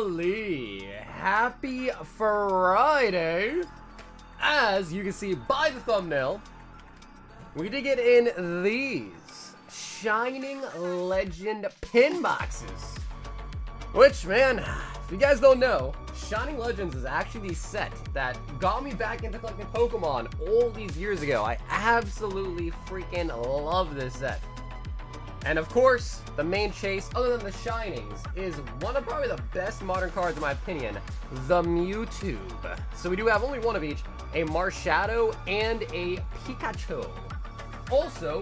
family, happy Friday. As you can see by the thumbnail, we did get in these Shining Legend pin boxes, which, man, if you guys don't know, Shining Legends is actually the set that got me back into collecting Pokemon all these years ago. I absolutely freaking love this set. And of course, the main chase, other than the Shinings, is one of probably the best modern cards in my opinion, the Mewtwo. So we do have only one of each, a Marshadow and a Pikachu. Also,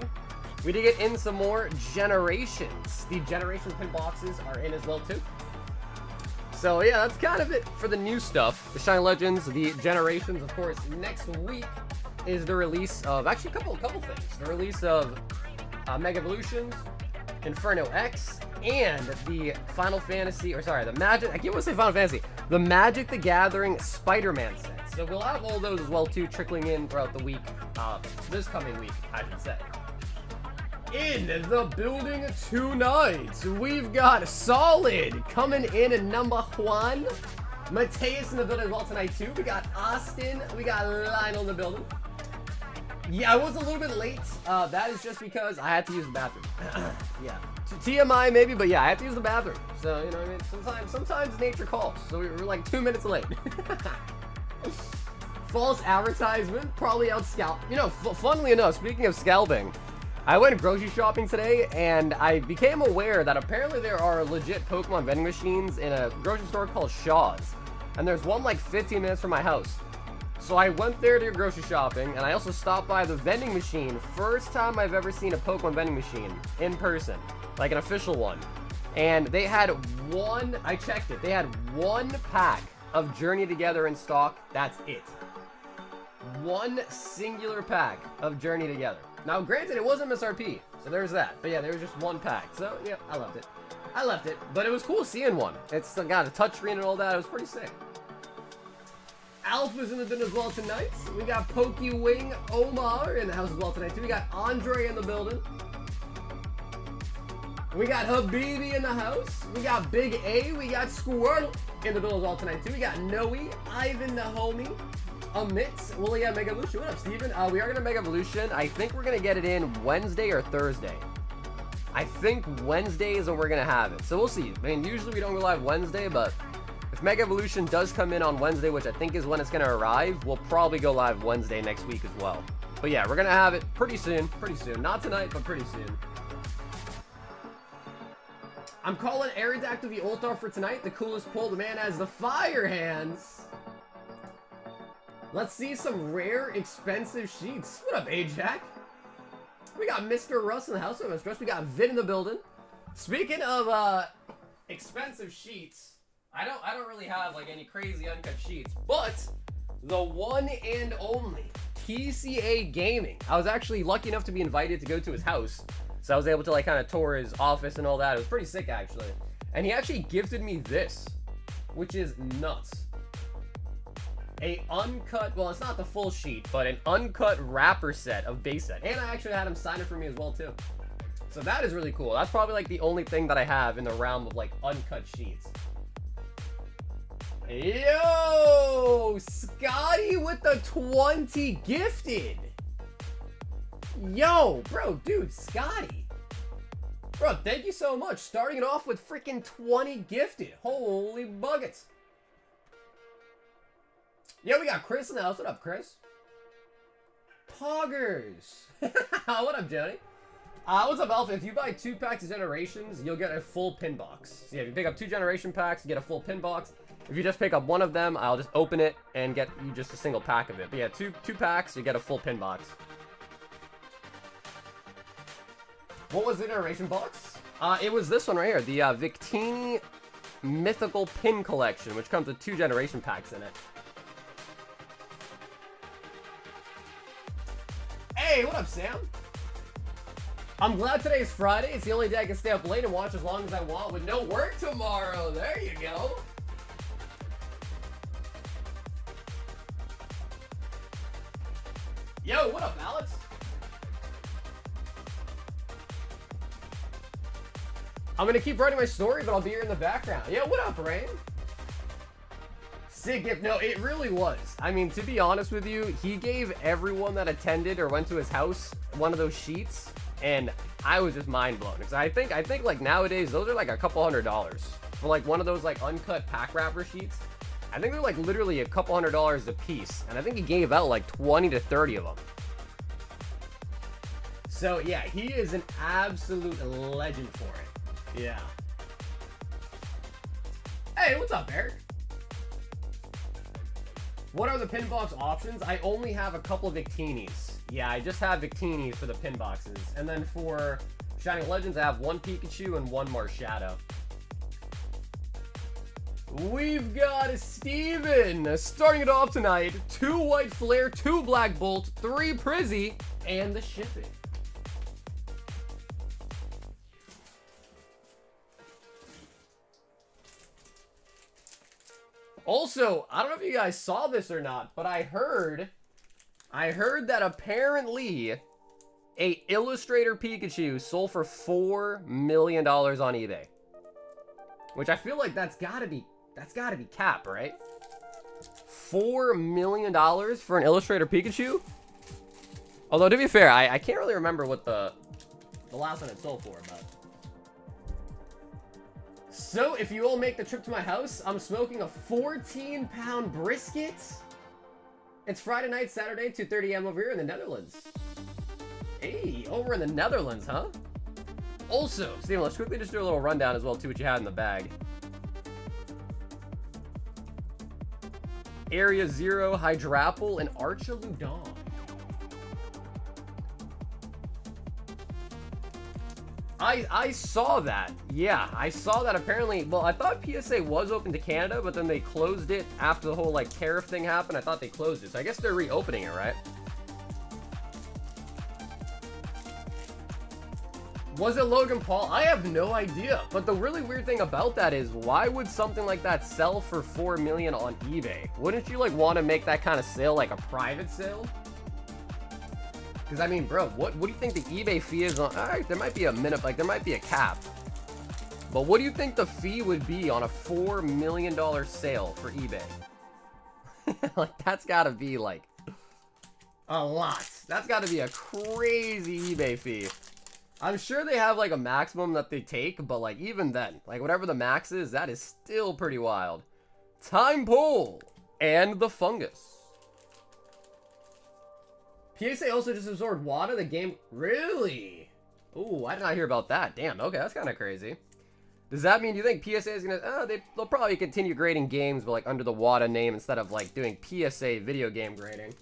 we did get in some more Generations. The Generation pin boxes are in as well too. So yeah, that's kind of it for the new stuff. The Shining Legends, the Generations, of course. Next week is the release of, actually a couple things. The release of Mega Evolutions, Inferno X, and the Final Fantasy, or sorry, the Magic, I can't want to say Final Fantasy, the Magic the Gathering Spider-Man set. So we'll have all those as well too, trickling in throughout the week, this coming week, I should say. In the building tonight, we've got Solid coming in at number 1. Mateus in the building as well tonight too. We got Austin, we got Lionel in the building. Yeah, I was a little bit late. That is just because I had to use the bathroom. Yeah, TMI maybe, but yeah, I had to use the bathroom. So, you know what I mean? Sometimes nature calls. So we were like 2 minutes late. False advertisement, probably out scalp. You know, funnily enough, speaking of scalping, I went grocery shopping today, and I became aware that apparently there are legit Pokemon vending machines in a grocery store called Shaw's. And there's one like 15 minutes from my house. So I went there to do grocery shopping, and I also stopped by the vending machine. First time I've ever seen a Pokemon vending machine in person, like an official one. And they had one, I checked it, they had one pack of Journey Together in stock. That's it. One singular pack of Journey Together. Now, granted, it wasn't MSRP, so there's that. But yeah, there was just one pack. So yeah, I loved it. I left it, but it was cool seeing one. It's got a touchscreen and all that. It was pretty sick. Alpha's in the building as well tonight. We got Pokewing Omar in the house as well tonight too. We got Andre in the building. We got Habibi in the house. We got Big A. We got Squirtle in the building as well tonight too. We got Noe, Ivan the homie, Amit. Well, yeah, Mega Evolution. What up, Steven? We are going to Mega Evolution. I think we're going to get it in Wednesday or Thursday. I think Wednesday is when we're going to have it. So we'll see. I mean, usually we don't go live Wednesday, but if Mega Evolution does come in on Wednesday, which I think is when it's going to arrive, we'll probably go live Wednesday next week as well. But yeah, we're going to have it pretty soon. Pretty soon. Not tonight, but pretty soon. I'm calling Aerodactyl the Ultar for tonight. The coolest pull. The man has the fire hands. Let's see some rare, expensive sheets. What up, Ajax? We got Mr. Russ in the house. We got Vid in the building. Speaking of expensive sheets, I don't really have like any crazy uncut sheets, but the one and only TCA Gaming. I was actually lucky enough to be invited to go to his house, so I was able to like kind of tour his office and all that. It was pretty sick actually, and he actually gifted me this, which is nuts. A uncut, well, it's not the full sheet, but an uncut wrapper set of base set, and I actually had him sign it for me as well too. So that is really cool. That's probably like the only thing that I have in the realm of like uncut sheets. Yo, Scotty with the 20 gifted. Yo, bro, dude, Scotty. Bro, thank you so much. Starting it off with freaking 20 gifted. Holy buckets. Yo, we got Chris in the house. What up, Chris? Poggers. What up, Johnny? What's up, Alpha? If you buy 2 packs of Generations, you'll get a full pin box. So yeah, if you pick up 2 Generation packs, you get a full pin box. If you just pick up one of them, I'll just open it and get you just a single pack of it. But yeah, two packs, you get a full pin box. What was the Generation box? It was this one right here, the Victini Mythical Pin Collection, which comes with 2 Generation packs in it. Hey, what up, Sam? I'm glad today is Friday. It's the only day I can stay up late and watch as long as I want with no work tomorrow. There you go. Yo, what up, Alex? I'm gonna keep writing my story, but I'll be here in the background. Yo, what up, Rain? Sick gift. No, it really was. I mean, to be honest with you, he gave everyone that attended or went to his house one of those sheets, and I was just mind blown. Because I think like nowadays those are like a couple $100 for like one of those like uncut pack wrapper sheets. I think they're like literally a couple $100 a piece, and I think he gave out like 20 to 30 of them. So yeah, he is an absolute legend for it. Yeah. Hey, what's up, Eric? What are the pin box options? I only have a couple of Victinis. Yeah, I just have Victinis for the pin boxes. And then for Shining Legends, I have one Pikachu and one Marshadow. We've got Steven starting it off tonight. 2 White Flare, 2 Black Bolt, 3 Prizzy, and the shipping. Also, I don't know if you guys saw this or not, but I heard that apparently a Illustrator Pikachu sold for $4 million on eBay. Which I feel like that's gotta be cap, right? $4 million for an Illustrator Pikachu? Although, to be fair, I can't really remember what the last one it sold for, but... So, if you all make the trip to my house, I'm smoking a 14-pound brisket. It's Friday night, Saturday, 2:30 a.m. over here in the Netherlands. Hey, over in the Netherlands, huh? Also, Steven, let's quickly just do a little rundown as well, too, what you had in the bag. Area 0, Hydrapple, and Archaludon. I saw that. Yeah, I saw that apparently. Well, I thought PSA was open to Canada, but then they closed it after the whole, like, tariff thing happened. I thought they closed it. So I guess they're reopening it, right? Was it Logan Paul? I have no idea. But the really weird thing about that is, why would something like that sell for $4 million on eBay? Wouldn't you, like, want to make that kind of sale like a private sale? Because, I mean, bro, what do you think the eBay fee is on? All right, there might be a minute, like, there might be a cap. But what do you think the fee would be on a $4 million sale for eBay? Like, that's got to be, like, a lot. That's got to be a crazy eBay fee. I'm sure they have, like, a maximum that they take, but, like, even then, like, whatever the max is, that is still pretty wild. Time Pull and the Fungus. PSA also just absorbed water, the game... Really? Ooh, I did not hear about that. Damn, okay, that's kind of crazy. Does that mean you think PSA is going to... they'll probably continue grading games, but, like, under the WADA name instead of, like, doing PSA video game grading.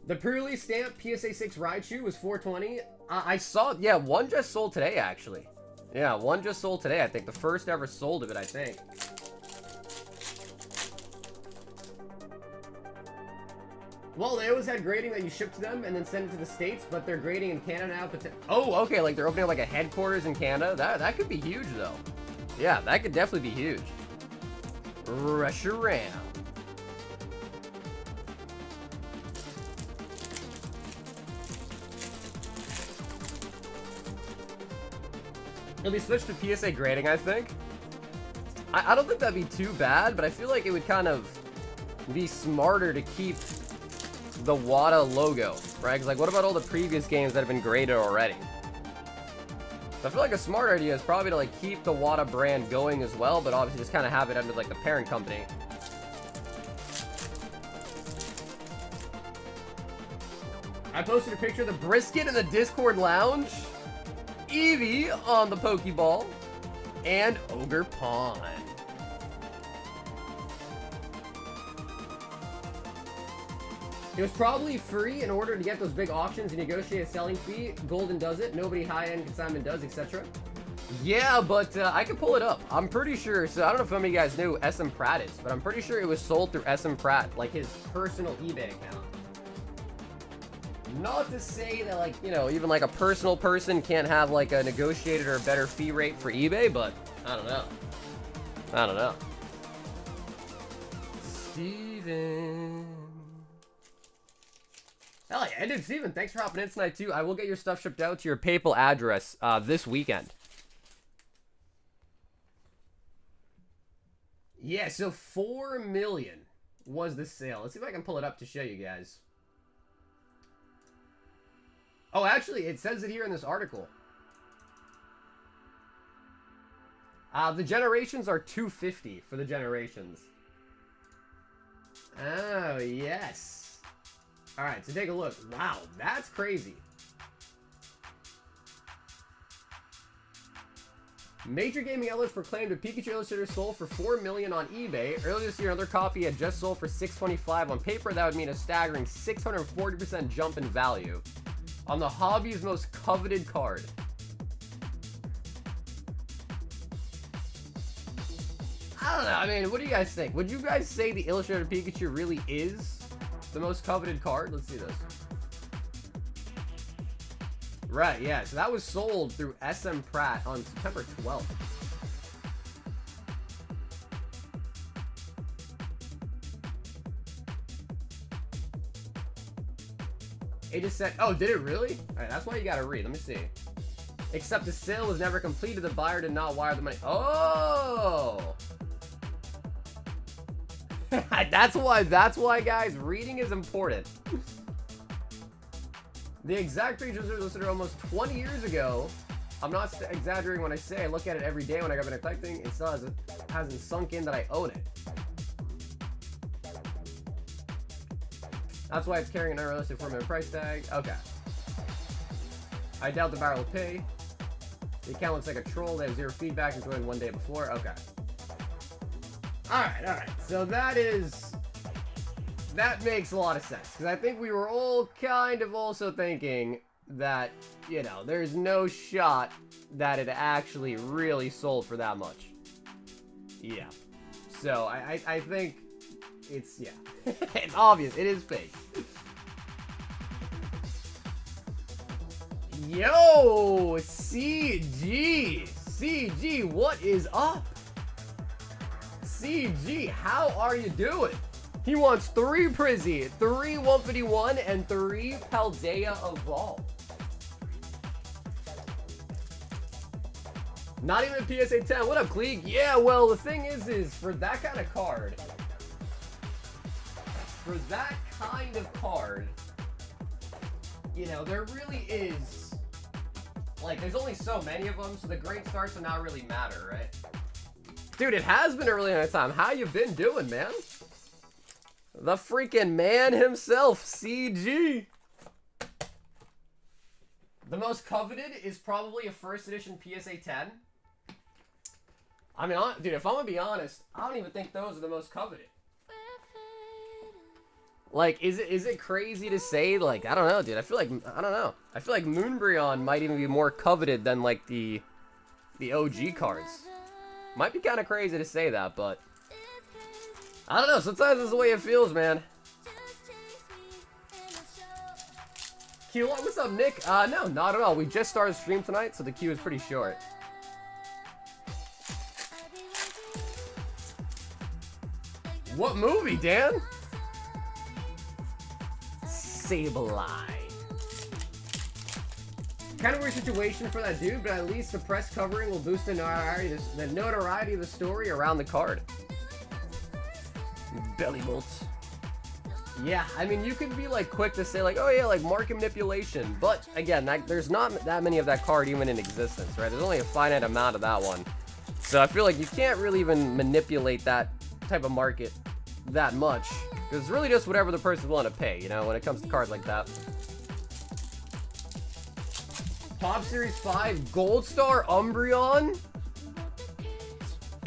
The pre-release stamp PSA 6 Raichu was $420. I saw... Yeah, one just sold today, actually. Yeah, one just sold today, I think. The first ever sold of it, I think. Well, they always had grading that you ship to them and then send it to the States, but they're grading in Canada now. Oh, okay, like they're opening like a headquarters in Canada. That could be huge, though. Yeah, that could definitely be huge. Rush around. It'll be switched to PSA grading, I think. I don't think that'd be too bad, but I feel like it would kind of be smarter to keep the WADA logo, right? Because, like, what about all the previous games that have been graded already? So I feel like a smart idea is probably to, like, keep the WADA brand going as well, but obviously just kind of have it under, like, the parent company. I posted a picture of the brisket in the Discord lounge, Eevee on the Pokeball, and Ogre Pond. It was probably free in order to get those big auctions and negotiate a selling fee. Golden does it. Nobody high-end consignment does, etc. Yeah, but I can pull it up. I'm pretty sure. So I don't know if some of you guys knew S&V Pratt is, but I'm pretty sure it was sold through S&V Pratt, like his personal eBay account. Not to say that, like, you know, even like a personal person can't have like a negotiated or a better fee rate for eBay, but I don't know. I don't know. Steven. Hell yeah, dude, Steven, thanks for hopping in tonight, too. I will get your stuff shipped out to your PayPal address this weekend. Yeah, so 4 million was the sale. Let's see if I can pull it up to show you guys. Oh, actually, it says it here in this article. The generations are 250 for the generations. Oh, yes. All right, so take a look. Wow, that's crazy. Major gaming outlets proclaimed a Pikachu Illustrator sold for 4 million on eBay. Earlier this year, another copy had just sold for 625. On paper, that would mean a staggering 640% jump in value on the hobby's most coveted card. I don't know. I mean, what do you guys think? Would you guys say the Illustrated Pikachu really is the most coveted card? Let's see this. Right, yeah. So that was sold through SM Pratt on September 12th. It just said, oh, did it really? All right, that's why you gotta read. Let me see. Except the sale was never completed. The buyer did not wire the money. Oh! That's why, guys, reading is important. The exact features were listed almost 20 years ago. I'm not exaggerating when I say I look at it every day when I've been collecting. It still hasn't sunk in that I own it. That's why it's carrying an unrealistic 4-minute price tag. Okay. I doubt the buyer will pay. The account looks like a troll. They have zero feedback and joined one day before. Okay. Alright. So that makes a lot of sense. Because I think we were all kind of also thinking that, you know, there's no shot that it actually really sold for that much. Yeah. So I think it's, yeah. It's obvious. It is fake. Yo! CG, what is up? CG, how are you doing? He wants 3 Prizzy, 3 151, and 3 Paldea Evolved. Not even a PSA 10. What up, Cleeg? Yeah, well, the thing is for that kind of card, you know, there really is, like, there's only so many of them, so the great starts do not really matter, right? Dude, it has been a really nice time. How you been doing, man? The freaking man himself, CG. The most coveted is probably a first edition PSA 10. I mean, dude, if I'm gonna be honest, I don't even think those are the most coveted. Like, is it crazy to say, like, I don't know, dude. I feel like Moonbryon might even be more coveted than, like, the OG cards. Might be kind of crazy to say that, but I don't know. Sometimes it's the way it feels, man. Q, what's up, Nick? No, not at all. We just started stream tonight, so the queue is pretty short. What movie, Dan? Sableye. Kind of weird situation for that dude, but at least the press covering will boost the notoriety of the story around the card. Belly bolts. Yeah, I mean, you can be like quick to say like, oh yeah, like market manipulation, but again, there's not that many of that card even in existence, right? There's only a finite amount of that one, so I feel like you can't really even manipulate that type of market that much, because it's really just whatever the person's willing to pay, you know, when it comes to cards like that. Top Series 5 Gold Star Umbreon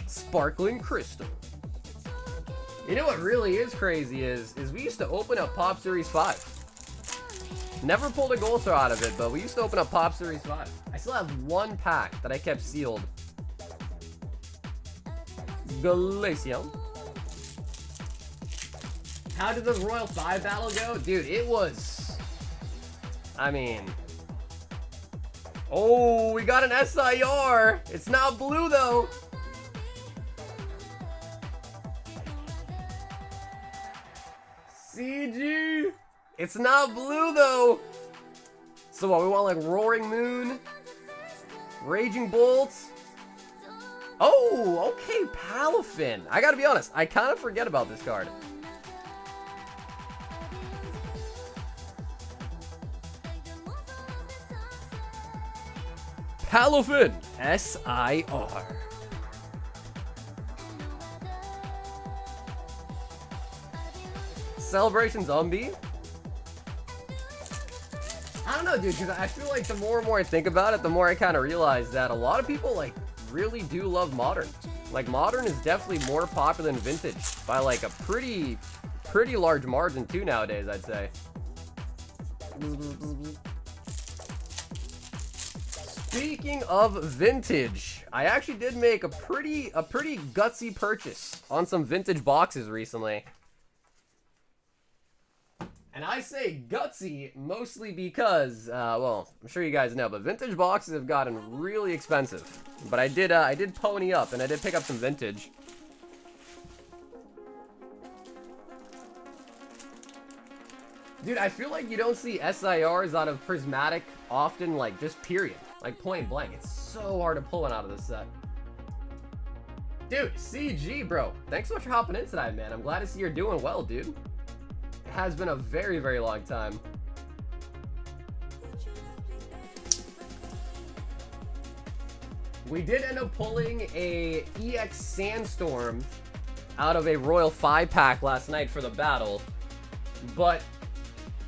Sparkling Crystal. You know what really is crazy is we used to open up Pop Series 5. Never pulled a Gold Star out of it, but we used to open up Pop Series 5. I still have 1 pack that I kept sealed. Glaceon. How did the Royal 5 battle go? Dude, it was, I mean, oh, we got an SIR. It's not blue, though. CG. It's not blue, though. So what, we want like Roaring Moon, Raging Bolts, Oh, okay, Palafin. I gotta be honest, I kind of forget about this card. Palafin, S-I-R. Celebration Zombie? I don't know, dude, because I feel like the more and more I think about it, the more I kind of realize that a lot of people, like, really do love Modern. Like, Modern is definitely more popular than Vintage by, like, a pretty large margin, too, nowadays, I'd say. Speaking of Vintage, I actually did make a pretty gutsy purchase on some Vintage boxes recently. And I say gutsy mostly because, well, I'm sure you guys know, but Vintage boxes have gotten really expensive. But I did pony up, and I did pick up some Vintage. Dude, I feel like you don't see SIRs out of Prismatic often, like, just period. Like, point blank. It's so hard to pull one out of this set. Dude, CG, bro. Thanks so much for hopping in tonight, man. I'm glad to see you're doing well, dude. It has been a very, very long time. We did end up pulling a EX Sandstorm out of a Royal 5-pack last night for the battle, but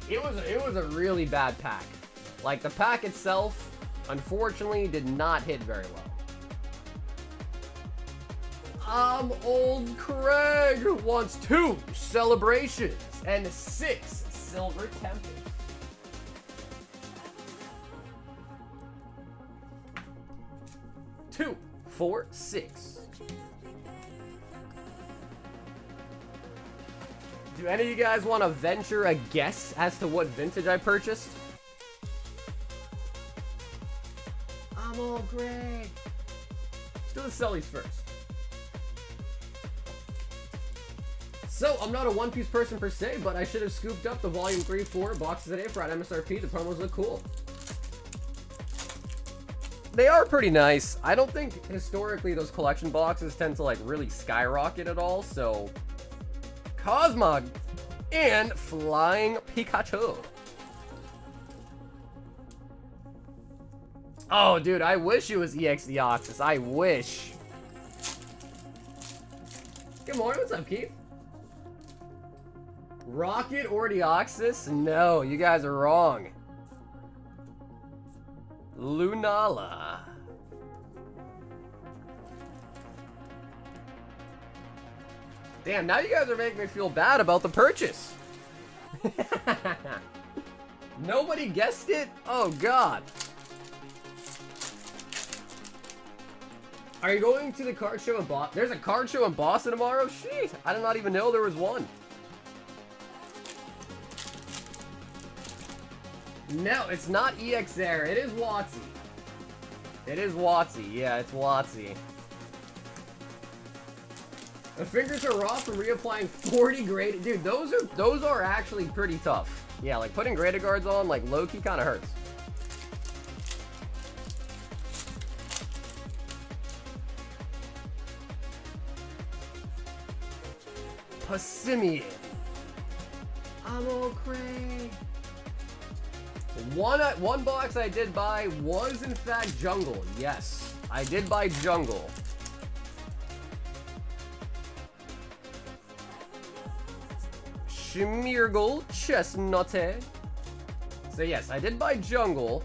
it was a really bad pack. Like, the pack itself, unfortunately, did not hit very well. Old Craig wants 2 Celebrations and 6 Silver Tempest. Two, 4, 6. Do any of you guys want to venture a guess as to what Vintage I purchased? I'm all great. Let's do the Sellies first. So, I'm not a One Piece person per se, but I should have scooped up the Volume 3-4 boxes today for at MSRP. The promos look cool. They are pretty nice. I don't think historically those collection boxes tend to like really skyrocket at all, so Cosmog and Flying Pikachu. Oh, dude, I wish it was EX Deoxys. I wish. Good morning. What's up, Keith? Rocket or Deoxys? No, you guys are wrong. Lunala. Damn, now you guys are making me feel bad about the purchase. Nobody guessed it? Oh, God. Are you going to the card show in Boston? There's a card show in Boston tomorrow? Sheesh, I did not even know there was one. No, it's not EX Air. It is WotC. It is WotC. Yeah, it's WotC. The fingers are raw from reapplying 40 graded. Dude, those are actually pretty tough. Yeah, like putting graded guards on, like low-key kind of hurts. Passimian. I'm all cray. One box I did buy was in fact Jungle. Yes, I did buy Jungle. Schmeargle Chestnut. So yes, I did buy Jungle.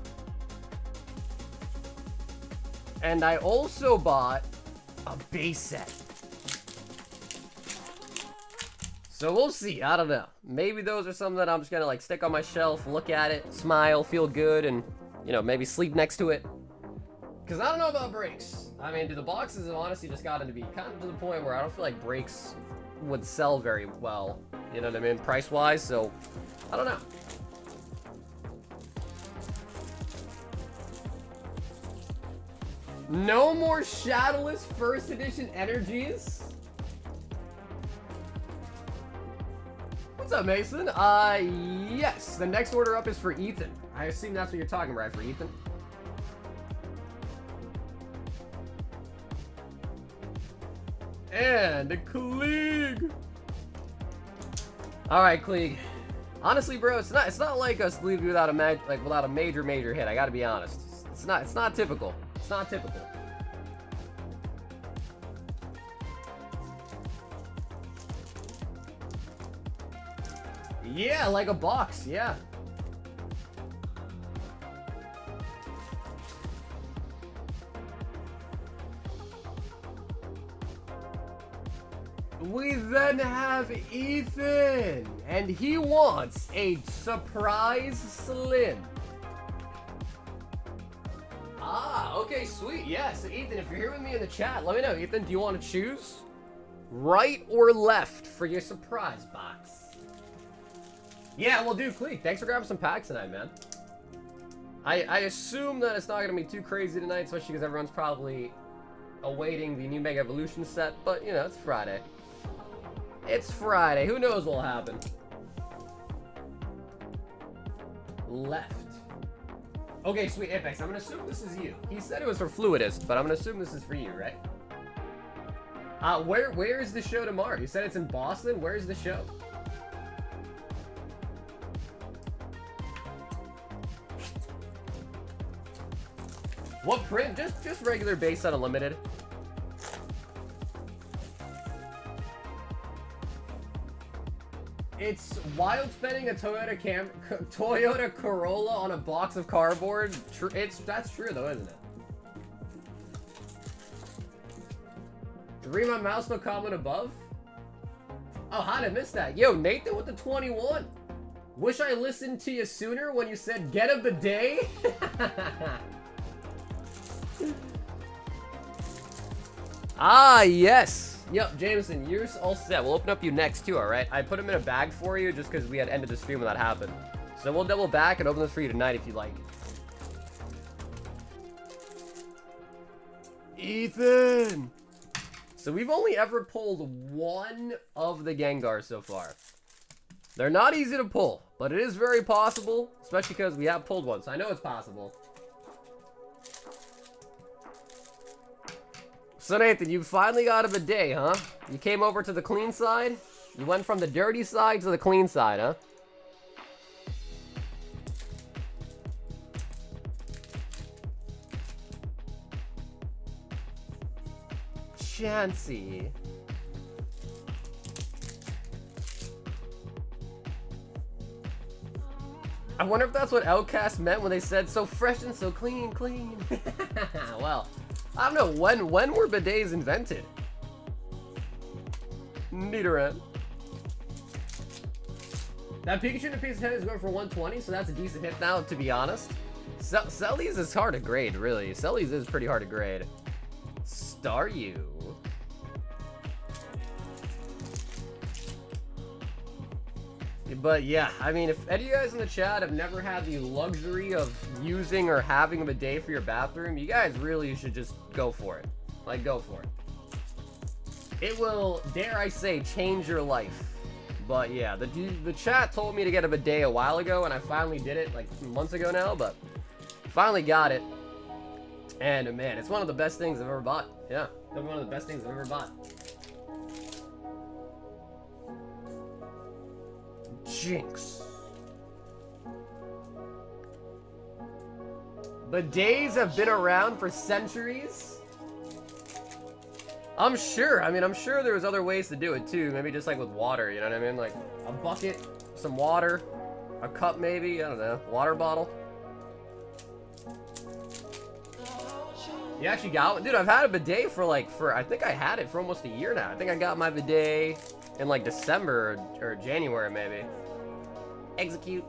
And I also bought a base set. So we'll see. I don't know. Maybe those are some that I'm just gonna like stick on my shelf, look at it, smile, feel good, and you know, maybe sleep next to it. Cause I don't know about breaks. I mean, the boxes have honestly just gotten to be kind of to the point where I don't feel like breaks would sell very well. You know what I mean? Price-wise, so I don't know. No more Shadowless First Edition energies? What's up, Mason? Yes. The next order up is for Ethan. I assume that's what you're talking about, for Ethan. And Klieg. All right, Klieg. Honestly, bro, it's not like us leaving without a major hit. I gotta be honest. It's not typical. It's not typical. Yeah, like a box. Yeah. We then have Ethan, and he wants a surprise slim. Ah, okay, sweet. Yeah, so Ethan, if you're here with me in the chat, let me know. Ethan, do you want to choose right or left for your surprise box? Yeah, well, dude, Klieg, thanks for grabbing some packs tonight, man. I assume that it's not going to be too crazy tonight, especially because everyone's probably awaiting the new Mega Evolution set, but, you know, it's Friday. It's Friday. Who knows what'll happen? Left. Okay, sweet. Apex, I'm going to assume this is you. He said it was for Fluidist, but I'm going to assume this is for you, right? Where is the show tomorrow? You said it's in Boston. Where's the show? What print? Just regular base unlimited. It's wild spending a Toyota Corolla on a box of cardboard. That's true though, isn't it? Read my mouse, no comment above. Oh, how did I miss that? Yo, Nathan with the 21. Wish I listened to you sooner when you said get a bidet. Ah, yes. Yep, Jameson, you're all set. We'll open up you next too, alright? I put them in a bag for you just because we had ended the stream when that happened. So we'll double back and open this for you tonight if you like. Ethan! So we've only ever pulled one of the Gengars so far. They're not easy to pull, but it is very possible, especially because we have pulled one, so I know it's possible. So Nathan, you finally got a bidet, huh? You came over to the clean side? You went from the dirty side to the clean side, huh? Chansey. I wonder if that's what Outcast meant when they said so fresh and so clean. Well, I don't know, when were bidets invented? Nidoran. That Pikachu and a piece of 10 is going for 120, so that's a decent hit now, to be honest. Sellies is hard to grade, really. Sellies is pretty hard to grade. Staryu. But yeah, I mean, if any of you guys in the chat have never had the luxury of using or having a bidet for your bathroom, you guys really should just go for it. Like, go for it. It will, dare I say, change your life. But yeah, the chat told me to get a bidet a while ago, and I finally did it, like months ago now, but finally got it. And man, it's one of the best things I've ever bought. Yeah, it's one of the best things I've ever bought. Jinx. Bidets have been around for centuries. I'm sure. I mean, I'm sure there's other ways to do it too. Maybe just like with water, you know what I mean? Like a bucket, some water, a cup maybe, I don't know, water bottle. You actually got one? Dude, I've had a bidet for I think I had it for almost a year now. I think I got my bidet in like December or January maybe. Execute.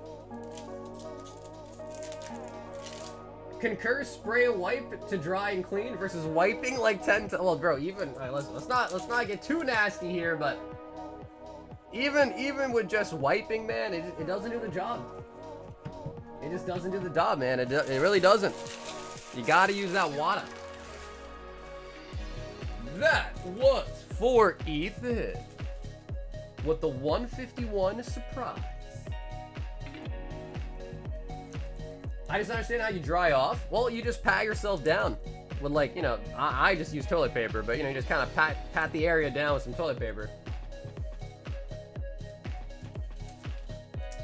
Concur, spray and wipe to dry and clean versus wiping like 10 times. Well, bro, even let's not get too nasty here, but even with just wiping, man, it doesn't do the job. It just doesn't do the job, man. It really doesn't. You gotta use that water. That was for Ethan with the 151 surprise. I just understand how you dry off. Well, you just pat yourself down. with, like, you know, I just use toilet paper, but, you know, you just kind of pat the area down with some toilet paper.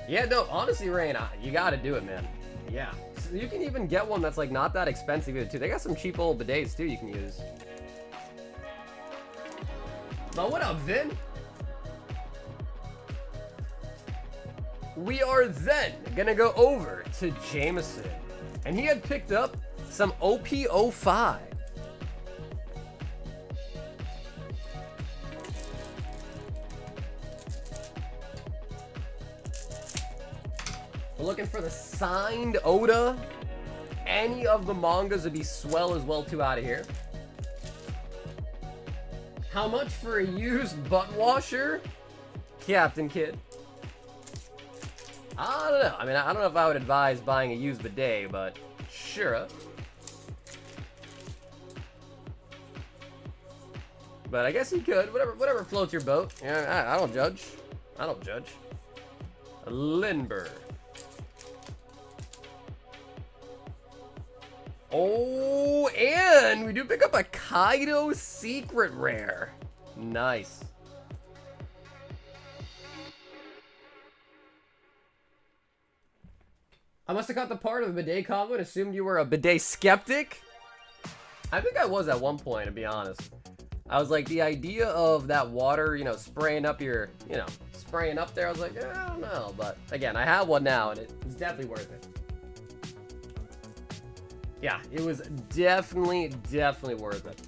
Yeah, no, honestly, Rain, you gotta do it, man. Yeah. So you can even get one that's, like, not that expensive either, too. They got some cheap old bidets, too, you can use. But what up, Vin? We are then gonna go over to Jameson. And he had picked up some OP05. We're looking for the signed Oda. Any of the mangas would be swell as well, too, out of here. How much for a used butt washer? Captain Kid. I don't know. I mean, I don't know if I would advise buying a used bidet, but sure. But I guess you could. Whatever floats your boat. Yeah, I don't judge. I don't judge. Lindbergh. Oh, and we do pick up a Kaido secret rare. Nice. I must have caught the part of the bidet combo and assumed you were a bidet skeptic. I think I was at one point, to be honest. I was like, the idea of that water, you know, spraying up your, you know, spraying up there, I was like, I don't know. But again, I have one now, and it's definitely worth it. Yeah, it was definitely worth it.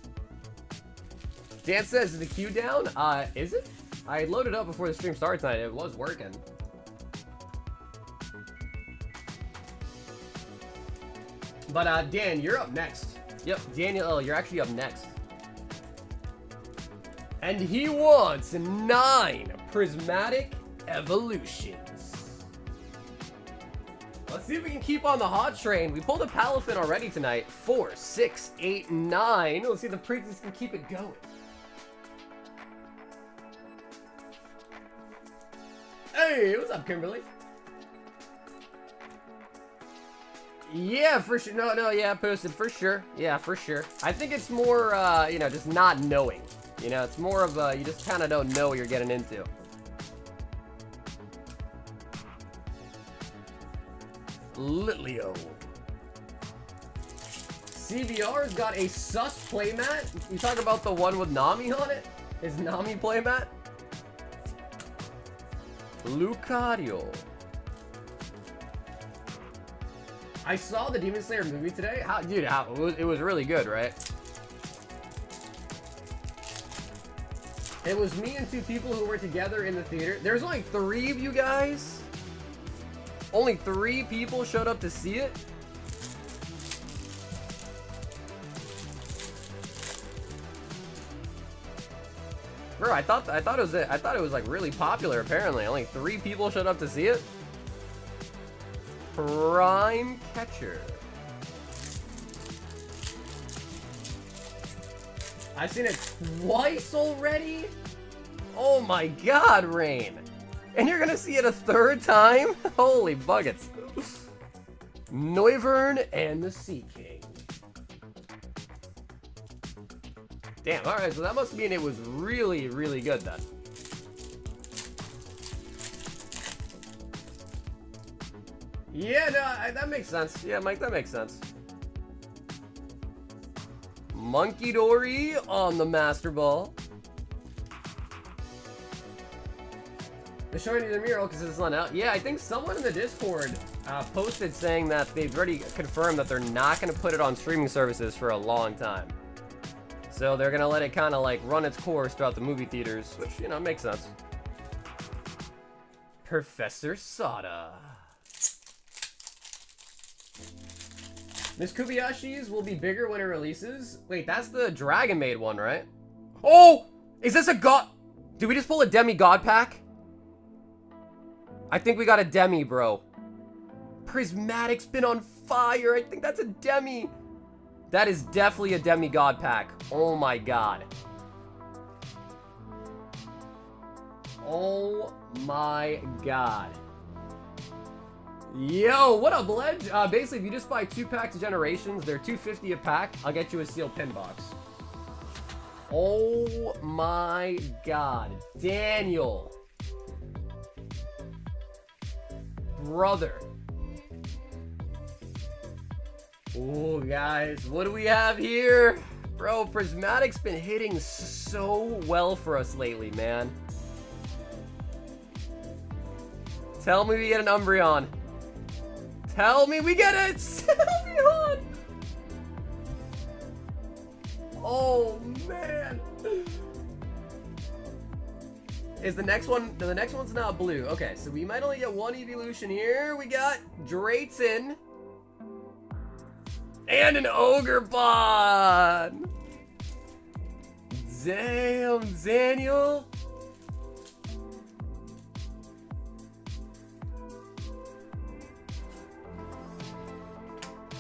Dan says, is the queue down? Is it? I loaded up before the stream started tonight. It was working. But, Dan, you're up next. Yep, Daniel, you're actually up next. And he wants 9 Prismatic Evolutions. Let's see if we can keep on the hot train. We pulled a Palafin already tonight. 4, 6, 8, 9. Let's see if the Princess can keep it going. Hey, what's up, Kimberly? Yeah, for sure. No, yeah, posted for sure. Yeah, for sure. I think it's more, you know, just not knowing. You know, it's more of you just kind of don't know what you're getting into. Litleo. CBR's got a sus playmat. You talk about the one with Nami on it? His Nami playmat? Lucario. I saw the Demon Slayer movie today. Dude, it was really good, right? It was me and 2 people who were together in the theater. There's only 3 of you guys. Only 3 people showed up to see it. Bro, I thought it was like really popular. Apparently, only 3 people showed up to see it. Prime Catcher. I've seen it twice already. Oh my God, Rain. And you're gonna see it a 3rd time? Holy buckets. Noivern and the Sea King. Damn, alright, so that must mean it was really, really good then. Yeah, no, that makes sense. Yeah, Mike, that makes sense. Monkey Dory on the Master Ball. They're showing you the mural because it's not out. Yeah, I think someone in the Discord posted saying that they've already confirmed that they're not going to put it on streaming services for a long time. So they're going to let it kind of like run its course throughout the movie theaters, which, you know, makes sense. Professor Sada. Miss Kobayashi's will be bigger when it releases. Wait, that's the Dragon Maid one, right? Oh! Is this a god? Did we just pull a demigod pack? I think we got a demi, bro. Prismatic's been on fire. I think that's a demi. That is definitely a demigod pack. Oh my God. Oh my God. Yo, what up, Ledge? Basically, if you just buy 2 packs of Generations, they're $2.50 a pack. I'll get you a sealed pin box. Oh my god. Daniel. Brother. Oh, guys, what do we have here? Bro, Prismatic's been hitting so well for us lately, man. Tell me we get an Umbreon. Tell me we get a Sylveon! Oh, man. Is the next one... No, the next one's not blue. Okay, so we might only get one evolution here. We got Drayton. And an Ogerpon! Damn, Daniel!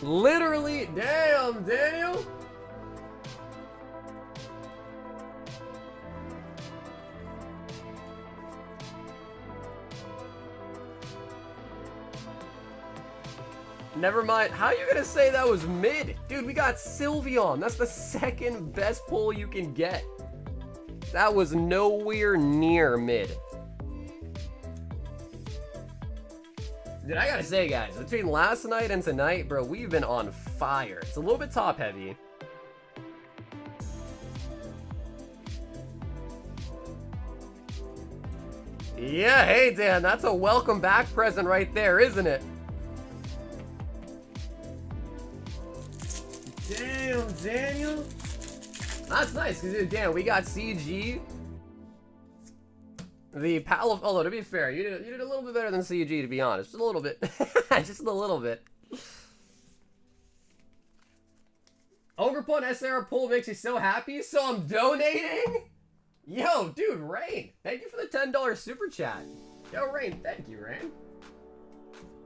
Literally, damn, Daniel! Never mind. How are you gonna say that was mid? Dude, we got Sylveon. That's the second best pull you can get. That was nowhere near mid. Dude, I gotta say, guys, between last night and tonight, bro, we've been on fire. It's a little bit top heavy. Yeah, hey, Dan, that's a welcome back present right there, isn't it? Damn, Daniel. That's nice, because, damn, we got CG. The Pal of... Although, to be fair, you did a little bit better than CG, to be honest. Just a little bit. Just a little bit. Ogerpon SR pull makes you so happy, so I'm donating? Yo, dude, Rain. Thank you for the $10 super chat. Yo, Rain. Thank you, Rain.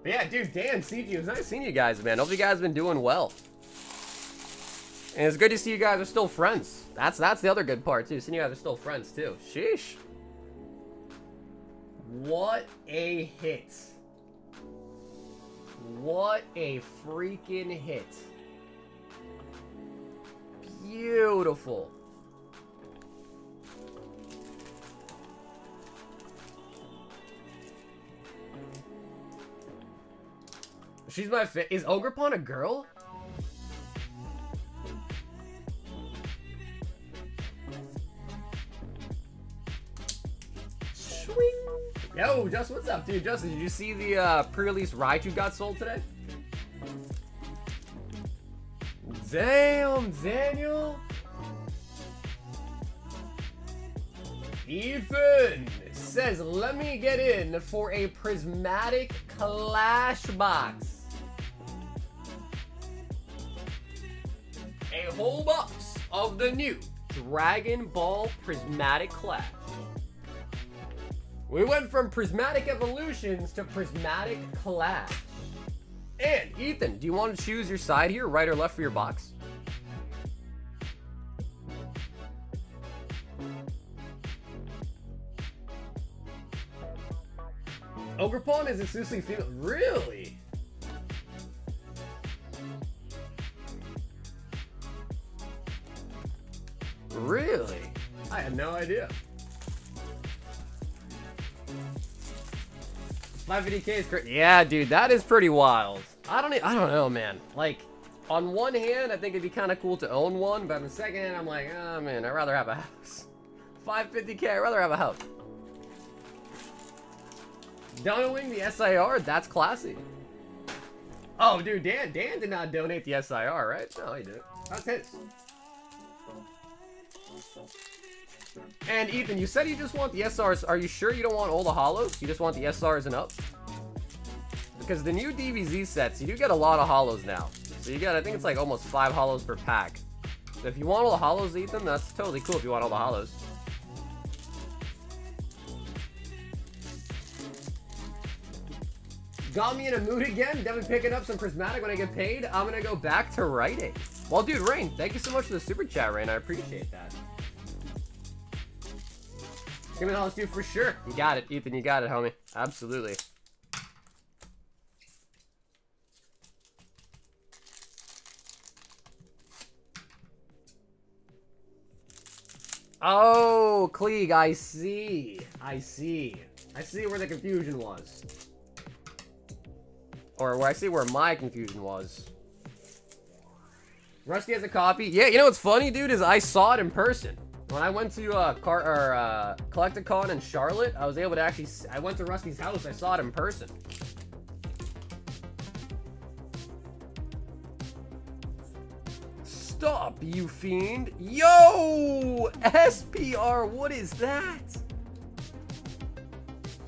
But yeah, dude, Dan, CG, it was nice seeing you guys, man. Hope you guys have been doing well. And it's good to see you guys are still friends. That's the other good part, too. Seeing you guys are still friends, too. Sheesh. What a hit. What a freaking hit. Beautiful. She's my fit. Is Ogerpon a girl? Swing. Yo, Justin, what's up, dude? Justin, did you see the pre-release Raichu got sold today? Damn, Daniel. Ethan says, let me get in for a Prismatic Clash box. A whole box of the new Dragon Ball Prismatic Clash. We went from Prismatic Evolutions to Prismatic Clash. And, Ethan, do you want to choose your side here, right or left for your box? Ogerpon is exclusively female. Really? Really? I had no idea. 550K is crazy. Yeah, dude, that is pretty wild. I don't know, man. Like, on one hand, I think it'd be kind of cool to own one, but on the second hand, I'm like, oh man, I'd rather have a house. 550K, I'd rather have a house. Donating the SIR, that's classy. Oh, dude, Dan did not donate the SIR, right? No, he didn't. That's his. And Ethan, you said you just want the SRs. Are you sure you don't want all the holos? You just want the SRs and up? Because the new DBZ sets, you do get a lot of holos now. So you get, I think it's like almost 5 holos per pack. So if you want all the holos, Ethan, that's totally cool if you want all the holos. Got me in a mood again. Definitely picking up some Prismatic when I get paid. I'm going to go back to writing. Well, dude, Rain, thank you so much for the super chat, Rain. I appreciate that. Give me the holos, dude, for sure. You got it, Ethan. You got it, homie. Absolutely. Oh, Klieg, I see. I see where the confusion was. Or where I see where my confusion was. Rusty has a copy. Yeah, you know what's funny, dude, is I saw it in person. When I went to Collecticon in Charlotte, I was able to actually... I went to Rusty's house. I saw it in person. Stop, you fiend. Yo! SPR, what is that?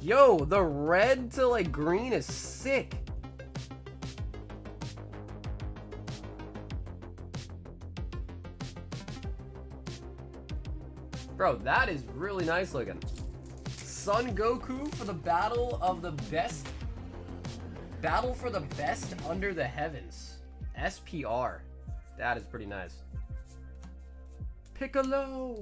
Yo, the red to, like, green is sick. Bro, that is really nice looking. Son Goku for the battle of the best. Battle for the best under the heavens. SPR. That is pretty nice. Piccolo.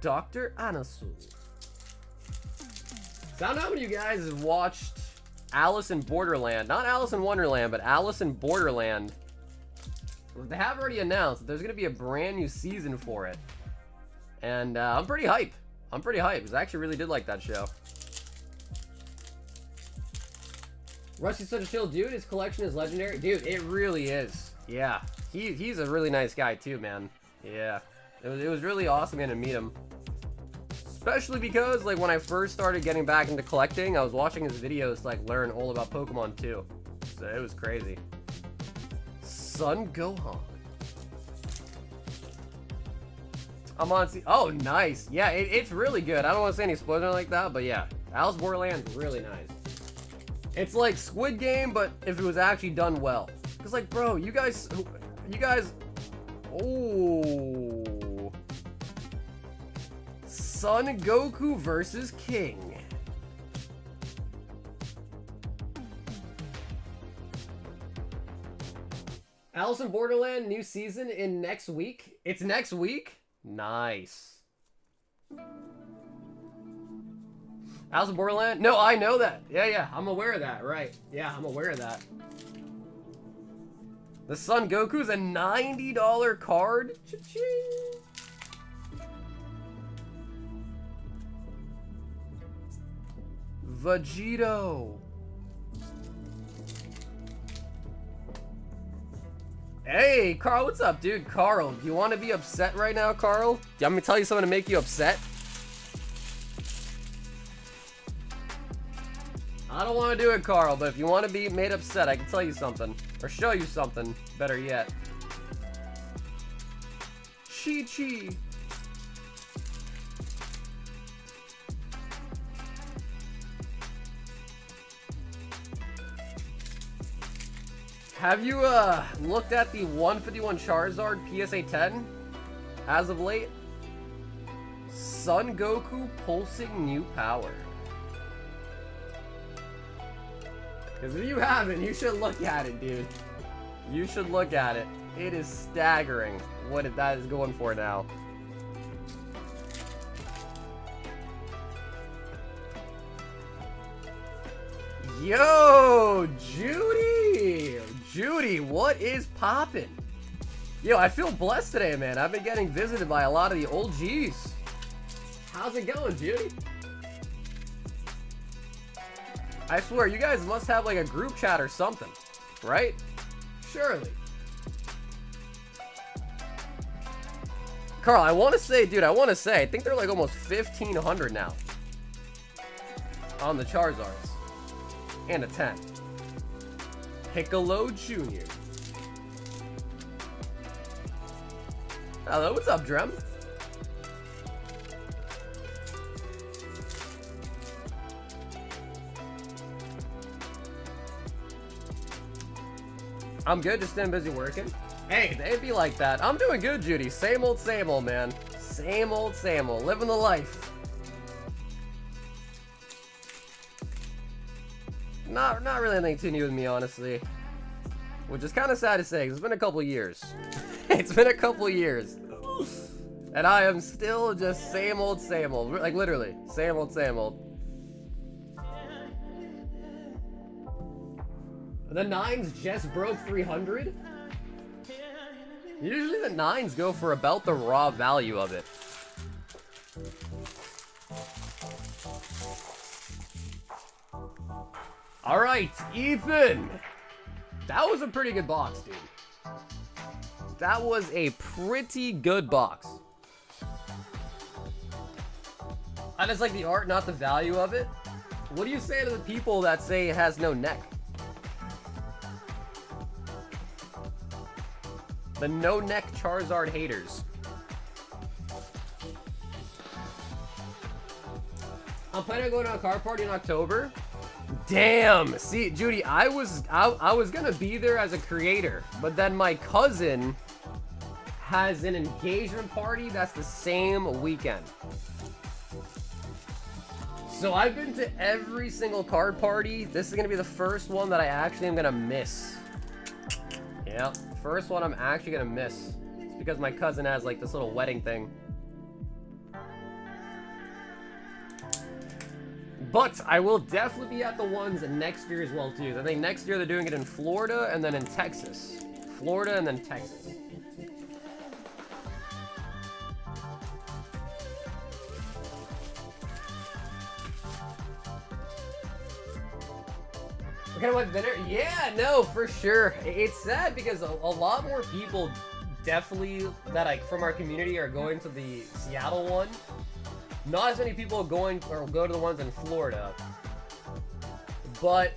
Dr. Anasu. So I don't know how many of you guys have watched Alice in Borderland. Not Alice in Wonderland, but Alice in Borderland. They have already announced that there's going to be a brand new season for it. And I'm pretty hyped. I'm pretty hyped because I actually really did like that show. Rusty's such a chill dude. His collection is legendary. Dude, it really is. Yeah. He's a really nice guy too, man. Yeah. It was really awesome getting to meet him. Especially because, like, when I first started getting back into collecting, I was watching his videos to, like, learn all about Pokemon too. So it was crazy. Son Gohan. I'm on... Oh, nice. Yeah, it's really good. I don't want to say any spoiler like that, but yeah. Alice Borderland's really nice. It's like Squid Game, but if it was actually done well. Because, like, bro, you guys... Oh... Son Goku versus King. Alice in Borderland, new season in next week. It's next week? Nice. Alice in Borderland? No, I know that. Yeah, I'm aware of that, right. Yeah, I'm aware of that. The Son Goku's a $90 card? Cha-ching! Vegito. Hey, Carl, what's up, dude? Carl, do you want to be upset right now, Carl? Do you want me to tell you something to make you upset? I don't want to do it, Carl, but if you want to be made upset, I can tell you something. Or show you something, better yet. Chi-Chi. Have you looked at the 151 Charizard PSA 10 as of late? Son Goku pulsing new power. Because if you haven't, you should look at it, dude. You should look at it. It is staggering what that is going for now. Yo, Judy! Judy, what is poppin'? Yo, I feel blessed today, man. I've been getting visited by a lot of the old G's. How's it going, Judy? I swear, you guys must have like a group chat or something, right? Surely. Carl, I want to say, dude, I think they're like almost 1,500 now. On the Charizards. And a 10. Piccolo Jr. Hello, what's up, Drem? I'm good, just staying busy working. Hey, they'd be like that. I'm doing good, Judy. Same old, man. Same old, living the life. Not really anything too new with me, honestly. Which is kind of sad to say, because it's been a couple years. It's been a couple years. And I am still just same old. Like, literally, same old. The 9s just broke 300? Usually the 9s go for about the raw value of it. Alright, Ethan! That was a pretty good box, dude. That was a pretty good box. I just like the art, not the value of it. What do you say to the people that say it has no neck? The no-neck Charizard haters. I'm planning on going to a card party in October. Damn! See, Judy, I was gonna be there as a creator, but then my cousin has an engagement party that's the same weekend. So I've been to every single card party. This is gonna be the first one that I actually am gonna miss. Yep, first one I'm actually gonna miss. It's because my cousin has like this little wedding thing. But I will definitely be at the ones next year as well too. I think next year they're doing it in Florida and then in Texas. Florida and then Texas. What kind of what dinner? Yeah, no, for sure. It's sad because a lot more people definitely that like from our community are going to the Seattle one. Not as many people going or go to the ones in Florida. But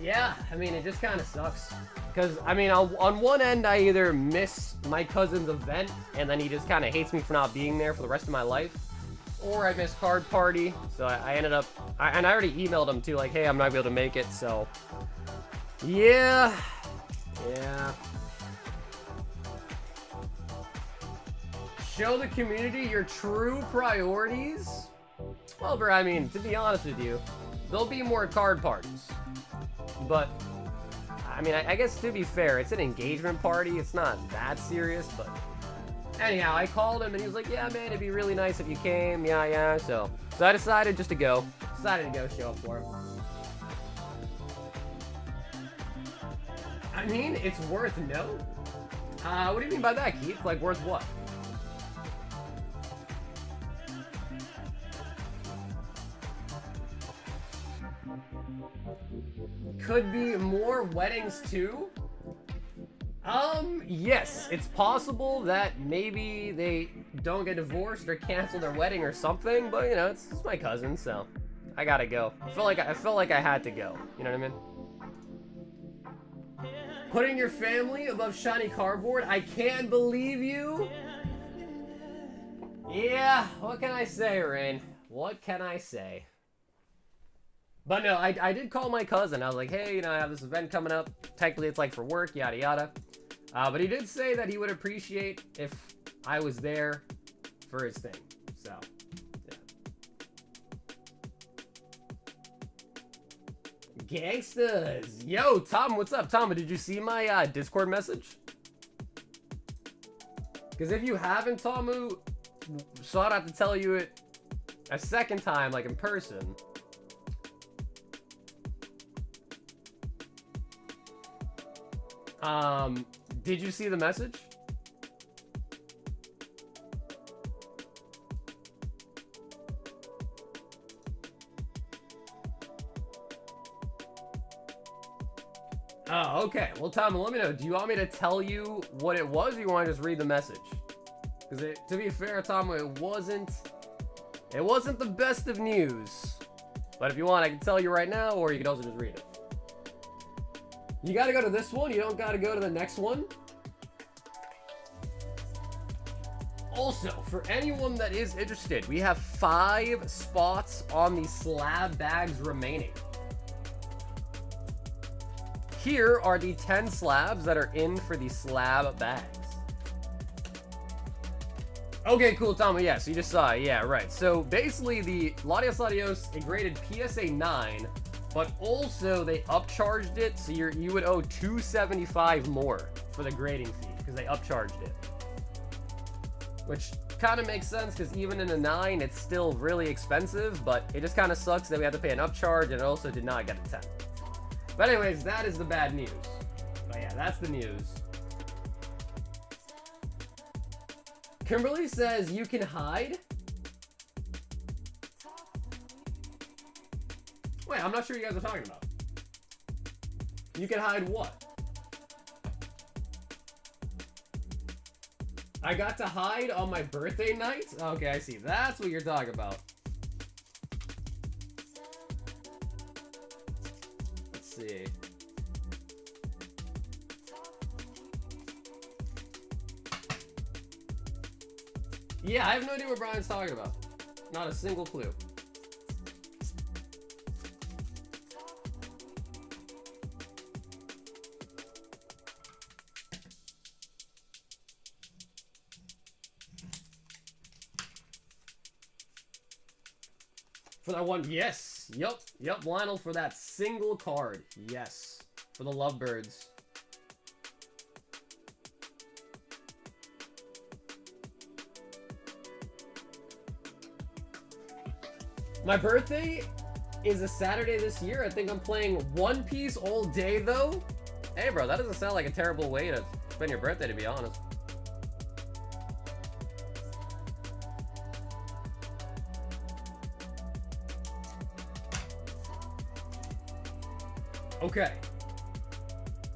yeah, I mean, it just kind of sucks. Because, I mean, on one end, I either miss my cousin's event and then he just kind of hates me for not being there for the rest of my life. Or I miss card party. So I ended up, and I already emailed him too, like, hey, I'm not gonna be able to make it. So, yeah. Show the community your true priorities? Well, bro, I mean, to be honest with you, there'll be more card parties. But, I mean, I guess to be fair, it's an engagement party. It's not that serious, but... Anyhow, I called him and he was like, yeah, man, it'd be really nice if you came. Yeah. So I decided just to go. Decided to go show up for him. I mean, it's worth no. What do you mean by that, Keith? Like, worth what? Could be more weddings too? Yes, it's possible that maybe they don't get divorced or cancel their wedding or something, but you know, it's my cousin, so I gotta go. I felt like I had to go. You know what I mean? Putting your family above shiny cardboard? I can't believe you. Yeah, what can I say, Rain? What can I say? But no, I did call my cousin. I was like, hey, you know, I have this event coming up. Technically, it's like for work, yada yada. But he did say that he would appreciate if I was there for his thing. So, yeah. Gangsters. Yo, Tom, what's up? Tom, did you see my Discord message? Because if you haven't, Tomu, so I'd have to tell you it a second time, like in person. Did you see the message? Oh, okay. Well, Tom, let me know. Do you want me to tell you what it was, or you want to just read the message? Because to be fair, Tom, it wasn't the best of news. But if you want, I can tell you right now, or you can also just read it. You gotta go to this one, you don't gotta go to the next one. Also, for anyone that is interested, we have 5 spots on the slab bags remaining. Here are the 10 slabs that are in for the slab bags. Okay, cool, Tom. Yeah, so you just saw it. Yeah, right. So basically, the Latios Latios, it graded PSA 9. But also, they upcharged it, so you would owe $275 more for the grading fee, because they upcharged it. Which kind of makes sense, because even in a 9, it's still really expensive, but it just kind of sucks that we had to pay an upcharge, and it also did not get a 10. But anyways, that is the bad news. But yeah, that's the news. Kimberly says you can hide. Wait, I'm not sure what you guys are talking about. You can hide what? I got to hide on my birthday night? Okay, I see. That's what you're talking about. Let's see. Yeah, I have no idea what Brian's talking about. Not a single clue. For that one, yes. Yep, Lionel for that single card. Yes. For the Lovebirds. My birthday is a Saturday this year. I think I'm playing One Piece all day, though. Hey, bro, that doesn't sound like a terrible way to spend your birthday, to be honest. Okay.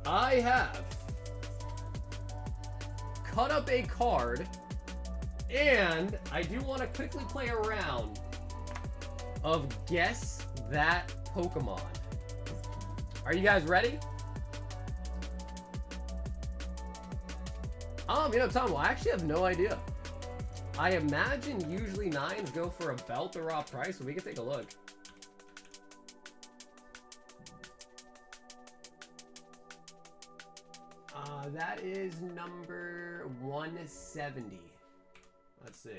I have cut up a card, and I do want to quickly play a round of Guess That Pokemon. Are you guys ready? You know, Tom, well, I actually have no idea. I imagine usually 9s go for a belt or raw price, so we can take a look. That is number 170. Let's see.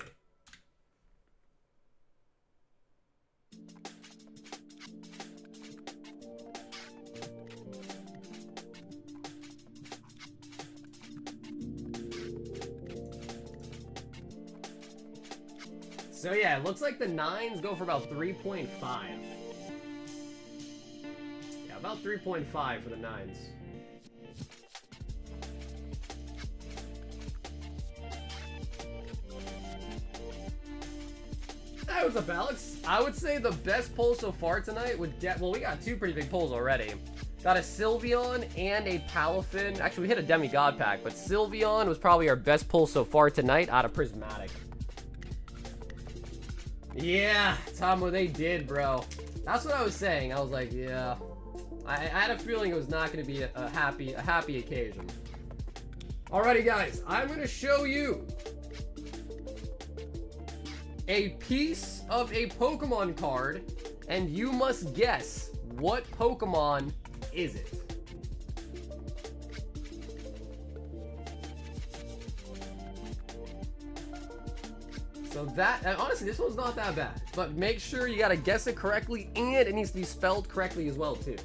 So yeah, it looks like the 9s go for about 3.5. Yeah, about 3.5 for the 9s. Hey, what's up, Alex? I would say the best pull so far tonight would well, we got two pretty big pulls already. Got a Sylveon and a Palafin. Actually, we hit a demigod pack, but Sylveon was probably our best pull so far tonight out of Prismatic. Yeah, Tomo, they did, bro. That's what I was saying. I was like, yeah. I had a feeling it was not going to be a happy occasion. Alrighty, guys. I'm going to show you a piece of a Pokemon card, and you must guess what Pokemon is it. So that, and honestly, this one's not that bad, but make sure you gotta guess it correctly, and it needs to be spelled correctly as well, too.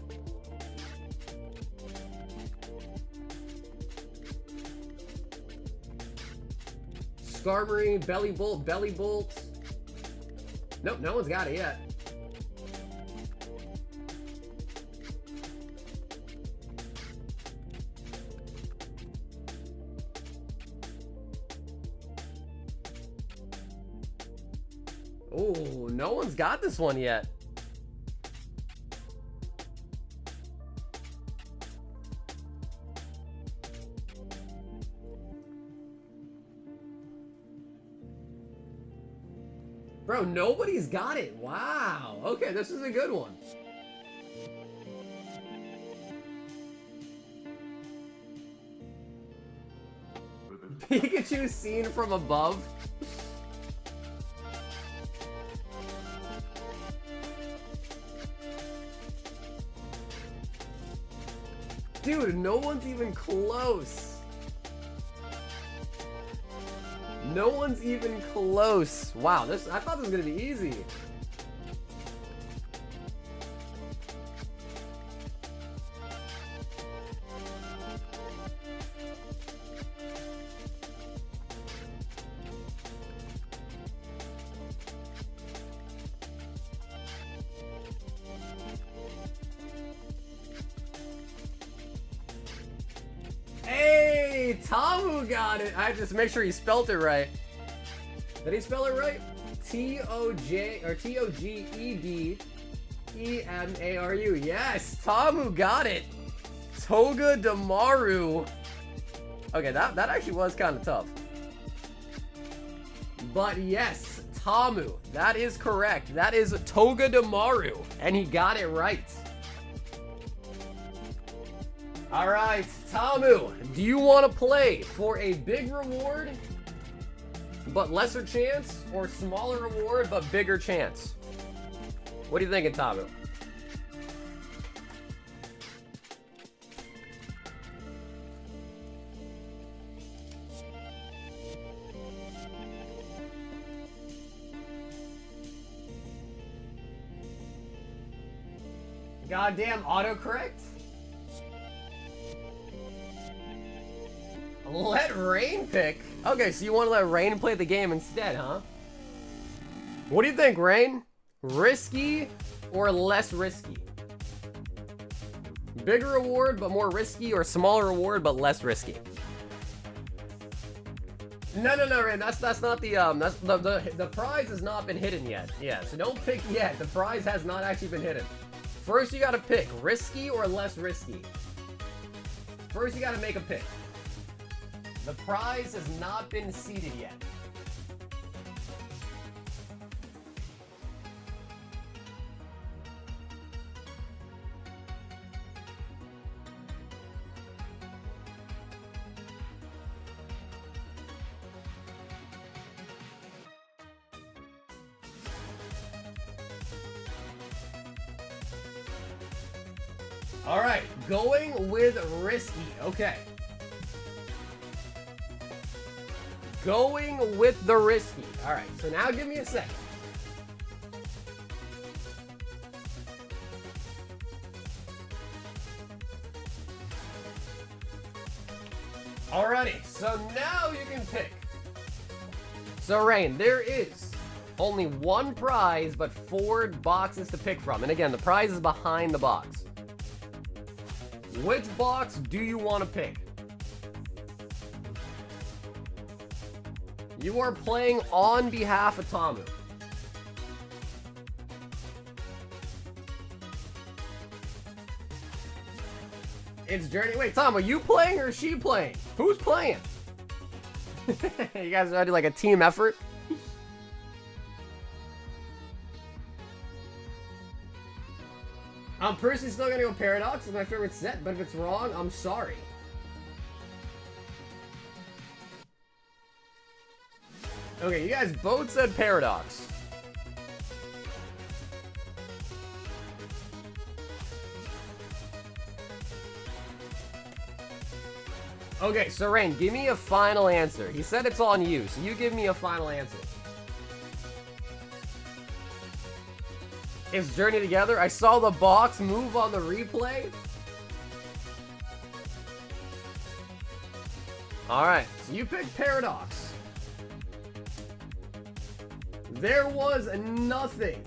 Skarmory, Belly Bolt. Nope, no one's got it yet. Oh, no one's got this one yet. Bro, nobody's got it. Wow. Okay, this is a good one. Pikachu seen from above. Dude, no one's even close. No one's even close. Wow, I thought this was gonna be easy. Hey, Tamu got it. I just make sure he spelled it right. Did he spell it right? T-O-J or T-O-G-E-D-E-M-A-R-U. Yes, Tamu got it. Togedemaru. Okay, that actually was kind of tough. But yes, Tamu. That is correct. That is Togedemaru. And he got it right. Alright, Tamu, do you want to play for a big reward, but lesser chance, or smaller reward, but bigger chance? What are you thinking, Tamu? Goddamn autocorrect? Let Rain pick? Okay, so you want to let Rain play the game instead, huh? What do you think, Rain? Risky or less risky? Bigger reward but more risky, or smaller reward but less risky? No, Rain. That's not the the prize has not been hidden yet. Yeah, so don't pick yet. The prize has not actually been hidden. First, you gotta pick risky or less risky. First, you gotta make a pick. The prize has not been seeded yet. All right, going with risky. Okay. Going with the risky. All right, so now give me a second. Alrighty, so now you can pick. So Rain, there is only one prize, but 4 boxes to pick from. And again, the prize is behind the box. Which box do you want to pick? You are playing on behalf of Tamu. It's Journey. Wait, Tom, are you playing or is she playing? Who's playing? You guys are do like a team effort? I'm personally still gonna go Paradox. It's my favorite set, but if it's wrong, I'm sorry. Okay, you guys both said Paradox. Okay, so Rain, give me a final answer. He said it's on you, so you give me a final answer. It's Journey Together. I saw the box move on the replay. Alright, so you picked Paradox. There was nothing.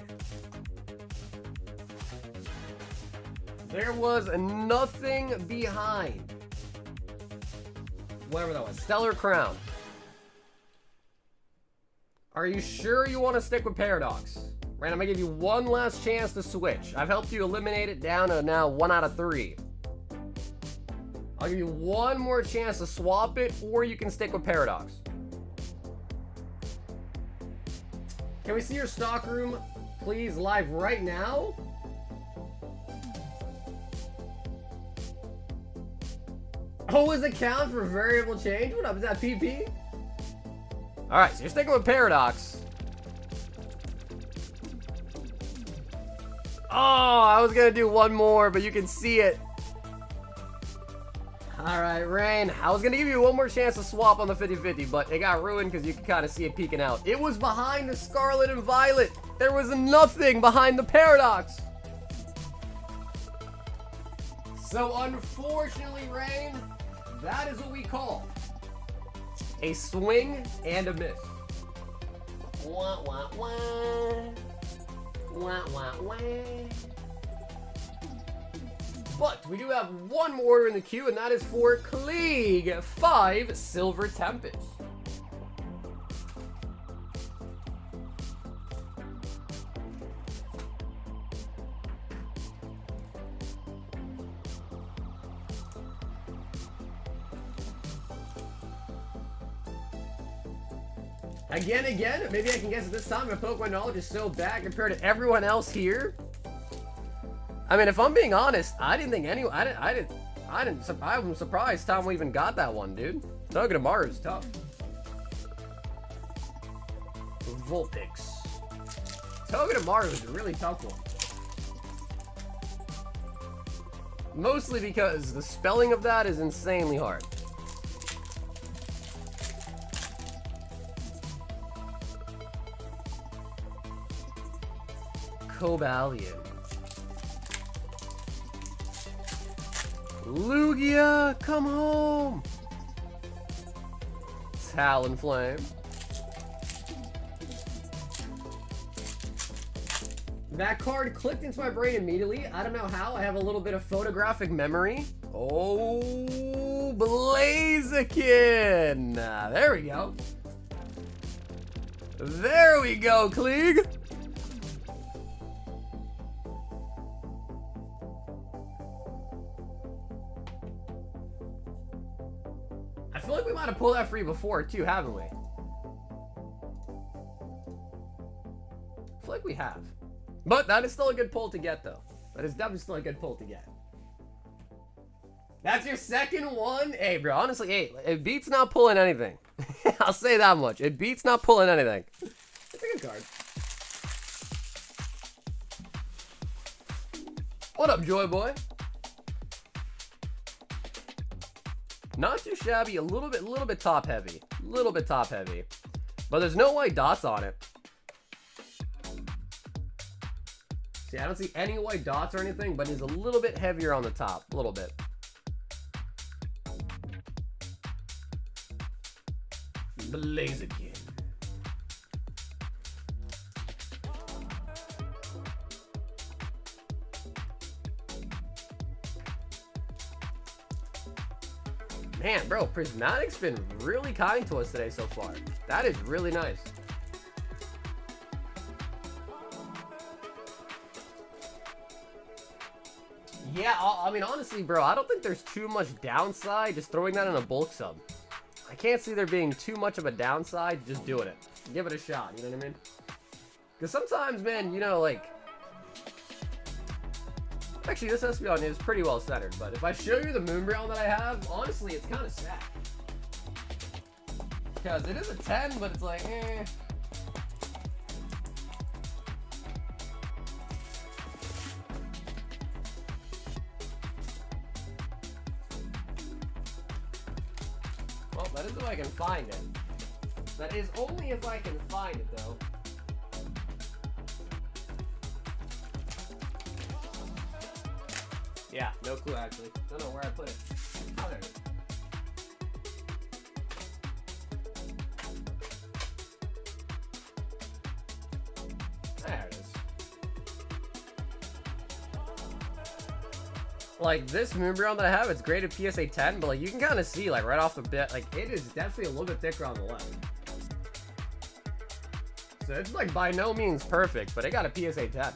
There was nothing behind. Whatever that was. Stellar Crown. Are you sure you want to stick with Paradox? Right, I'm gonna give you one last chance to switch. I've helped you eliminate it down to now 1 out of 3. I'll give you one more chance to swap it, or you can stick with Paradox. Can we see your stock room, please, live right now? Oh, is account for variable change? What up, is that PP? Alright, so you're sticking with Paradox. Oh, I was gonna do one more, but you can see it. Alright, Rain, I was gonna give you one more chance to swap on the 50-50, but it got ruined because you can kind of see it peeking out. It was behind the Scarlet and Violet. There was nothing behind the Paradox. So unfortunately, Rain, that is what we call a swing and a miss. Wah, wah, wah. Wah, wah, wah. But we do have one more in the queue, and that is for Klieg 5 Silver Tempest. Again, maybe I can guess at this time my Pokemon knowledge is so bad compared to everyone else here. I mean, if I'm being honest, I didn't think anyone, I was surprised Tom even got that one, dude. Togedemaru is tough. Vulpix. Togedemaru is a really tough one. Mostly because the spelling of that is insanely hard. Cobalion. Lugia, come home! Talonflame. That card clicked into my brain immediately. I don't know how. I have a little bit of photographic memory. Oh, Blaziken! There we go. There we go, Klieg! I feel like we might have pulled that for you before, too, haven't we? I feel like we have. But that is still a good pull to get, though. That is definitely still a good pull to get. That's your second one? Hey, bro, honestly, hey, it beats not pulling anything. I'll say that much. It beats not pulling anything. It's a good card. What up, Joy Boy? Not too shabby, a little bit top heavy. But there's no white dots on it. See, I don't see any white dots or anything, but it's a little bit heavier on the top. A little bit. Blaziken. Man, bro, Prismatic's been really kind to us today so far. That is really nice. Yeah, I mean, honestly, bro, I don't think there's too much downside just throwing that in a bulk sub. I can't see there being too much of a downside just doing it. Give it a shot, you know what I mean? Because sometimes, man, you know, like... Actually, this Espeon is pretty well centered, but if I show you the Moonbreon that I have, honestly, it's kind of sad. Because it is a 10, but it's like, eh... Well, that is if I can find it. That is only if I can find it, though. Yeah, no clue, actually. Don't know where I put it. Oh, there it is. There it is. Like, this Moonbreon that I have, it's great at PSA 10, but, like, you can kind of see, like, right off the bat, like, it is definitely a little bit thicker on the left. So it's, like, by no means perfect, but it got a PSA 10.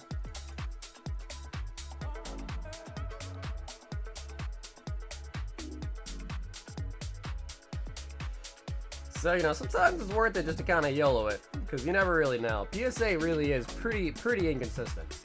So, you know, sometimes it's worth it just to kind of YOLO it, because you never really know. PSA really is pretty inconsistent.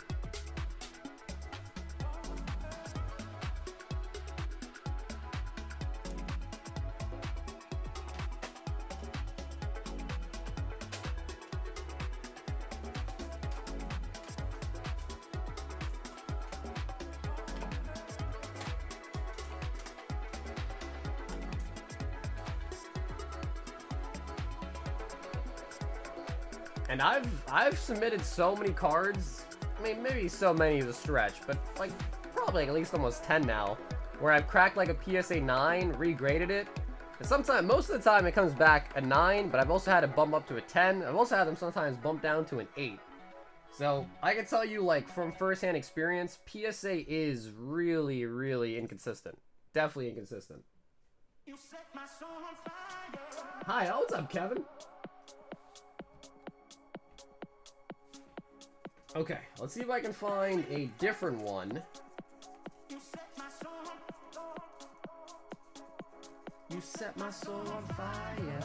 And I've submitted so many cards, I mean, maybe so many is a stretch, but like probably like at least almost 10 now, where I've cracked like a PSA 9, regraded it, and sometimes, most of the time it comes back a 9, but I've also had it bump up to a 10. I've also had them sometimes bump down to an 8. So, I can tell you, like, from first-hand experience, PSA is really, really inconsistent. Definitely inconsistent. Hi, what's up, Kevin? Okay, let's see if I can find a different one. You set my soul on fire.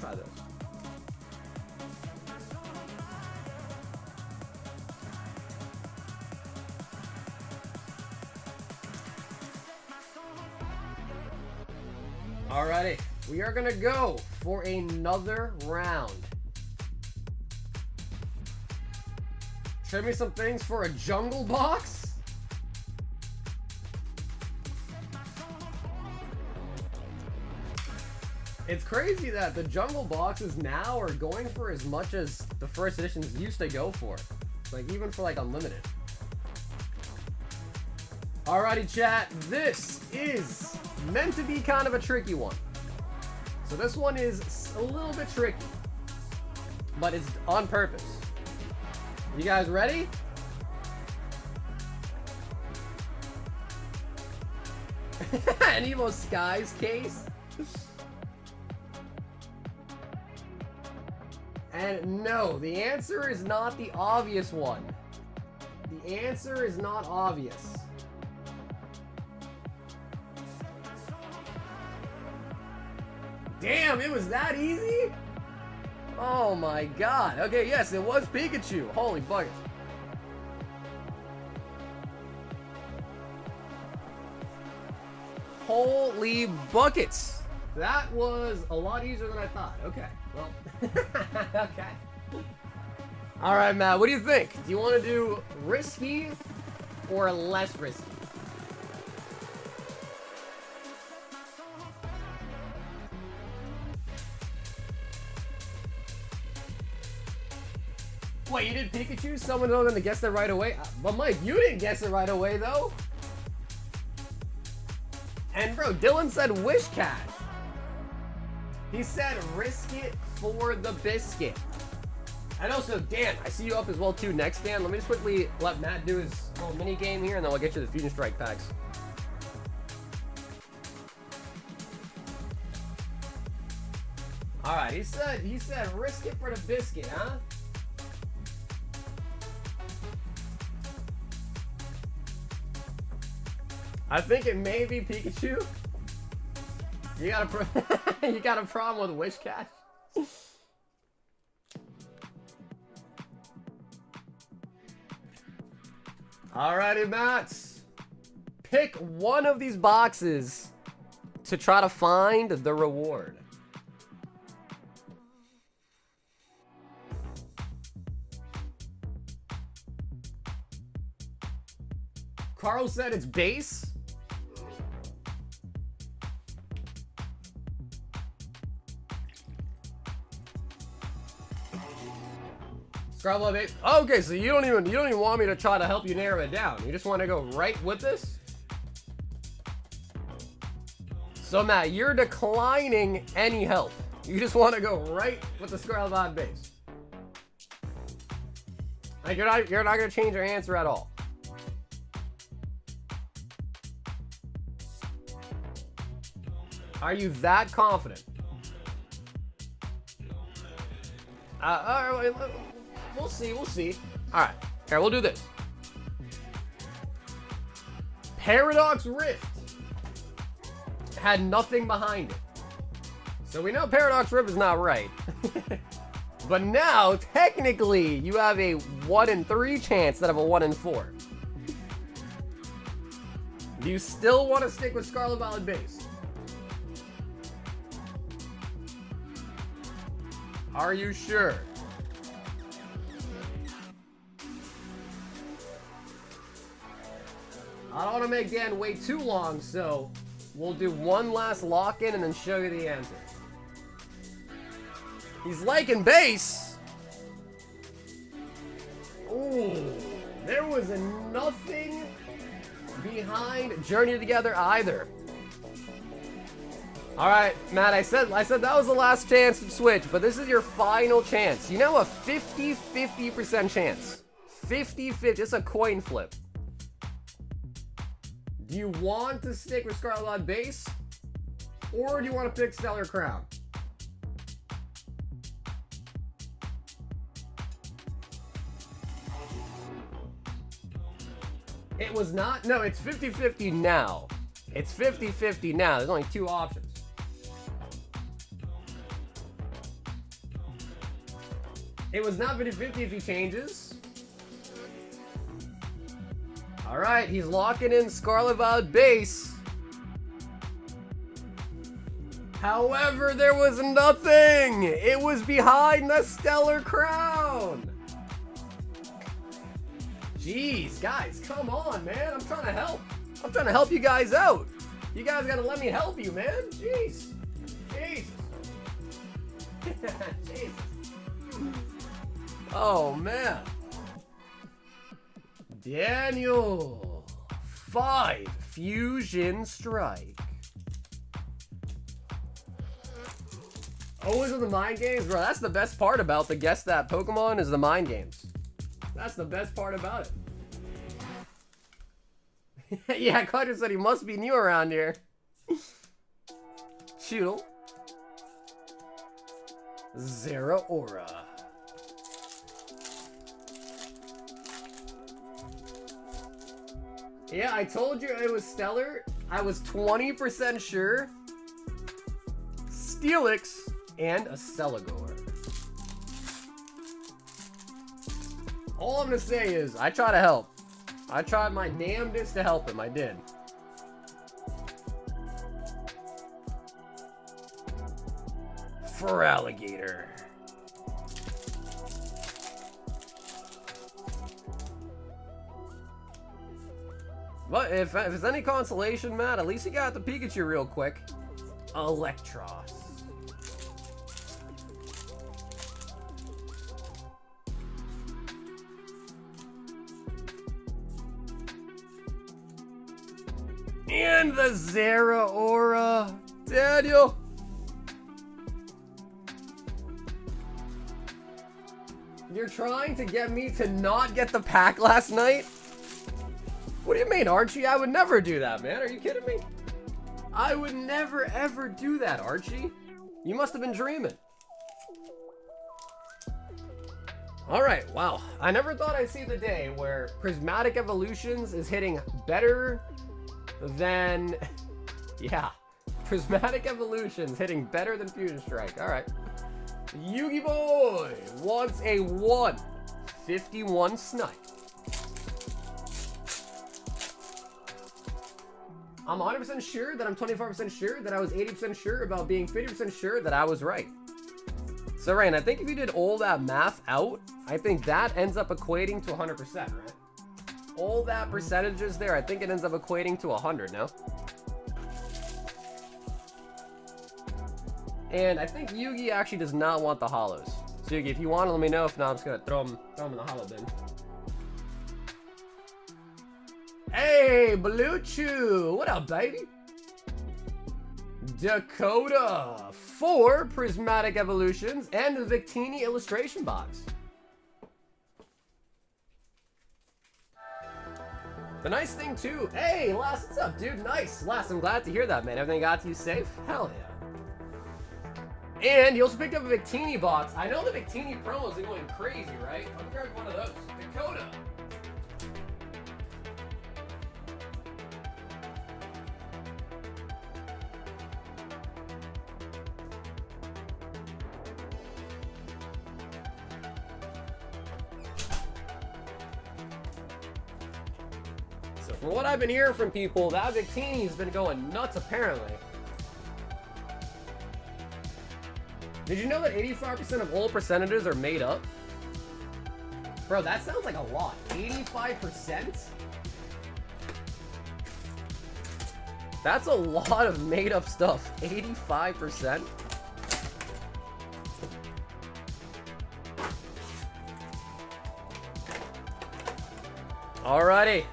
Try this. Alrighty, we are gonna go for another round. Show me some things for a jungle box. It's crazy that the jungle boxes now are going for as much as the first editions used to go for. Like, even for like unlimited. Alrighty, chat. This is meant to be kind of a tricky one. So this one is a little bit tricky, but it's on purpose. You guys ready? An Evo Skies case? And no, the answer is not the obvious one. The answer is not obvious. Damn, it was that easy? Oh my god. Okay, yes, it was Pikachu. Holy buckets. Holy buckets. That was a lot easier than I thought. Okay, well. Okay. Alright, Matt, what do you think? Do you want to do risky or less risky? Wait, you did Pikachu? Someone knows them to guess it right away? But Mike, you didn't guess it right away, though. And bro, Dylan said Wish Cash. He said risk it for the biscuit. And also, Dan, I see you up as well too. Next, Dan, let me just quickly let Matt do his little mini game here, and then we'll get you the Fusion Strike packs. All right, he said risk it for the biscuit, huh? I think it may be Pikachu. You got a problem with Wish Cash? Alrighty, Matt. Pick one of these boxes to try to find the reward. Carl said it's base. Scrabble base. Okay, so you don't even want me to try to help you narrow it down. You just want to go right with this? So Matt, you're declining any help. You just want to go right with the Scrabble base. Like you're not gonna change your answer at all. Are you that confident? All right, we'll see. All right, here, we'll do this. Paradox Rift had nothing behind it. So we know Paradox Rift is not right. But now, technically, you have a 1 in 3 chance instead of a 1 in 4. Do you still want to stick with Scarlet Violet base? Are you sure? I don't want to make Dan wait too long, so we'll do one last lock-in and then show you the answer. He's liking base. Ooh, there was nothing behind Journey Together either. Alright, Matt, I said that was the last chance to switch, but this is your final chance. You know, a 50-50% chance. 50-50, it's a coin flip. Do you want to stick with Scarlet Base? Or do you want to pick Stellar Crown? It was not. No, it's 50-50 now. It's 50-50 now. There's only two options. It was not 50-50 if he changes. Alright, he's locking in Scarlet Violet Base. However, there was nothing. It was behind the Stellar Crown. Jeez, guys, come on, man. I'm trying to help. I'm trying to help you guys out. You guys gotta let me help you, man. Jeez. Jesus. Jesus. Oh, man. Daniel. 5 Fusion Strike. Always with the mind games, bro. That's the best part about the Guess That Pokemon is the mind games. That's the best part about it. Yeah, Carter said he must be new around here. Shoodle. Zeraora. Yeah, I told you it was Stellar. I was 20% sure. Steelix and a Celigor. All I'm gonna say is, I try to help. I tried my damnedest to help him. I did. For alligator. But if it's any consolation, Matt, at least you got the Pikachu real quick. Electros. And the Zeraora. Daniel. You're trying to get me to not get the pack last night? What do you mean, Archie? I would never do that, man. Are you kidding me? I would never, ever do that, Archie. You must have been dreaming. Alright, wow. I never thought I'd see the day where Prismatic Evolutions is hitting better than... Yeah. Prismatic Evolutions hitting better than Fusion Strike. Alright. Yugi Boy wants a 151 snipe. I'm 100% sure that I'm 24% sure that I was 80% sure about being 50% sure that I was right. So, Rain, I think if you did all that math out, I think that ends up equating to 100%, right? All that percentages there, I think it ends up equating to 100, no? And I think Yugi actually does not want the holos. So, Yugi, if you want to, let me know. If not, I'm just going to throw him in the holo bin. Hey, Bluechew! What up, baby? Dakota! 4 Prismatic Evolutions and the Victini illustration box. The nice thing, too... Hey, Lass, what's up, dude? Nice! Lass, I'm glad to hear that, man. Everything got to you safe? Hell yeah. And you also picked up a Victini box. I know the Victini promos are going crazy, right? I'm grabbing one of those. Dakota! From what I've been hearing from people, that Victini's been going nuts apparently. Did you know that 85% of all percentages are made up? Bro, that sounds like a lot. 85%? That's a lot of made up stuff. 85%? Alrighty.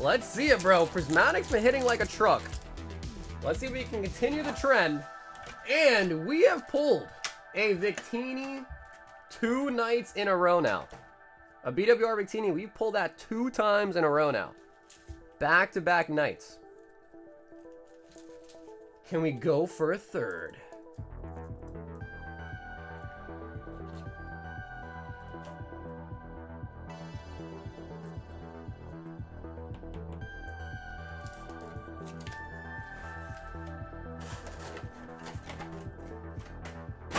Let's see it, bro. Prismatic's been hitting like a truck. Let's see if we can continue the trend. And we have pulled a Victini 2 nights in a row now. A BWR Victini, we've pulled that 2 times in a row now. Back-to-back nights. Can we go for a third?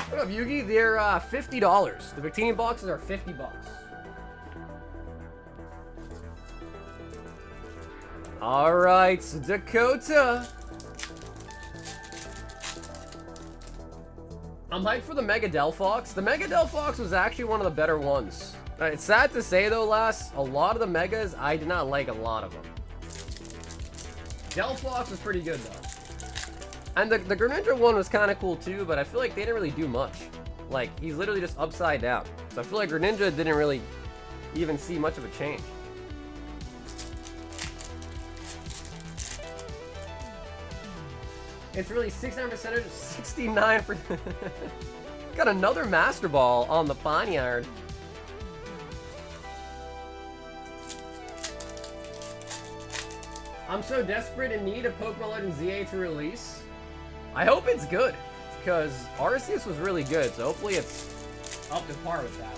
What up, Yugi? They're $50. The Victini boxes are $50. All right, so Dakota. I'm hyped for the Mega Delphox. The Mega Delphox was actually one of the better ones. It's sad to say though, a lot of the Megas, I did not like a lot of them. Delphox was pretty good though. And the Greninja one was kind of cool too, but I feel like they didn't really do much. Like, he's literally just upside down. So I feel like Greninja didn't really even see much of a change. It's really 69%, 69%. Got another Master Ball on the Poniard. I'm so desperate in need of Pokemon Legends ZA to release. I hope it's good, because Arceus was really good, so hopefully it's up to par with that.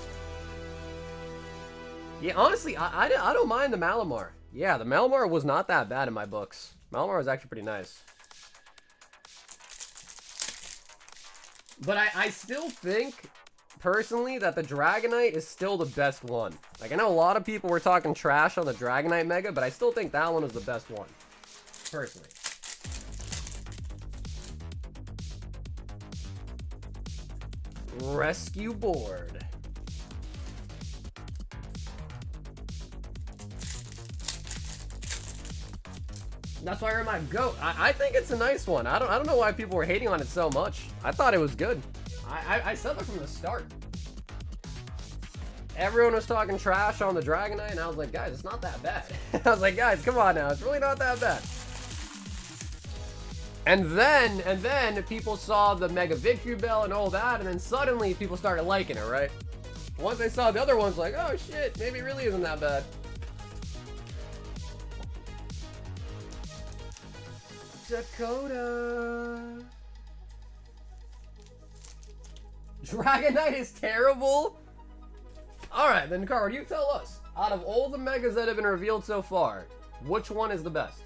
Yeah, honestly, I don't mind the Malamar. Yeah, the Malamar was not that bad in my books. Malamar was actually pretty nice. But I still think, personally, that the Dragonite is still the best one. Like, I know a lot of people were talking trash on the Dragonite Mega, but I still think that one is the best one. Personally. Rescue board. That's why I my goat. I think it's a nice one. I don't know why people were hating on it so much. I thought it was good. I said that from the start. Everyone was talking trash on the Dragonite, and I was like, guys, it's not that bad. I was like, guys, come on now, it's really not that bad. And then people saw the Mega Victory Bell and all that, and then suddenly people started liking it, right? Once they saw the other ones, like, oh shit, maybe it really isn't that bad. Dakota. Dragonite is terrible? Alright, then Carl, you tell us, out of all the Megas that have been revealed so far, which one is the best?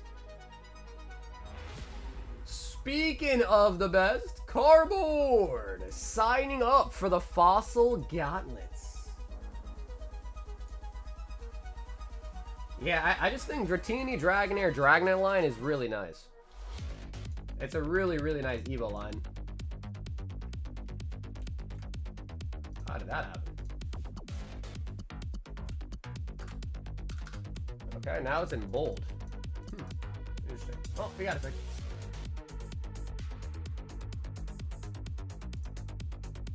Speaking of the best, Cardboard signing up for the Fossil Gauntlets. Yeah, I just think Dratini, Dragonair, Dragonite line is really nice. It's a really, really nice Evo line. How did that happen? Okay, now it's in bold. Interesting. Oh, we got it fixed.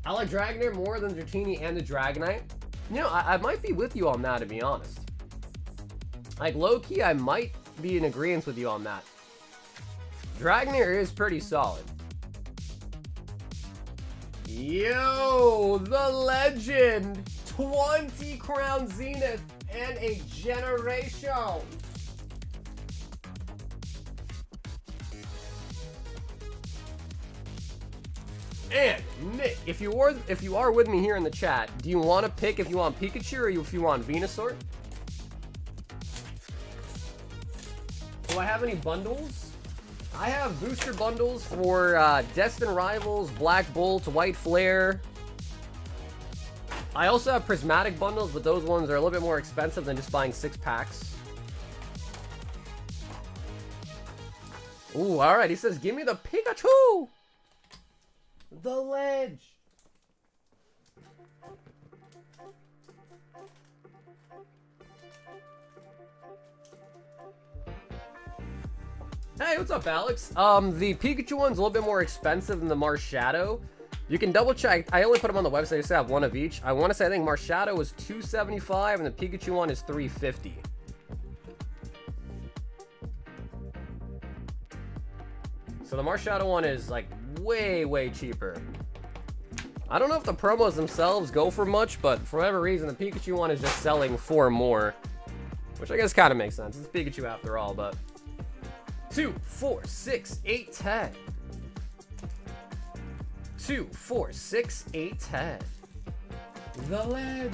I like Dragonair more than Dratini and the Dragonite. You know, I might be with you on that, to be honest. Like, low-key, I might be in agreement with you on that. Dragonair is pretty solid. Yo, the legend! 20 Crown Zenith and a Generation! And Nick, if you are with me here in the chat, do you want to pick if you want Pikachu or if you want Venusaur? Do I have any bundles? I have booster bundles for Destined Rivals, Black Bolt, White Flare. I also have Prismatic bundles, but those ones are a little bit more expensive than just buying 6 packs. Ooh, alright, he says, give me the Pikachu! The ledge! Hey, what's up, Alex? The Pikachu one's a little bit more expensive than the Marshadow. You can double check. I only put them on the website. I just have one of each. I want to say I think Marshadow was $275 and the Pikachu one is $350. So the Marshadow one is like way cheaper. I don't know if the promos themselves go for much, but for whatever reason, the Pikachu one is just selling for more. Which I guess kind of makes sense. It's Pikachu after all, but... 2, 4, 6, 8, 10. 2, 4, 6, 8, 10. The Ledge.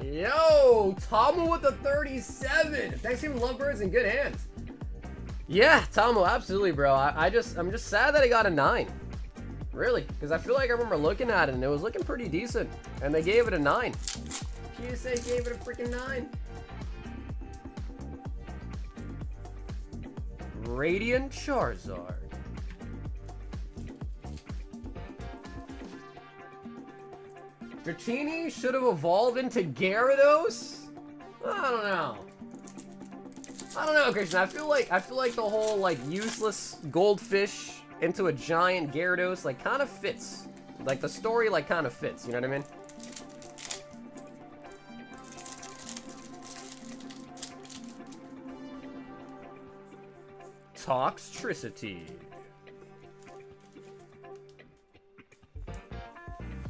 Yo, Tomo with the 37. Thanksgiving Lovebirds in good hands. Yeah, Tomo, absolutely, bro. I'm just sad that he got a 9. Really, because I feel like I remember looking at it and it was looking pretty decent, and they gave it a 9. PSA gave it a freaking 9. Radiant Charizard. Dratini should have evolved into Gyarados? I don't know. I don't know, Christian. I feel like the whole like useless goldfish into a giant Gyarados like kind of fits. Like the story like kind of fits, you know what I mean? Toxtricity.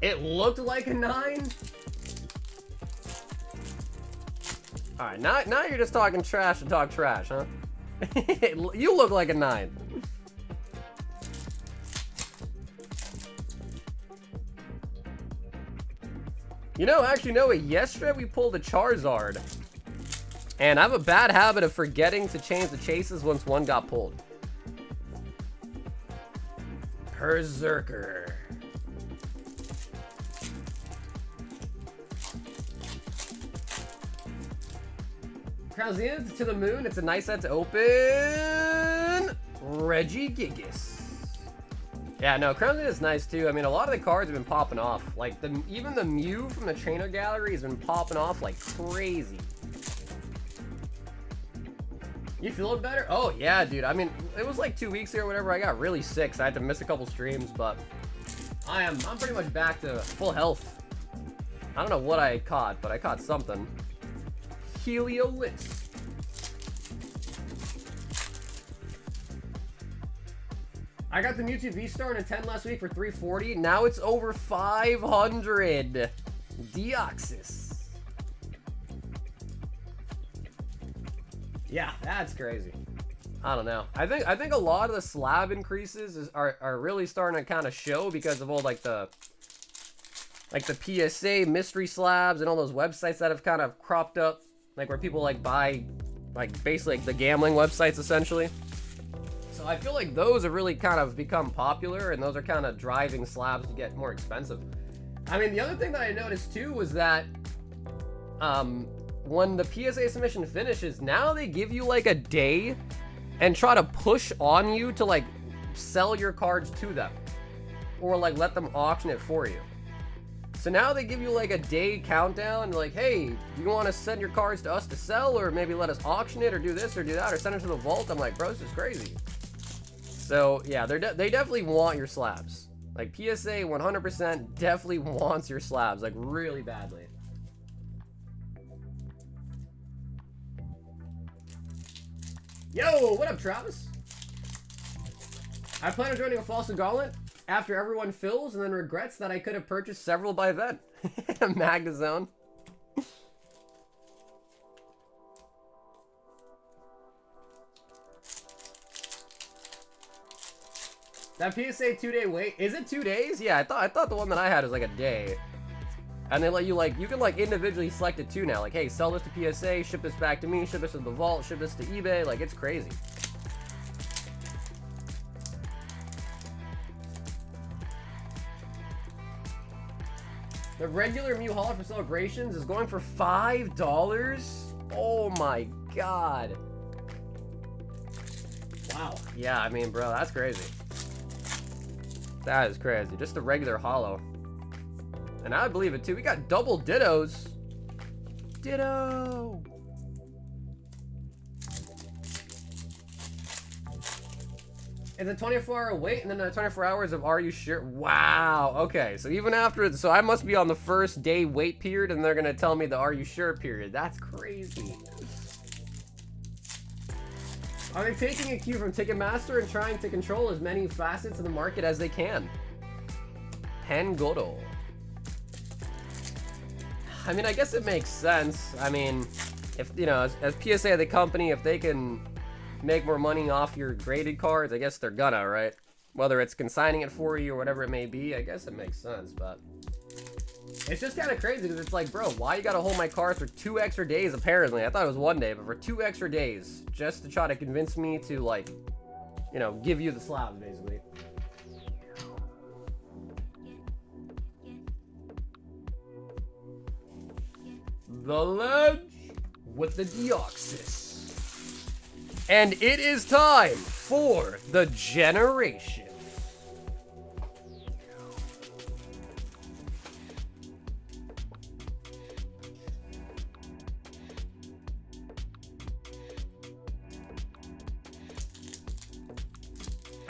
It looked like a 9? Alright, now you're just talking trash to talk trash, huh? You look like a 9. You know, actually, no, yesterday we pulled a Charizard. And I have a bad habit of forgetting to change the chases once one got pulled. Berserker. Crown's to the moon. It's a nice set to open. Regigigas. Yeah, no, Crown's is nice too. I mean, a lot of the cards have been popping off. Like even the Mew from the trainer gallery has been popping off like crazy. You feeling better? Oh yeah, dude. I mean, it was like 2 weeks ago or whatever. I got really sick, so I had to miss a couple streams, but I'm pretty much back to full health. I don't know what I caught, but I caught something. Heliolith. I got the Mewtwo V-Star in a 10 last week for 340. Now it's over 500. Deoxys. Yeah, that's crazy. I don't know. I think a lot of the slab increases are really starting to kind of show because of all like the PSA mystery slabs and all those websites that have kind of cropped up, like where people like buy like basically like the gambling websites essentially. So I feel like those have really kind of become popular, and those are kind of driving slabs to get more expensive. I mean, the other thing that I noticed too was that when the PSA submission finishes, now they give you like a day and try to push on you to like sell your cards to them or like let them auction it for you. So now they give you like a day countdown, like, hey, do you want to send your cards to us to sell, or maybe let us auction it, or do this or do that, or send it to the vault? I'm like, bro, this is crazy. So yeah, they definitely want your slabs. Like PSA 100% definitely wants your slabs, like really badly. Yo, what up, Travis? I plan on joining a false gauntlet after everyone fills and then regrets that I could have purchased several by then. Magnazone. That PSA 2-day wait, is it 2 days? Yeah, I thought the one that I had was like a day. And they let you like, you can like individually select it too now. Like, hey, sell this to PSA, ship this back to me, ship this to the vault, ship this to eBay. Like, it's crazy. The regular Mew Hauler for celebrations is going for $5. Oh my god. Wow. Yeah, I mean, bro, that's crazy. That is crazy. Just a regular holo. And I believe it too. We got double dittos. Ditto. It's a 24-hour wait and then 24 hours of are you sure? Wow. Okay. So even after, so I must be on the first day wait period and they're going to tell me the are you sure period. That's crazy. Are they taking a cue from Ticketmaster and trying to control as many facets of the market as they can? Pengodo. I mean, I guess it makes sense. I mean, if, you know, as PSA, the company, if they can make more money off your graded cards, I guess they're gonna, right? Whether it's consigning it for you or whatever it may be, I guess it makes sense, but it's just kind of crazy because it's like, bro, why you gotta hold my card for 2 extra days, apparently? I thought it was 1 day, but for 2 extra days, just to try to convince me to, like, you know, give you the slabs, basically. The Ledge with the Deoxys. And it is time for the generation.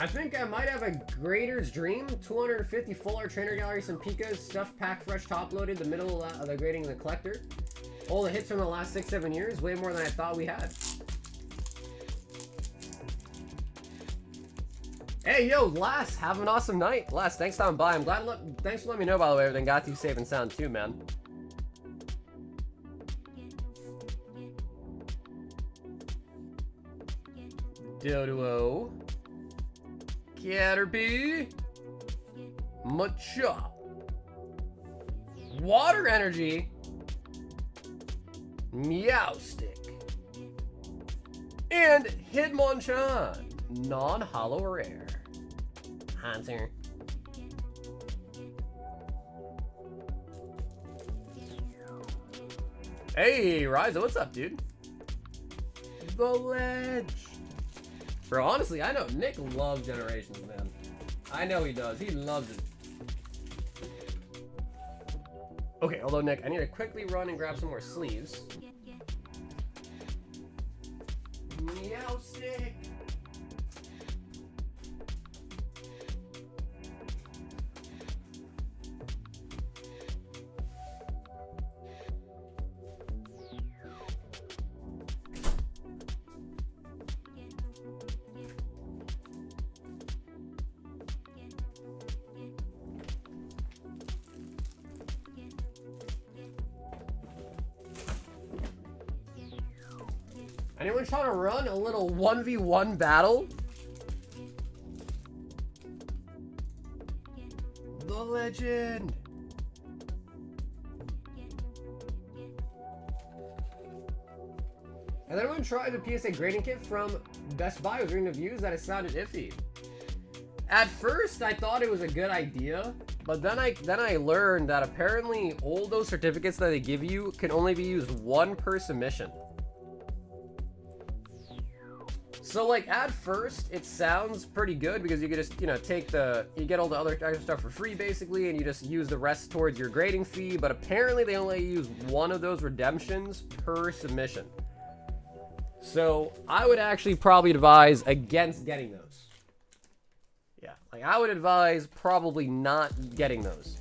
I think I might have a Grader's Dream. 250 full art trainer gallery, some Pikas, stuff pack fresh top loaded, the middle of the grading of the collector. All the hits from the last 6-7 years, way more than I thought we had. Hey, yo, Lass, have an awesome night. Lass, thanks for stopping by. I'm glad, thanks for letting me know, by the way, everything got you safe and sound too, man. Dodo. Caterpie. Machop. Water Energy. Meowstic. And Hitmonchan. Non-hollow rare. Hunter. Hey, Ryza, what's up, dude? The Ledge. Bro, honestly, I know Nick loves Generations, man. I know he does. He loves it. Okay, although, Nick, I need to quickly run and grab some more sleeves. Meowstic. Anyone trying to run a little 1v1 battle? The Legend. Has anyone tried the PSA grading kit from Best Buy? I was reading reviews that it sounded iffy. At first, I thought it was a good idea, but then I learned that apparently all those certificates that they give you can only be used 1 per submission. So, like, at first, it sounds pretty good because you can just, you know, you get all the other extra stuff for free, basically, and you just use the rest towards your grading fee, but apparently they only use 1 of those redemptions per submission. So, I would actually probably advise against getting those. Yeah, like, I would advise probably not getting those.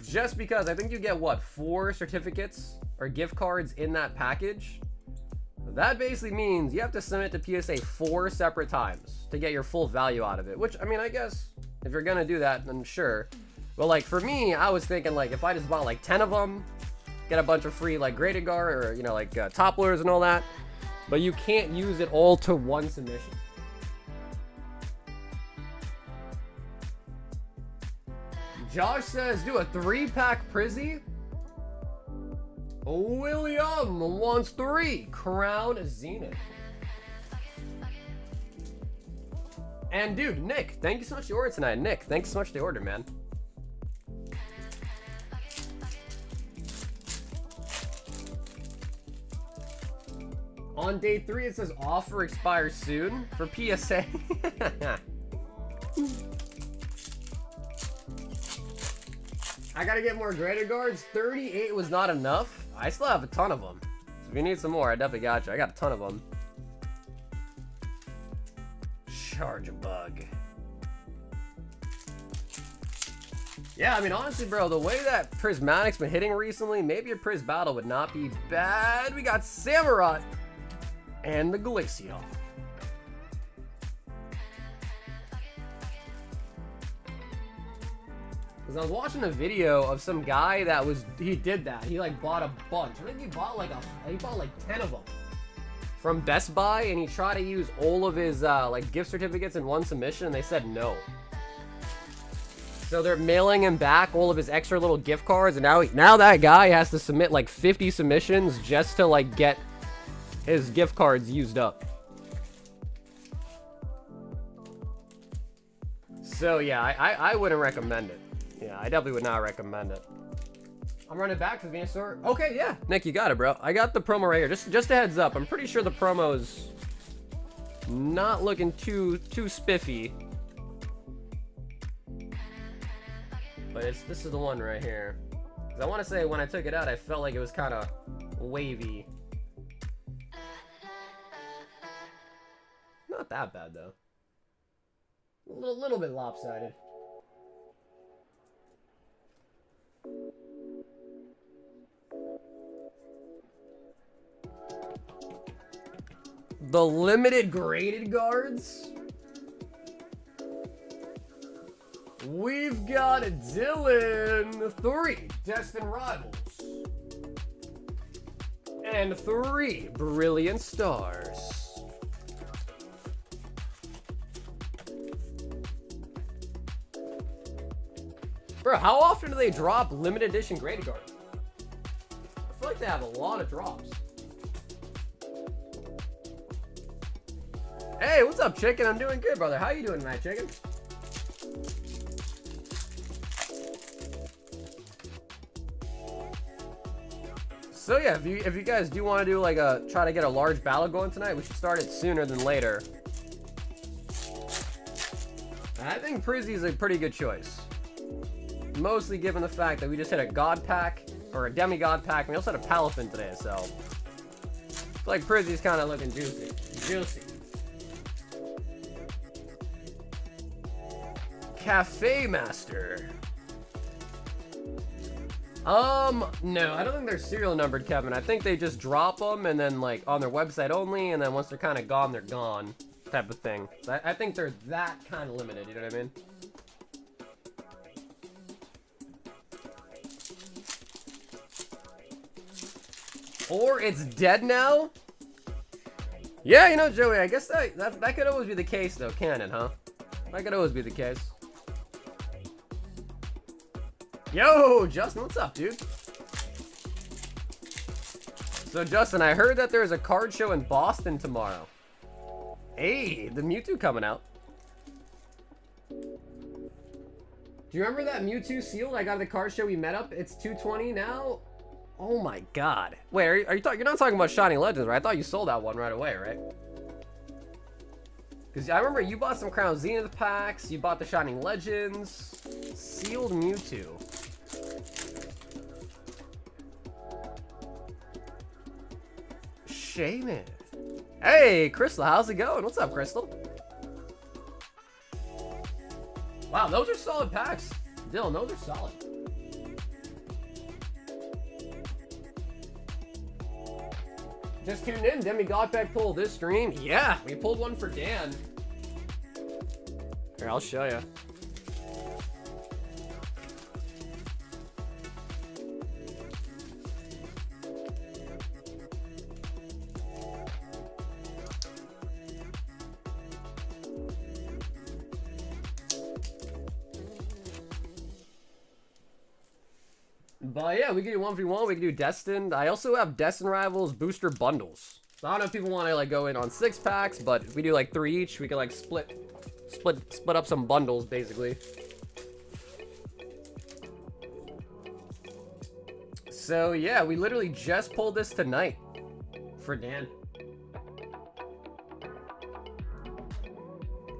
Just because I think you get, what, 4 certificates or gift cards in that package? That basically means you have to submit to PSA 4 separate times to get your full value out of it. Which, I mean, I guess if you're gonna do that, then sure. But like for me, I was thinking like if I just bought like 10 of them, get a bunch of free like graded guard or, you know, like topplers and all that. But you can't use it all to 1 submission. Josh says do a 3-pack Prizzy. William wants 3. Crown Zenith. And dude, Nick, thank you so much for the order tonight. Nick, thanks so much for the order, man. On day 3, it says offer expires soon for PSA. I gotta get more graded guards. 38 was not enough. I still have a ton of them. So if you need some more, I definitely got you. I got a ton of them. Charge a bug. Yeah, I mean, honestly, bro, the way that Prismatic's been hitting recently, maybe a Priz battle would not be bad. We got Samurott and the Glaceon. Because I was watching a video of some guy that he did that. He like bought a bunch. I think he bought like 10 of them from Best Buy, and he tried to use all of his like gift certificates in one submission, and they said no. So they're mailing him back all of his extra little gift cards, and now that guy has to submit like 50 submissions just to like get his gift cards used up. So yeah, I wouldn't recommend it. Yeah, I definitely would not recommend it. I'm running back to the Venusaur. Okay, yeah. Nick, you got it, bro. I got the promo right here. Just a heads up. I'm pretty sure the promo's not looking too spiffy. But this is the one right here. 'Cause I want to say when I took it out, I felt like it was kind of wavy. Not that bad, though. A little bit lopsided. The limited graded guards. We've got Dylan, 3 Destined Rivals, and 3 Brilliant Stars. Bro, how often do they drop limited edition graded guards? I feel like they have a lot of drops. Hey, what's up, Chicken? I'm doing good, brother. How you doing tonight, Chicken? So yeah, if you guys do want to do like try to get a large battle going tonight, we should start it sooner than later. I think Prizzy is a pretty good choice. Mostly given the fact that we just hit a God pack, or a demigod pack, and we also had a Palafin today, so I feel like Prizzy's kind of looking juicy. Juicy. Cafe Master. No, I don't think they're serial numbered, Kevin. I think they just drop them and then like on their website only, and then once they're kind of gone, they're gone, type of thing. So I think they're that kind of limited, you know what I mean? Or it's dead now? Yeah, you know, Joey, I guess that could always be the case though, can it, huh? That could always be the case. Yo, Justin, what's up, dude? So, Justin, I heard that there's a card show in Boston tomorrow. Hey, the Mewtwo coming out. Do you remember that Mewtwo sealed I got at the card show we met up? It's 220 now? Oh my god. Wait, are you you're not talking about Shining Legends, right? I thought you sold that one right away, right? Because I remember you bought some Crown Zenith packs, you bought the Shining Legends, sealed Mewtwo. Shaman. Hey, Crystal, how's it going? What's up, Crystal? Wow, those are solid packs. Dylan, those are solid. Just tuned in, demigod pack pull this stream. Yeah, we pulled one for Dan. Here, I'll show you. But yeah, we can do 1v1, we can do Destined. I also have Destined Rivals booster bundles. So I don't know if people want to like go in on 6 packs, but if we do like 3 each, we can like split up some bundles basically. So yeah, we literally just pulled this tonight for Dan.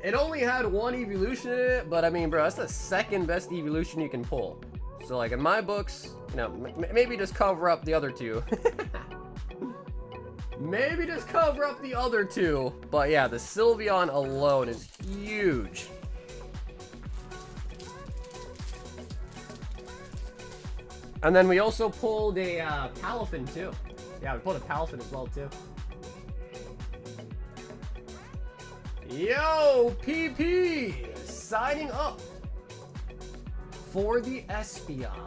It only had 1 evolution in it, but I mean, bro, that's the second best evolution you can pull. So like in my books, you know, maybe just cover up the other 2. Maybe just cover up the other 2. But yeah, the Sylveon alone is huge. And then we also pulled a Palafin too. Yeah, we pulled a Palafin as well too. Yo, PP signing up for the Espeon.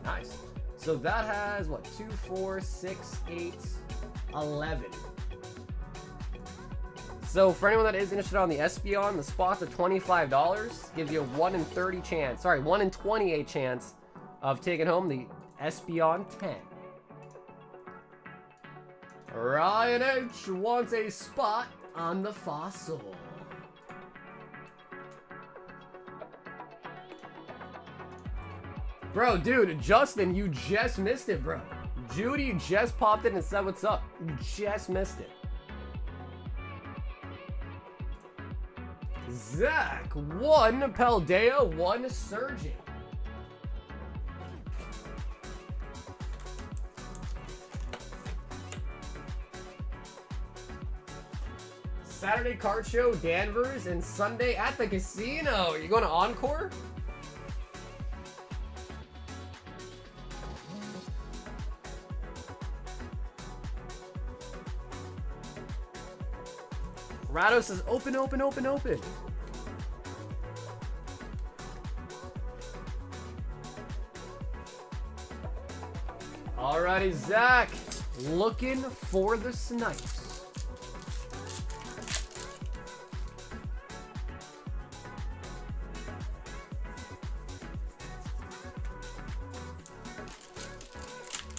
Nice. So that has, what, 2, 4, 6, 8, 11. So for anyone that is interested on the Espeon, the spots are $25. Gives you a 1 in 30 chance, sorry, 1 in 28 chance of taking home the Espeon 10. Ryan H wants a spot on the fossil. Bro, dude, Justin, you just missed it, bro. Judy just popped in and said what's up. You just missed it. Zach, 1 Paldea, 1 Surging. Saturday card show, Danvers, and Sunday at the casino. You going to Encore? Rado says, open, open, open, open. Alrighty, Zach. Looking for the snipes.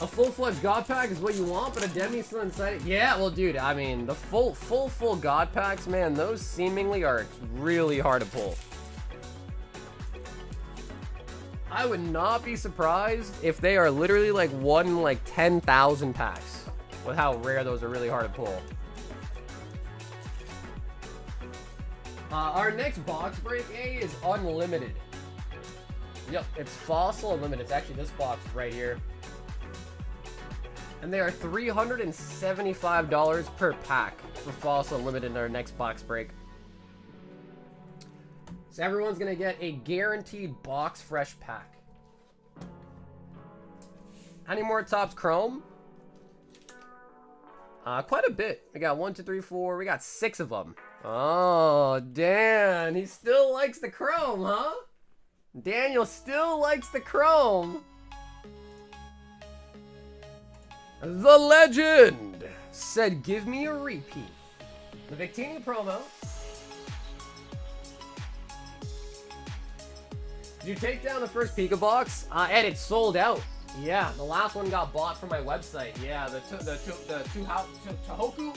A full-fledged God pack is what you want, but a Demi still inside it. Yeah, well, dude, I mean, the full God packs, man, those seemingly are really hard to pull. I would not be surprised if they are literally like 1 in like 10,000 packs with how rare those are really hard to pull. Our next box break, A, is unlimited. Yep, it's Fossil Unlimited. It's actually this box right here. And they are $375 per pack for Fossil Unlimited in our next box break. So everyone's going to get a guaranteed box fresh pack. How many more Topps Chrome? Quite a bit. We got 1, 2, 3, 4. We got 6 of them. Oh, Dan. He still likes the Chrome, huh? Daniel still likes the Chrome. The Legend said, give me a repeat. The Victini promo. Did you take down the first Pika box? Ed, it's sold out. Yeah, the last one got bought from my website. Yeah, the Tohoku.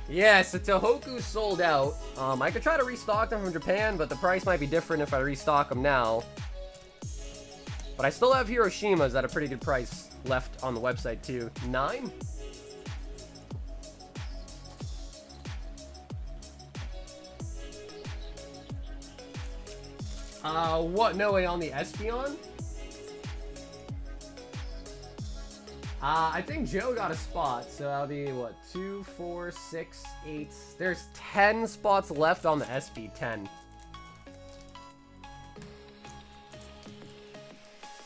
Yes, the Tohoku sold out. I could try to restock them from Japan, but the price might be different if I restock them now. But I still have Hiroshimas at a pretty good price left on the website too. 9? What? No way on the Espeon? I think Joe got a spot, so that'll be what? 2, 4, 6, 8. There's 10 spots left on the SB10.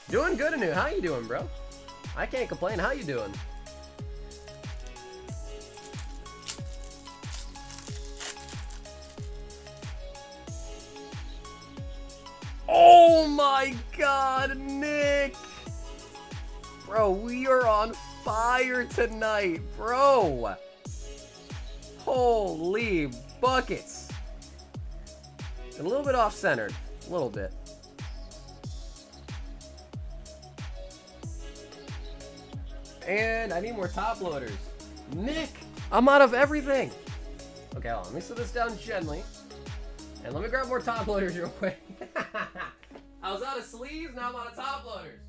Doing good, Anu. How you doing, bro? I can't complain. How you doing? Oh my God, Nick! Bro, we are on fire tonight, bro! Holy buckets! A little bit off-centered. A little bit. And I need more top loaders. Nick, I'm out of everything. Okay, hold on. Let me slow this down gently. And let me grab more top loaders real quick. I was out of sleeves, now I'm out of top loaders.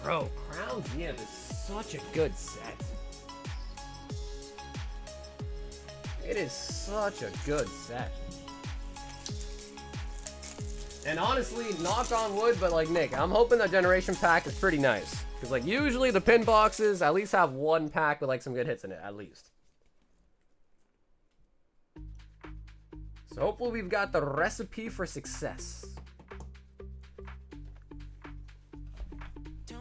Bro, Crown's Zenith is such a good set. It is such a good set. And honestly, knock on wood, but like Nick, I'm hoping that generation pack is pretty nice. Because like usually the pin boxes at least have 1 pack with like some good hits in it, at least. So hopefully we've got the recipe for success. Do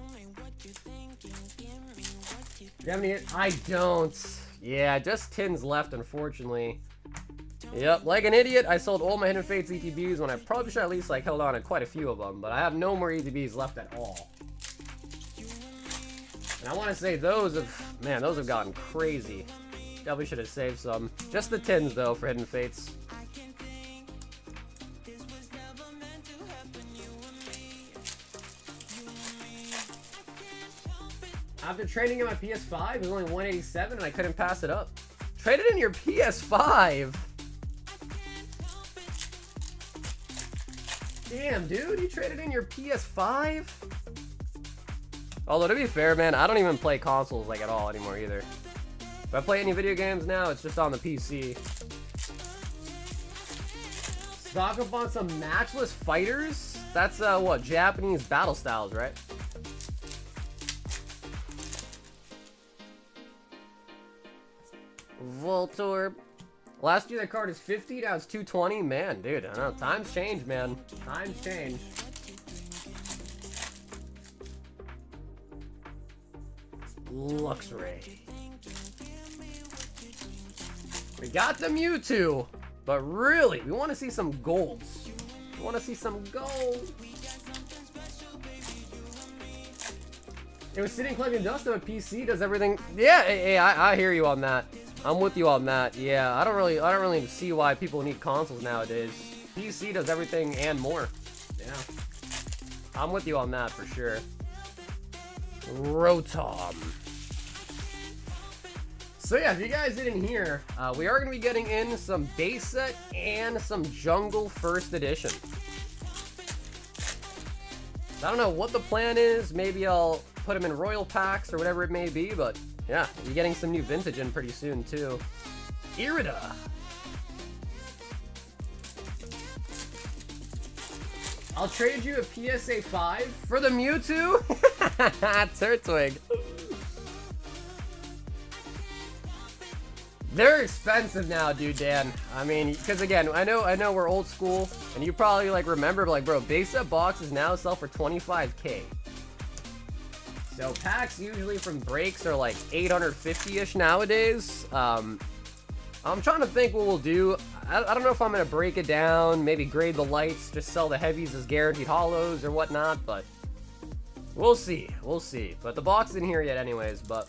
you have any? I don't. Yeah, just tins left, unfortunately. Yep, like an idiot, I sold all my Hidden Fates ETBs when I probably should at least like held on to quite a few of them, but I have no more ETBs left at all. And I want to say those have gotten crazy. Definitely should have saved some. Just the tins though for Hidden Fates. After trading in my PS5, it was only 187 and I couldn't pass it up. Traded in your PS5? Damn, dude, you traded in your PS5? Although, to be fair, man, I don't even play consoles, like, at all anymore, either. If I play any video games now, it's just on the PC. Stock up on some matchless fighters? That's, what, Japanese battle styles, right? Voltorb. Last year that card is 50, now it's 220. Man, dude, I know. Times change, man. Times change. Luxray. We got the Mewtwo, but really, we want to see some golds. We want to see some gold. It was sitting collecting dust on a PC, does everything. Yeah, I hear you on that. I'm with you on that. Yeah, I don't really see why people need consoles nowadays. PC does everything and more. Yeah. I'm with you on that for sure. Rotom. So yeah, if you guys didn't hear, we are going to be getting in some base set and some jungle first edition. I don't know what the plan is. Maybe I'll put them in royal packs or whatever it may be, but yeah, you're getting some new vintage in pretty soon too. Irida. I'll trade you a PSA 5 for the Mewtwo. Turtwig. They're expensive now, dude, Dan. I mean, because again, I know we're old school, and you probably like remember, but like, bro, base set boxes now sell for 25K. So packs usually from breaks are like 850-ish nowadays. I'm trying to think what we'll do. I don't know if I'm gonna break it down, maybe grade the lights, just sell the heavies as guaranteed holos or whatnot, but we'll see. We'll see. But the box isn't here yet anyways, but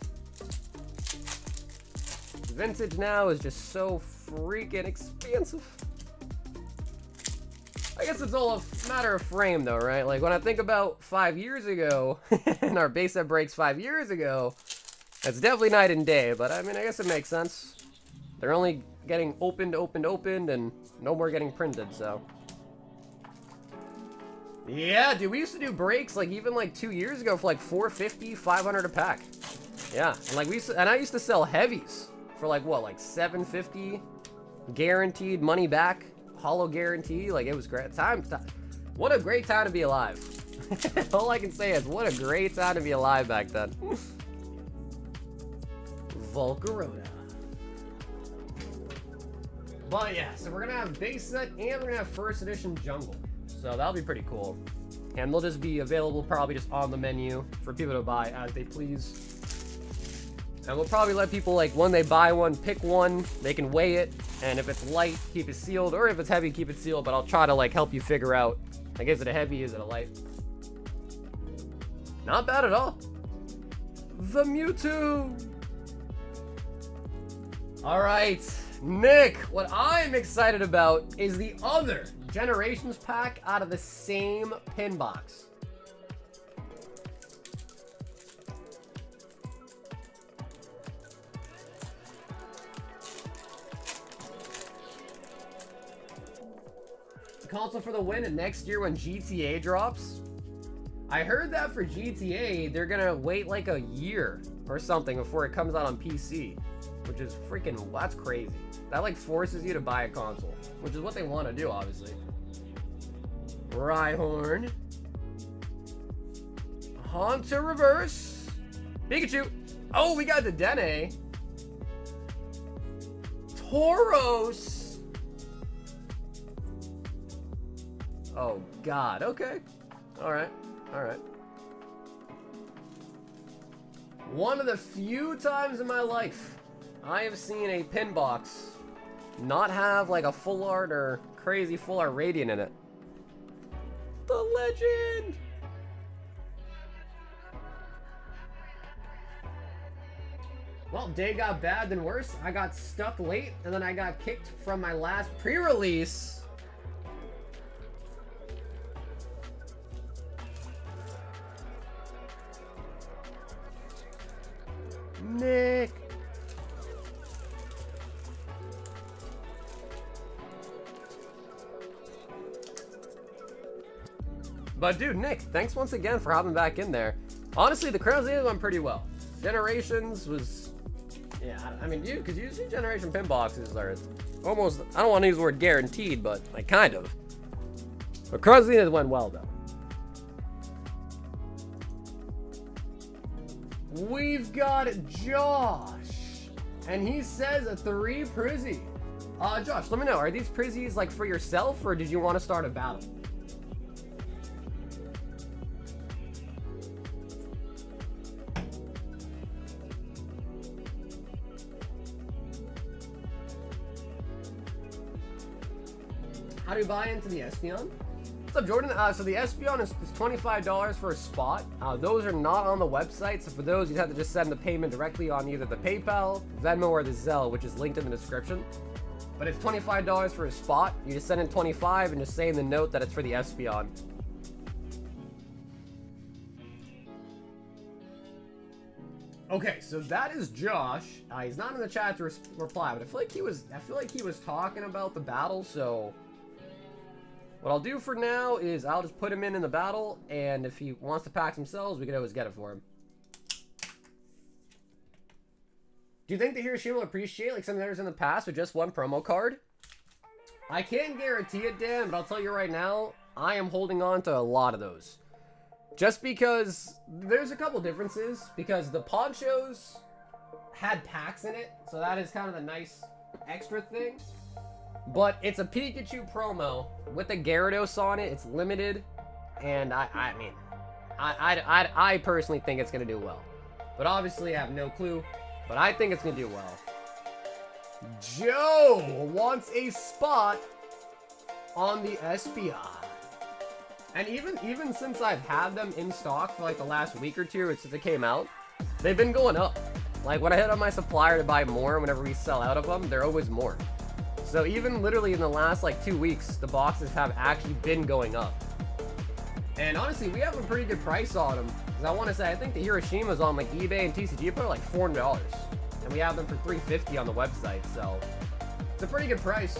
vintage now is just so freaking expensive. I guess it's all a matter of frame though, right? Like when I think about 5 years ago and our base set breaks 5 years ago, it's definitely night and day, but I mean, I guess it makes sense. They're only getting opened, and no more getting printed, so. Yeah, dude, we used to do breaks like even like 2 years ago for like 450, 500 a pack. Yeah, and like I used to sell heavies for like what, like 750 guaranteed money back, holo guarantee. Like it was great time. What a great time to be alive. All I can say is what a great time to be alive back then. Volcarona. But yeah, so we're gonna have base set and we're gonna have first edition jungle. So that'll be pretty cool. And they'll just be available probably just on the menu for people to buy as they please. And we'll probably let people, like, when they buy one, pick one, they can weigh it, and if it's light, keep it sealed, or if it's heavy, keep it sealed, but I'll try to, like, help you figure out, like, is it a heavy, is it a light? Not bad at all. The Mewtwo! Alright, Nick, what I'm excited about is the other Generations pack out of the same pin box. Console for the win, and next year when GTA drops. I heard that for GTA, they're gonna wait like a year or something before it comes out on PC, which is freaking, that's crazy. That like forces you to buy a console, which is what they want to do, obviously. Rhyhorn. Haunter reverse. Pikachu. Oh, we got the Dene. Tauros. Oh, God. Okay. All right. All right. One of the few times in my life I have seen a pin box not have like a full art or crazy full art Radiant in it. The legend! Well, day got bad then worse. I got stuck late and then I got kicked from my last pre-release. Nick. But dude, Nick, thanks once again for hopping back in there. Honestly, the Crowns did went pretty well. Generations was, yeah, I mean, dude, because usually Generation pin boxes are almost, I don't want to use the word guaranteed, but like kind of. But Crowns went well though. We've got Josh, and he says a 3 Prizzy. Josh, let me know, are these Prizzies like for yourself, or did you want to start a battle? How do you buy into the Espeon? What's up, Jordan? So the Espeon is $25 for a spot. Those are not on the website, so for those, you'd have to just send the payment directly on either the PayPal, Venmo, or the Zelle, which is linked in the description. But it's $25 for a spot. You just send in 25 and just say in the note that it's for the Espeon. Okay, so that is Josh. He's not in the chat to reply, but I feel like he was talking about the battle, so what I'll do for now is I'll just put him in the battle, and if he wants to pack themselves, we can always get it for him. Do you think the Hiroshima will appreciate like some others in the past with just one promo card? I can't guarantee it, Dan, but I'll tell you right now, I am holding on to a lot of those. Just because there's a couple differences, because the ponchos had packs in it, so that is kind of the nice extra thing. But it's a Pikachu promo with a Gyarados on it. It's limited, and I mean, I personally think it's gonna do well. But obviously, I have no clue. But I think it's gonna do well. Joe wants a spot on the Espeon, and even since I've had them in stock for like the last week or two, since it came out, they've been going up. Like when I hit on my supplier to buy more, whenever we sell out of them, they're always more. So even literally in the last like 2 weeks, the boxes have actually been going up. And honestly, we have a pretty good price on them. Because I want to say, I think the Hiroshima's on like eBay and TCG for like $400. And we have them for $350 on the website. So it's a pretty good price.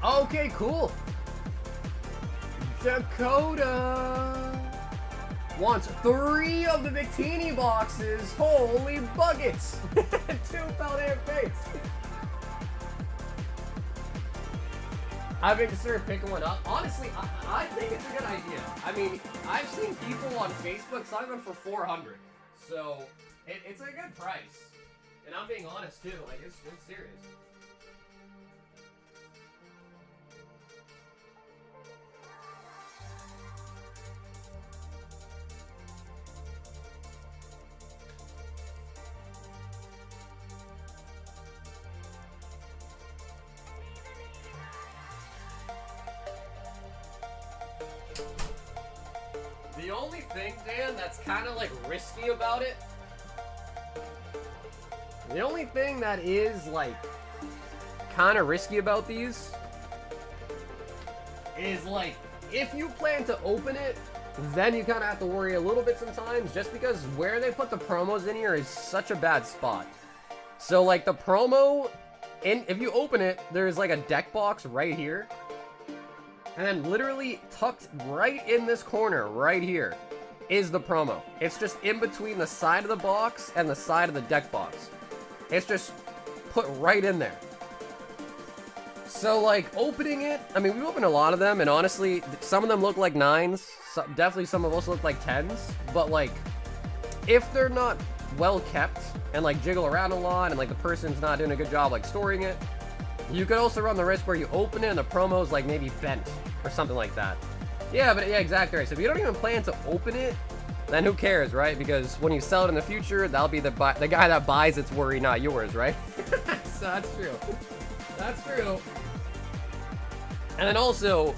Okay, cool. Dakota wants 3 of the Victini boxes. Holy buckets! 2 Paldean Fates. I've been considering picking one up. Honestly, I think it's a good idea. I mean, I've seen people on Facebook selling them for $400. So, it's a good price. And I'm being honest too, like, it's serious. The only thing, Dan, that's kind of like risky about it, the only thing that is like kind of risky about these is like if you plan to open it, then you kind of have to worry a little bit sometimes, just because where they put the promos in here is such a bad spot. So like the promo, if you open it, there's like a deck box right here. And then literally tucked right in this corner, right here, is the promo. It's just in between the side of the box and the side of the deck box. It's just put right in there. So, like, opening it, I mean, we opened a lot of them, and honestly, some of them look like 9s. Definitely some of them also look like 10s. But, like, if they're not well kept and like jiggle around a lot and like the person's not doing a good job like storing it, you could also run the risk where you open it and the promo's like maybe bent or something like that. Yeah, but yeah, exactly right. So if you don't even plan to open it, then who cares, right? Because when you sell it in the future, that'll be the guy that buys it's worry, not yours, right? So that's true. That's true. And then also,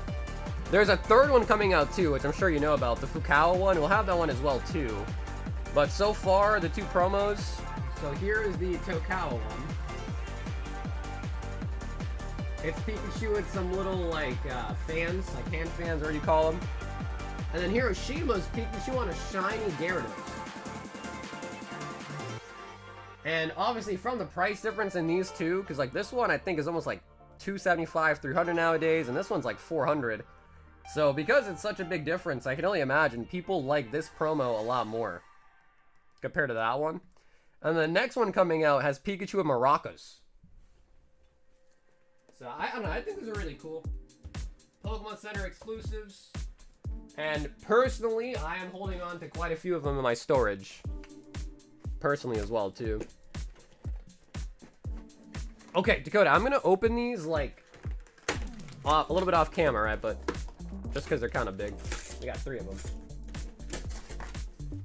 there's a third one coming out too, which I'm sure you know about. The Fukawa one. We'll have that one as well too. But so far, the two promos. So here is the Tokawa one. It's Pikachu with some little like fans, like hand fans, or you call them. And then Hiroshima's Pikachu on a shiny Gyarados. And obviously from the price difference in these two, because like this one I think is almost like $275, $300 nowadays, and this one's like $400. So because it's such a big difference, I can only imagine people like this promo a lot more compared to that one. And the next one coming out has Pikachu and Maracas. So I don't know, I think these are really cool. Pokemon Center exclusives. And personally, I am holding on to quite a few of them in my storage. Personally as well, too. Okay, Dakota, I'm going to open these, like, a little bit off camera, right? But just because they're kind of big. We got 3 of them.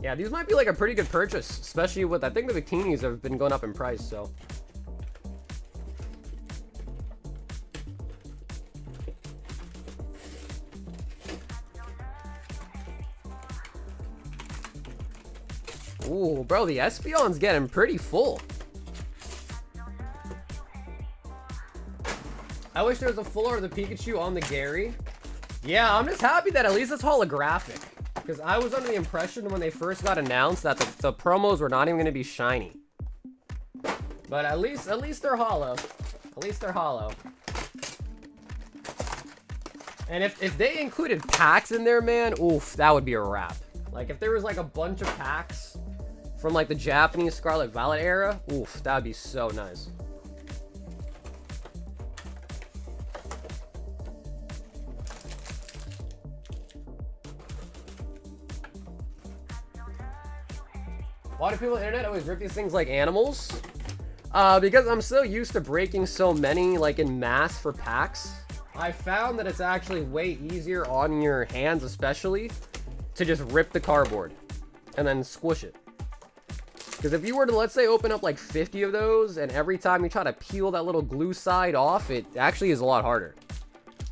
Yeah, these might be, like, a pretty good purchase. Especially with, I think the bikinis have been going up in price, so. Ooh, bro, the Espeon's getting pretty full. I wish there was a full art of the Pikachu on the Gary. Yeah, I'm just happy that at least it's holographic. Because I was under the impression when they first got announced that the promos were not even going to be shiny. But at least they're hollow. At least they're hollow. And if they included packs in there, man, oof, that would be a wrap. Like, if there was, like, a bunch of packs from, like, the Japanese Scarlet Violet era, oof, that would be so nice. Why do people on the internet always rip these things like animals? Because I'm so used to breaking so many, like, in mass for packs. I found that it's actually way easier on your hands, especially, to just rip the cardboard and then squish it. Because if you were to, let's say, open up like 50 of those, and every time you try to peel that little glue side off, it actually is a lot harder.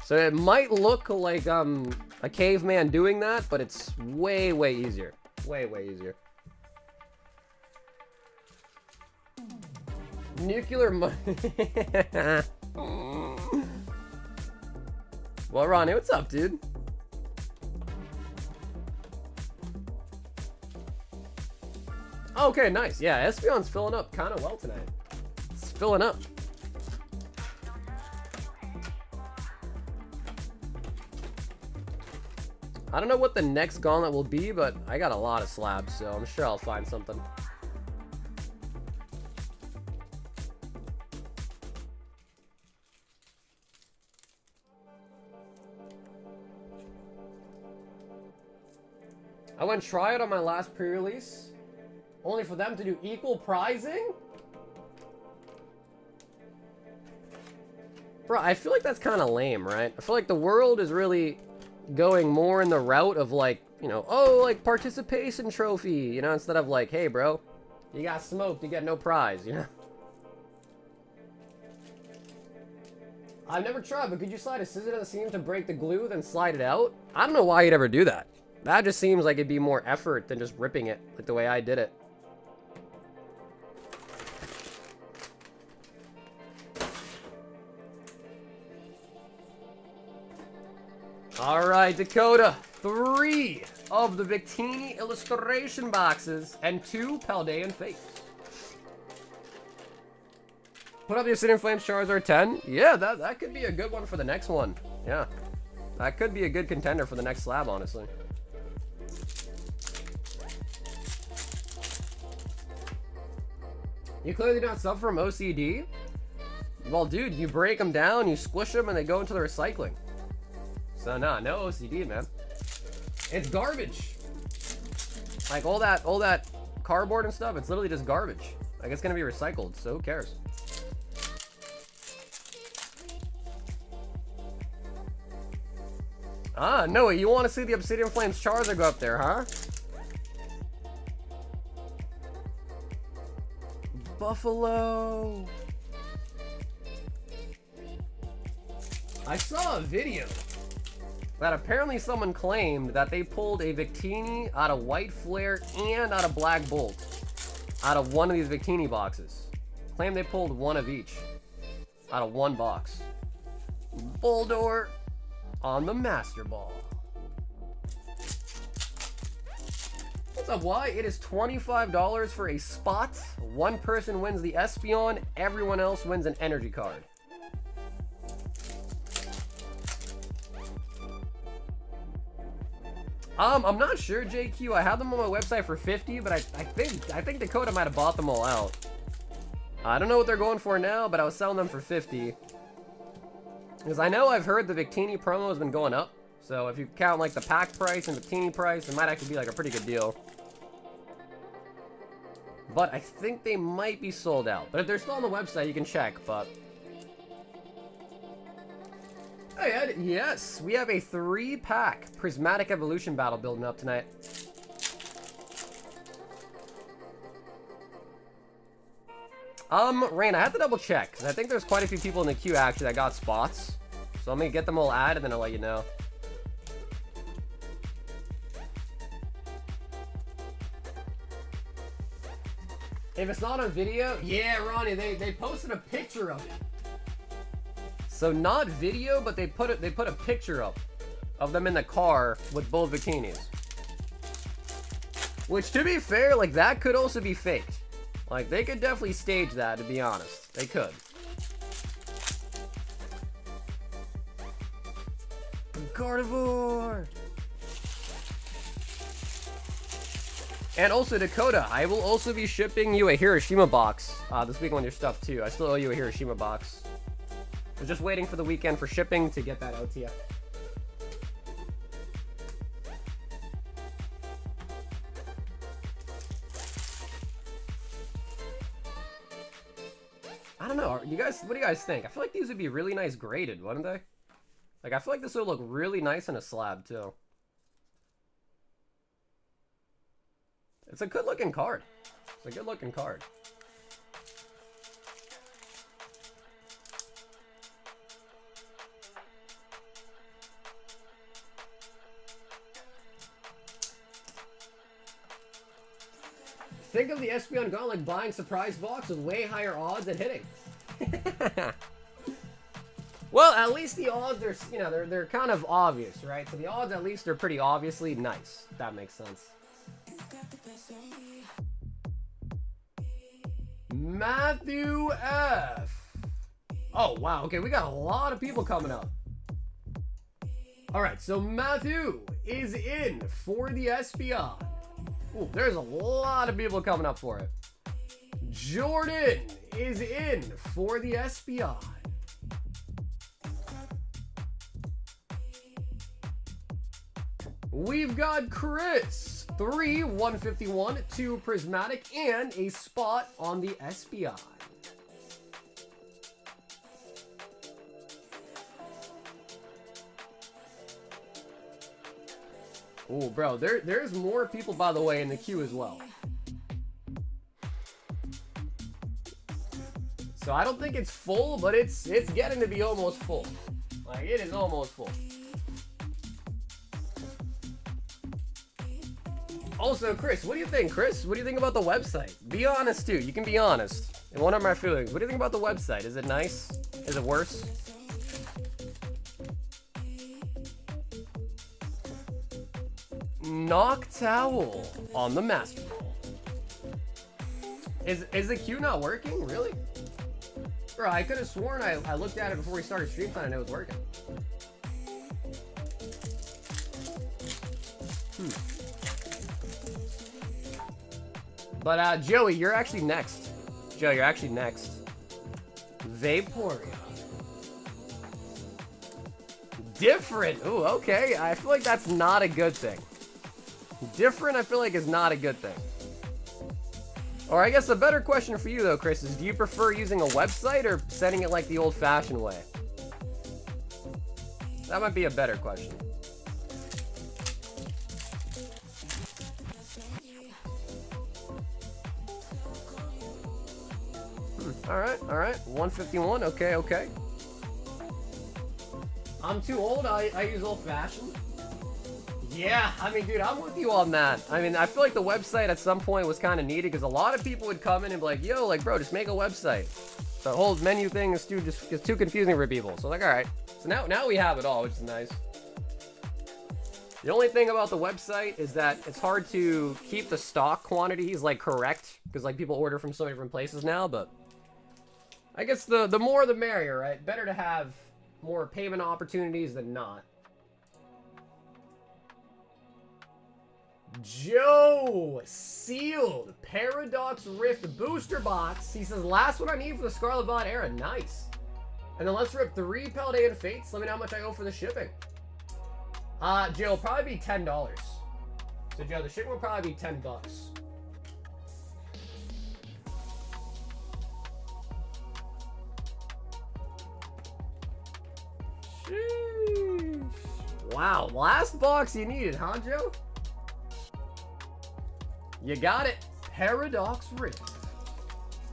So it might look like a caveman doing that, but it's way, way easier. Way, way easier. Nuclear Well, Ronnie, what's up, dude? Okay, nice. Yeah, Espeon's filling up kind of well tonight. It's filling up. I don't know what the next gauntlet will be, but I got a lot of slabs, so I'm sure I'll find something. I went try it on my last pre-release, only for them to do equal pricing? Bro, I feel like that's kind of lame, right? I feel like the world is really going more in the route of like, you know, oh, like participation trophy, you know, instead of like, hey, bro, you got smoked, you get no prize, you know? I've never tried, but could you slide a scissor to the seam to break the glue, then slide it out? I don't know why you'd ever do that. That just seems like it'd be more effort than just ripping it, like the way I did it. Alright, Dakota. 3 of the Victini illustration boxes and 2 Paldean Fates. Put up the Obsidian Flames Charizard 10. Yeah, that could be a good one for the next one. Yeah. That could be a good contender for the next slab, honestly. You clearly don't suffer from OCD? Well, dude, you break them down, you squish them, and they go into the recycling. So, nah, no OCD, man. It's garbage. Like, all that cardboard and stuff, it's literally just garbage. Like, it's gonna be recycled, so who cares? Ah, no, you want to see the Obsidian Flames Charizard go up there, huh? Buffalo. I saw a video that apparently someone claimed that they pulled a Victini out of White Flare and out of Black Bolt out of one of these Victini boxes. Claimed they pulled one of each out of one box. Bulldor on the Master Ball. What's up, why? It is $25 for a spot. One person wins the Espeon, everyone else wins an energy card. I'm not sure, JQ. I had them on my website for 50, but I think Dakota might have bought them all out. I don't know what they're going for now, but I was selling them for 50. Because I know I've heard the Victini promo has been going up. So if you count like the pack price and Victini price, it might actually be like a pretty good deal. But I think they might be sold out. But if they're still on the website, you can check, but... Oh yeah, yes, we have a 3-pack Prismatic Evolution battle building up tonight. Rain, I have to double check, because I think there's quite a few people in the queue actually that got spots. So I'm going to get them all added, and then I'll let you know. If it's not on video, yeah, Ronnie, they posted a picture of it. So not video, but they put a picture up of them in the car with both bikinis. Which, to be fair, like, that could also be faked. Like, they could definitely stage that, to be honest. They could. Gardevoir! And also, Dakota, I will also be shipping you a Hiroshima box this week on your stuff, too. I still owe you a Hiroshima box. I'm just waiting for the weekend for shipping to get that out to you. I don't know. You guys, what do you guys think? I feel like these would be really nice graded, wouldn't they? Like, I feel like this would look really nice in a slab, too. It's a good-looking card. It's a good-looking card. Think of the Espeon Gauntlet buying surprise box with way higher odds at hitting. Well, at least the odds are, you know, they're kind of obvious, right? So the odds at least are pretty obviously nice, if that makes sense. Matthew F. Oh, wow. Okay, we got a lot of people coming up. All right, so Matthew is in for the Espeon. Ooh, there's a lot of people coming up for it. Jordan is in for the Espeon. We've got Chris, 3, 151, 2 Prismatic, and a spot on the Espeon. Oh, bro, there's more people, by the way, in the queue as well. So I don't think it's full, but it's getting to be almost full. Like, it is almost full. Also, Chris, what do you think, Chris? What do you think about the website? Be honest, too. You can be honest. And what are my feelings? What do you think about the website? Is it nice? Is it worse? Noctowl on the Master Ball. Is the queue not working? Really? Bro, I could have sworn I looked at it before we started stream time and it was working. But Joey, you're actually next. Joe, you're actually next. Vaporeon. Different. Ooh, okay. I feel like that's not a good thing. Different, I feel like, is not a good thing. Or I guess a better question for you though, Chris, is do you prefer using a website or sending it like the old-fashioned way? That might be a better question. Alright, alright. 151, okay, okay. I'm too old, I use old-fashioned. Yeah, I mean, dude, I'm with you on that. I mean, I feel like the website at some point was kind of needed because a lot of people would come in and be like, yo, like, bro, just make a website. The whole menu thing is too confusing for people. So, like, alright. So now we have it all, which is nice. The only thing about the website is that it's hard to keep the stock quantities, like, correct. Because, like, people order from so many different places now, but I guess the more the merrier, right? Better to have more payment opportunities than not. Joe, sealed Paradox Rift booster box. He says, last one I need for the Scarlet Violet era. Nice. And then let's rip 3 Paldean Fates. Let me know how much I owe for the shipping. Joe, it'll probably be $10. So, Joe, the shipping will probably be $10. Sheesh. Wow, last box you needed, huh, Joe? You got it. Paradox Rift.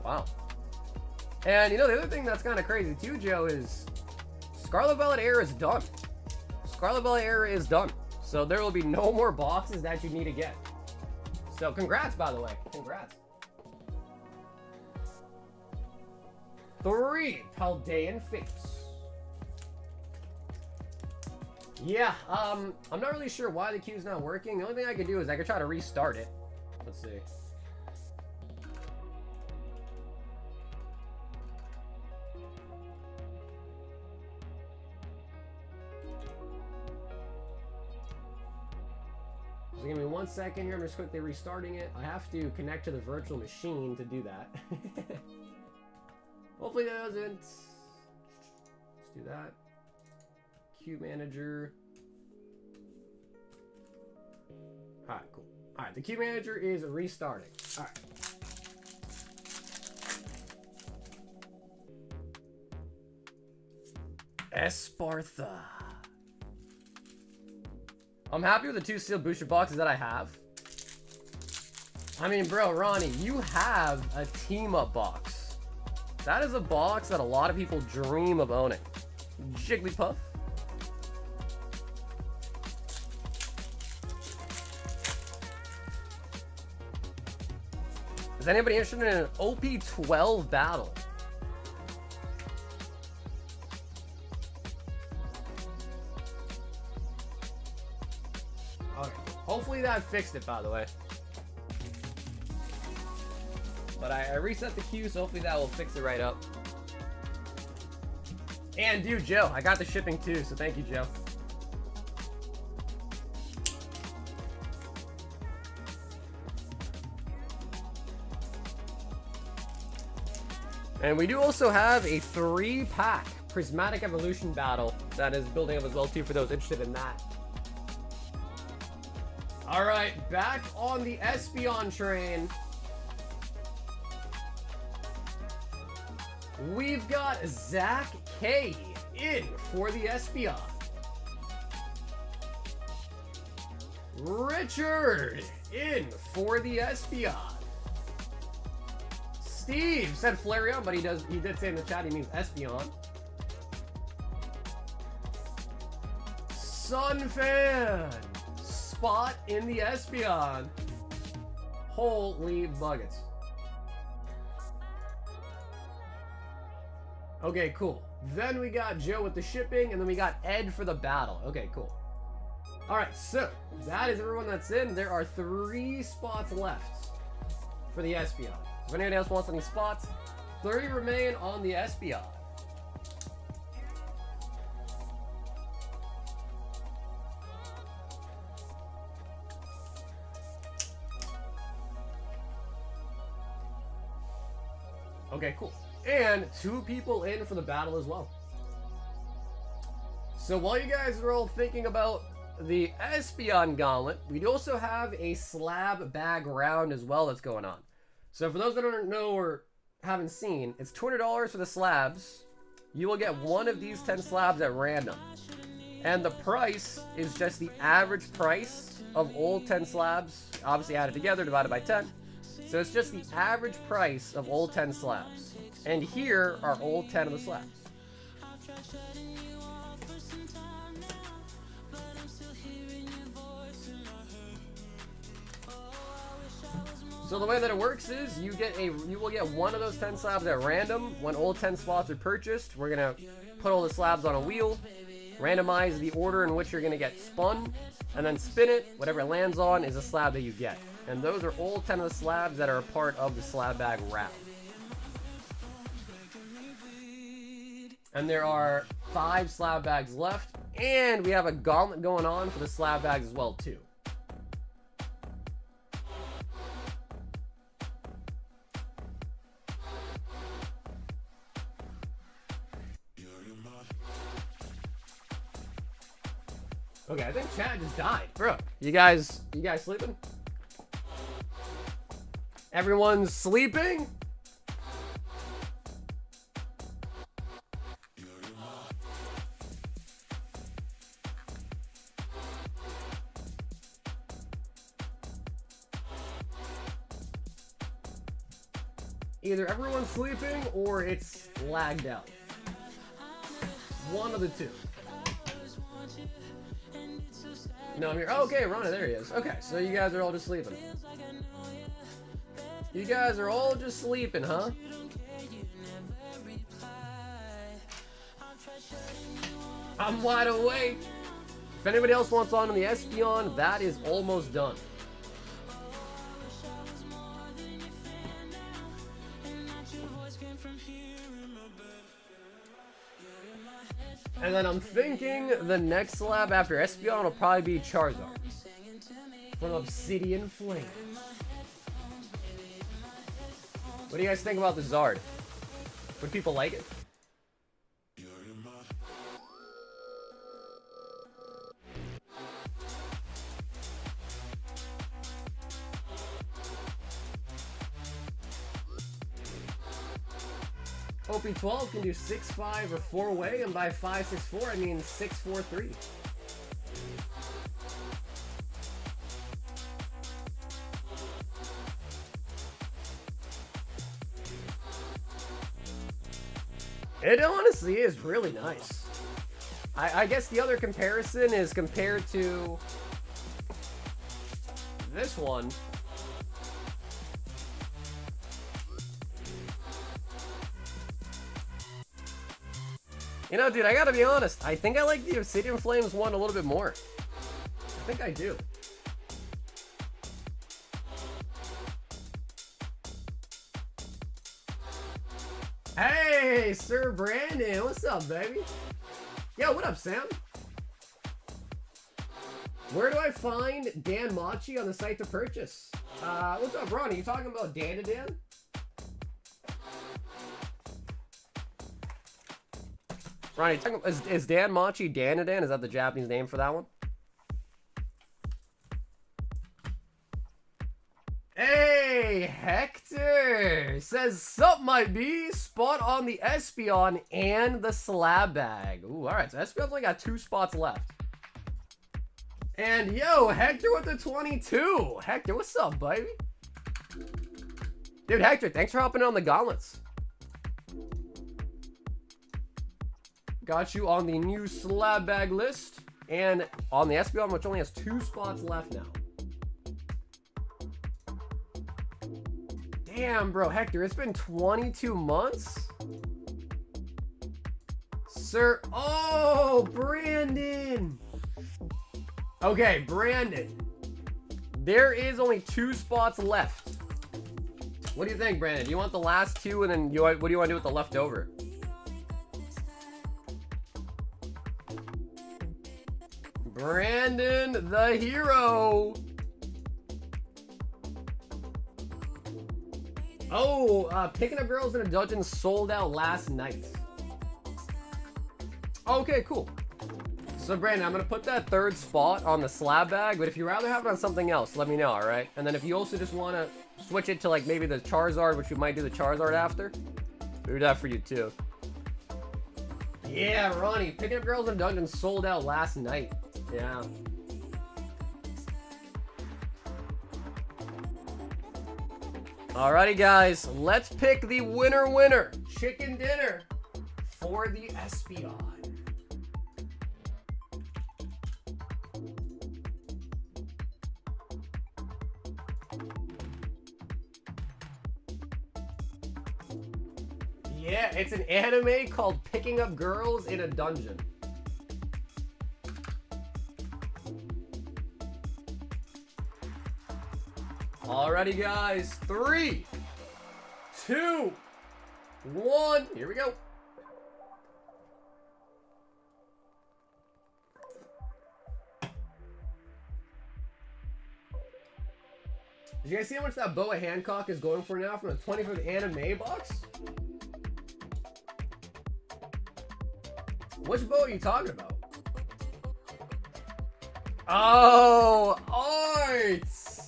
Wow. And, you know, the other thing that's kind of crazy, too, Joe, is Scarlet Violet era is done. Scarlet Violet era is done. So there will be no more boxes that you need to get. So congrats, by the way. Congrats. 3 Paldean Fates. Yeah, I'm not really sure why the queue's not working. The only thing I could do is I could try to restart it. Let's see. So give me 1 second here. I'm just quickly restarting it. I have to connect to the virtual machine to do that. Hopefully that doesn't. Let's do that. Queue manager. Alright, cool. Alright, the queue manager is restarting. Alright. Espartha. I'm happy with the 2 sealed booster boxes that I have. I mean, bro, Ronnie, you have a team-up box. That is a box that a lot of people dream of owning. Jigglypuff. Is anybody interested in an OP12 battle? Okay. Hopefully that fixed it, by the way. But I reset the queue, so hopefully that will fix it right up. And dude, Joe, I got the shipping too, so thank you, Joe. And we do also have a 3-pack Prismatic Evolution battle that is building up as well too for those interested in that. Alright, back on the Espeon train. We've got Zach K in for the Espeon. Richard in for the Espeon. Steve said Flareon, but he did say in the chat he means Espeon. Sunfan spot in the Espeon. Holy buckets. Okay, cool. Then we got Joe with the shipping, and then we got Ed for the battle. Okay, cool. Alright, so that is everyone that's in. There are 3 spots left for the Espeon. If anyone else wants any spots, 30 remain on the Espeon. Okay, cool. And 2 people in for the battle as well. So while you guys are all thinking about the Espeon Gauntlet, we also have a slab bag round as well that's going on. So for those that don't know or haven't seen, it's $200 for the slabs. You will get one of these 10 slabs at random. And the price is just the average price of all 10 slabs, obviously added together, divided by 10. So it's just the average price of all 10 slabs. And here are all 10 of the slabs. So the way that it works is you will get one of those 10 slabs at random. When all 10 slots are purchased, we're gonna put all the slabs on a wheel, randomize the order in which you're gonna get spun, and then spin it. Whatever it lands on is a slab that you get. And those are all 10 of the slabs that are a part of the slab bag round. And there are 5 slab bags left, and we have a gauntlet going on for the slab bags as well too. Okay, I think chat just died. Bro, you guys sleeping? Everyone's sleeping? Either everyone's sleeping or it's lagged out. One of the two. No, I'm here. Oh, okay, Rana, there he is. Okay, so you guys are all just sleeping. You guys are all just sleeping, huh? I'm wide awake. If anybody else wants on in the Espeon, that is almost done. And then I'm thinking the next slab after Espeon will probably be Charizard from Obsidian Flames. What do you guys think about the Zard? Would people like it? OP12 can do 6-5 or 4-way, and by 5-6-4 I mean 6-4-3. It honestly is really nice. I guess the other comparison is compared to this one. You know, dude, I gotta be honest. I think I like the Obsidian Flames one a little bit more. I think I do. Hey, Sir Brandon. What's up, baby? Yo, what up, Sam? Where do I find Dan Machi on the site to purchase? What's up, Ronnie? You talking about Dan? Ronnie, is Dan Machi Danadan? Is that the Japanese name for that one? Hey, Hector says something might be spot on the Espeon and the slab bag. Ooh, all right. So Espeon's only got 2 spots left. And yo, Hector with the 22. Hector, what's up, baby? Dude, Hector, thanks for hopping on the gauntlets. Got you on the new slab bag list and on the Espeon, which only has 2 spots left now. Damn, bro, Hector, it's been 22 months? Sir, oh, Brandon. Okay, Brandon. There is only 2 spots left. What do you think, Brandon? Do you want the last 2 and then what do you want to do with the leftover? Brandon, the hero. Oh, Picking Up Girls in a Dungeon sold out last night. Okay, cool. So Brandon, I'm gonna put that third spot on the slab bag, but if you'd rather have it on something else, let me know, alright? And then if you also just wanna switch it to like maybe the Charizard, which we might do the Charizard after, we do that for you too. Yeah, Ronnie, picking up girls in dungeons sold out last night. Yeah. Alrighty guys, let's pick the winner chicken dinner for the Espeon. Yeah, it's an anime called Picking Up Girls in a Dungeon. Alrighty guys, 3, 2, 1, here we go. Did you guys see how much that Boa Hancock is going for now from the 25th anime box? Which bow are you talking about? Oh, Arts!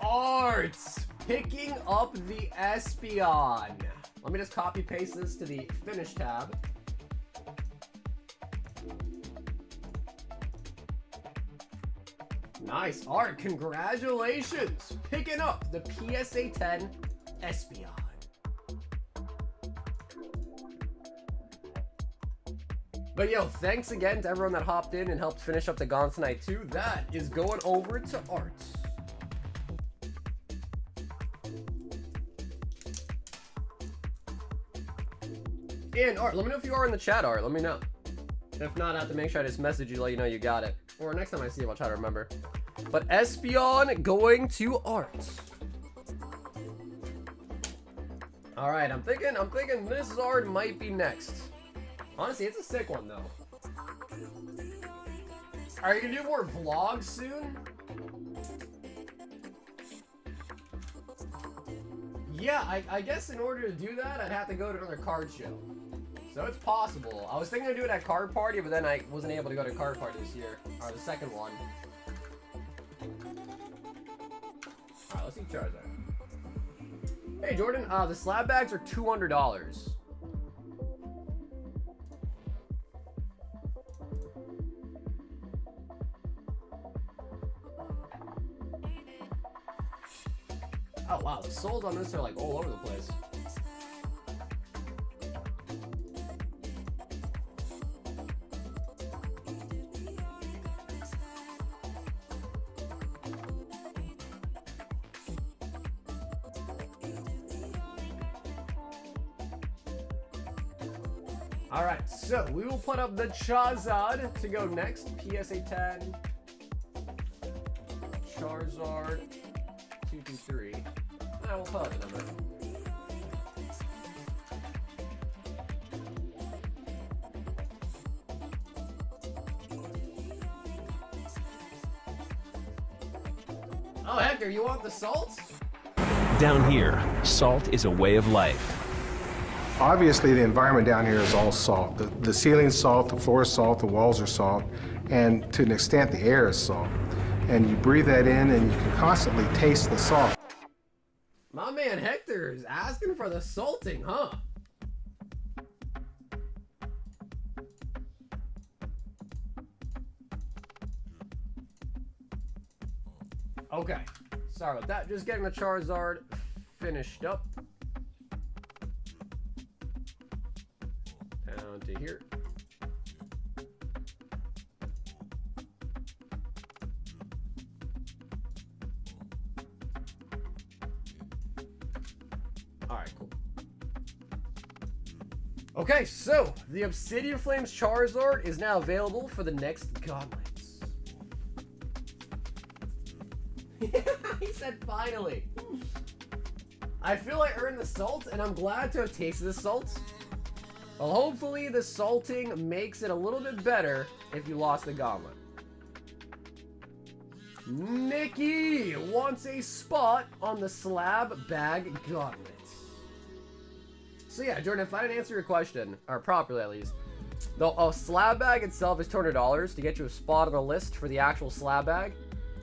Arts! Picking up the Espeon. Let me just copy paste this to the finish tab. Nice, Art. Congratulations. Picking up the PSA 10 Espeon. But yo, thanks again to everyone that hopped in and helped finish up the gauntlet tonight too. That is going over to Art. And Art, let me know if you are in the chat, Art. Let me know. If not, I have to make sure I just message you, let you know you got it. Or next time I see you, I'll try to remember. But Espeon going to Art. All right, I'm thinking this Zard might be next. Honestly, it's a sick one though. Are you gonna do more vlogs soon? Yeah, I guess in order to do that, I'd have to go to another card show. So it's possible. I was thinking of doing it at Card Party, but then I wasn't able to go to Card Party this year. Or the second one. Alright, let's see Charizard. Hey Jordan, the slab bags are $200. Oh wow, the souls on this are like all over the place. Alright, so we will put up the Charizard to go next. PSA 10. Charizard 223. We'll put up the number. Oh, Hector, you want the salt? Down here, salt is a way of life. Obviously, the environment down here is all salt. The ceiling's salt, the floor is salt, the walls are salt, and to an extent, the air is salt. And you breathe that in, and you can constantly taste the salt. My man Hector is asking for the salting, huh? Okay, sorry about that. Just getting the Charizard finished up. Down to here. Alright, cool. Okay, so the Obsidian Flames Charizard is now available for the next gauntlets. He said finally. I feel I earned the salt, and I'm glad to have tasted the salt. Well, hopefully the salting makes it a little bit better if you lost the gauntlet. Nikki wants a spot on the slab bag gauntlet. So yeah, Jordan, if I didn't answer your question, or properly at least, the slab bag itself is $200 to get you a spot on the list for the actual slab bag.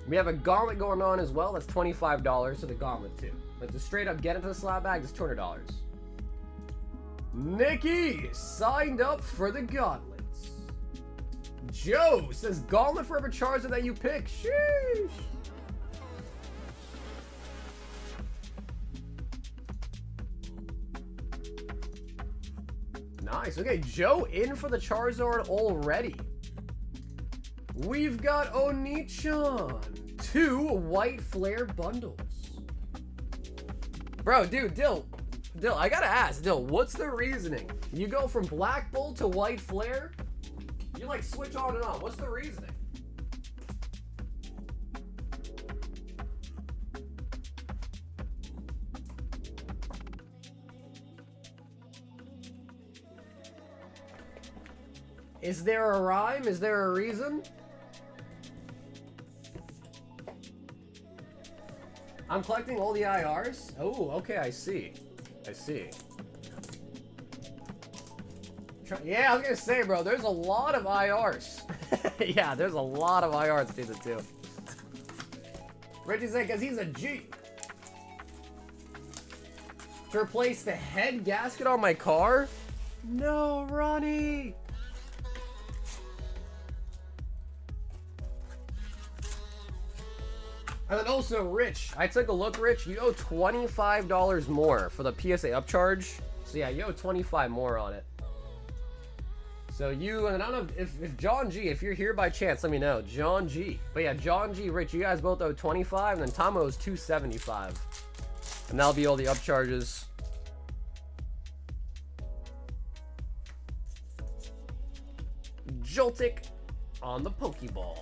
We have a gauntlet going on as well. That's $25 to the gauntlet too. But to straight up get into the slab bag is $200. Nikki signed up for the gauntlets. Joe says gauntlet for every Charizard that you pick. Sheesh. Nice. Okay, Joe in for the Charizard already. We've got Onichan. 2 White Flare bundles. Bro, dude, Dill, I gotta ask, Dill, what's the reasoning? You go from Black Bolt to White Flare? You like switch on and on. What's the reasoning? Is there a rhyme? Is there a reason? I'm collecting all the IRs? Oh, okay, I see. I see. Yeah, I was gonna say, bro, there's a lot of IRs. Yeah, there's a lot of IRs to season 2. Richie said, because he's a G. To replace the head gasket on my car? No, Ronnie. And then also, Rich, I took a look, Rich, you owe $25 more for the PSA upcharge. So yeah, you owe $25 more on it. So you, and I don't know if John G, if you're here by chance, let me know. John G. But yeah, John G, Rich, you guys both owe $25, and then Tom owes $275. And that'll be all the upcharges. Joltik on the Pokeball.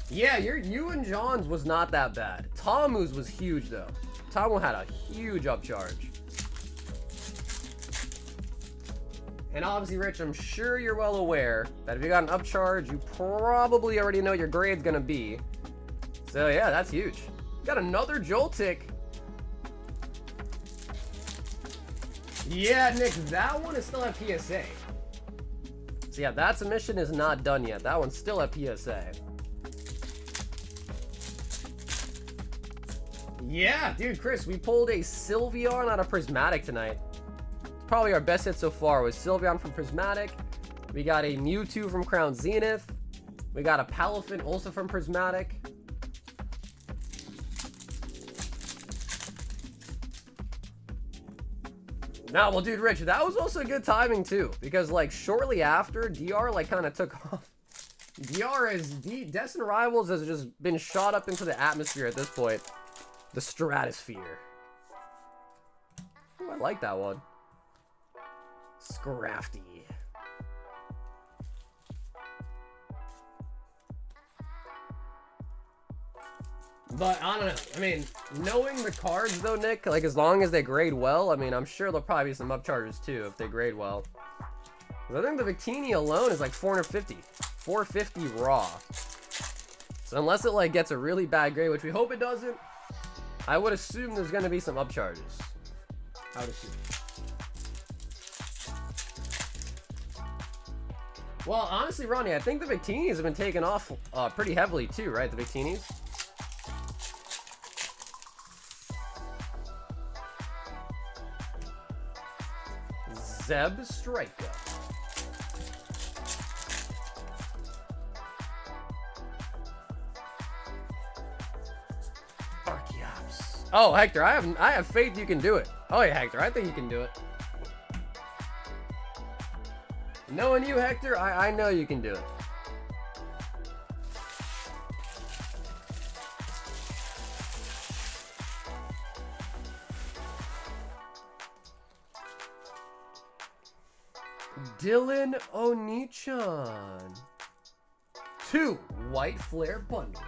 Yeah, you and John's was not that bad. Tomu's was huge though. Tomu had a huge upcharge. And obviously, Rich, I'm sure you're well aware that if you got an upcharge, you probably already know your grade's gonna be. So yeah, that's huge. Got another Joltik. Yeah, Nick, that one is still at PSA. So yeah, that submission is not done yet. That one's still at PSA. Yeah, dude, Chris, we pulled a Sylveon out of Prismatic tonight. It's probably our best hit so far was Sylveon from Prismatic. We got a Mewtwo from Crown Zenith. We got a Palafin also from Prismatic. No, well, dude, Rich, that was also good timing too, because like shortly after, DR like kind of took off. DR is Destined Rivals has just been shot up into the atmosphere at this point. The stratosphere. Ooh, I like that one. Scrafty. But I don't know. I mean, knowing the cards though, Nick, like as long as they grade well, I mean, I'm sure there'll probably be some upcharges too if they grade well. I think the Victini alone is like 450. 450 raw. So unless it like gets a really bad grade, which we hope it doesn't, I would assume there's going to be some upcharges. I would assume. Well, honestly, Ronnie, I think the Victinis have been taken off pretty heavily too, right? The Victinis. Zeb Striker. Oh, Hector, I have faith you can do it. Oh yeah, Hector, I think you can do it. Knowing you, Hector, I know you can do it. Dylan Onichan. 2 White Flare bundles.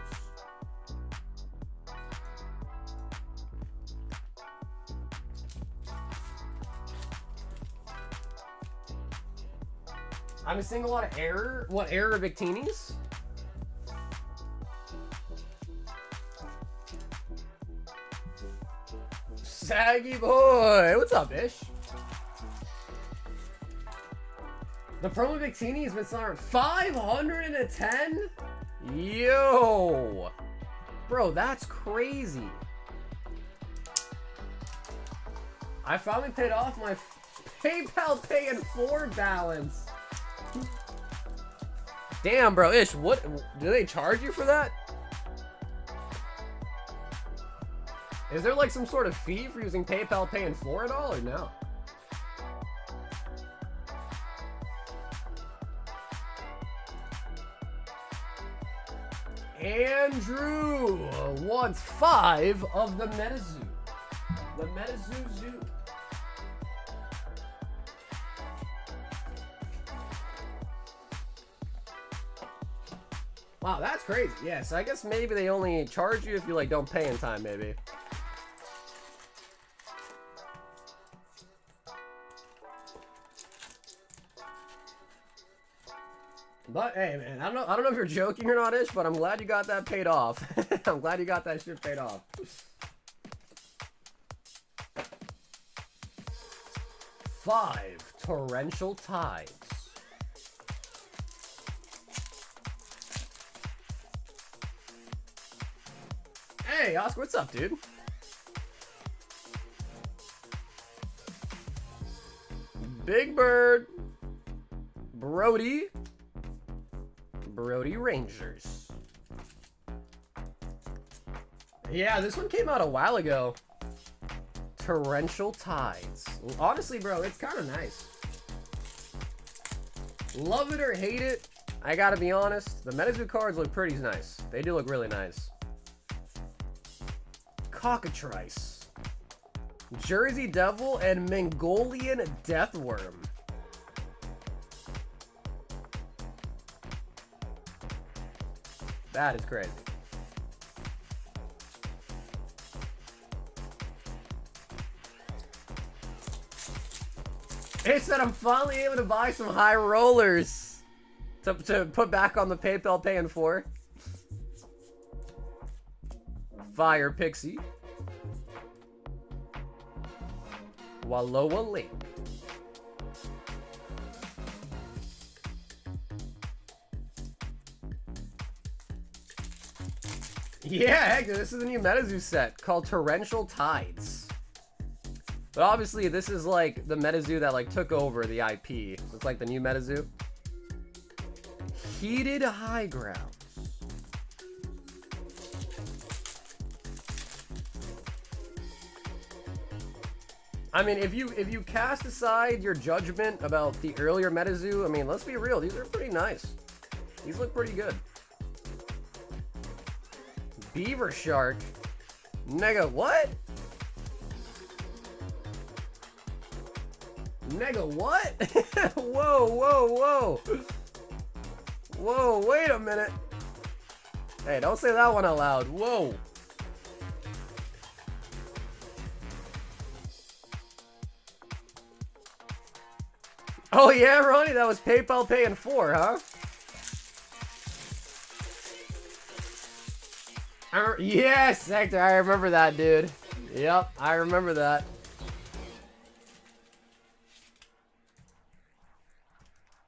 I'm seeing a lot of error. What error Victinis? Saggy boy. What's up, Ish? The promo Victini has been selling 510? Yo. Bro, that's crazy. I finally paid off my PayPal Pay in 4 balance. Damn, bro. Ish, what? Do they charge you for that? Is there like some sort of fee for using PayPal Pay in 4 at all, or no? Andrew wants 5 of the MetaZoo. The MetaZoo Zoo. Wow, that's crazy. Yeah, so I guess maybe they only charge you if you like don't pay in time, maybe. But hey, man, I don't know if you're joking or not, Ish, but I'm glad you got that paid off. I'm glad you got that shit paid off. Five torrential tides. Hey, Oscar, what's up, dude? Big Bird. Brody Rangers. Yeah, this one came out a while ago. Torrential Tides. Honestly, bro, it's kind of nice. Love it or hate it, I gotta be honest, the MetaZoo cards look pretty nice. They do look really nice. Cockatrice. Jersey Devil and Mongolian Deathworm. That is crazy. It said I'm finally able to buy some high rollers to put back on the PayPal Pay in 4. Fire Pixie. Wallowa Lake. Yeah, heck, this is a new MetaZoo set called Torrential Tides. But obviously, this is like the MetaZoo that like took over the IP. So it's like the new MetaZoo. Heated High Grounds. I mean, if you cast aside your judgment about the earlier MetaZoo, I mean, let's be real, these are pretty nice. These look pretty good. Beaver Shark. Nega what? Nega what? Whoa, whoa, whoa. Whoa, wait a minute. Hey, don't say that one out loud. Whoa. Oh yeah, Ronnie, that was PayPal Pay in 4, huh? Yes, Hector, I remember that, dude. Yep, I remember that.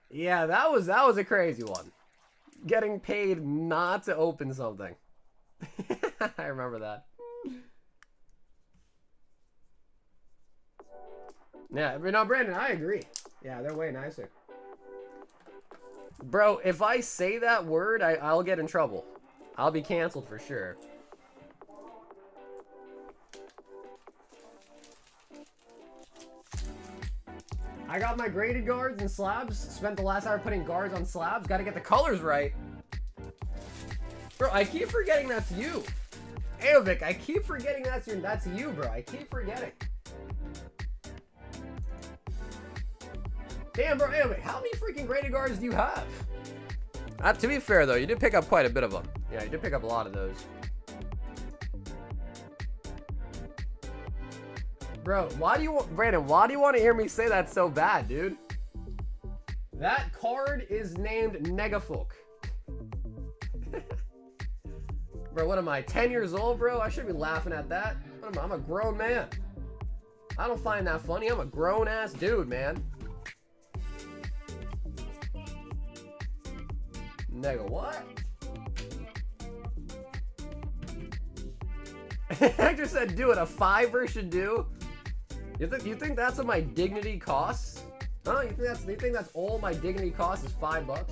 Yeah, that was a crazy one. Getting paid not to open something. I remember that. Yeah, but no, Brandon, I agree. Yeah, they're way nicer. Bro, if I say that word, I'll get in trouble. I'll be canceled for sure. I got my graded guards and slabs. Spent the last hour putting guards on slabs. Gotta get the colors right. Bro, I keep forgetting that's you. Aovic, I keep forgetting that's you, bro. I keep forgetting. Damn, bro, Aovic, how many freaking graded guards do you have? To be fair, though, you did pick up quite a bit of them. Yeah, you did pick up a lot of those. Bro, Brandon, why do you want to hear me say that so bad, dude? That card is named Negafolk. Bro, what am I, 10 years old, bro? I should be laughing at that. I'm a grown man. I don't find that funny. I'm a grown-ass dude, man. Nigga, what? Hector said, do it. A $5 should do. You think that's what my dignity costs? Huh? You think that's all my dignity costs is $5?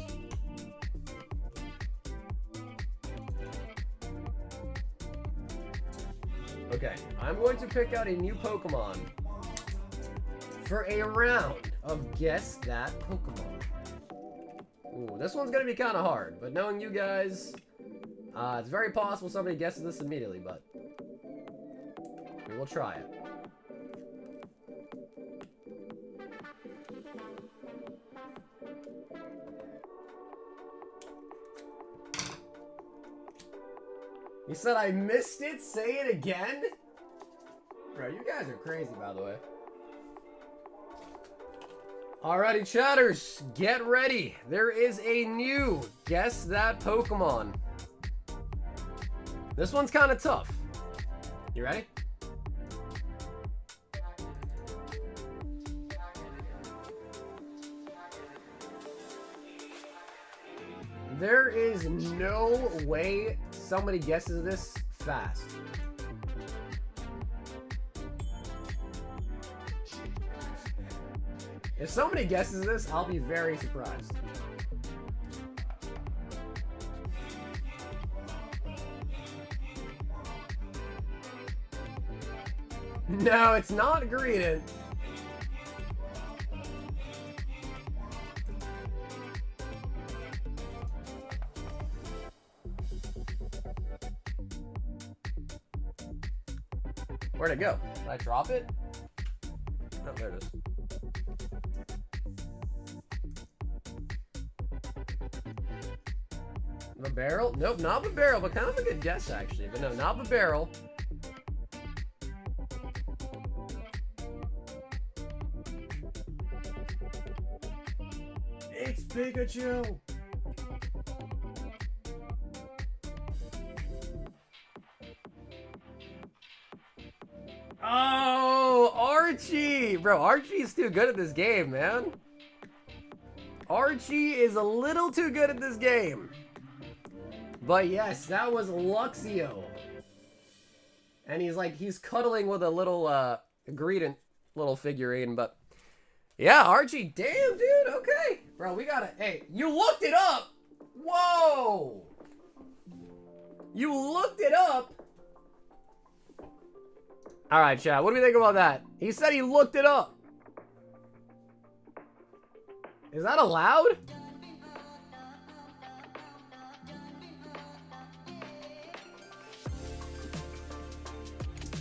Okay, I'm going to pick out a new Pokemon for a round of Guess That Pokemon. Ooh, this one's gonna be kind of hard, but knowing you guys, it's very possible somebody guesses this immediately, but we will try it. He said, I missed it? Say it again? Bro, you guys are crazy, by the way. Alrighty, chatters, get ready. There is a new Guess That Pokemon. This one's kind of tough. You ready? There is no way somebody guesses this fast. If somebody guesses this, I'll be very surprised. No, it's not Greedent. Where'd it go? Did I drop it? Oh, there it is. The barrel? Nope, not the barrel, but kind of a good guess actually. But no, not the barrel. It's Pikachu! Oh, Archie! Bro, Archie's too good at this game, man. Archie is a little too good at this game. But yes, that was Luxio. And he's cuddling with a little, Greedent little figurine, but... Yeah, Archie, damn, dude, okay. Bro, we gotta, hey, you looked it up! Whoa! You looked it up? Alright, chat, what do we think about that? He said he looked it up. Is that allowed?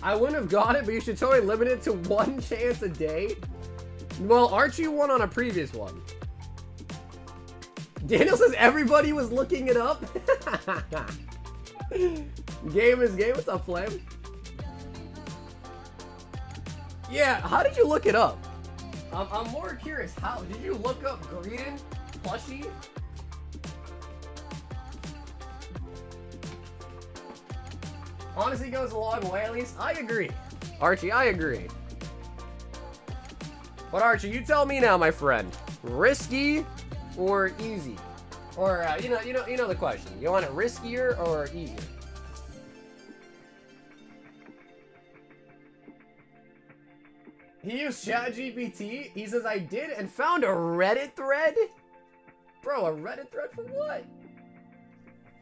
I wouldn't have got it, but you should totally limit it to 1 chance a day. Well, Archie won on a previous one. Daniel says everybody was looking it up. Game is game. What's up, Flame? Yeah, how did you look it up? I'm more curious. How did you look up Greedent plushie? Honestly, goes a long way. At least I agree, Archie. I agree. But Archie, you tell me now, my friend. Risky or easy? Or you know the question. You want it riskier or easier? He used ChatGPT. He says I did and found a Reddit thread. Bro, a Reddit thread for what?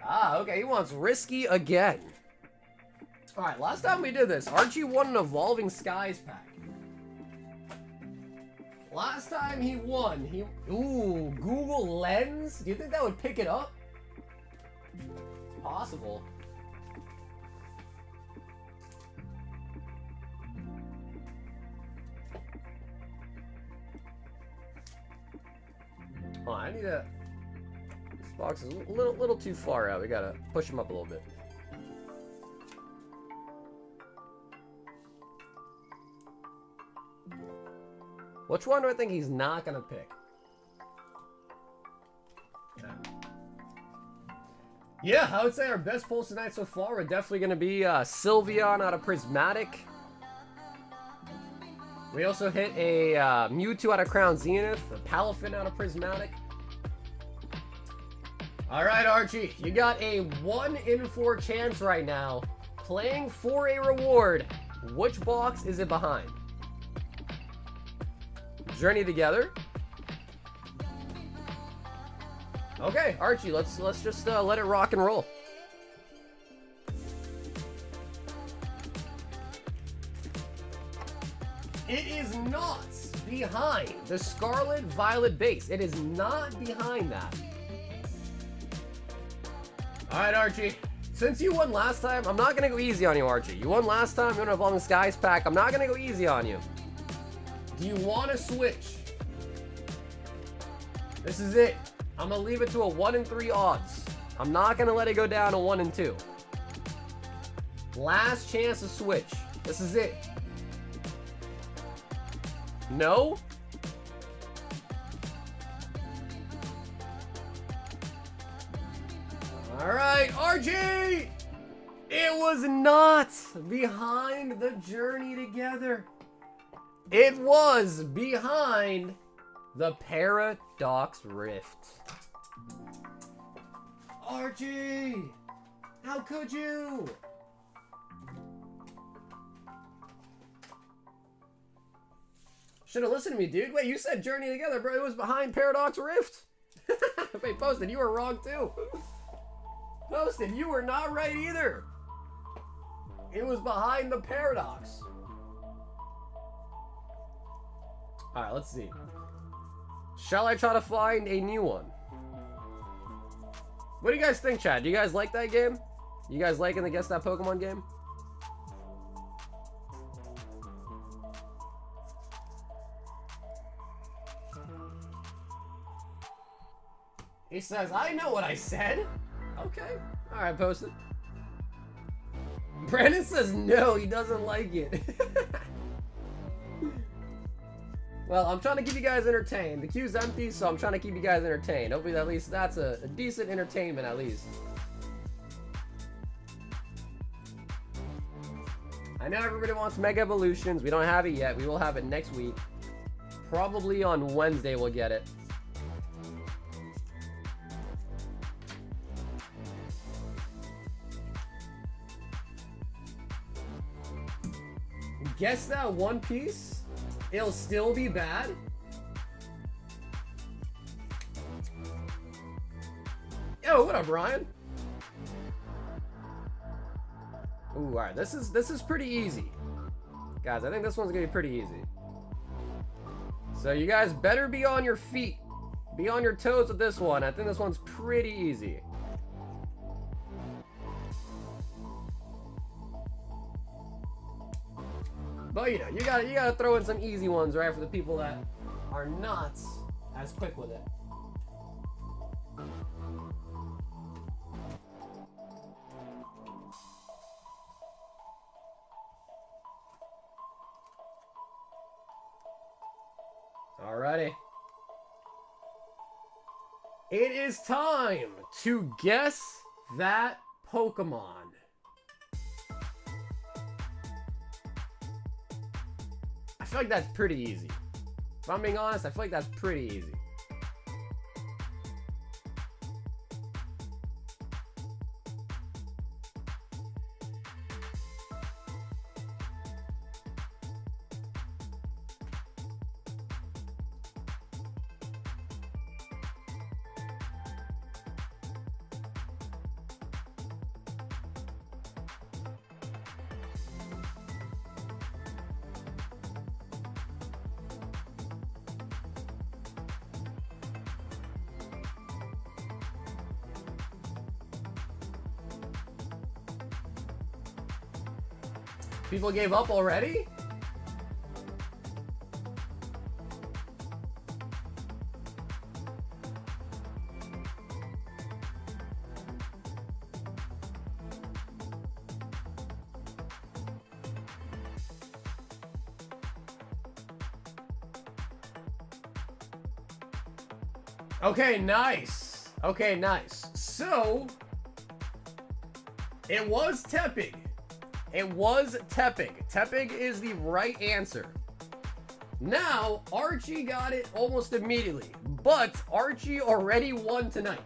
Ah, okay. He wants risky again. All right. Last time we did this, Archie won an Evolving Skies pack. Last time he won, ooh, Google Lens? Do you think that would pick it up? It's possible. Oh, I need a... This box is a little too far out. We gotta push him up a little bit. Which one do I think he's not gonna pick? Yeah, I would say our best pulls tonight so far are definitely gonna be Sylveon out of Prismatic. We also hit a Mewtwo out of Crown Zenith, a Palafin out of Prismatic. Alright, Archie, you got a 1 in 4 chance right now. Playing for a reward. Which box is it behind? Journey Together. Okay, Archie, let's just let it rock and roll. It is not behind the Scarlet Violet base. It is not behind that. Alright, Archie. Since you won last time, I'm not going to go easy on you, Archie. You won last time, you're going to Evolving Skies pack. I'm not going to go easy on you. Do you want to switch? This is it. I'm going to leave it to a 1 in 3 odds. I'm not going to let it go down to 1 in 2. Last chance to switch. This is it. No? Alright, Archie! It was not behind the Journey Together. It was behind the Paradox Rift. Archie! How could you? Should have listened to me, dude. Wait, you said Journey Together, bro. It was behind Paradox Rift. Wait, Posted, you were wrong too. Posted, you were not right either. It was behind the Paradox. Alright, let's see. Shall I try to find a new one? What do you guys think, Chad? Do you guys like that game? You guys liking the Guess That Pokemon game? He says, I know what I said. Okay. Alright, Posted. Brandon says no, he doesn't like it. Well, I'm trying to keep you guys entertained. The queue's empty, so I'm trying to keep you guys entertained. Hopefully, at least that's a decent entertainment, at least. I know everybody wants Mega Evolutions. We don't have it yet. We will have it next week. Probably on Wednesday we'll get it. Guess that One Piece? It'll still be bad? Yo, what up, Brian? Ooh, alright, this is pretty easy. Guys, I think this one's gonna be pretty easy. So you guys better be on your feet. Be on your toes with this one. I think this one's pretty easy. But you know, you gotta throw in some easy ones, right, for the people that are not as quick with it. Alrighty. It is time to guess that Pokemon. I feel like that's pretty easy. If I'm being honest, I feel like that's pretty easy. People gave up already? Okay, nice. Okay, nice. So, it was Tepig. It was Tepig. Tepig is the right answer. Now, Archie got it almost immediately, but Archie already won tonight.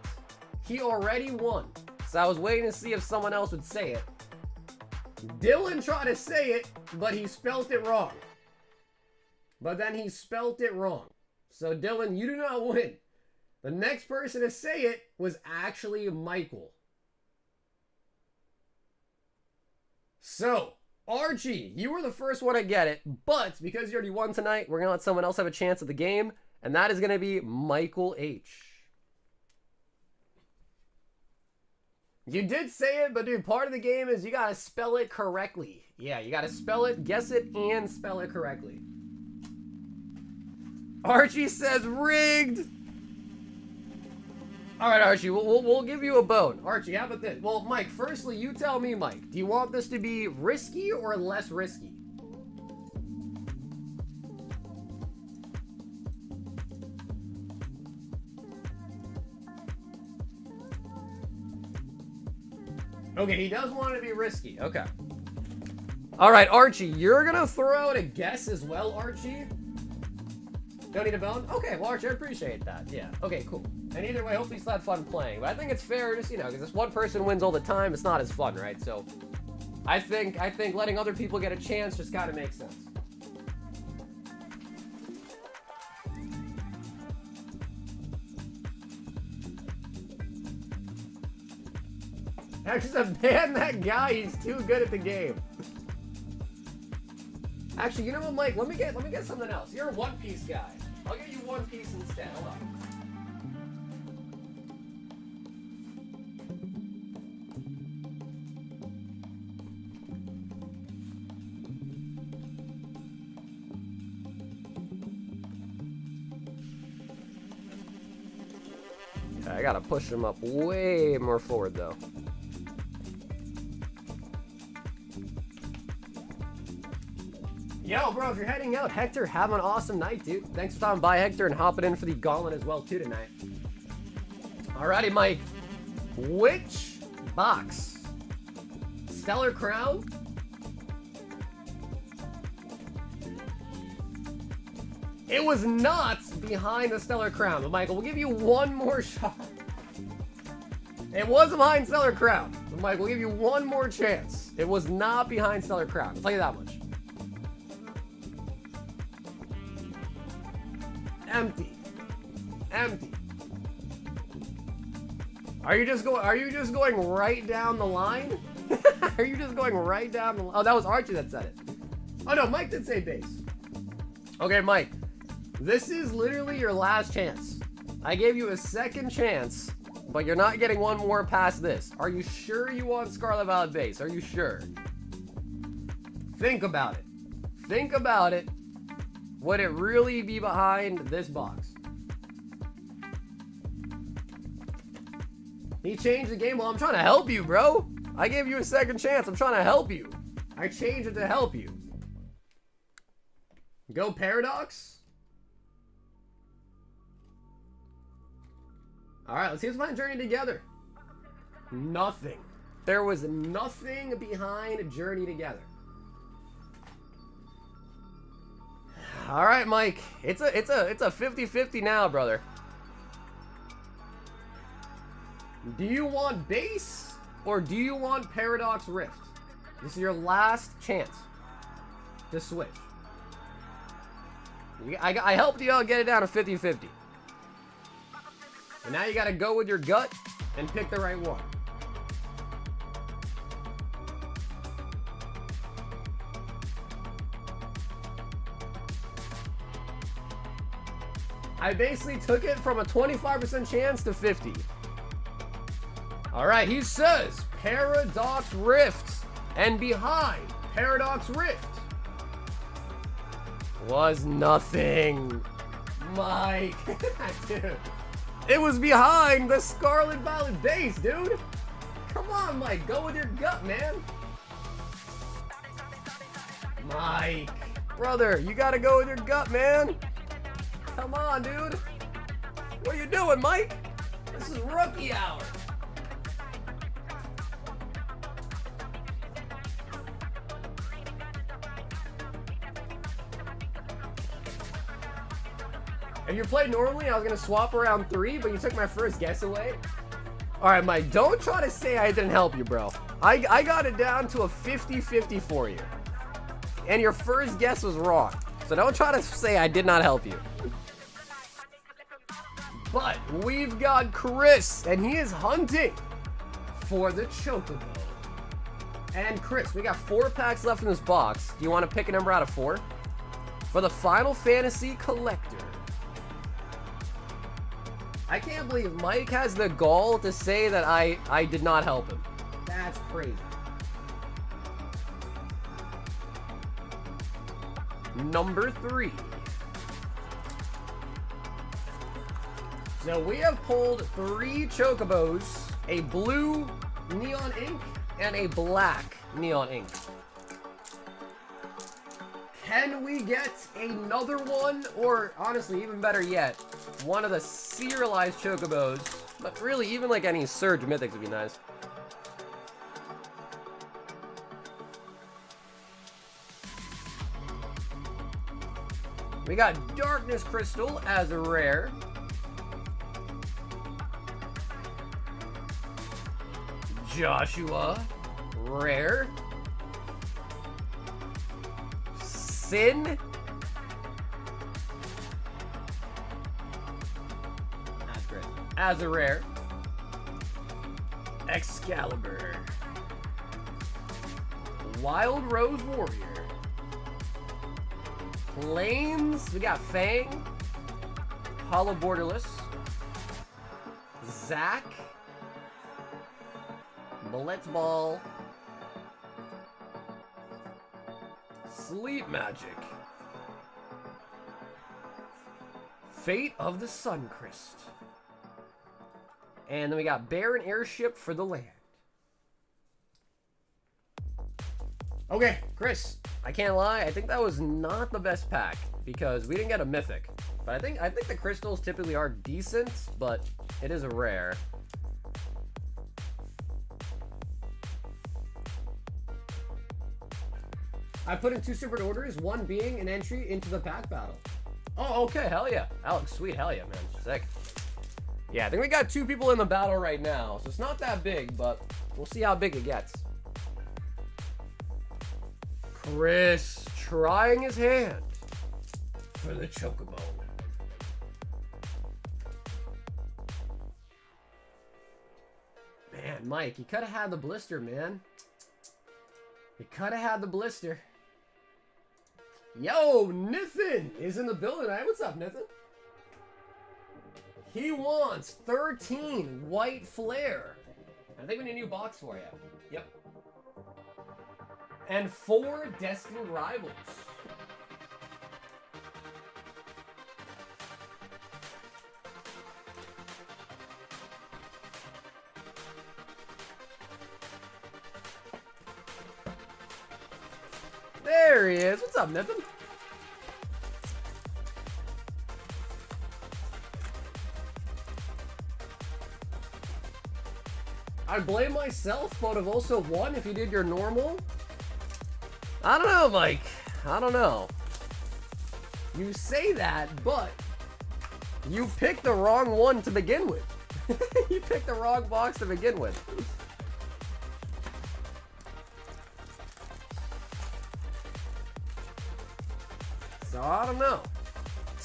He already won. So I was waiting to see if someone else would say it. Dylan tried to say it, but he spelt it wrong. But then he spelt it wrong. So Dylan, you do not win. The next person to say it was actually Michael. So, Archie, you were the first one to get it, but because you already won tonight, we're going to let someone else have a chance at the game, and that is going to be Michael H. You did say it, but dude, part of the game is you got to spell it correctly. Yeah, you got to spell it, guess it, and spell it correctly. Archie says rigged. All right, Archie, we'll give you a bone. Archie, how about this? Well, Mike, firstly, you tell me, Mike. Do you want this to be risky or less risky? Okay, he does want it to be risky. Okay. All right, Archie, you're going to throw out a guess as well, Archie? Don't need a bone? Okay, well, Archie, I appreciate that. Yeah. Okay, cool. And either way, hopefully you still had fun playing. But I think it's fair, just, you know, because if one person wins all the time, it's not as fun, right? So I think letting other people get a chance just kind of makes sense. Actually, ban that guy. He's too good at the game. Actually, you know what, Mike? Let me get something else. You're a One Piece guy. I'll get you One Piece instead. Hold on. Okay, I gotta push him up way more forward, though. Yo, bro, if you're heading out, Hector, have an awesome night, dude. Thanks for stopping by, Hector, and hopping in for the gauntlet as well, too, tonight. Alrighty, Mike. Which box? Stellar Crown? It was not behind the Stellar Crown. But, Michael, we'll give you one more shot. It was behind Stellar Crown. But, Mike, we'll give you one more chance. It was not behind Stellar Crown. I'll tell you that much. Empty. Empty. Are you just going right down the line? Are you just going right down the line? Oh, that was Archie that said it. Oh no, Mike did say base. Okay, Mike. This is literally your last chance. I gave you a second chance, but you're not getting one more past this. Are you sure you want Scarlet Violet base? Are you sure? Think about it. Think about it. Would it really be behind this box? He changed the game. Well, I'm trying to help you, bro. I gave you a second chance. I'm trying to help you. I changed it to help you. Go Paradox. All right, let's see what's behind Journey Together. Nothing. There was nothing behind Journey Together. All right, Mike. It's a 50-50 now, brother. Do you want base or do you want Paradox Rift? This is your last chance to switch. I helped you out get it down to 50-50. And now you got to go with your gut and pick the right one. I basically took it from a 25% chance to 50. All right, he says Paradox Rift, and behind Paradox Rift was nothing. Mike, dude, it was behind the Scarlet Violet base, dude. Come on, Mike, go with your gut, man. Mike, brother, you gotta go with your gut, man. Come on, dude. What are you doing, Mike? This is rookie hour. If you played normally, I was gonna swap around 3, but you took my first guess away. Alright, Mike, don't try to say I didn't help you, bro. I got it down to a 50-50 for you. And your first guess was wrong. So don't try to say I did not help you. But we've got Chris, and he is hunting for the Chocobo. And Chris, we got 4 packs left in this box. Do you want to pick a number out of 4? For the Final Fantasy Collector. I can't believe Mike has the gall to say that I did not help him. That's crazy. Number 3. So we have pulled 3 Chocobos, a blue neon ink, and a black neon ink. Can we get another one? Or, honestly, even better yet, one of the serialized Chocobos. But really, even like any Surge Mythics would be nice. We got Darkness Crystal as a rare. Joshua, rare. Sin. That's great. As a rare. Excalibur. Wild Rose Warrior. Plains. We got Fang. Hollow Borderless. Zack. Blitzball. Sleep Magic. Fate of the Suncrest. And then we got Baron Airship for the land. Okay, Chris, I can't lie, I think that was not the best pack because we didn't get a mythic. But I think the crystals typically are decent, but it is a rare. I put in 2 separate orders, one being an entry into the pack battle. Oh, okay, hell yeah. Alex, sweet, hell yeah, man. Sick. Yeah, I think we got 2 people in the battle right now, so it's not that big, but we'll see how big it gets. Chris trying his hand for the Chocobo. Man, Mike, you could have had the blister, man. You could have had the blister. Yo, Nathan is in the building. Hey, what's up, Nathan? He wants 13 White Flare. I think we need a new box for you. Yep. And 4 Destined Rivals. There he is. What's up, Nathan? I blame myself, but have also won if you did your normal. I don't know, Mike. I don't know. You say that, but you picked the wrong one to begin with. You picked the wrong box to begin with. So I don't know.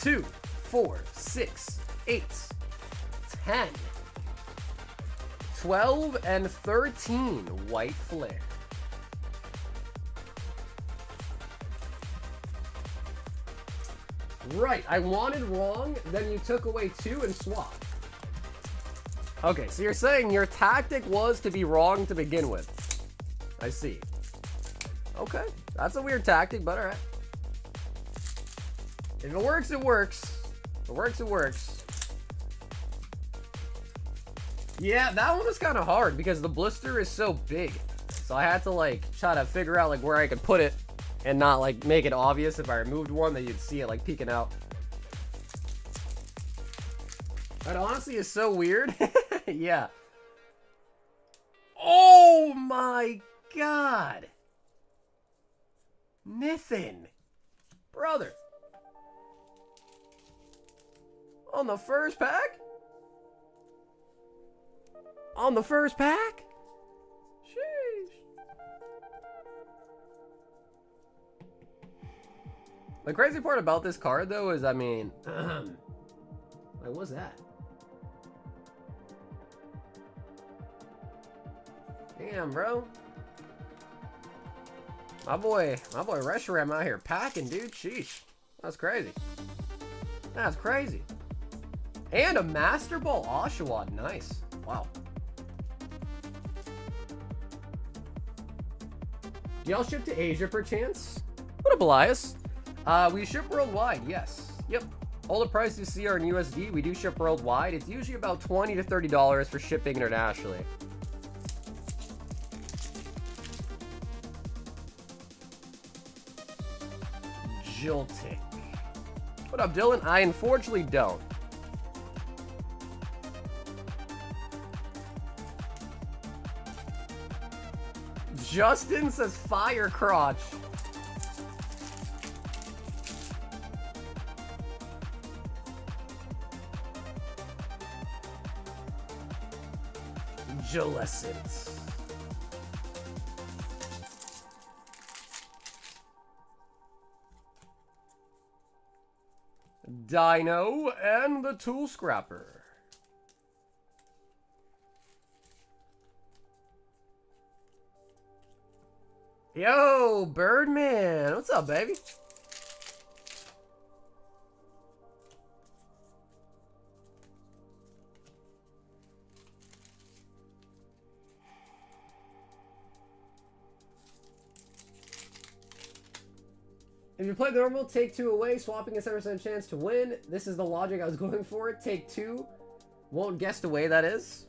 2, 4, 6, 8, 10, 12, and 13 White Flare. Right, I wanted wrong, then you took away 2 and swapped. Okay, so you're saying your tactic was to be wrong to begin with. I see. Okay, that's a weird tactic, but alright. If it works, it works. If it works, it works. Yeah, that one was kind of hard because the blister is so big. So I had to like try to figure out like where I could put it and not like make it obvious if I removed one that you'd see it like peeking out. That honestly is so weird. Yeah. Oh my god. Nathan. Brother. On the first pack? On the first pack? Sheesh. The crazy part about this card, though, is, I mean... Wait, what's that? Damn, bro. My boy Reshiram out here packing, dude. Sheesh. That's crazy. That's crazy. And a Master Ball Oshawott. Nice. Wow. Do y'all ship to Asia, perchance? What up, Elias? We ship worldwide, yes. Yep. All the prices you see are in USD. We do ship worldwide. It's usually about $20 to $30 for shipping internationally. Jiltic. What up, Dylan? I unfortunately don't. Justin says fire crotch. Jolescent. Dino and the Tool Scrapper. Yo, Birdman. What's up, baby? If you play the normal, take 2 away, swapping a 7% chance to win. This is the logic I was going for. Take 2. Won't guess the way that is.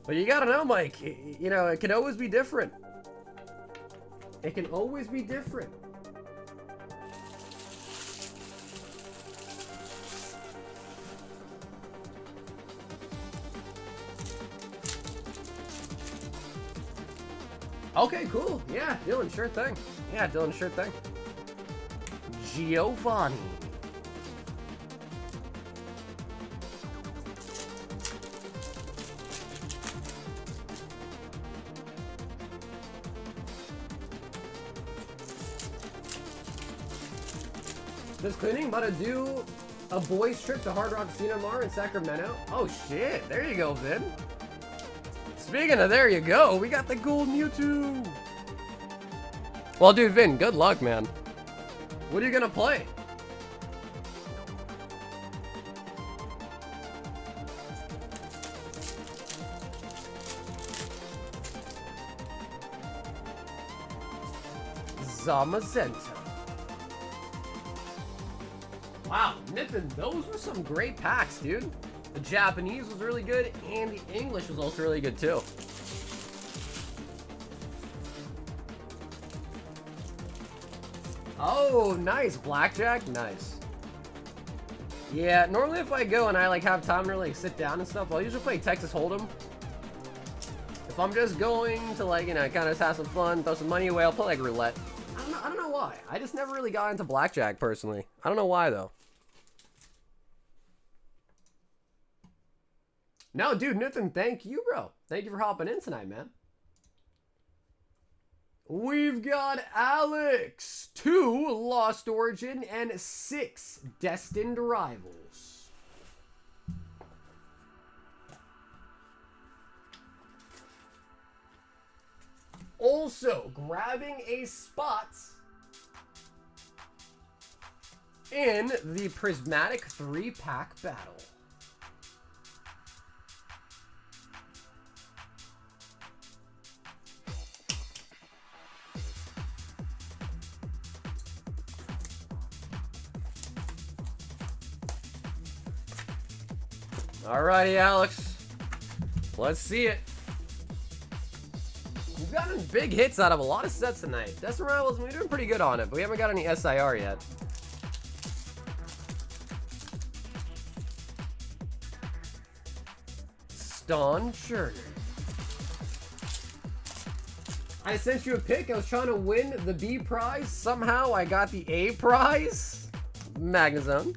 But you gotta know, Mike. You know, it can always be different. It can always be different. Okay, cool. Yeah, Dylan, sure thing. Yeah, Dylan, sure thing. Giovanni. Just cleaning, about to do a boys trip to Hard Rock Casino tomorrow in Sacramento. Oh shit, there you go, Vin. Speaking of there you go, we got the gold Mewtwo. Well, dude, Vin, good luck, man. What are you gonna play? Zamazenta. Wow, Nippin, those were some great packs, dude. The Japanese was really good, and the English was also really good, too. Oh, nice. Blackjack? Nice. Yeah, normally if I go and I, like, have time to, like, sit down and stuff, I'll usually play Texas Hold'em. If I'm just going to, like, you know, kind of have some fun, throw some money away, I'll play, like, roulette. I don't know why. I just never really got into blackjack, personally. I don't know why, though. No, dude, Nathan, thank you, bro. Thank you for hopping in tonight, man. We've got Alex, 2 Lost Origin, and 6 Destined Rivals. Also, grabbing a spot in the Prismatic 3-pack battle. Alrighty, Alex. Let's see it. We've gotten big hits out of a lot of sets tonight. Destined Rivals, we're doing pretty good on it, but we haven't got any SIR yet. Stone Sugar. I sent you a pic. I was trying to win the B prize. Somehow I got the A prize. Magnezone.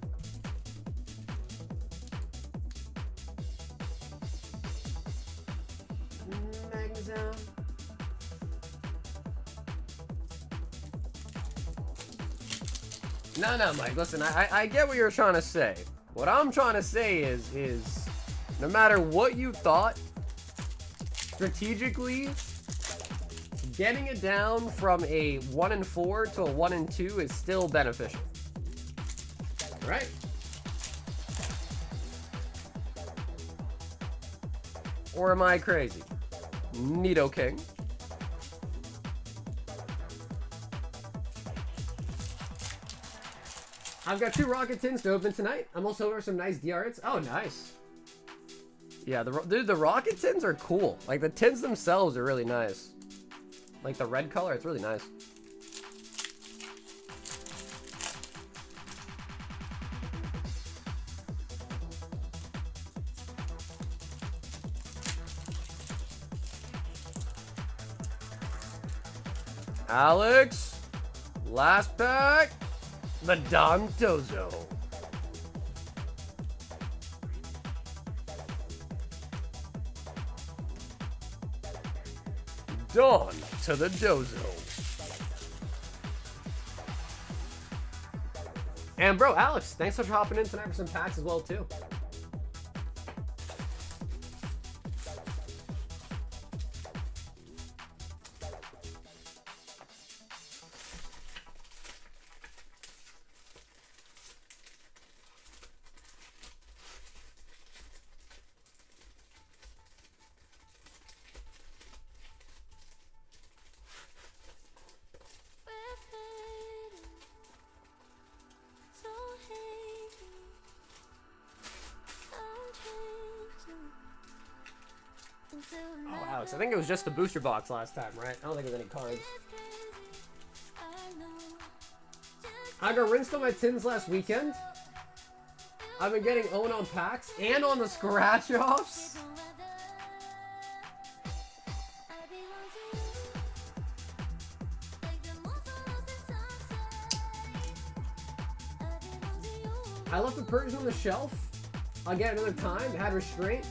down. No, Mike, listen, I get what you're trying to say. What I'm trying to say is no matter what you thought, strategically, getting it down from a 1 and 4 to a 1 and 2 is still beneficial. Right? Or am I crazy? Nido King. I've got 2 rocket tins to open tonight. I'm also over some nice DRs. Oh, nice. Yeah, dude, the rocket tins are cool. Like, the tins themselves are really nice. Like, the red color, it's really nice. Alex, last pack, the Dondozo. Dawn to the Dozo. And bro, Alex, thanks for hopping in tonight for some packs as well too. Oh, Alex, I think it was just the booster box last time, right? I don't think there's any cards. I got rinsed on my tins last weekend. I've been getting owned on packs and on the scratch offs. I left the Persian on the shelf. I'll get another time. It had restraint.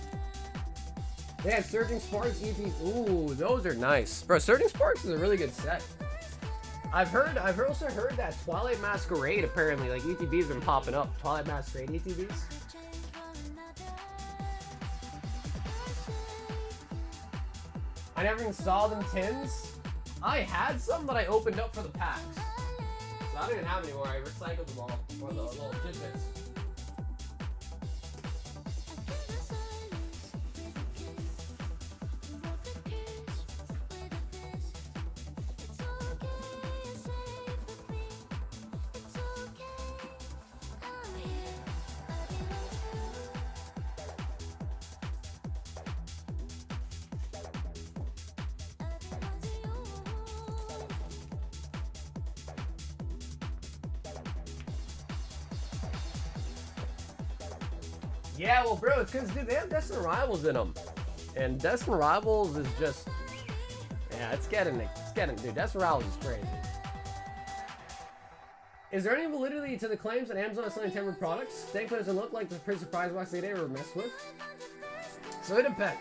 They have Surging Sparks, EP. Ooh, those are nice. Bro, Surging Sparks is a really good set. I've also heard that Twilight Masquerade, apparently, like, ETB's been popping up. Twilight Masquerade ETBs. I never even saw them tins. I had some that I opened up for the packs. So I don't even have any more. I recycled them all for the little tidbits. Yeah, well, bro, it's because, dude, they have Destined Rivals in them. And Destined Rivals is just... Yeah, it's getting... Dude, Destined Rivals is crazy. Is there any validity to the claims that Amazon is selling temporary products? Thankfully, it doesn't look like the pretty surprise box they were messed with. So it depends.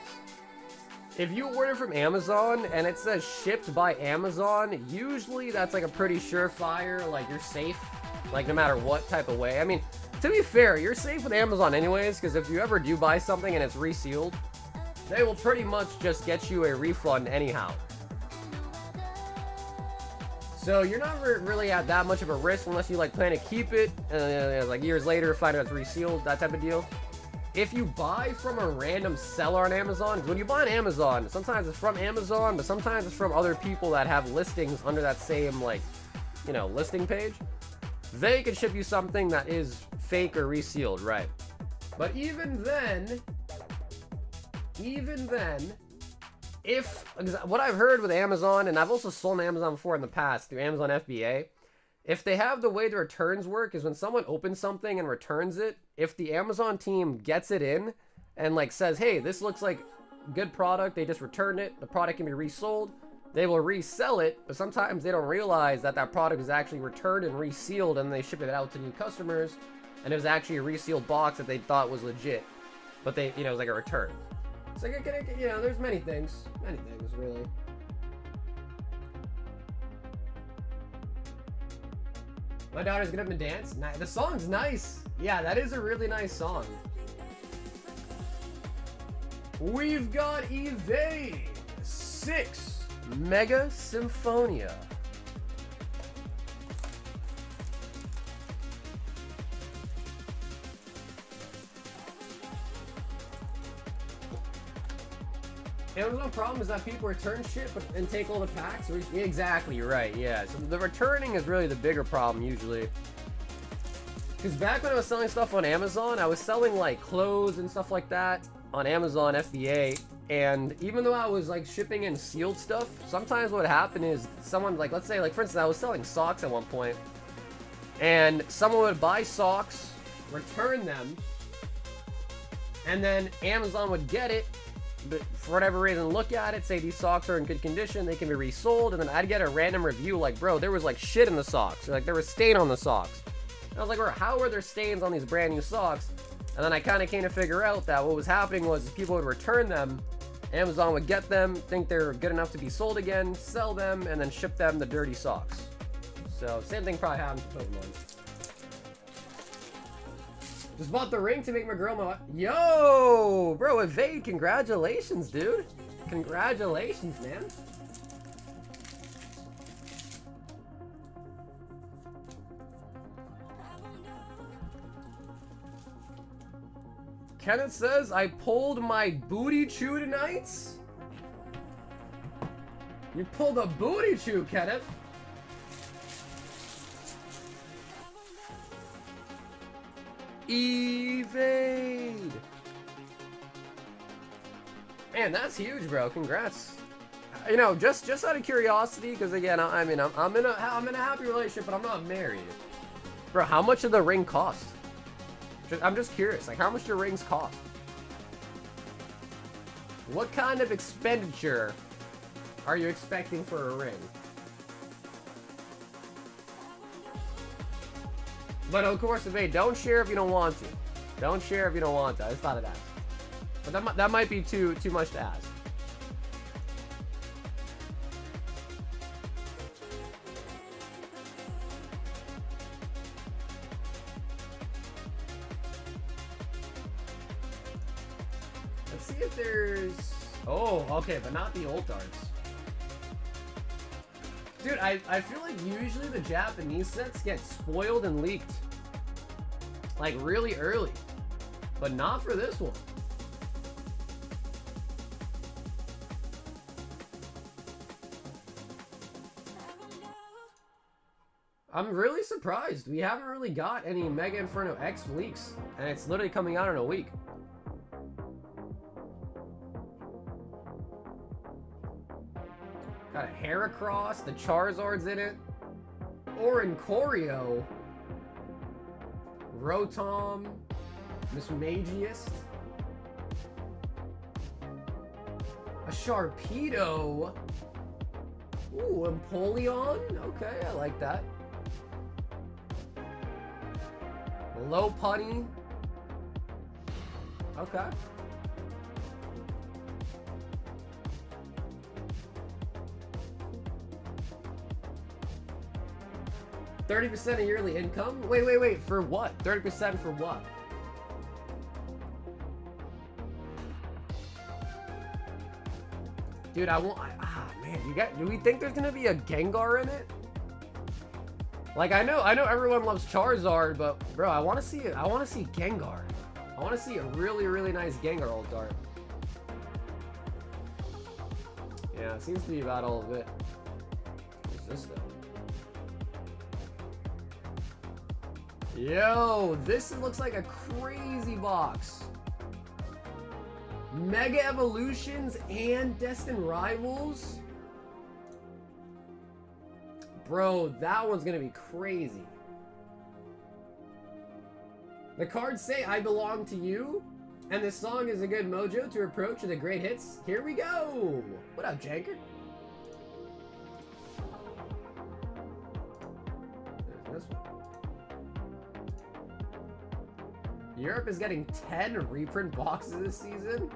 If you order from Amazon and it says shipped by Amazon, usually that's like a pretty surefire, like you're safe, like no matter what type of way. I mean, to be fair, you're safe with Amazon anyways, because if you ever do buy something and it's resealed, they will pretty much just get you a refund anyhow. So you're not really at that much of a risk unless you like plan to keep it, like years later find out it's resealed, that type of deal. If you buy from a random seller on Amazon, because when you buy on Amazon, sometimes it's from Amazon, but sometimes it's from other people that have listings under that same, like, you know, listing page. They can ship you something that is fake or resealed, right? But even then, if what I've heard with Amazon, and I've also sold on Amazon before in the past through Amazon FBA, if they have the way the returns work is when someone opens something and returns it, if the Amazon team gets it in and like says, hey, this looks like good product, they just return it, the product can be resold, they will resell it, but sometimes they don't realize that that product is actually returned and resealed and they ship it out to new customers, and it was actually a resealed box that they thought was legit, but they, you know, it was like a return. So, you know, there's many things really. My daughter's gonna up and dance. The song's nice. Yeah, that is a really nice song. We've got Evade 6 Mega Symphonia. Amazon problem is that people return shit and take all the packs. Exactly, right, yeah. So the returning is really the bigger problem usually. Because back when I was selling stuff on Amazon, I was selling like clothes and stuff like that on Amazon FBA. And even though I was like shipping in sealed stuff, sometimes what would happen is someone, like, let's say, like for instance, I was selling socks at one point. And someone would buy socks, return them, and then Amazon would get it, but for whatever reason, look at it, say these socks are in good condition, they can be resold, and then I'd get a random review like, bro, there was like shit in the socks, or like there was stain on the socks. And I was like, bro, how are there stains on these brand new socks? And then I kind of came to figure out that what was happening was people would return them, Amazon would get them, think they're good enough to be sold again, sell them, and then ship them the dirty socks. So same thing probably happens with Pokemon. Just bought the ring to make my girl my... Yo! Bro, Evade, congratulations, dude. Congratulations, man. Kenneth says, I pulled my booty chew tonight. You pulled a booty chew, Kenneth. Evade. Man, that's huge, bro. Congrats. You know, just out of curiosity, because again, I mean, I'm in a happy relationship, but I'm not married. Bro, how much did the ring cost? I'm just curious, like, how much do rings cost? What kind of expenditure are you expecting for a ring? But of course, Evade, don't share if you don't want to. Don't share if you don't want to. I just thought I'd ask. But that might be too much to ask. Let's see if there's... Oh, okay, but not the old darts. Dude, I feel like usually the Japanese sets get spoiled and leaked. Like, really early. But not for this one. I'm really surprised. We haven't really got any Mega Inferno X leaks. And it's literally coming out in a week. Got a Heracross, the Charizard's in it. Oricorio. Rotom. Mismagius. A Sharpedo. Ooh, Empoleon. Okay, I like that. Lopunny. Okay. 30% of yearly income? Wait. For what? 30% for what? Dude, I won't. Man, do we think there's gonna be a Gengar in it? Like, I know everyone loves Charizard, but bro, I want to see Gengar. I want to see a really nice Gengar old dart. Yeah, it seems to be about all of it. What's this though? Yo, this looks like a crazy box. Mega Evolutions and Destined Rivals. Bro, that one's gonna be crazy. The cards say, I belong to you, and this song is a good mojo to approach the great hits. Here we go. What up, Janker? There's this one. Europe is getting 10 reprint boxes this season.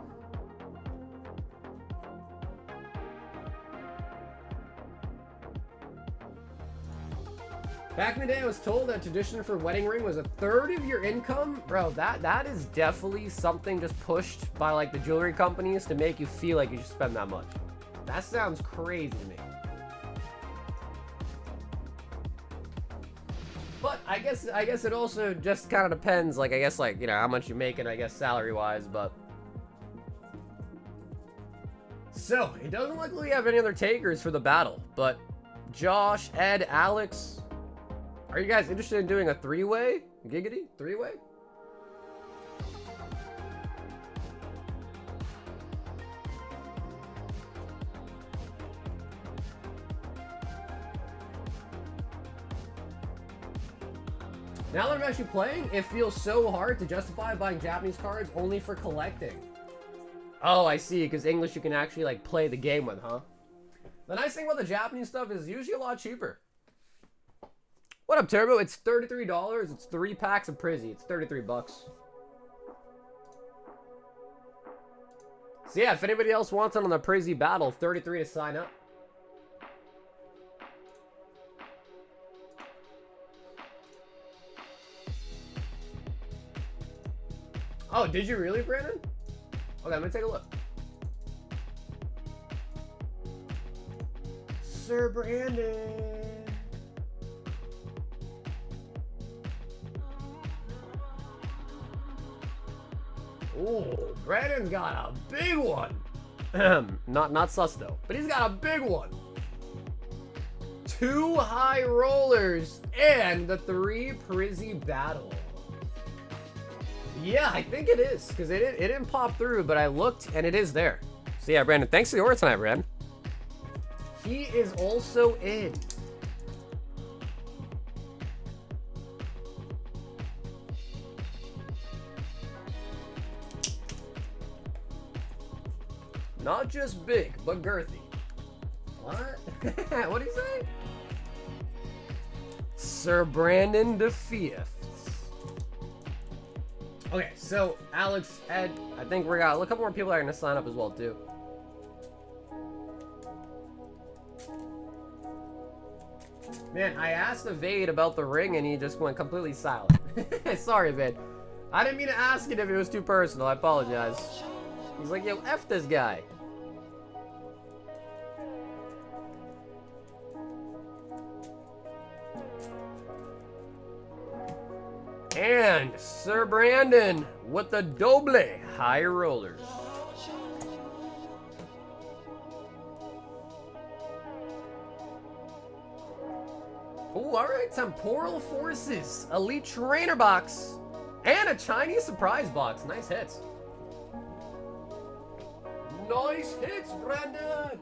Back in the day, I was told that tradition for wedding ring was a third of your income. Bro, that is definitely something just pushed by like the jewelry companies to make you feel like you should spend that much. That sounds crazy to me. But I guess it also just kind of depends, like, I guess, like, you know, how much you make it, I guess, salary-wise, but... So, it doesn't look like we have any other takers for the battle, but Josh, Ed, Alex, are you guys interested in doing a three-way? Giggity? Three-way? Now that I'm actually playing, it feels so hard to justify buying Japanese cards only for collecting. Oh, I see, because English you can actually, like, play the game with, huh? The nice thing about the Japanese stuff is usually a lot cheaper. What up, Turbo? It's $33. It's 3 packs of Prizzy. It's 33 bucks. So yeah, if anybody else wants it on the Prizzy battle, 33 to sign up. Oh, did you really, Brandon? Okay, let me take a look. Sir Brandon. Ooh, Brandon's got a big one. not sus though, but he's got a big one. 2 high rollers and the 3 Prizzy battle. Yeah, I think it is, because it didn't pop through, but I looked, and it is there. So yeah, Brandon, thanks for the order tonight, Brandon. He is also in. Not just big, but girthy. What? What did he say? Sir Brandon the 5th. Okay, so Alex, Ed, I think we got a couple more people that are gonna sign up as well too. Man, I asked Evade about the ring and he just went completely silent. Sorry, Evade. I didn't mean to ask it if it was too personal. I apologize. He's like, yo, F this guy. And Sir Brandon with the double high rollers. Oh, all right. Temporal Forces, Elite Trainer box, and a Chinese surprise box. Nice hits. Nice hits, Brandon.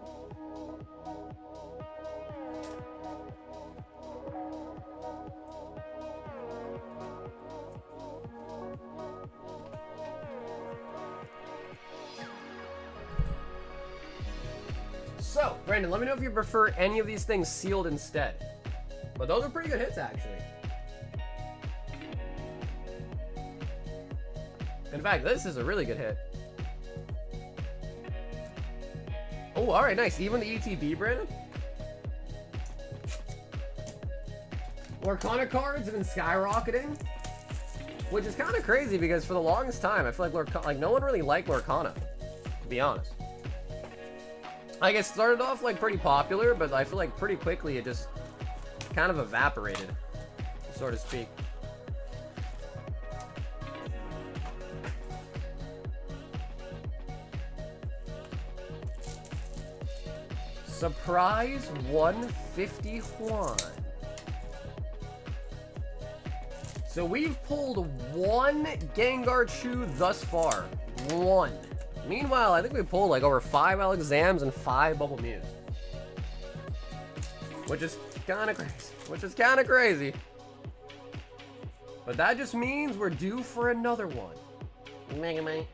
So, Brandon, let me know if you prefer any of these things sealed instead. But those are pretty good hits, actually. In fact, this is a really good hit. Oh, alright, nice. Even the ETB, Brandon? Lorcana cards have been skyrocketing. Which is kind of crazy because for the longest time, I feel like no one really liked Lorcana, to be honest. Like, it started off, like, pretty popular, but I feel like pretty quickly it just kind of evaporated, so to speak. Surprise 151. So we've pulled 1 Gengar Chew thus far. 1. Meanwhile, I think we pulled like over 5 Alakazams and 5 Bubble Mews. Which is kind of crazy. But that just means we're due for another one. Megamite.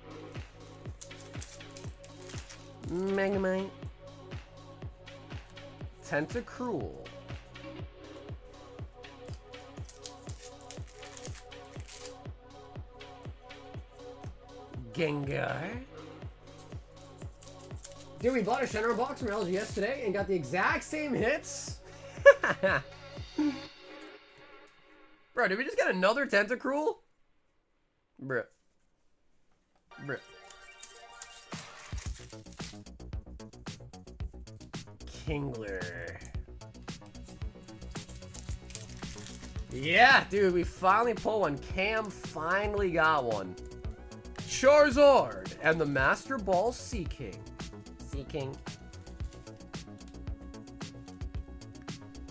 Megamite. Tentacruel. Gengar. Dude, we bought a Shenron box from LGS today and got the exact same hits. Bro, did we just get another Tentacruel? Bruh. Bruh. Kingler. Yeah, dude, we finally pulled one. Cam finally got one. Charizard and the Master Ball Sea King. Sea King.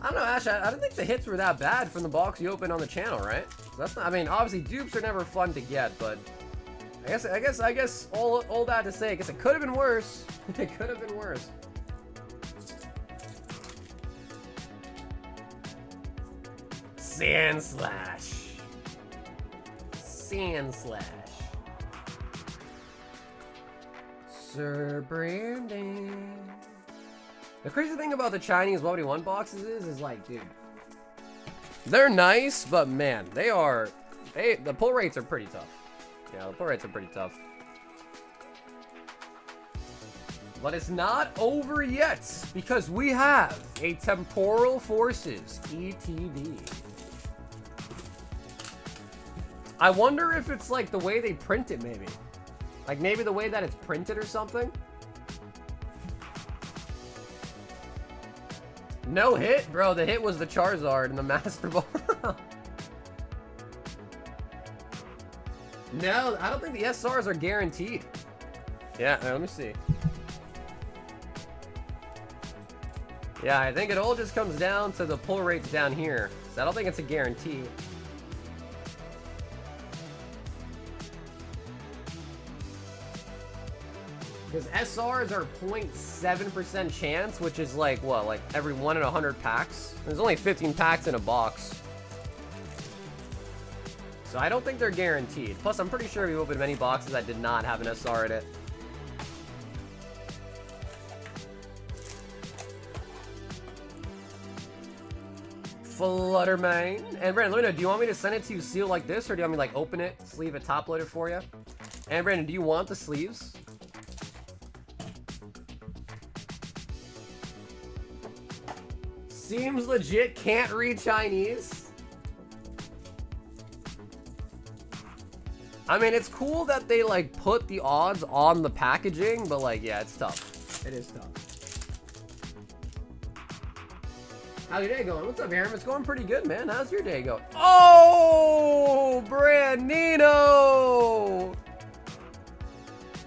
I don't know, Ash. I don't think the hits were that bad from the box you opened on the channel, right? So that's not. I mean, obviously dupes are never fun to get, but I guess all that to say, I guess it could have been worse. It could have been worse. Sand Slash. Sand Slash. Sir Brandon. The crazy thing about the Chinese 1v1 boxes is like, dude, they're nice, but man, the pull rates are pretty tough. Yeah, the pull rates are pretty tough. But it's not over yet, because we have a Temporal Forces ETB. I wonder if it's like the way they print it, maybe. Like maybe the way that it's printed or something. No hit? Bro, the hit was the Charizard and the Master Ball. No, I don't think the SRs are guaranteed. Yeah, let me see. Yeah, I think it all just comes down to the pull rates down here. So I don't think it's a guarantee. Because SRs are 0.7% chance, which is like, what, like every 1 in 100 packs? There's only 15 packs in a box. So I don't think they're guaranteed. Plus, I'm pretty sure we opened many boxes that did not have an SR in it. Fluttermane. And Brandon, let me know, do you want me to send it to you sealed like this, or do you want me to like open it, sleeve it, top load it for you? And Brandon, do you want the sleeves? Seems legit, can't read Chinese. I mean, it's cool that they like put the odds on the packaging, but like, yeah, it's tough. It is tough. How's your day going? What's up, Aaron? It's going pretty good, man. How's your day going? Oh, Brandino!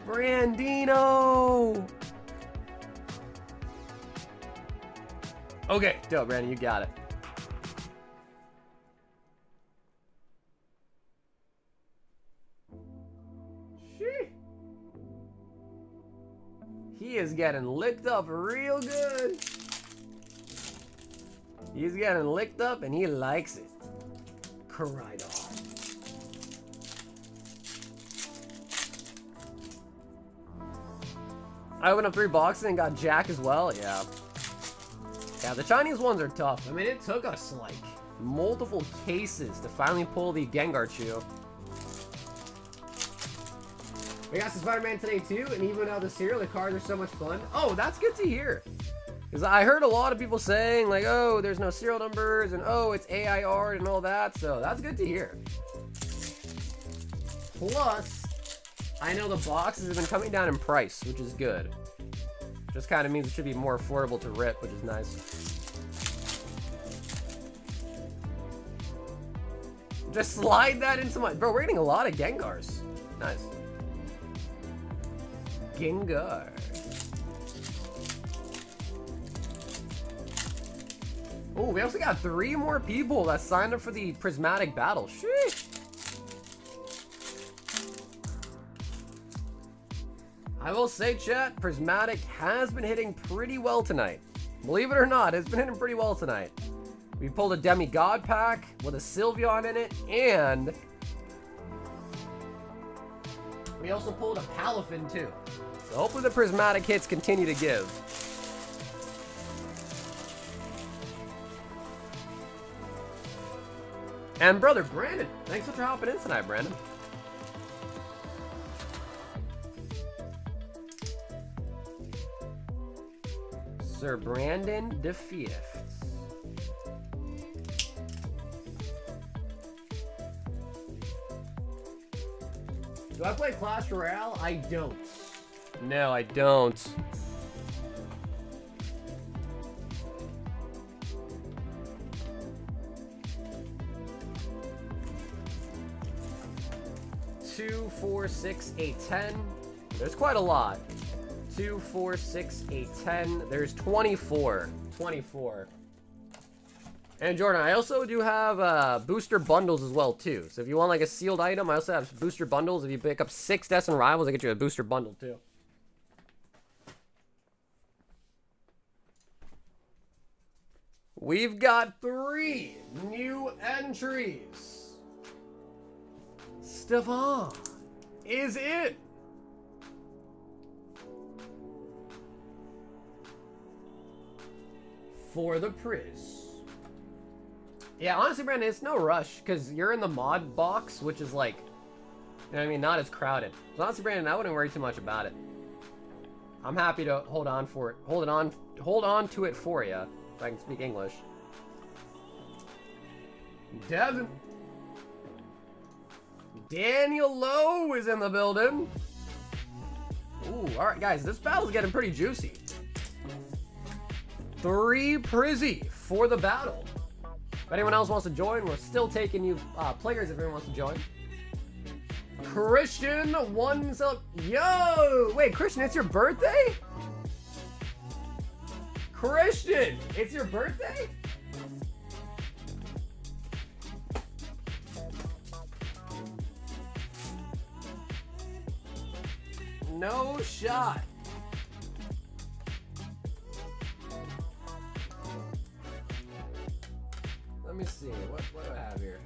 Brandino! Okay, dope, Brandon, you got it. Sheesh. He is getting licked up real good. He's getting licked up and he likes it. Charizard. I opened up 3 boxes and got Jack as well, yeah. Yeah, the Chinese ones are tough. I mean, it took us, like, multiple cases to finally pull the Gengarchu. We got some Spider-Man today, too, and even without the cereal, the cards are so much fun. Oh, that's good to hear. Because I heard a lot of people saying, like, oh, there's no serial numbers, and oh, it's AI art and all that, so that's good to hear. Plus, I know the boxes have been coming down in price, which is good. Just kind of means it should be more affordable to rip, which is nice. Just slide that into my... Bro, we're getting a lot of Gengars. Nice. Gengar. Oh, we also got 3 more people that signed up for the Prismatic battle. Sheesh. I will say, chat, Prismatic has been hitting pretty well tonight. Believe it or not, it's been hitting pretty well tonight. We pulled a demigod pack with a Sylveon in it, and we also pulled a Palafin too. So hopefully the Prismatic hits continue to give. And brother Brandon, thanks for hopping in tonight, Brandon. Sir Brandon the 5th. Do I play Clash Royale? I don't. No, I don't. Two, 4, 6, 8, 10. There's quite a lot. 2, 4, 6, 8, 10. There's 24. 24. And Jordan, I also do have booster bundles as well too. So if you want like a sealed item, I also have booster bundles. If you pick up 6 Destined Rivals, I get you a booster bundle too. We've got 3 new entries. Stefan is in. For the Priz. Yeah, honestly, Brandon, it's no rush, because you're in the mod box, which is like, you know what I mean, not as crowded. So honestly, Brandon, I wouldn't worry too much about it. I'm happy to hold on for it. Hold on to it for you, if I can speak English. Devin. Daniel Lowe is in the building. Ooh, alright, guys, this battle's getting pretty juicy. 3 Prizzy for the battle. If anyone else wants to join, we're still taking you players if anyone wants to join. Christian, yo! Wait, Christian, it's your birthday? Christian, it's your birthday? No shot. Let me see. What do I have here?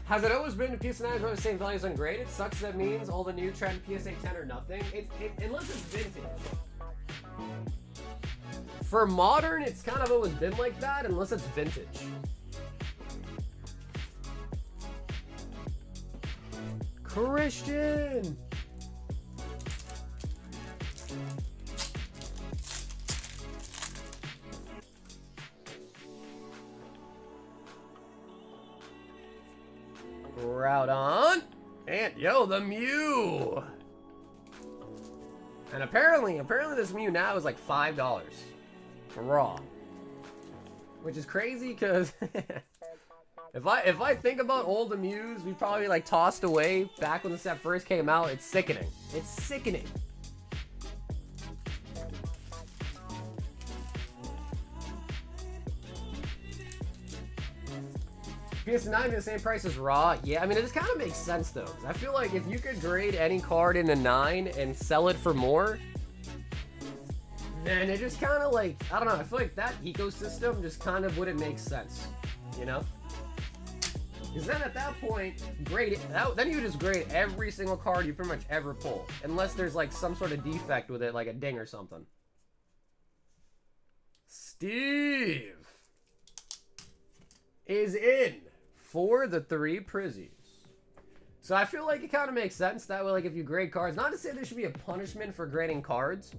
Has it always been PSA 9 are the same values ungraded? Sucks that means all the new trend PSA 10 are nothing. Unless it's vintage. For modern, it's kind of always been like that, unless it's vintage. Christian! Route on. And yo, the Mew. And apparently this Mew now is like $5 raw. Which is crazy because if I think about all the Mews we probably like tossed away back when the set first came out, it's sickening. It's sickening. PS9 is the same price as Raw. Yeah, I mean, it just kind of makes sense, though. I feel like if you could grade any card in a 9 and sell it for more, then it just kind of like, I don't know, I feel like that ecosystem just kind of wouldn't make sense, you know? Because then at that point, then you just grade every single card you pretty much ever pull. Unless there's like some sort of defect with it, like a ding or something. Steve is in for the 3 Prizzies. So I feel like it kind of makes sense that way, like if you grade cards, not to say there should be a punishment for grading cards,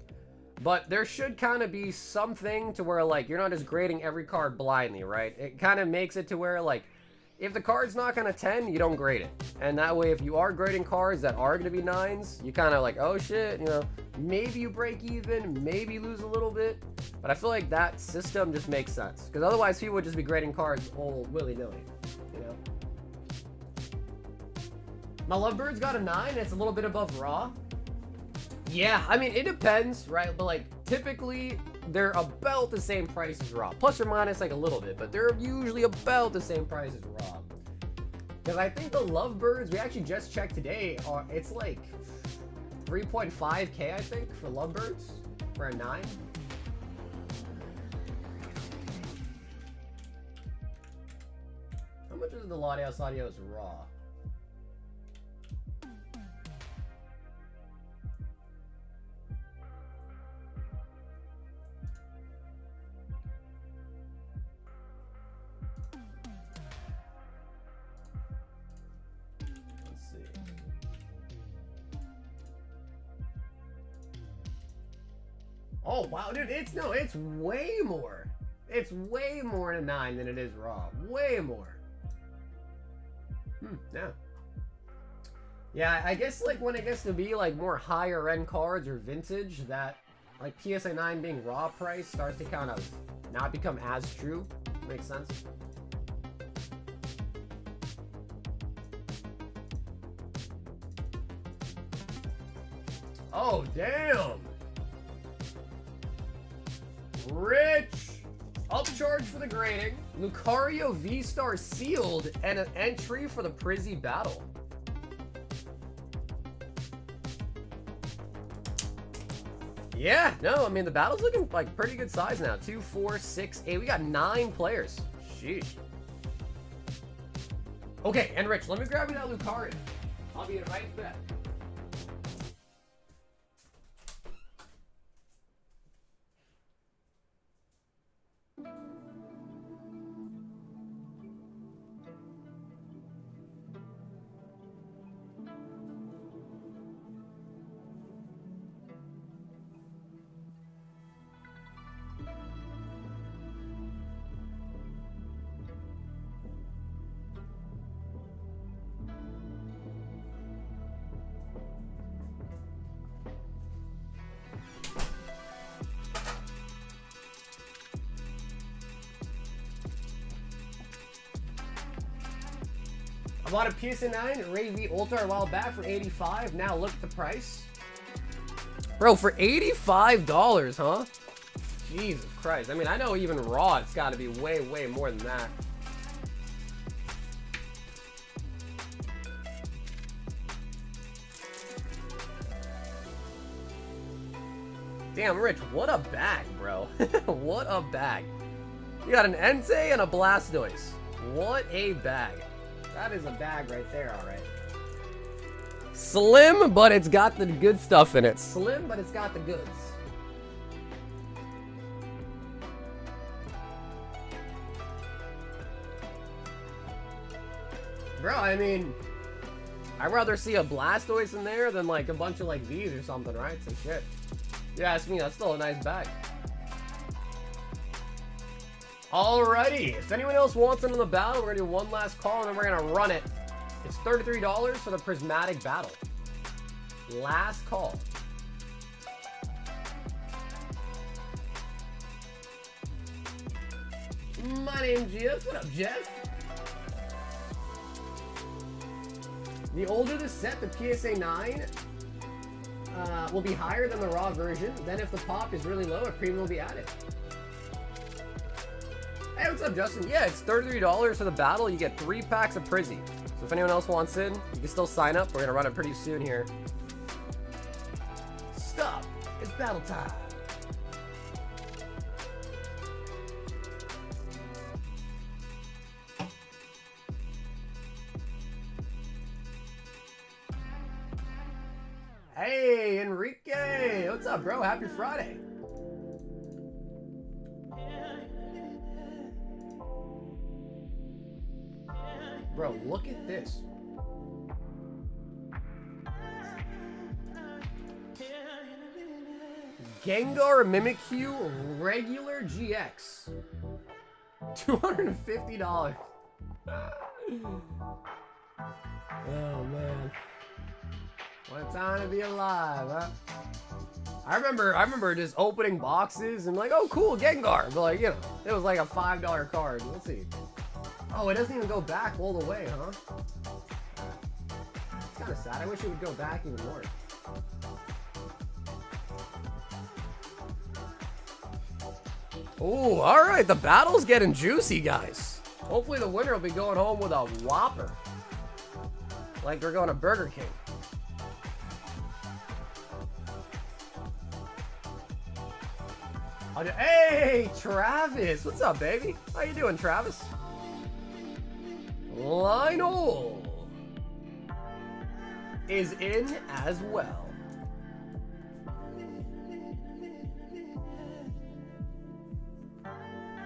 but there should kind of be something to where like you're not just grading every card blindly, right? It kind of makes it to where like if the card's not gonna 10, you don't grade it. And that way if you are grading cards that are gonna be 9s, you kind of like, oh shit, you know, maybe you break even, maybe you lose a little bit. But I feel like that system just makes sense. Because otherwise people would just be grading cards all willy-nilly, you know? My Lovebird's got a 9, it's a little bit above Raw. Yeah, I mean, it depends, right? But like, typically, they're about the same price as Raw. Plus or minus like a little bit, but they're usually about the same price as Raw. Because I think the Lovebirds, we actually just checked today, it's like 3.5K, I think, for Lovebirds, for a 9. How much is the Latios Audios Raw? Oh wow, dude, it's way more. It's way more in 9 than it is raw. Way more. Yeah. Yeah, I guess like when it gets to be like more higher end cards or vintage, that like PSA 9 being raw price starts to kind of not become as true. Makes sense. Oh, damn. Rich. Upcharge for the grading. Lucario V-Star sealed and an entry for the Prizzy battle. Yeah, no, I mean, the battle's looking like pretty good size now. 2, 4, 6, 8. We got 9 players. Sheesh. Okay, and Rich, let me grab you that Lucario. I'll be right back. I bought a PSA 9 Ray V Ultra a while back for $85. Now look at the price. Bro, for $85, huh? Jesus Christ. I mean, I know even raw, it's got to be way, way more than that. Damn, Rich, what a bag, bro. What a bag. You got an Entei and a Blastoise. What a bag. That is a bag right there, all right. Slim, but it's got the good stuff in it. Slim, but it's got the goods. Bro, I mean, I'd rather see a Blastoise in there than like a bunch of like these or something, right? Some shit. You ask me, that's still a nice bag. Alrighty, if anyone else wants into the battle, we're gonna do one last call and then we're gonna run it. It's $33 for the Prismatic battle. Last call. My name's Jeff. What up, Jeff? The older the set, the PSA 9 will be higher than the raw version. Then if the pop is really low, a premium will be added. Hey, what's up, Justin? Yeah, it's $33 for the battle. You get 3 packs of Prizzy. So if anyone else wants in, you can still sign up. We're going to run it pretty soon here. Stop. It's battle time. Hey, Enrique. What's up, bro? Happy Friday. Bro, look at this. Gengar Mimikyu regular GX. $250. Oh man. What a time to be alive, huh? I remember just opening boxes and like, oh cool, Gengar. But like, you know, it was like a $5 card. Let's see. Oh, it doesn't even go back all the way, huh? It's kind of sad. I wish it would go back even more. Oh, all right. The battle's getting juicy, guys. Hopefully the winner will be going home with a Whopper. Like they're going to Burger King. Hey, Travis. What's up, baby? How you doing, Travis? Lionel is in as well.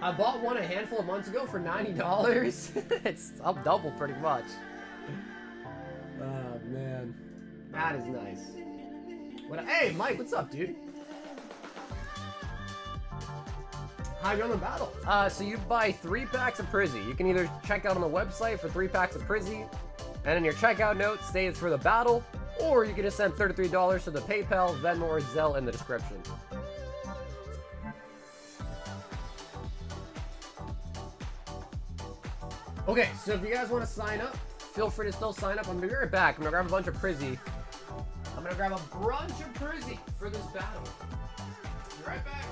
I bought one a handful of months ago for $90. It's up double pretty much. Oh man, that is nice. Hey, Mike, what's up, dude? How you on the battle? So you buy 3 packs of Prizzy. You can either check out on the website for 3 packs of Prizzy, and in your checkout note states for the battle, or you can just send $33 to the PayPal, Venmo, or Zelle in the description. Okay, so if you guys want to sign up, feel free to still sign up. I'm gonna be right back. I'm gonna grab a bunch of Prizzy. I'm gonna grab a bunch of Prizzy for this battle. Be right back.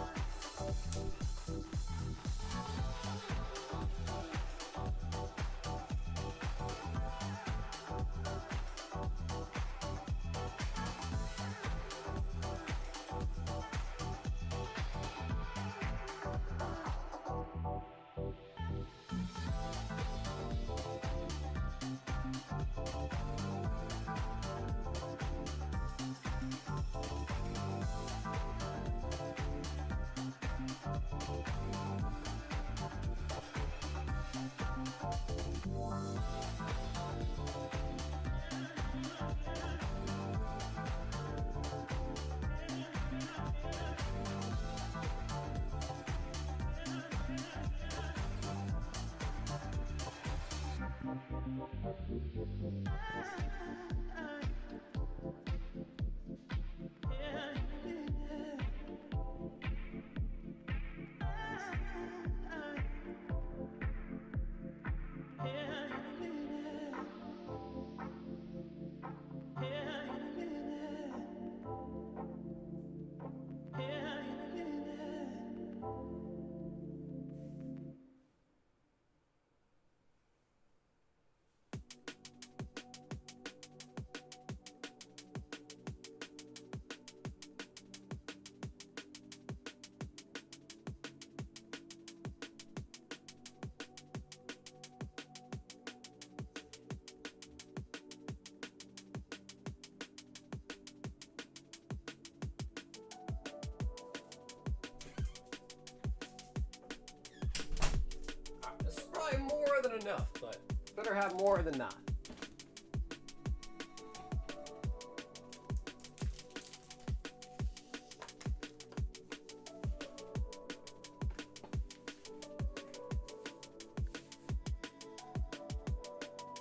More than enough, but better have more than not.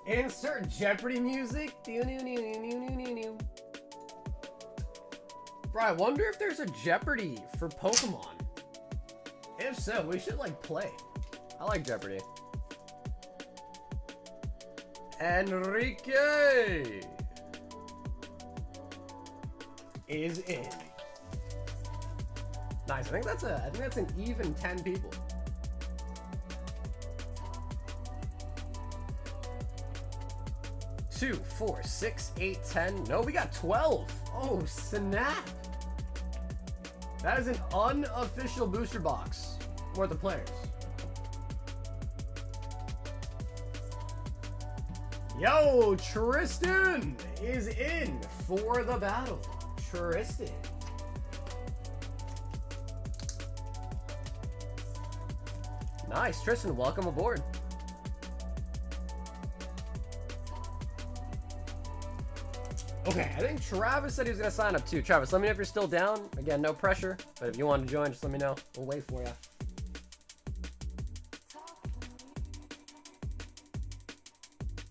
Insert Jeopardy music. Bro, I wonder if there's a Jeopardy for Pokemon. If so, we should like play. I like Jeopardy. Enrique is in. Nice. I think that's an even 10 people. Two, 4, 6, 8, 10. No, we got 12. Oh, snap. That is an unofficial booster box worth of players. Yo, Tristan is in for the battle. Tristan. Nice, Tristan, welcome aboard. Okay, I think Travis said he was going to sign up too. Travis, let me know if you're still down. Again, no pressure, but if you want to join, just let me know. We'll wait for you.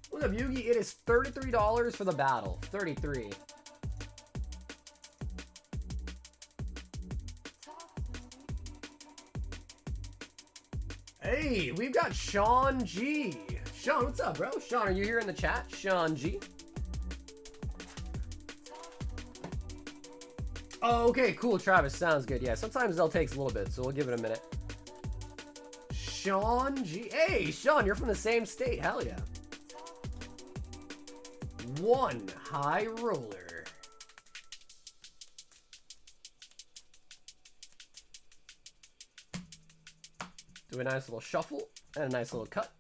What's up, Yugi? It is $33 for the battle. 33. Hey, we've got Sean G. Sean, what's up, bro? Sean, are you here in the chat? Sean G. Oh, okay, cool, Travis. Sounds good. Yeah, sometimes Zelle takes a little bit, so we'll give it a minute. Sean G. Hey, Sean, you're from the same state. Hell yeah. One high roller. Do a nice little shuffle and a nice little cut.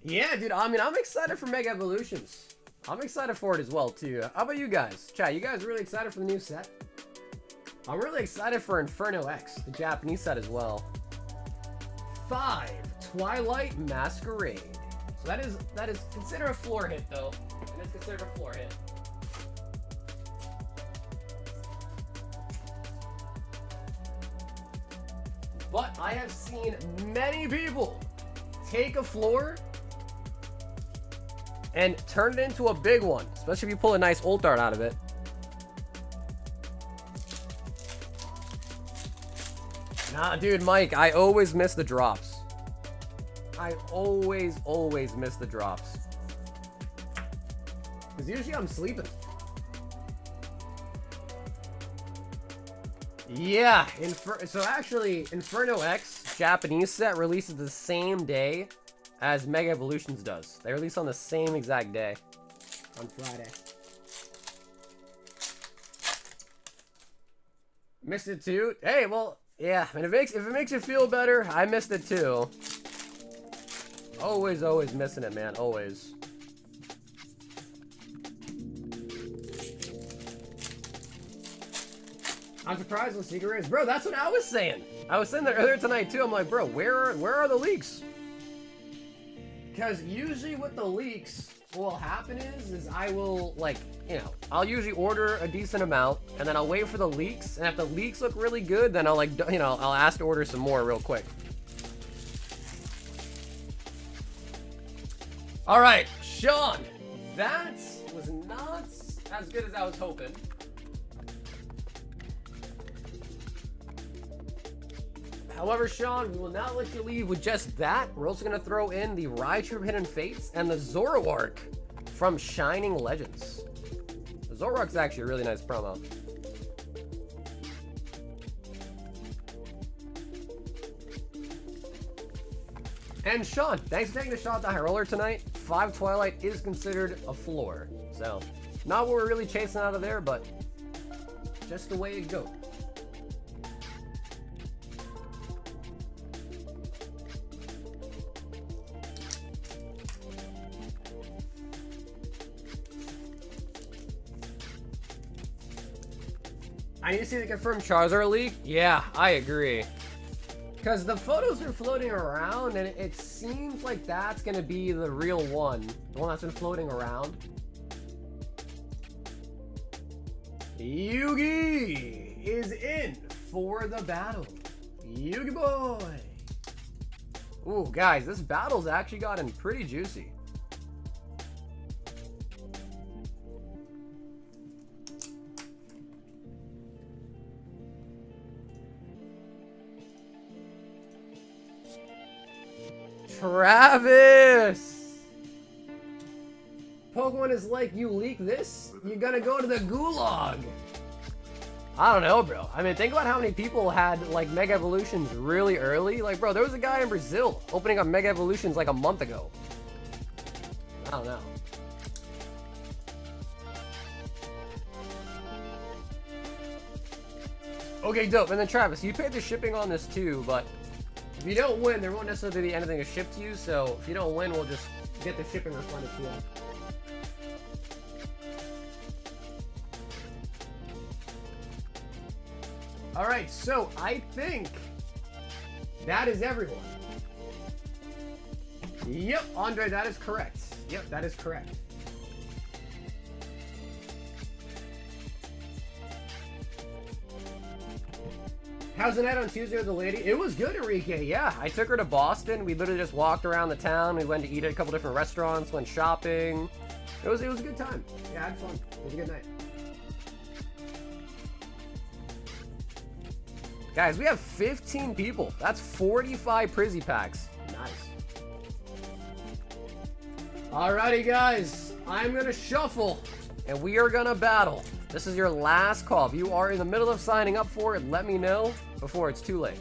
Yeah, dude, I mean, I'm excited for Mega Evolutions. I'm excited for it as well, too. How about you guys? Chat, you guys really excited for the new set? I'm really excited for Inferno X, the Japanese set as well. 5, Twilight Masquerade. So that is considered a floor hit, though. And it's considered a floor hit. But I have seen many people take a floor and turn it into a big one, especially if you pull a nice ult art out of it. Nah, dude, Mike, I always miss the drops. I always miss the drops. Because usually I'm sleeping. Yeah, so actually, Inferno X Japanese set releases the same day as Mega Evolutions does. They release on the same exact day. On Friday. Missed it too? Hey, well, yeah, and if it makes you feel better, I missed it too. Always missing it, man. Always. I'm surprised with secret raids. Bro, that's what I was saying. I was saying that earlier tonight too. I'm like, bro, where are the leaks? Because usually with the leaks, what will happen is I will, like, you know, I'll usually order a decent amount, and then I'll wait for the leaks, and if the leaks look really good, then I'll, like, you know, I'll ask to order some more real quick. All right, Sean, that was not as good as I was hoping. However, Sean, we will not let you leave with just that. We're also going to throw in the Raichu Hidden Fates and the Zoroark from Shining Legends. The Zoroark's actually a really nice promo. And Sean, thanks for taking the shot at the high roller tonight. 5 Twilight is considered a floor. So, not what we're really chasing out of there, but just the way it goes. I need to see the confirmed Charizard leak. Yeah, I agree. Because the photos are floating around, and it seems like that's going to be the real one. The one that's been floating around. Yugi is in for the battle. Yugi boy. Ooh, guys, this battle's actually gotten pretty juicy. Travis! Pokemon is like, you leak this, you're gonna go to the gulag. I don't know, bro. I mean, think about how many people had, like, Mega Evolutions really early. Like, bro, there was a guy in Brazil opening up Mega Evolutions, like, a month ago. I don't know. Okay, dope. And then, Travis, you paid the shipping on this, too, but if you don't win, there won't necessarily be anything to ship to you, so if you don't win, we'll just get the shipping refunded to you. Alright, so I think that is everyone. Yep, Andre, that is correct. Yep, that is correct. How's the night on Tuesday with the lady? It was good, Enrique. Yeah, I took her to Boston. We literally just walked around the town. We went to eat at a couple different restaurants, went shopping. It was a good time. Yeah, I had fun. It was a good night. Guys, we have 15 people. That's 45 Prizzy packs. Nice. Alrighty, guys. I'm going to shuffle, and we are going to battle. This is your last call. If you are in the middle of signing up for it, let me know before it's too late.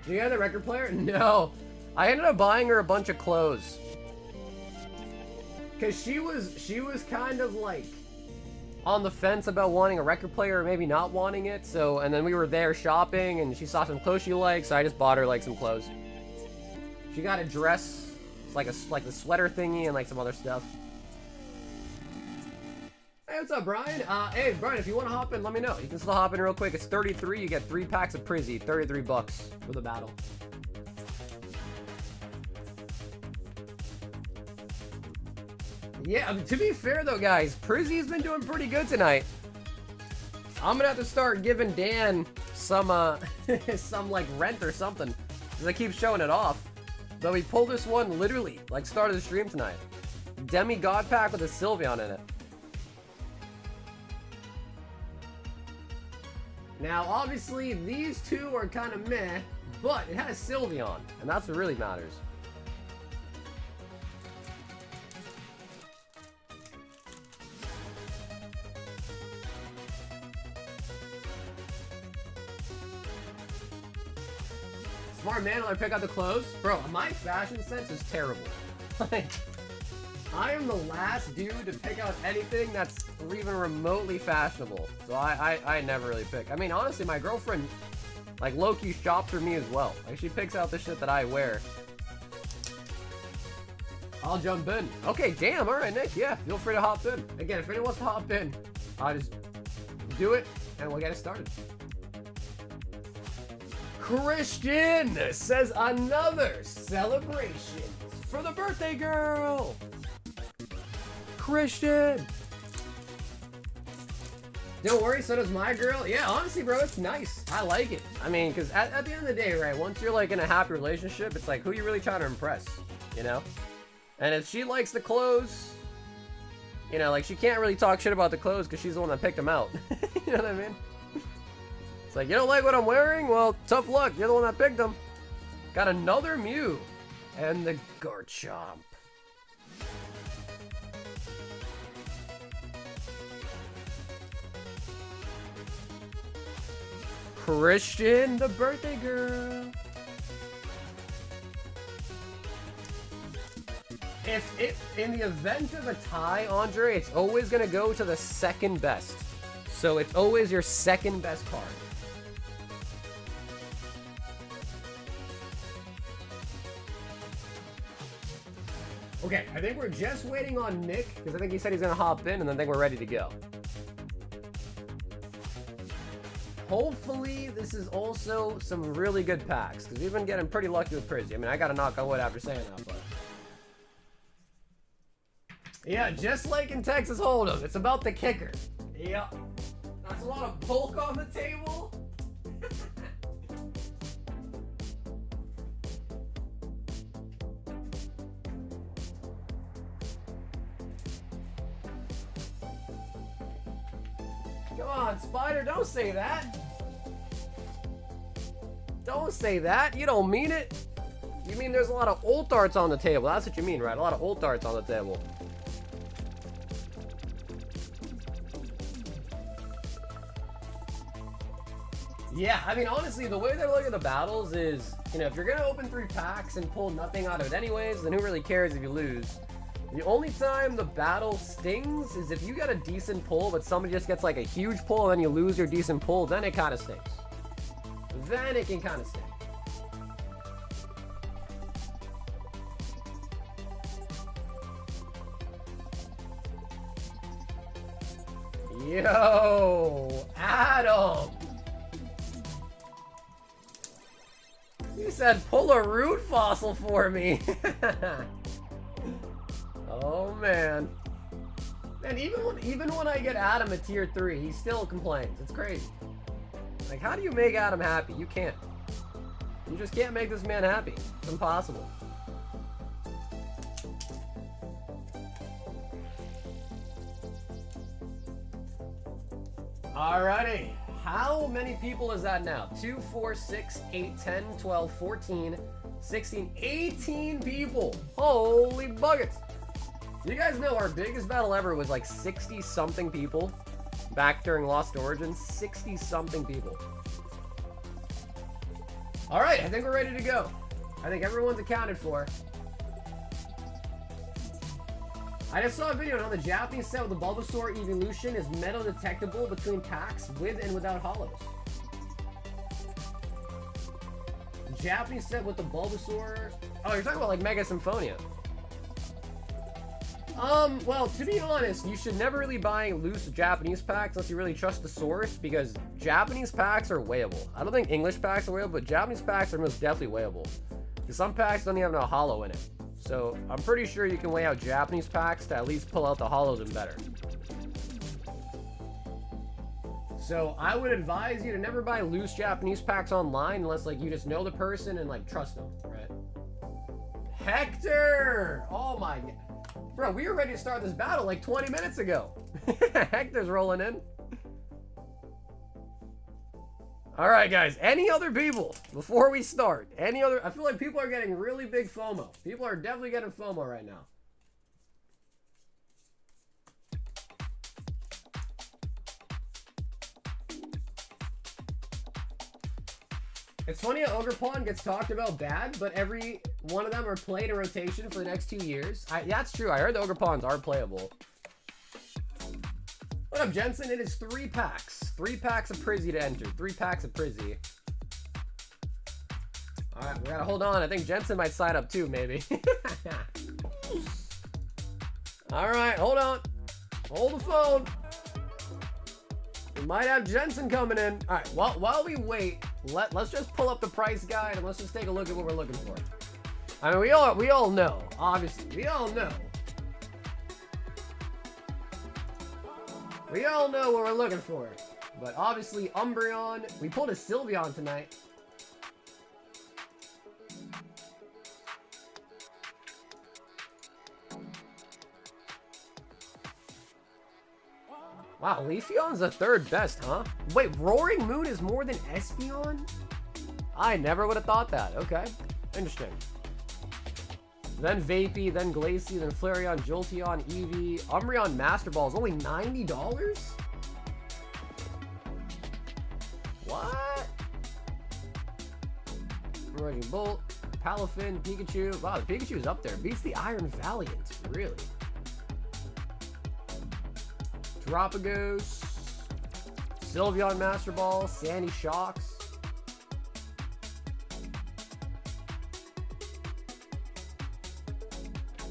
Do you have the record player? No. I ended up buying her a bunch of clothes. Because she was kind of like on the fence about wanting a record player or maybe not wanting it. So, and then we were there shopping and she saw some clothes she liked, so I just bought her like some clothes. She got a dress. Like the sweater thingy and like some other stuff. Hey, what's up, Brian? Hey, Brian, if you want to hop in, let me know. You can still hop in real quick. It's 33. You get 3 packs of Prizzy. 33 bucks for the battle. Yeah, to be fair though, guys, Prizzy's been doing pretty good tonight. I'm gonna have to start giving Dan some some like rent or something, because I keep showing it off. But we pulled this one literally like start of the stream tonight. Demigod pack with a Sylveon in it. Now obviously these two are kind of meh, but it has Sylveon, and that's what really matters. Smart man, will I pick out the clothes? Bro, my fashion sense is terrible. Like, I am the last dude to pick out anything that's even remotely fashionable. So I never really pick. I mean, honestly, my girlfriend, like, low-key shops for me as well. Like, she picks out the shit that I wear. I'll jump in. Okay, damn, alright, Nick, yeah, feel free to hop in. Again, if anyone wants to hop in, I'll just do it, and we'll get it started. Christian says another celebration for the birthday girl. Christian. Don't worry, so does my girl. Yeah, honestly, bro, it's nice. I like it. I mean, because at the end of the day, right, once you're like in a happy relationship, it's like, who you really trying to impress, you know? And if she likes the clothes, you know, like, she can't really talk shit about the clothes because she's the one that picked them out. You know what I mean? It's like, you don't like what I'm wearing? Well, tough luck. You're the one that picked them. Got another Mew. And the Garchomp. Christian, the birthday girl. If in the event of a tie, Andre, it's always going to go to the second best. So it's always your second best card. Okay, I think we're just waiting on Nick, because I think he said he's going to hop in, and then I think we're ready to go. Hopefully, this is also some really good packs, because we've been getting pretty lucky with Prizzy. I mean, I got to knock on wood after saying that, but... Yeah, just like in Texas Hold'em, it's about the kicker. Yeah. That's a lot of bulk on the table. Come on, Spider, don't say that. Don't say that. You don't mean it. You mean there's a lot of old darts on the table. That's what you mean, right? A lot of old darts on the table. Yeah, I mean, honestly, the way they're looking at the battles is, you know, if you're going to open 3 packs and pull nothing out of it anyways, then who really cares if you lose? The only time the battle stings is if you get a decent pull, but somebody just gets like a huge pull and then you lose your decent pull, then it kind of stings. Then it can kind of sting. Yo, Adam. You said pull a root fossil for me. Oh man. And even when I get Adam at tier 3, he still complains. It's crazy. Like, how do you make Adam happy? You can't. You just can't make this man happy. It's impossible. Alrighty. How many people is that now? 2, 4, 6, 8, 10, 12, 14, 16, 18 people. Holy buckets. You guys know our biggest battle ever was like 60-something people back during Lost Origins. 60-something people. Alright, I think we're ready to go. I think everyone's accounted for. I just saw a video on how the Japanese set with the Bulbasaur evolution is metal detectable between packs with and without holos. The Japanese set with the Bulbasaur... Oh, you're talking about like Mega Symphonia. Well, to be honest, you should never really buy loose Japanese packs unless you really trust the source, because Japanese packs are weighable. I don't think English packs are weighable, but Japanese packs are most definitely weighable. Because some packs don't even have no holo in it. So, I'm pretty sure you can weigh out Japanese packs to at least pull out the holos and better. So I would advise you to never buy loose Japanese packs online unless like you just know the person and like trust them, right? Hector! Oh my god. Bro, we were ready to start this battle like 20 minutes ago. Hector's rolling in. Alright guys, any other people before we start? Any other? I feel like people are getting really big FOMO. People are definitely getting FOMO right now. It's funny how Ogerpon gets talked about bad, but every one of them are played in rotation for the next 2 years. That's true. I heard the Ogerpons are playable. What up, Jensen? It is 3 packs. 3 packs of Prizzy to enter. 3 packs of Prizzy. Alright, we gotta hold on. I think Jensen might sign up too, maybe. Alright, hold on. Hold the phone. We might have Jensen coming in. Alright, while we wait, let's just pull up the price guide and let's just take a look at what we're looking for. I mean, we all know, obviously. We all know. We all know what we're looking for. But obviously, Umbreon. We pulled a Sylveon tonight. Wow, Leafeon's the 3rd best, huh? Wait, Roaring Moon is more than Espeon? I never would have thought that. Okay, interesting. Then Vapey, then Glacie, then Flareon, Jolteon, Eevee. Umbreon Master Ball is only $90? What? Raging Bolt, Palafin, Pikachu. Wow, the Pikachu's up there. Beats the Iron Valiant, really. Dropagos, Sylveon Master Ball, Sandy Shocks.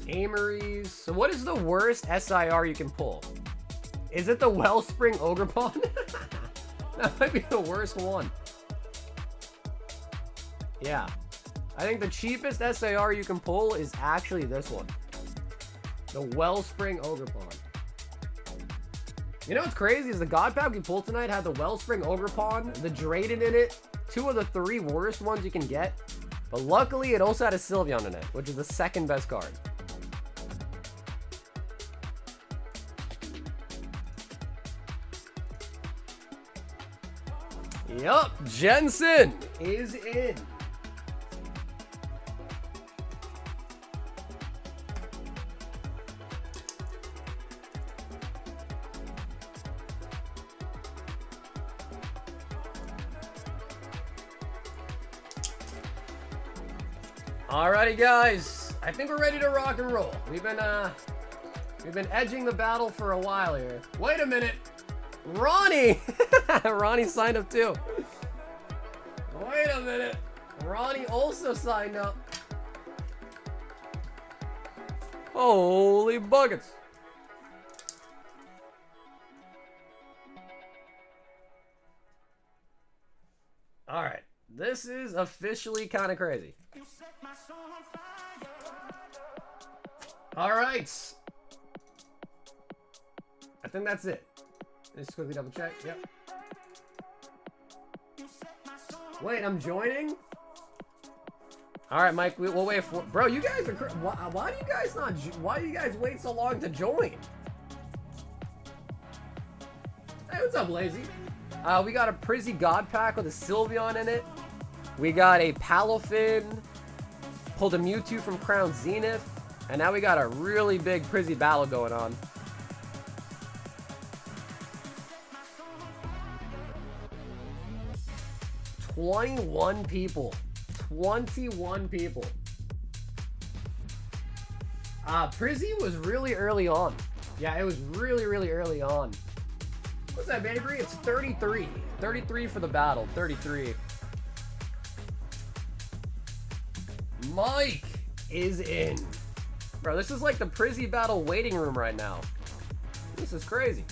Amories. So what is the worst SIR you can pull? Is it the Wellspring Ogerpon? That might be the worst one. Yeah. I think the cheapest SIR you can pull is actually this one. The Wellspring Ogerpon. You know what's crazy is the God Pack we pulled tonight had the Wellspring Ogerpon, the Drayden in it, 2 of the 3 worst ones you can get. But luckily it also had a Sylveon in it, which is the 2nd best card. Yup, Jensen is in. Alrighty guys, I think we're ready to rock and roll. We've been edging the battle for a while here. Wait a minute, Ronnie! Ronnie signed up too. Wait a minute, Ronnie also signed up. Holy buckets. Alright, this is officially kind of crazy. Alright. I think that's it. Let's quickly double check. Yep. Wait, I'm joining? Alright, Mike, we'll wait for... Bro, you guys are... Why do you guys not... Why do you guys wait so long to join? Hey, what's up, Lazy? We got a Prizzy God Pack with a Sylveon in it. We got a Palafin. Pulled a Mewtwo from Crown Zenith. And now we got a really big Prizzy battle going on. $21 people. 21 people. Prizzy was really early on. Yeah, it was really, really early on. What's that, Baby? It's 33. 33 for the battle. 33. Mike is in. Bro, this is like the Prizzy battle waiting room right now. This is crazy.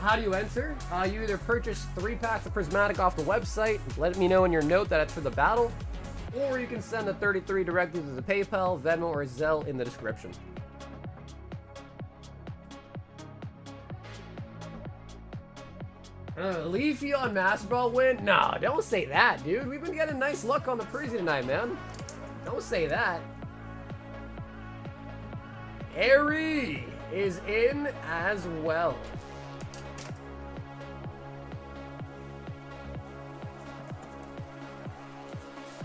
How do you enter? You either purchase 3 packs of Prismatic off the website, let me know in your note that it's for the battle, or you can send the 33 directly to the PayPal, Venmo, or Zelle in the description. Leafy on Master Ball win? No, don't say that, dude. We've been getting nice luck on the Prizzy tonight, man. Don't say that. Harry is in as well.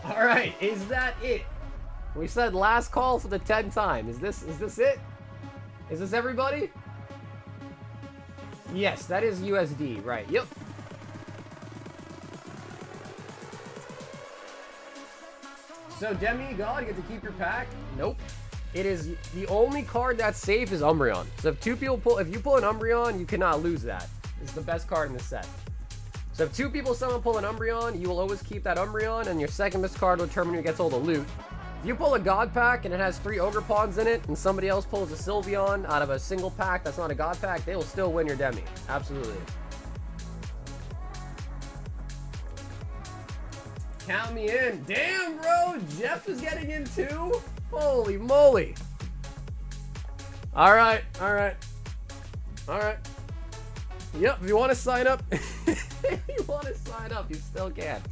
All right, is that it? We said last call for the 10th time. Is this it? Is this everybody? Yes, that is USD, right? Yep. So demigod, you get to keep your pack? Nope. It is the only card that's safe is Umbreon. So if two people pull, if you pull an Umbreon, you cannot lose that. It's the best card in the set. So if two people someone pull an Umbreon, you will always keep that Umbreon, and your second best card will determine who gets all the loot. If you pull a God pack and it has 3 Ogre Pawns in it, and somebody else pulls a Sylveon out of a single pack that's not a God pack, they will still win your Demi. Absolutely. Count me in. Damn, bro. Jeff is getting in too? Holy moly. All right. All right. All right. Yep. If you want to sign up, if you want to sign up, you still can.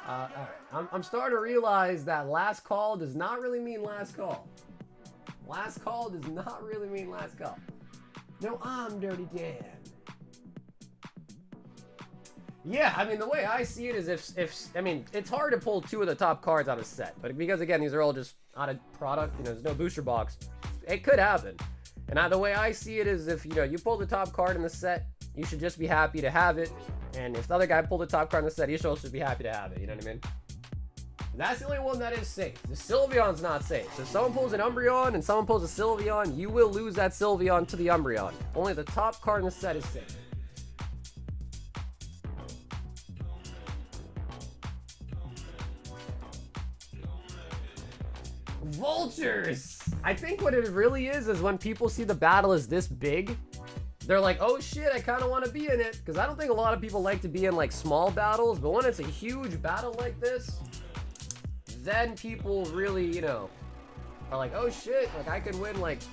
All right. I'm starting to realize that last call does not really mean last call. Last call does not really mean last call. No, I'm Dirty Dan. Yeah, I mean, the way I see it is if I mean, it's hard to pull 2 of the top cards out of set, but because again, these are all just out of product, you know, there's no booster box, it could happen. And the way I see it is if, you know, you pull the top card in the set, you should just be happy to have it. And if the other guy pulled the top card in the set, he should also be happy to have it, you know what I mean? That's the only one that is safe. The Sylveon's not safe. So if someone pulls an Umbreon and someone pulls a Sylveon, you will lose that Sylveon to the Umbreon. Only the top card in the set is safe. Vultures! I think what it really is when people see the battle is this big, they're like, oh shit, I kind of want to be in it. Because I don't think a lot of people like to be in like small battles, but when it's a huge battle like this, then people really, you know, are like, oh shit, like I could win like,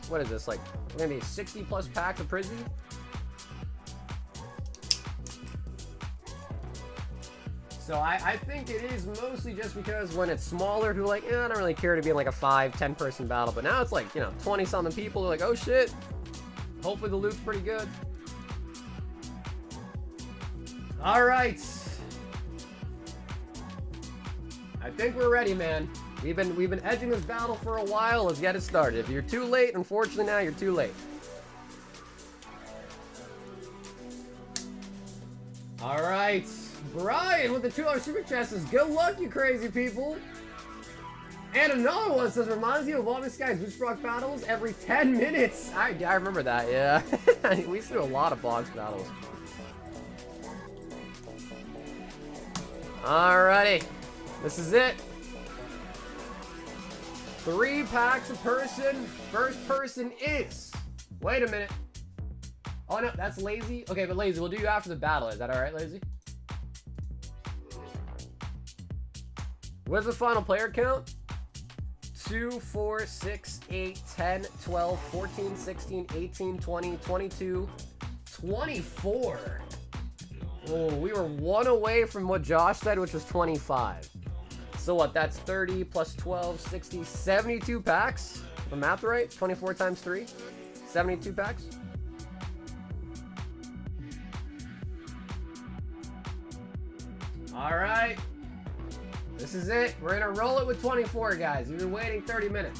what is this, like maybe 60 plus packs of Prizzy? So I think it is mostly just because when it's smaller, people are like, I don't really care to be in like a 5-10 person battle. But now it's like, you know, 20 something people are like, oh shit, hopefully the loot's pretty good. All right. I think we're ready, man. We've been edging this battle for a while. Let's get it started. If you're too late, unfortunately now you're too late. All right. Brian with the $2 super chat says, good luck, you crazy people. And another one says, reminds you of Evolving Skies Booster Box battles every 10 minutes. I remember that, yeah. We used to do a lot of box battles. Alrighty. This is it. 3 packs a person. First person is... Wait a minute. Oh, no, that's Lazy. Okay, but Lazy, we'll do you after the battle. Is that alright, Lazy? What's the final player count? 2, 4, 6, 8, 10, 12, 14, 16, 18, 20, 22, 24. Oh, we were 1 away from what Josh said, which was 25. So what, that's 30 plus 12, 60, 72 packs? The math right? 24 times 3? 72 packs? All right. This is it. We're gonna roll it with 24, guys. We've been waiting 30 minutes.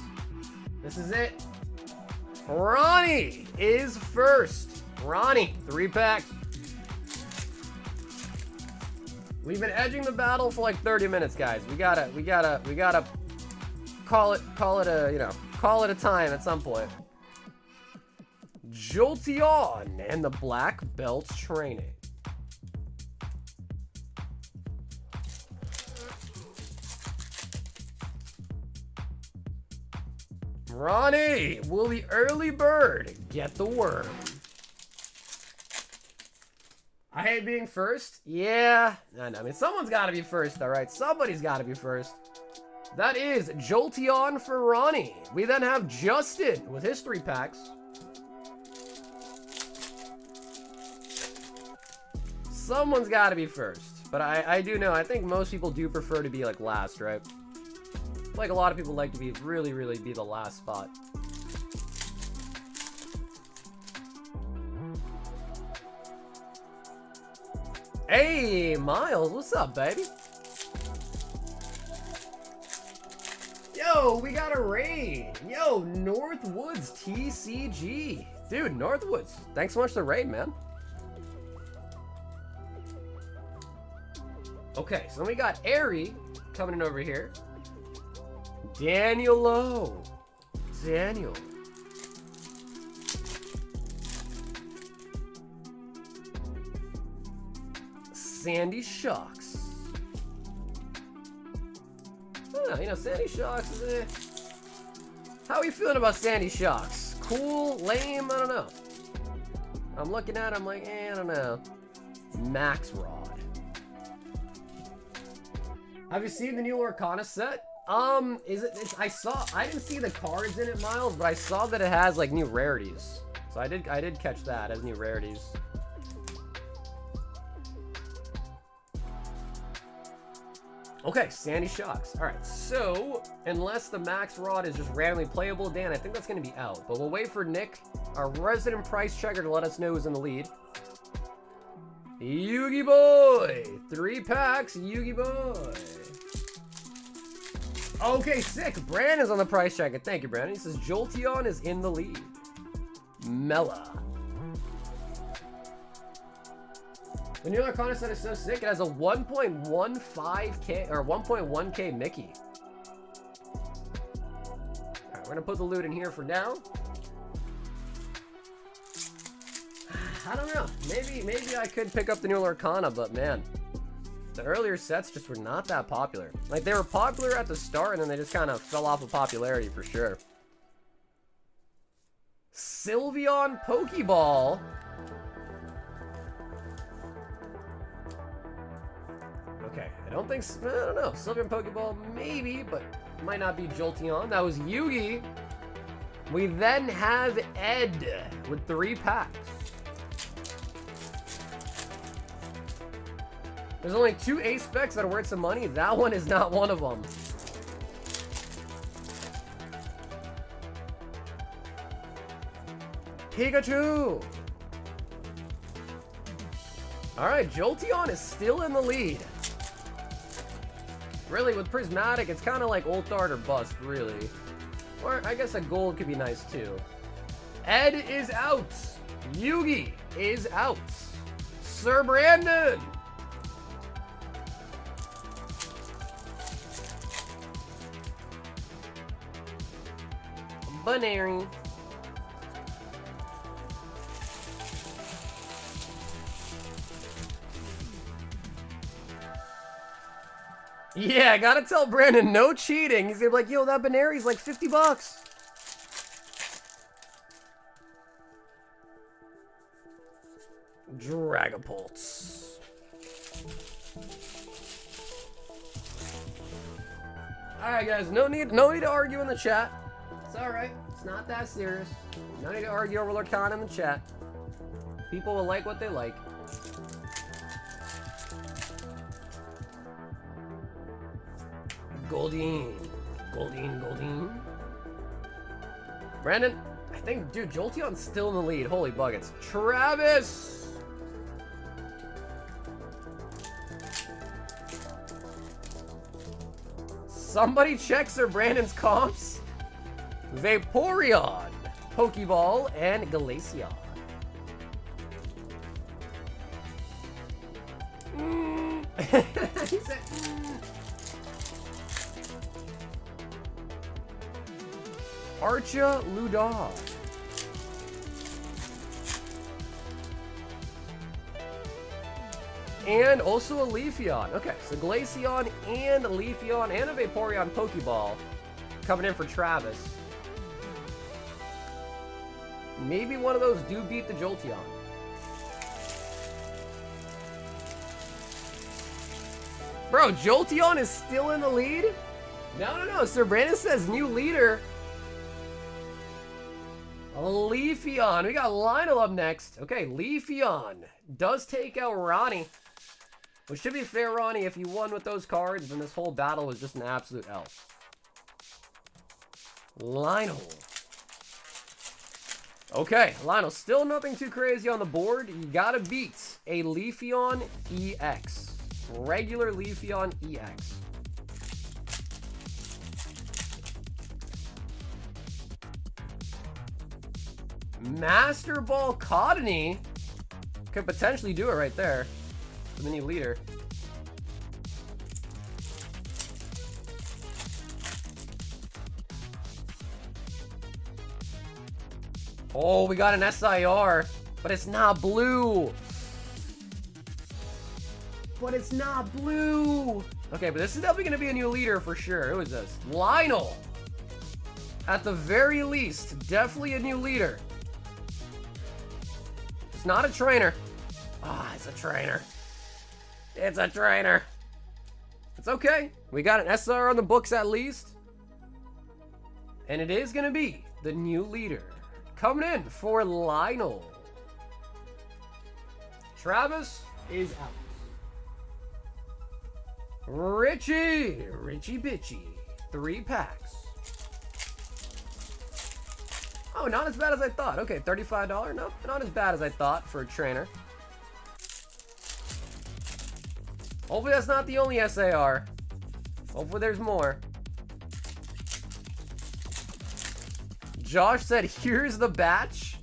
This is it. Ronnie is first. Ronnie, 3 packs. We've been edging the battle for like 30 minutes, guys. We gotta call it a, you know, call it a time at some point. Jolteon and the Black Belt training. Ronnie, will the early bird get the worm? I hate being first. Yeah. I mean, someone's got to be first, all right? Somebody's got to be first. That is Jolteon for Ronnie. We then have Justin with history packs. Someone's got to be first. But I do know, I think most people do prefer to be like last, right? Like a lot of people like to be really be the last spot. Hey, Miles, what's up, baby? Yo, we got a raid. Yo, Northwoods TCG. Dude, Northwoods, thanks so much for the raid, man. Okay, so then we got Airy coming in over here. Daniel Lowe. Daniel. Sandy Shocks. You know, Sandy Shocks is How are you feeling about Sandy Shocks? Cool? Lame? I don't know. I'm looking at it, I'm like, I don't know. Max Rod. Have you seen the new Lorcana set? I didn't see the cards in it, Miles, but I saw that it has like new rarities. So I did catch that as new rarities. Okay, Sandy Shocks. All right, so unless the Max Rod is just randomly playable, Dan, I think that's going to be out. But we'll wait for Nick, our resident price checker, to let us know who's in the lead. Yugi Boy! 3 packs, Yugi Boy. Okay, sick. Brandon's on the price checker. Thank you, Brandon. He says Jolteon is in the lead. Mela. The new Arcana set is so sick, it has a 1.15k or 1.1k Mickey. Alright, we're gonna put the loot in here for now. I don't know. Maybe I could pick up the new Arcana, but man, the earlier sets just were not that popular. Like, they were popular at the start, and then they just kind of fell off of popularity for sure. Sylveon Pokeball. Okay, I don't know. Sylveon Pokeball, maybe, but might not be Jolteon. That was Yugi. We then have Ed with 3 packs. There's only 2 ace specs that are worth some money. That one is not one of them. Pikachu! Alright, Jolteon is still in the lead. Really, with Prismatic, it's kind of like Ulthard or bust, really. Or, I guess a gold could be nice, too. Ed is out. Yugi is out. Sir Brandon! Banary. Yeah, I gotta tell Brandon, no cheating. He's gonna be like, yo, that Banary's like 50 bucks. Dragapults. Alright guys, no need to argue in the chat. It's alright. It's not that serious. No need to argue over Lorcana in the chat. People will like what they like. Goldeen. Brandon, I think, dude, Jolteon's still in the lead. Holy buckets. Travis! Somebody check Sir Brandon's comps. Vaporeon, Pokeball, and Glaceon. He said, Archa Ludov. And also a Leafeon. Okay, so Glaceon and Leafeon and a Vaporeon Pokeball coming in for Travis. Maybe one of those do beat the Jolteon. Bro, Jolteon is still in the lead? No. Sir Brandon says new leader. Leafeon. We got Lionel up next. Okay, Leafeon does take out Ronnie. Which, to be fair, Ronnie, if you won with those cards, then this whole battle was just an absolute L. Lionel. Okay, Lionel, still nothing too crazy on the board. You gotta beat a Leafeon EX. Regular Leafeon EX. Master Ball Cottonee could potentially do it right there for the new leader. Oh, we got an SIR, but it's not blue. But it's not blue. Okay, but this is definitely going to be a new leader for sure. Who is this? Lionel. At the very least, definitely a new leader. It's not a trainer. Ah, it's a trainer. It's a trainer. It's okay. We got an SR on the books at least. And it is going to be the new leader. Coming in for Lionel. Travis is out. Richie Bitchy. 3 packs. Oh, not as bad as I thought. Okay, $35. No, not as bad as I thought for a trainer. Hopefully that's not the only SAR. Hopefully there's more. Josh said, here's the batch.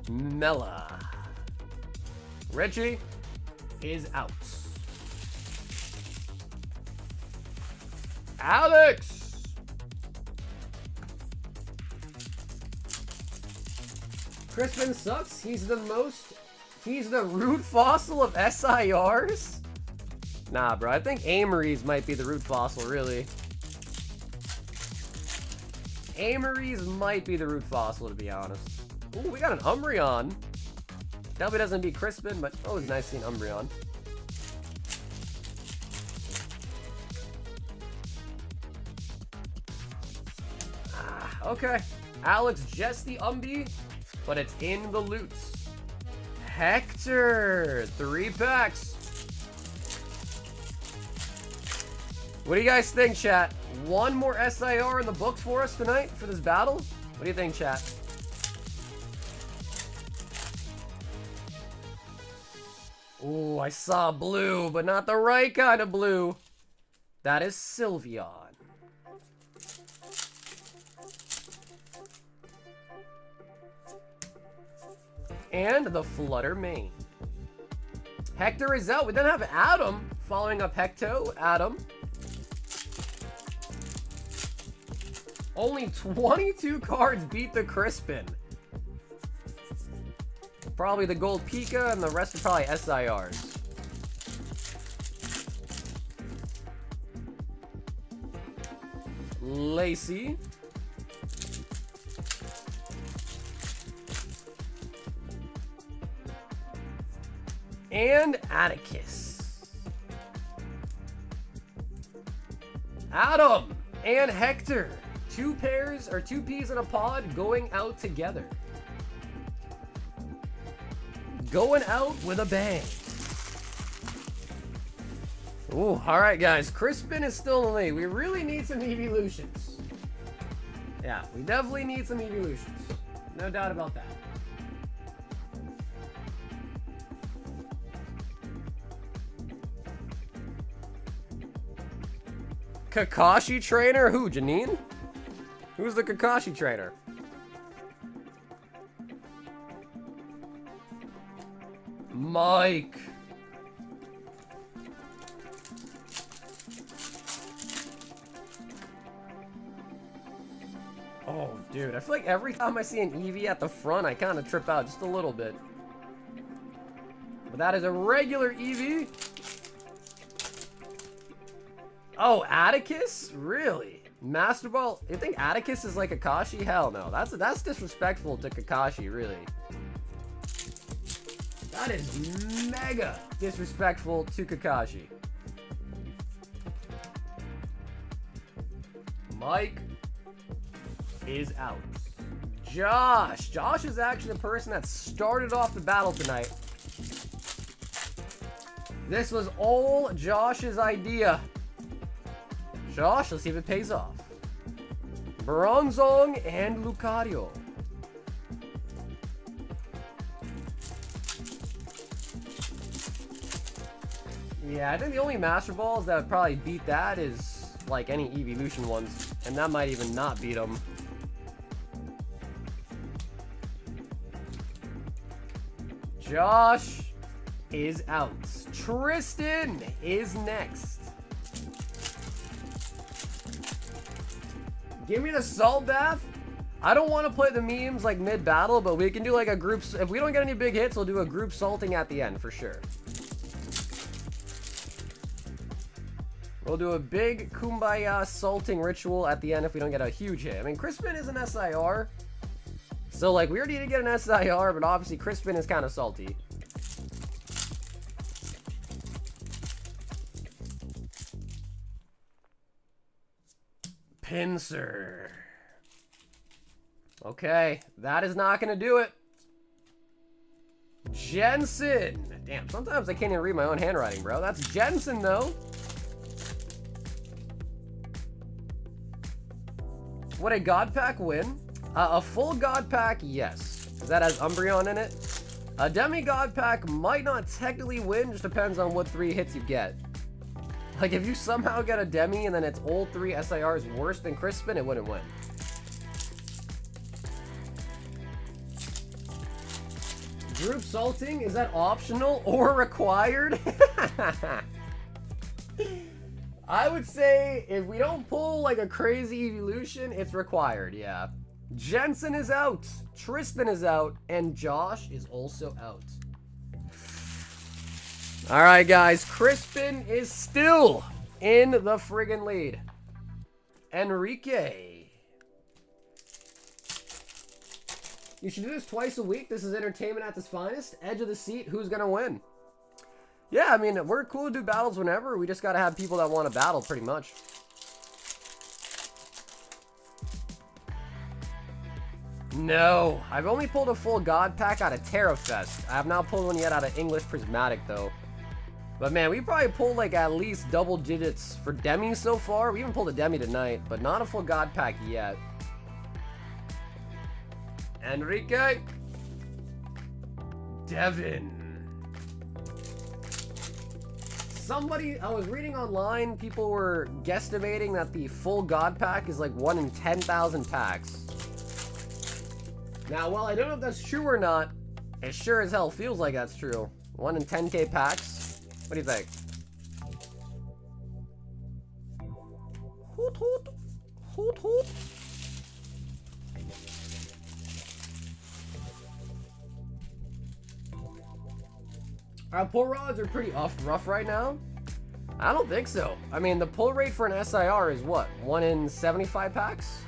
Mela. Richie is out. Alex. Crispin sucks. He's the root fossil of SIRs? Nah, bro. I think Amory's might be the root fossil, really. Amory's might be the root fossil, to be honest. Ooh, we got an Umbreon. Definitely doesn't beat Crispin, but always nice seeing Umbreon. Okay. Alex, just the Umbi, but it's in the loot. Hector, 3 packs. What do you guys think, chat? One more SIR in the books for us tonight for this battle? What do you think, chat? Ooh, I saw blue, but not the right kind of blue. That is Sylveon. And the Flutter Mane. Hector is out. We then have Adam following up Hecto. Adam. Only 22 cards beat the Crispin. Probably the Gold Pika, and the rest are probably SIRs. Lacey. And Atticus. Adam and Hector. 2 pairs, or 2 peas in a pod, going out together. Going out with a bang. Ooh, alright guys. Crispin is still in the lead. We really need some evolutions. Yeah, we definitely need some evolutions. No doubt about that. Kakashi trainer? Who, Janine? Who's the Kakashi trainer? Mike. Oh, dude. I feel like every time I see an Eevee at the front, I kind of trip out just a little bit. But that is a regular Eevee. Oh, Atticus? Really? Master Ball? You think Atticus is like Kakashi? Hell no. That's disrespectful to Kakashi, really. That is mega disrespectful to Kakashi. Mike is out. Josh. Josh is actually the person that started off the battle tonight. This was all Josh's idea. Josh, let's see if it pays off. Bronzong and Lucario. Yeah, I think the only Master Balls that would probably beat that is like any Evolution ones, and that might even not beat them. Josh is out. Tristan is next. Give me the Salt Bath. I don't want to play the memes like mid-battle, but we can do like a group. If we don't get any big hits, we'll do a group salting at the end for sure. We'll do a big Kumbaya salting ritual at the end if we don't get a huge hit. I mean, Crispin is an SIR. So, like, we already did get an SIR, but obviously Crispin is kind of salty. Pinsir. Okay, that is not going to do it. Jensen. Damn, sometimes I can't even read my own handwriting, bro. That's Jensen, though. Would a God Pack win? A full God Pack, yes. That has Umbreon in it. A Demigod Pack might not technically win, just depends on what 3 hits you get. Like, if you somehow get a Demi and then it's all 3 SIRs worse than Crispin, it wouldn't win. Group salting, is that optional or required? I would say if we don't pull like a crazy evolution, it's required, yeah. Jensen is out, Tristan is out, and Josh is also out. Alright guys, Crispin is still in the friggin' lead. Enrique. You should do this twice a week. This is entertainment at its finest. Edge of the seat, who's gonna win? Yeah, I mean, we're cool to do battles whenever. We just gotta have people that want to battle, pretty much. No, I've only pulled a full God Pack out of Terrafest. I have not pulled one yet out of English Prismatic, though. But man, we probably pulled like at least double digits for Demi so far. We even pulled a Demi tonight, but not a full God Pack yet. Enrique. Devin. Somebody, I was reading online, people were guesstimating that the full God Pack is like 1 in 10,000 packs. Now, while I don't know if that's true or not, it sure as hell feels like that's true. 1 in 10k packs? What do you think? Hoot hoot. Hoot hoot. Our pull rods are pretty rough right now. I don't think so. I mean, the pull rate for an SIR is what? 1 in 75 packs?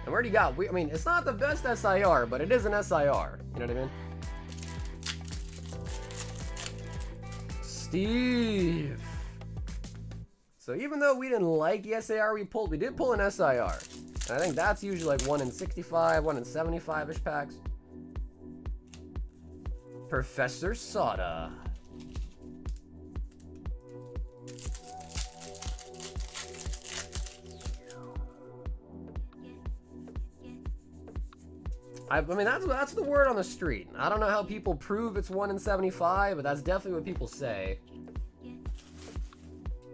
And we already got, I mean, it's not the best SIR, but it is an SIR. You know what I mean? Steve. So even though we didn't like the SIR we pulled, we did pull an SIR. And I think that's usually like 1 in 65, 1 in 75-ish packs. Professor Soda. I mean, that's the word on the street. I don't know how people prove it's 1 in 75, but that's definitely what people say.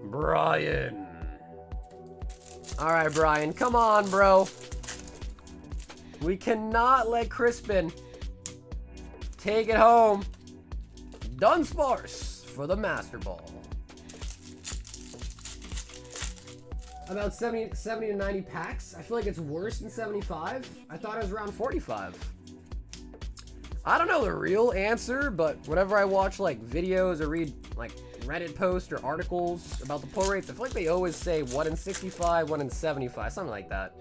Brian. All right, Brian, come on, bro. We cannot let Crispin take it home. Dunsparce for the Master Ball. About 70 to 90 packs. I feel like it's worse than 75. I thought it was around 45. I don't know the real answer, but whenever I watch like videos or read like Reddit posts or articles about the pull rates, I feel like they always say 1 in 65, 1 in 75, something like that.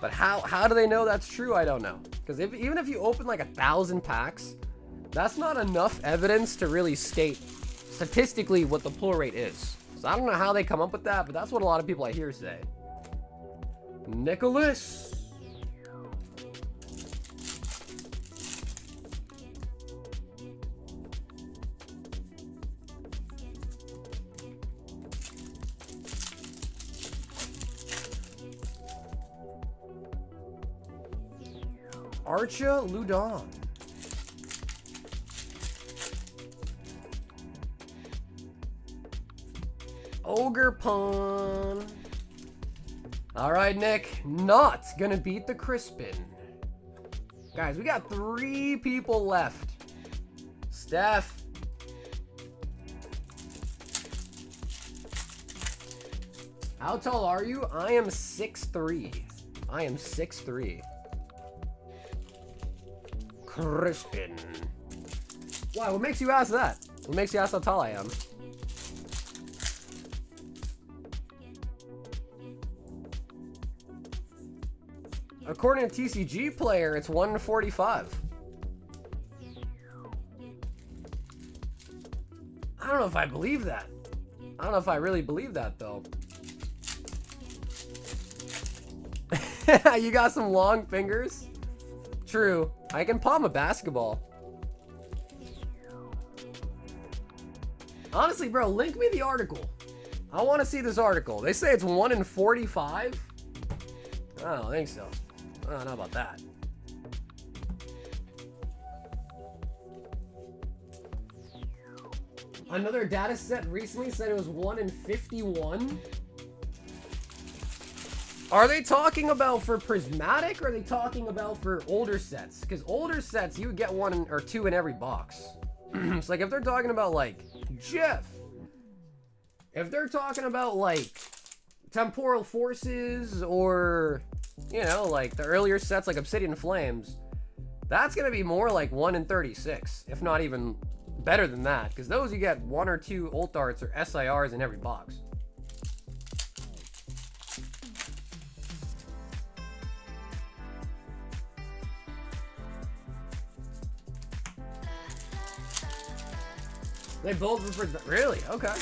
But how do they know that's true? I don't know. Because even if you open like 1,000 packs, that's not enough evidence to really state statistically what the pull rate is. So I don't know how they come up with that, but that's what a lot of people I hear say. Nicholas. Archa Ludon. Ogre Pawn. All right, Nick. Not gonna beat the Crispin. Guys, we got 3 people left. Steph. How tall are you? I am 6'3". I am 6'3". Crispin. Why? What makes you ask that? What makes you ask how tall I am? According to TCG Player, it's 145. I don't know if I believe that. I don't know if I really believe that, though. You got some long fingers? True. I can palm a basketball. Honestly, bro, link me the article. I want to see this article. They say it's 1 in 45. I don't think so. I don't know about that. Another data set recently said it was 1 in 51. Are they talking about for Prismatic, or are they talking about for older sets? Because older sets, you would get 1 or 2 in every box. It's like if they're talking about like Jeff, if they're talking about like Temporal Forces, or you know, like the earlier sets like Obsidian Flames, that's gonna be more like 1 in 36, if not even better than that. Because those you get 1 or 2 ult arts or SIRs in every box. They both were for, really? Okay.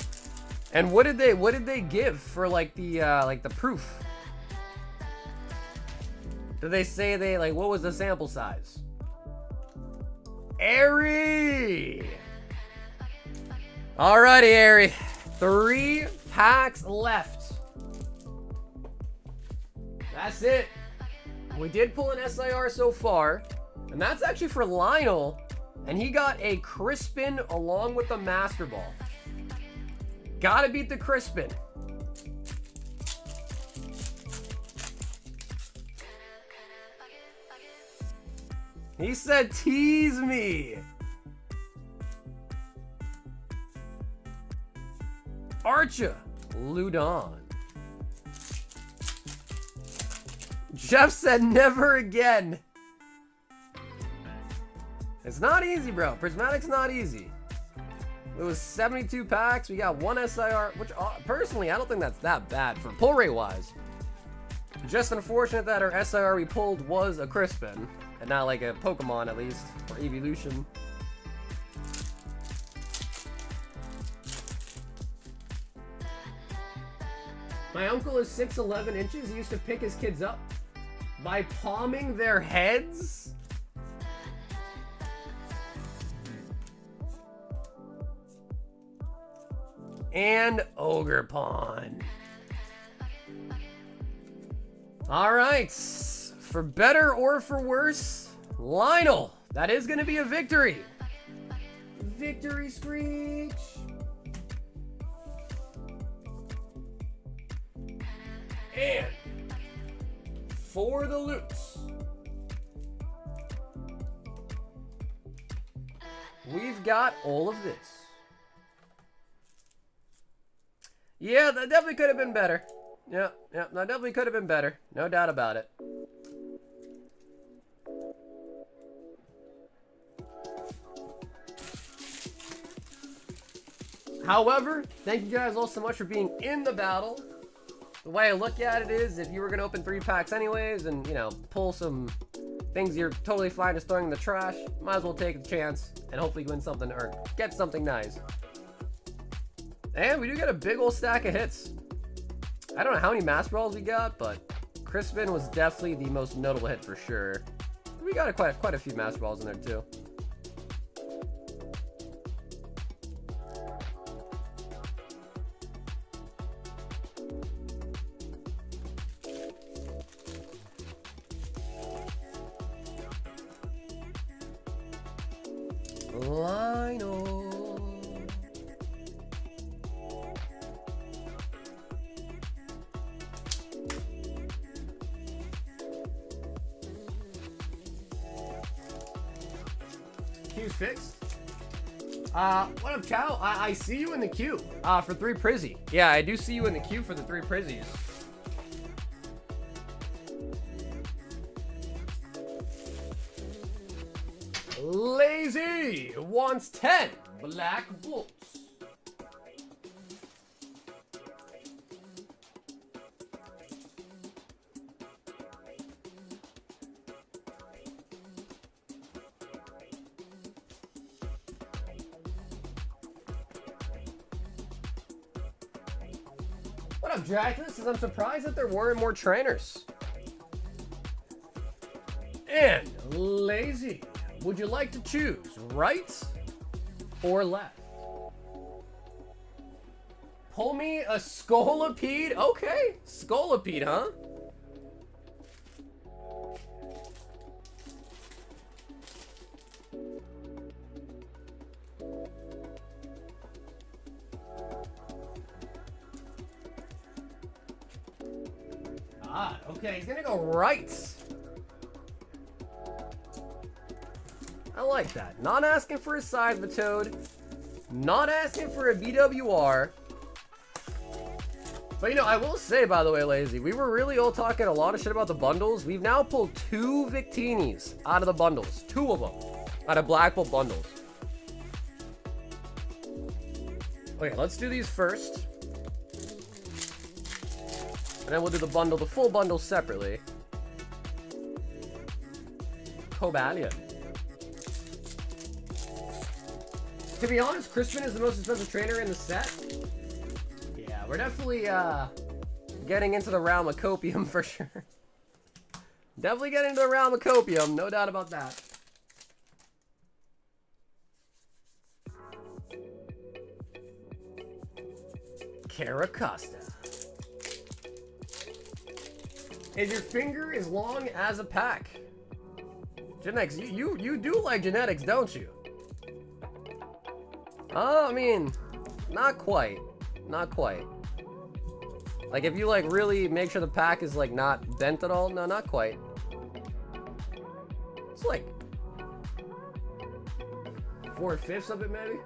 And what did they give for like the proof? Did they say they like what was the sample size? Airy. Alrighty, Airy. 3 packs left. That's it. We did pull an SIR so far, and that's actually for Lionel. And he got a Crispin along with the Master Ball. Gotta beat the Crispin. He said, tease me. Archa Ludon. Jeff said, never again. It's not easy, bro. Prismatic's not easy. It was 72 packs. We got 1 SIR, which personally, I don't think that's that bad for pull rate wise. Just unfortunate that our SIR we pulled was a Crispin, and not like a Pokemon at least, or Evolution. My uncle is 6'11 inches. He used to pick his kids up by palming their heads. And Ogre Pawn. All right, for better or for worse, Lionel, that is going to be a victory. Victory screech. And for the loots, we've got all of this. Yeah, that definitely could have been better. Yeah, that definitely could have been better. No doubt about it. However, thank you guys all so much for being in the battle. The way I look at it is, if you were going to open 3 packs anyways and, you know, pull some things you're totally fine just throwing in the trash, might as well take the chance and hopefully win something or get something nice. And we do get a big old stack of hits. I don't know how many Master Balls we got, but Crispin was definitely the most notable hit for sure. We got quite a few Master Balls in there too. Lionel. Queue's fixed. What up, Chow? I see you in the queue for 3 Prizzy. Yeah, I do see you in the queue for the 3 Prizzies. Lazy wants 10 Black Bolts. What up, Dracula? Says I'm surprised that there weren't more trainers. And Lazy, would you like to choose right or left? Pull me a Scolipede? Okay, Scolipede, huh? Ah, okay, he's gonna go right. I like that. Not asking for a side of a toad. Not asking for a BWR. But, you know, I will say, by the way, Lazy, we were really all talking a lot of shit about the bundles. We've now pulled 2 Victinis out of the bundles. 2 of them out of Black Bolt bundles. Okay, let's do these first. And then we'll do the full bundle separately. Cobalion. To be honest, Crispin is the most expensive trainer in the set. Yeah, we're definitely getting into the realm of copium for sure. Definitely getting into the realm of copium, no doubt about that. Caracosta. Is your finger as long as a pack? Genetics, you do like genetics, don't you? I mean, not quite. Not quite. Like, if you, like, really make sure the pack is, like, not bent at all? No, not quite. It's, like, 4/5 of it, maybe?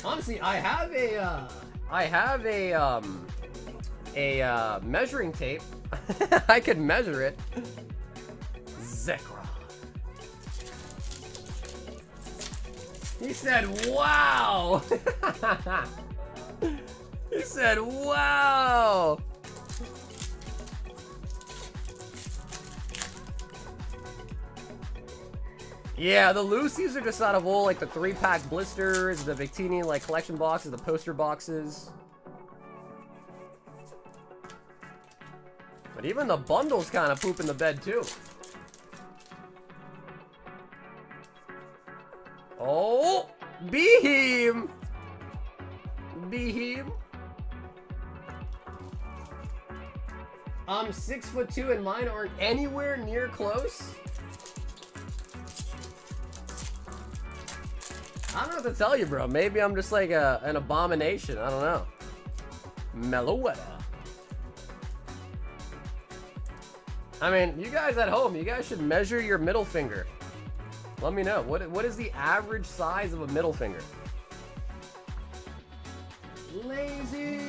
Honestly, I have a measuring tape. I could measure it. Zekrom. He said, wow. He said, wow. Yeah, the Lucy's are just out of all, like, the 3-pack blisters, the Victini, like, collection boxes, the poster boxes. But even the bundles kind of poop in the bed, too. Oh, Beheem. Beheem. I'm 6'2" and mine aren't anywhere near close. I don't know what to tell you, bro. Maybe I'm just like an abomination. I don't know. Meloetta. I mean, you guys at home, you guys should measure your middle finger. Let me know. What is the average size of a middle finger? Lazy.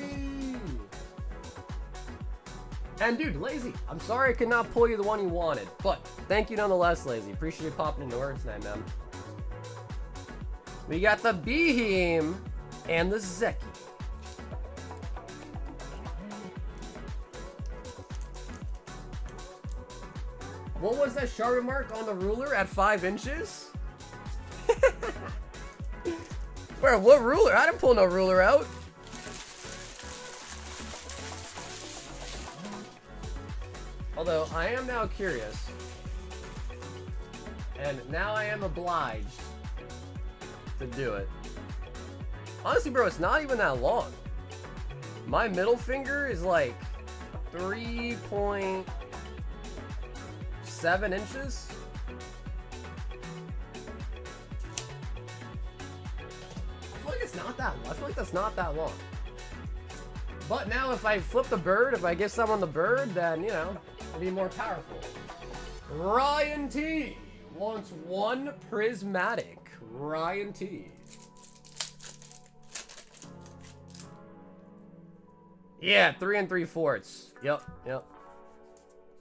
And dude, Lazy, I'm sorry I could not pull you the one you wanted, but thank you nonetheless, Lazy. Appreciate you popping into work tonight, man. We got the Beheem and the Zeki. What was that sharpie mark on the ruler at 5 inches? Where, what ruler? I didn't pull no ruler out. Although, I am now curious. And now I am obliged to do it. Honestly, bro, it's not even that long. My middle finger is like 3.7 inches. I feel like it's not that long. I feel like that's not that long. But now if I flip the bird, if I give someone the bird, then, you know, it'll be more powerful. Ryan T wants one prismatic. Ryan T. Yeah, 3 3/4. Yep, yep.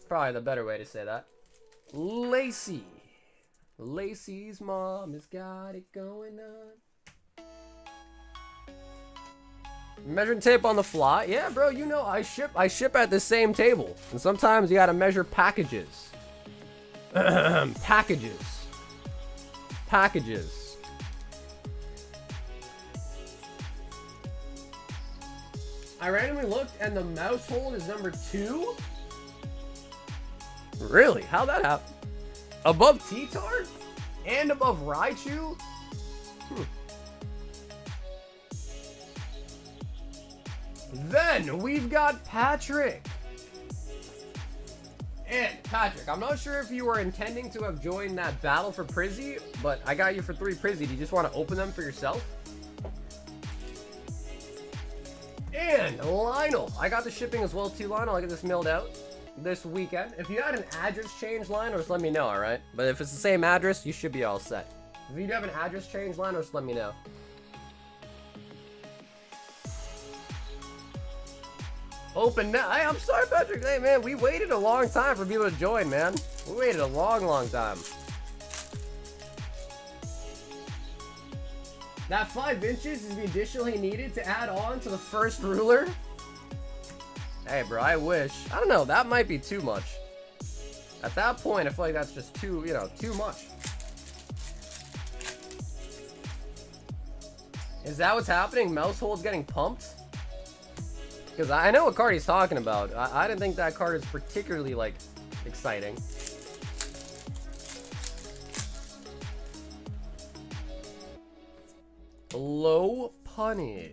Probably the better way to say that. Lacey. Lacey's mom has got it going on. Measuring tape on the fly. Yeah, bro, you know I ship at the same table. And sometimes you gotta measure packages. Packages. I randomly looked and the mouse hold is number 2? Really? How'd that happen? Above T-Tar? And above Raichu? Then we've got Patrick. And Patrick, I'm not sure if you were intending to have joined that battle for Prizzy, but I got you for 3 Prizzy. Do you just want to open them for yourself? And Lionel, I got the shipping as well too, Lionel. I'll get this mailed out this weekend. If you had an address change, Lionel, just let me know, alright? But if it's the same address, you should be all set. If you do have an address change, Lionel, just let me know. Open now. Hey, I'm sorry, Patrick. Hey, man, we waited a long time for people to join, man. We waited a long, long time. That 5 inches is the additionally needed to add on to the first ruler? Hey, bro, I wish. I don't know, that might be too much. At that point, I feel like that's just too, you know, too much. Is that what's happening? Mouse hold's getting pumped? Because I know what card he's talking about. I didn't think that card is particularly, like, exciting. Low punish.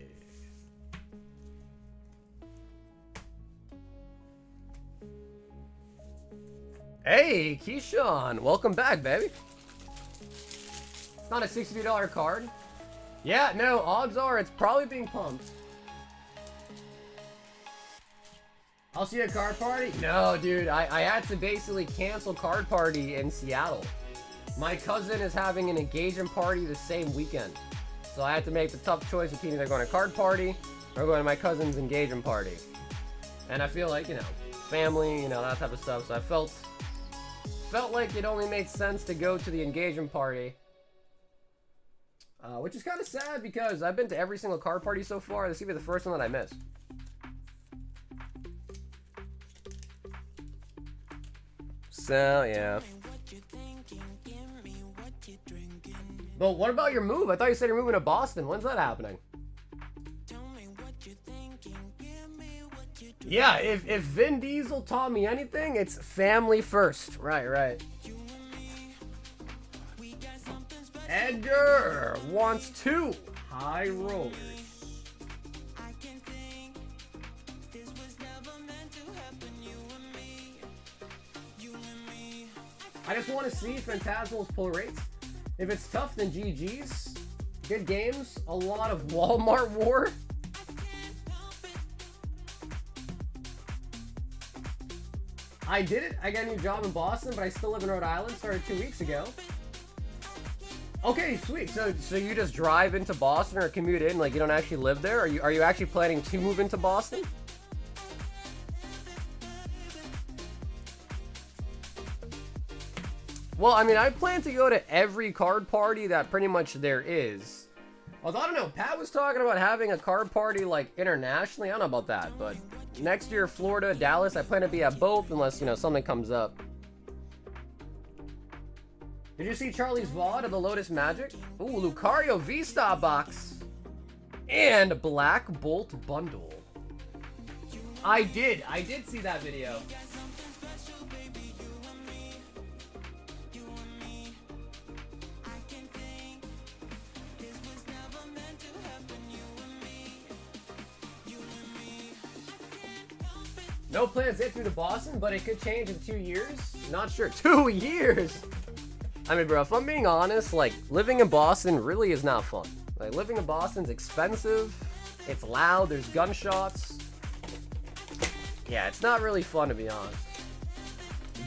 Hey, Keyshawn. Welcome back, baby. It's not a $60 card. Yeah, no, odds are it's probably being pumped. I'll see you at card party? No, dude, I had to basically cancel card party in Seattle. My cousin is having an engagement party the same weekend. So I had to make the tough choice between either going to card party or going to my cousin's engagement party. And I feel like, you know, family, you know, that type of stuff. So I felt like it only made sense to go to the engagement party. Which is kind of sad because I've been to every single card party so far. This could be the first one that I missed. So, yeah. But what about your move? I thought you said you're moving to Boston. When's that happening? Yeah, if Vin Diesel taught me anything, it's family first. Right, right. Edgar wants 2 high rollers. I just want to see Phantasmal's pull rates. If it's tough, then GG's. Good games. A lot of Walmart war. I did it. I got a new job in Boston, but I still live in Rhode Island. Started 2 weeks ago. Okay, sweet. So you just drive into Boston or commute in? Like you don't actually live there? Are you actually planning to move into Boston? Well, I mean, I plan to go to every card party that pretty much there is. Although, I don't know, Pat was talking about having a card party, like, internationally. I don't know about that, but next year, Florida, Dallas, I plan to be at both unless, you know, something comes up. Did you see Charlie's VOD of the Lotus Magic? Ooh, Lucario V-Star box. And Black Bolt bundle. I did see that video. No plans yet through to Boston, but it could change in 2 years. Not sure. 2 years? I mean, bro, if I'm being honest, like, living in Boston really is not fun. Like, living in Boston's expensive, it's loud, there's gunshots. Yeah, it's not really fun, to be honest.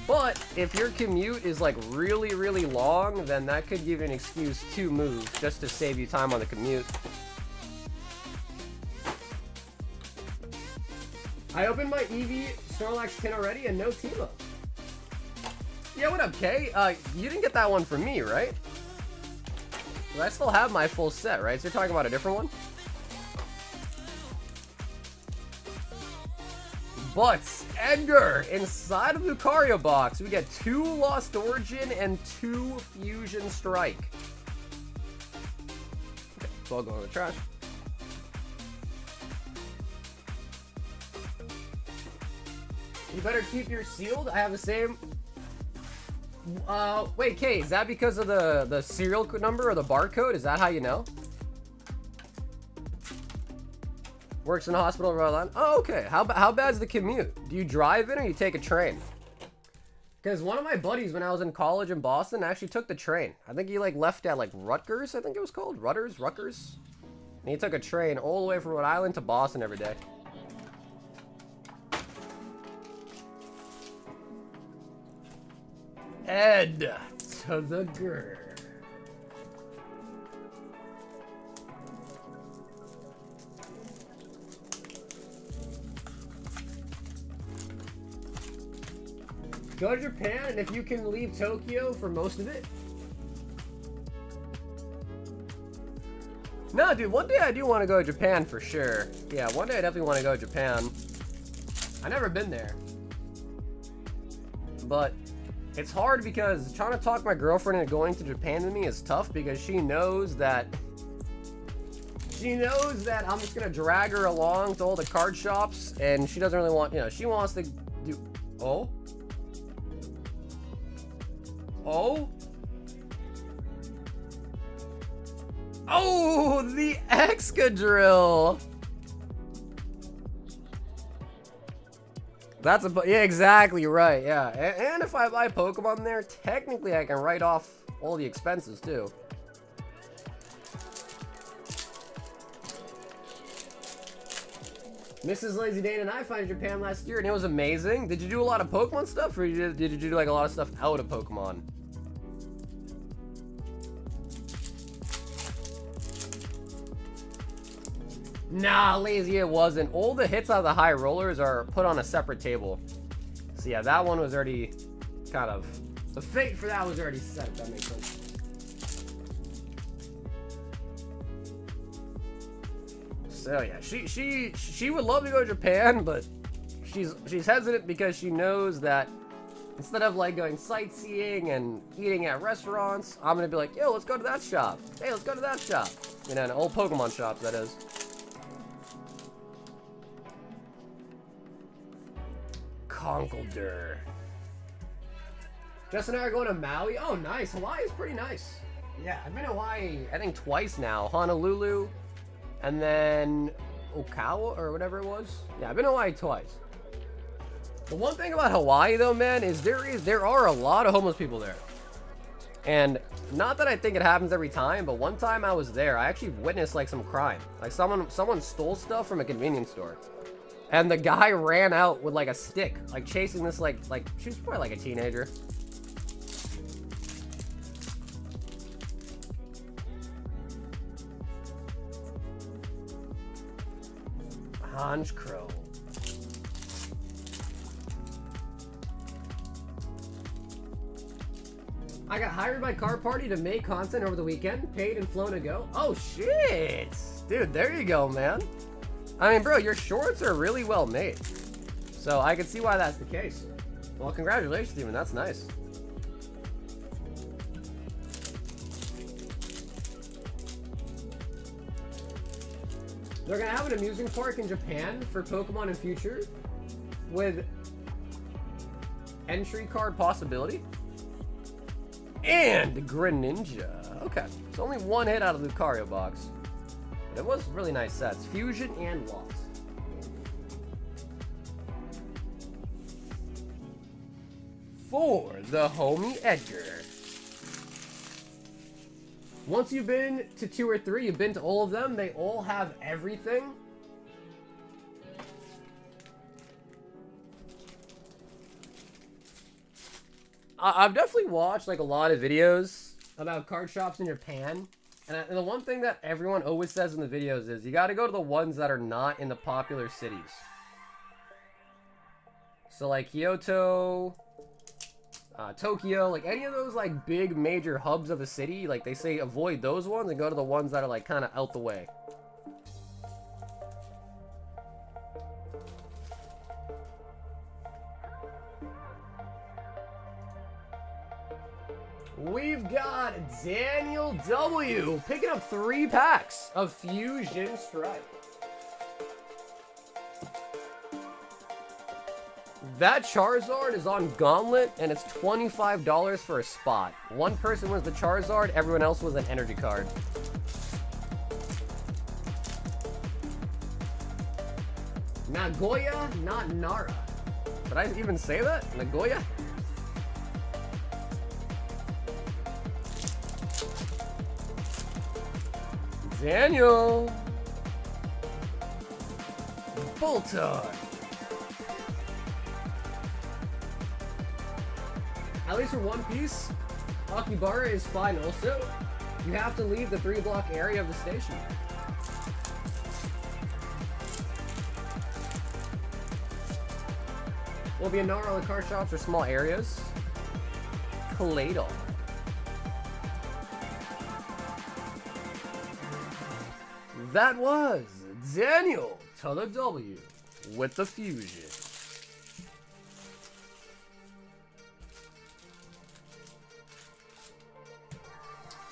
But if your commute is, like, really, really long, then that could give you an excuse to move, just to save you time on the commute. I opened my EV Snorlax tin already and no Timo. Yeah, what up, Kay? You didn't get that one from me, right? I still have my full set, right? So you're talking about a different one? But, Edgar, inside of the Lucario box, we get 2 Lost Origin and 2 Fusion Strike. Okay, so I'll go in the trash. You better keep yours sealed. I have the same. Wait, Kay, is that because of the serial number or the barcode? Is that how you know? Works in a hospital in Rhode Island. Oh, okay. How bad's the commute? Do you drive in or you take a train? Because one of my buddies, when I was in college in Boston, actually took the train. I think he like left at like Rutgers, I think it was called. Rutgers? And he took a train all the way from Rhode Island to Boston every day. Ed to the girl. Go to Japan, and if you can leave Tokyo for most of it. No, dude, one day I do want to go to Japan for sure. Yeah, one day I definitely want to go to Japan. I've never been there. But it's hard because trying to talk my girlfriend into going to Japan with me is tough because she knows that I'm just gonna drag her along to all the card shops, and she doesn't really want, you know, she wants to do. Oh, the Excadrill. That's a, yeah, exactly right, yeah. And if I buy Pokemon there, technically I can write off all the expenses too. Mrs. Lazy Dane and I found Japan last year and it was amazing. Did you do a lot of Pokemon stuff, or did you do like a lot of stuff out of Pokemon? Nah, Lazy, it wasn't. All the hits out of the high rollers are put on a separate table. So yeah, that one was already kind of, the fate for that was already set, if that makes sense. So yeah, she would love to go to Japan, but she's hesitant because she knows that instead of like going sightseeing and eating at restaurants, I'm gonna be like, yo, let's go to that shop. Hey, let's go to that shop. You know, an old Pokemon shop, that is. Conkeldurr. Justin and I are going to Maui. Oh, nice. Hawaii is pretty nice. Yeah, I've been to Hawaii, I think twice now. Honolulu, and then Okawa, or whatever it was. Yeah, I've been to Hawaii twice. The one thing about Hawaii, though, man, is there are a lot of homeless people there. And not that I think it happens every time, but one time I was there, I actually witnessed like some crime. Like someone stole stuff from a convenience store. And the guy ran out with like a stick, like chasing this like she was probably like a teenager. Honchkrow. I got hired by Car Party to make content over the weekend, paid and flown to go. Oh shit! Dude, there you go, man. I mean, bro, your shorts are really well made. So I can see why that's the case. Well, congratulations, Steven. That's nice. They're gonna have an amusement park in Japan for Pokemon in future with entry card possibility and Greninja. Okay, it's only one hit out of the Lucario box, but it was really nice sets. Fusion and Lost. For the homie Edgar. Once you've been to 2 or 3, you've been to all of them, they all have everything. I've definitely watched like a lot of videos about card shops in Japan. And the one thing that everyone always says in the videos is you got to go to the ones that are not in the popular cities. So like Kyoto, Tokyo, like any of those like big major hubs of a city, like they say avoid those ones and go to the ones that are like kind of out the way. We've got Daniel W. picking up 3 packs of Fusion Strike. That Charizard is on Gauntlet, and it's $25 for a spot. One person was the Charizard, everyone else was an energy card. Nagoya, not Nara. Did I even say that? Nagoya? Daniel! Bolton! At least for One Piece, Akibara is fine also. You have to leave the 3-block area of the station. Will be a Nara on the car shops for small areas. Kaleido. That was Daniel to the W with the Fusion.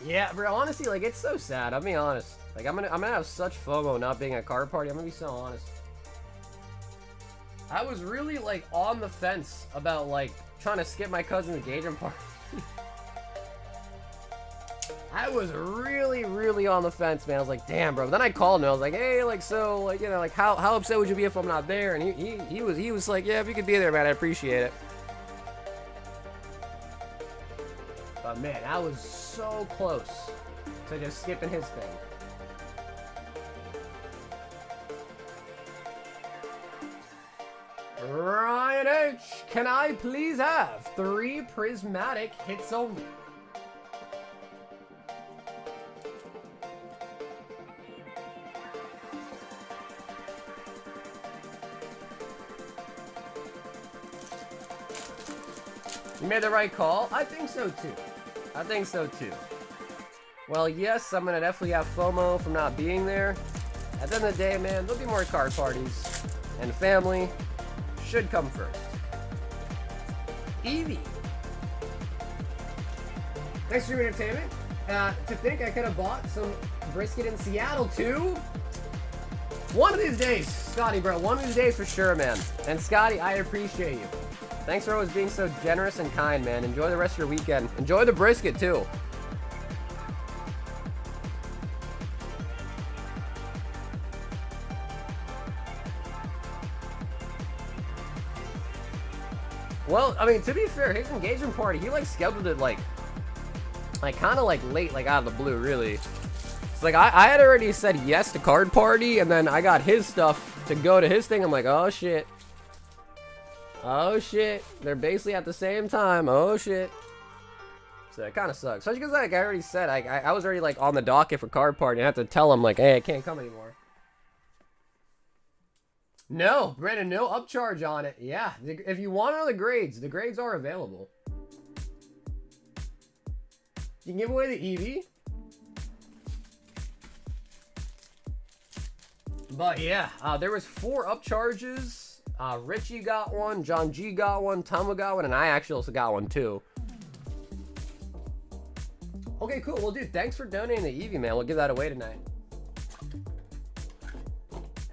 Yeah, bro, honestly, like, it's so sad. I'll be honest. Like, I'm gonna have such FOMO not being at card party. I'm gonna be so honest. I was really, like, on the fence about, like, trying to skip my cousin's engagement party. I was really, really on the fence, man. I was like, damn, bro. Then I called him. I was like, hey, like, so, like, you know, like, how upset would you be if I'm not there? And he was like, yeah, if you could be there, man, I appreciate it. But, man, I was so close to just skipping his thing. Ryan H, can I please have 3 prismatic hits only? You made the right call? I think so too. I think so too. Well, yes, I'm gonna definitely have FOMO from not being there. At the end of the day, man, there'll be more card parties. And family should come first. Evie. Thanks for your entertainment. To think I could have bought some brisket in Seattle too? One of these days, Scotty, bro. One of these days for sure, man. And Scotty, I appreciate you. Thanks for always being so generous and kind, man. Enjoy the rest of your weekend. Enjoy the brisket, too. Well, I mean, to be fair, his engagement party, he, like, scheduled it, like kind of, like, late, like, out of the blue, really. It's like, I had already said yes to card party, and then I got his stuff to go to his thing. I'm like, oh, shit. Oh shit, they're basically at the same time. Oh shit. So it kind of sucks. Especially because, like I already said, I was already like on the docket for card party. I had to tell him like, hey, I can't come anymore. No, Brandon, no upcharge on it. Yeah, if you want all the grades are available. You can give away the Eevee. But yeah, there was 4 upcharges. Richie got one, John G got one, Tama got one, and I actually also got one too. Okay, cool. Well, dude, thanks for donating the Eevee, man. We'll give that away tonight.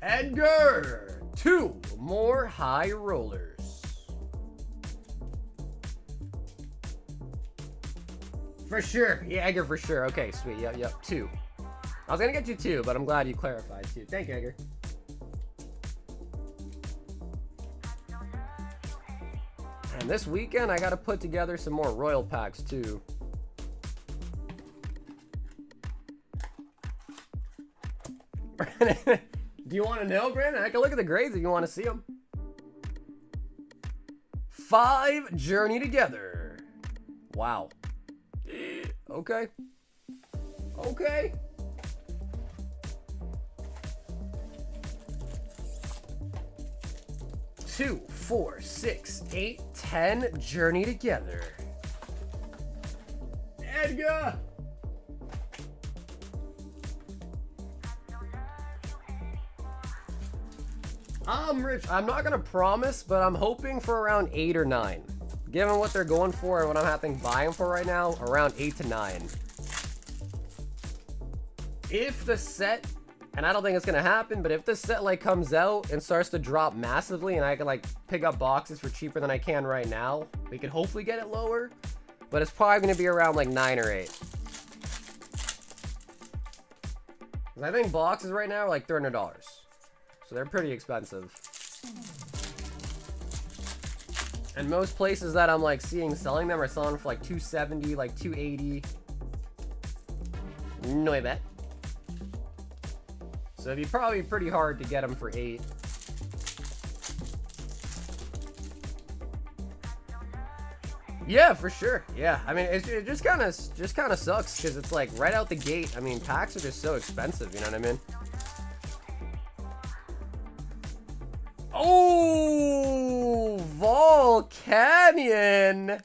Edgar! 2 more high rollers. For sure. Yeah, Edgar, for sure. Okay, sweet. Yep. 2. I was gonna get you 2, but I'm glad you clarified 2. Thank you, Edgar. And this weekend, I gotta put together some more royal packs, too. Do you want to know, Brandon? I can look at the grades if you want to see them. 5 Journey Together. Wow. Okay. Okay. Two, 4, 6, 8, 10 Journey Together. Edgar! I'm rich. I'm not gonna promise, but I'm hoping for around 8 or 9. Given what they're going for and what I'm having buying for right now, around 8 to 9. If the set, and I don't think it's gonna happen, but if the set like comes out and starts to drop massively and I can like pick up boxes for cheaper than I can right now, we could hopefully get it lower. But it's probably gonna be around like 9 or 8. I think boxes right now are like $300. So they're pretty expensive. And most places that I'm like seeing selling them are selling for like $270, like $280. No, I bet. So it'd be probably pretty hard to get them for 8. Yeah, for sure. Yeah, I mean, it just kind of sucks because it's like right out the gate. I mean, packs are just so expensive. You know what I mean? Oh, Volcanion.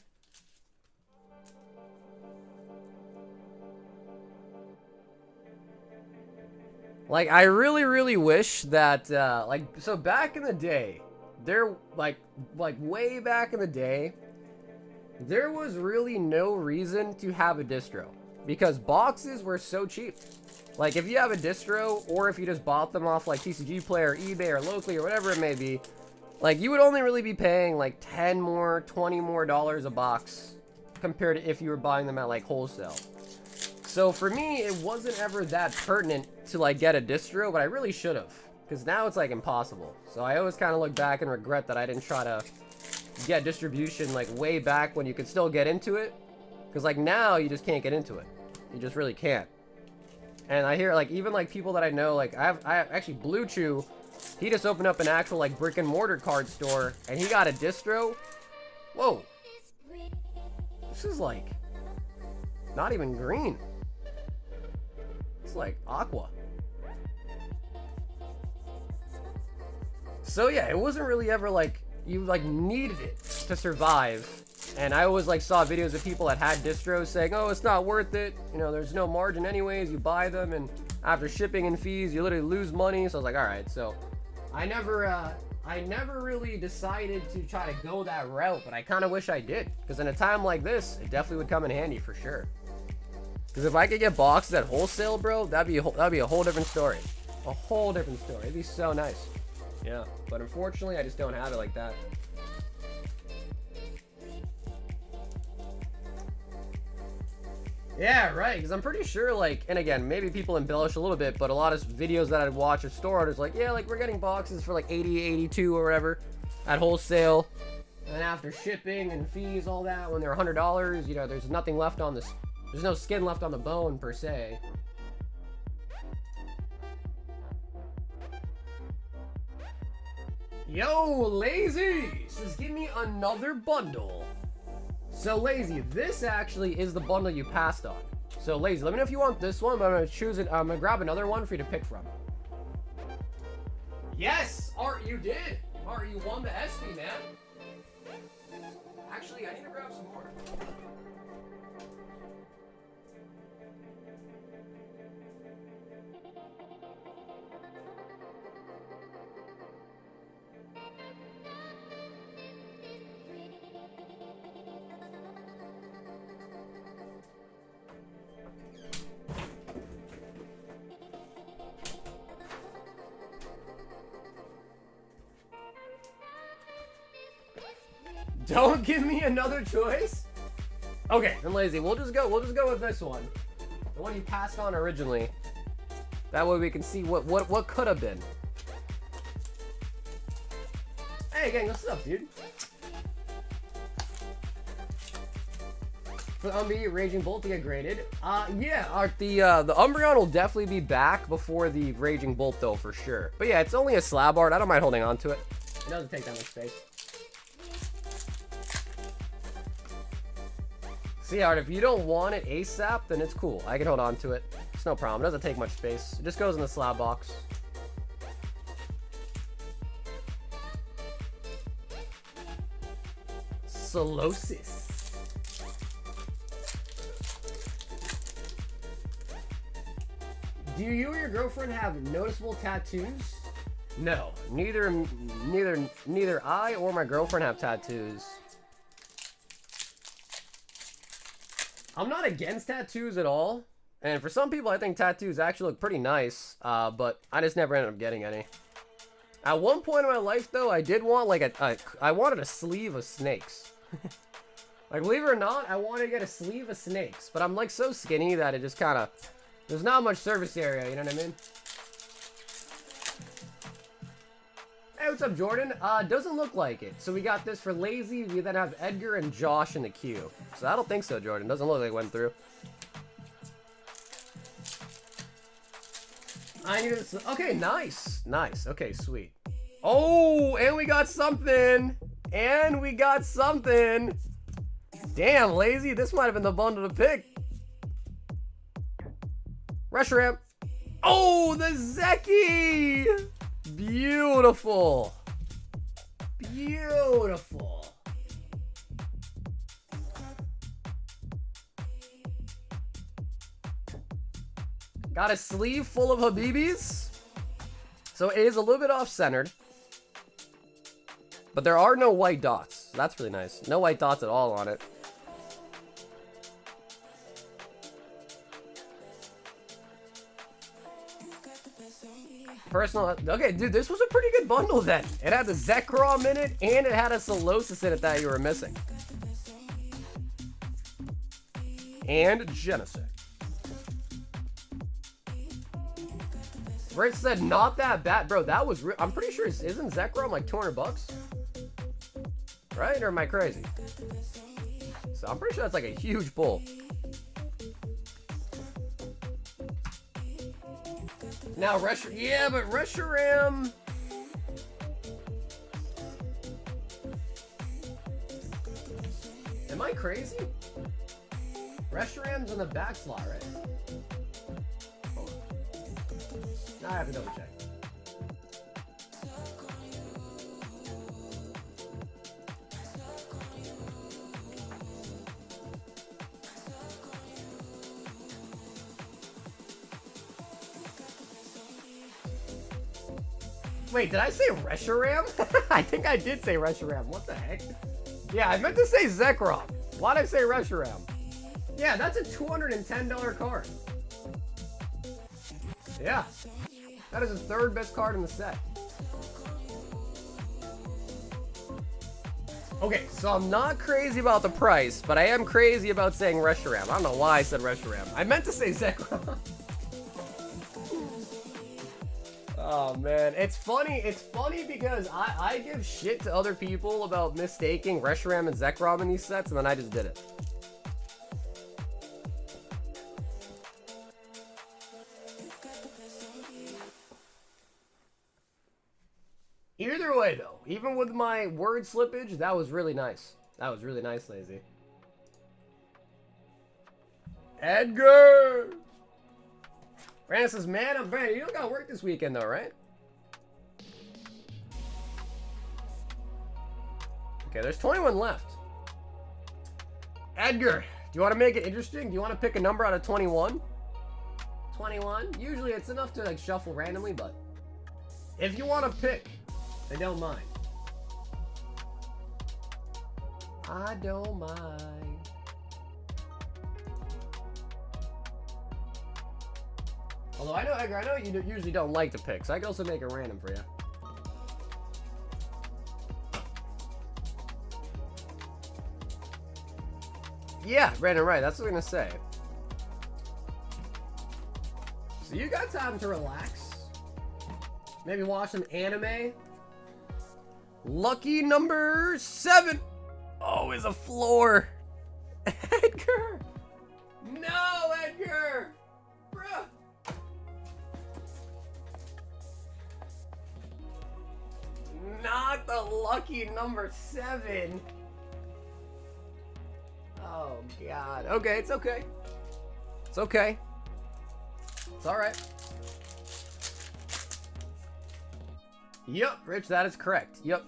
Like, I really wish that, like, so back in the day, there, like way back in the day, there was really no reason to have a distro because boxes were so cheap. Like, if you have a distro, or if you just bought them off, like, TCG Play or eBay or locally or whatever it may be, like, you would only really be paying, like, 10 more, 20 more dollars a box compared to if you were buying them at, like, wholesale. So, for me, it wasn't ever that pertinent to, like, get a distro, but I really should have. Because now it's, like, impossible. So, I always kind of look back and regret that I didn't try to get distribution, like, way back when you could still get into it. Because, like, now you just can't get into it. You just really can't. And I hear, like, even, like, people that I know, like, I actually, Blue Chew, he just opened up an actual, like, brick and mortar card store, and he got a distro. Whoa. This is, like, not even green. It's, like, aqua. So, yeah, it wasn't really ever, like, you, like, needed it to survive. And I always, like, saw videos of people that had distros saying, oh, it's not worth it. You know, there's no margin anyways. You buy them, and after shipping and fees, you literally lose money. So I was like, all right. So I never really decided to try to go that route, but I kind of wish I did. Because in a time like this, it definitely would come in handy for sure. Because if I could get boxes at wholesale, bro, that'd be a whole different story. A whole different story. It'd be so nice. Yeah. But unfortunately, I just don't have it like that. Yeah, right, because I'm pretty sure, like, and again, maybe people embellish a little bit, but a lot of videos that I'd watch of store owners, like, yeah, like, we're getting boxes for, like, 80, 82 or whatever at wholesale, and after shipping and fees, all that, when they're $100, you know, there's nothing left on this, there's no skin left on the bone, per se. Yo, Lazy says, give me another bundle. So, Lazy, this actually is the bundle you passed on. So, Lazy, let me know if you want this one, but I'm going to choose it. I'm going to grab another one for you to pick from. Yes! Art, you did! Art, you won the SP, man. Actually, I need to grab some more. Don't give me another choice. Okay, then lazy. We'll just go with this one. The one you passed on originally. That way we can see what could have been. Hey gang, what's up, dude? For the Raging Bolt to get graded. Yeah, the Umbreon will definitely be back before the Raging Bolt though, for sure. But yeah, it's only a slab art. I don't mind holding on to it. It doesn't take that much space. See, Art, if you don't want it ASAP, then it's cool. I can hold on to it. It's no problem. It doesn't take much space. It just goes in the slab box. Solosis. Do you or your girlfriend have noticeable tattoos? No, neither I or my girlfriend have tattoos. I'm not against tattoos at all, and for some people I think tattoos actually look pretty nice, but I just never ended up getting any. At one point in my life though, I did want like I wanted a sleeve of snakes. Like, believe it or not, I wanted to get a sleeve of snakes, but I'm like so skinny that it just kind of, there's not much surface area, you know what I mean? Hey, what's up, Jordan? Doesn't look like it. So we got this for lazy. We then have Edgar and Josh in the queue. So I don't think so, Jordan. Doesn't look like it went through. I knew this. Okay, nice. Nice. Okay, sweet. Oh, and we got something. And we got something. Damn, lazy. This might have been the bundle to pick. Reshiram. Oh, the Zeki. Beautiful. Beautiful. Got a sleeve full of Habibis. So it is a little bit off-centered. But there are no white dots. That's really nice. No white dots at all on it. Personal. Okay, dude, this was a pretty good bundle then. It had the Zekrom in it, and it had a Solosis in it that you were missing. And Genesect. Rich said, not that bad. Bro, that was I'm pretty sure, isn't Zekrom like 200 bucks? Right? Or am I crazy? So I'm pretty sure that's like a huge pull. Now, yeah, but Reshiram. Am I crazy? Reshiram's in the back slot, right? Hold on. Now I have to double check. Wait, did I say Reshiram? I think I did say Reshiram. What the heck? Yeah, I meant to say Zekrom. Why'd I say Reshiram? Yeah, that's a $210 card. Yeah. That is the third best card in the set. Okay, so I'm not crazy about the price, but I am crazy about saying Reshiram. I don't know why I said Reshiram. I meant to say Zekrom. Oh man, it's funny because I give shit to other people about mistaking Reshiram and Zekrom in these sets, and then I just did it. Either way though, even with my word slippage, that was really nice. That was really nice, Lazy. Edgar! Brandon says, man, I'm Brandon. You don't got work this weekend, though, right? Okay, there's 21 left. Edgar, do you want to make it interesting? Do you want to pick a number out of 21? 21? Usually it's enough to, like, shuffle randomly, but if you want to pick, I don't mind. I don't mind. Although I know, Edgar, I know you usually don't like to pick, so I can also make it random for you. Yeah, Brandon, right. That's what I'm gonna say. So you got time to relax. Maybe watch some anime. Lucky number 7. Oh, is a floor. Edgar. No, Edgar. Bruh. Not the lucky number 7. Oh, God. Okay, it's okay. It's okay. It's alright. Yep, Rich, that is correct. Yep.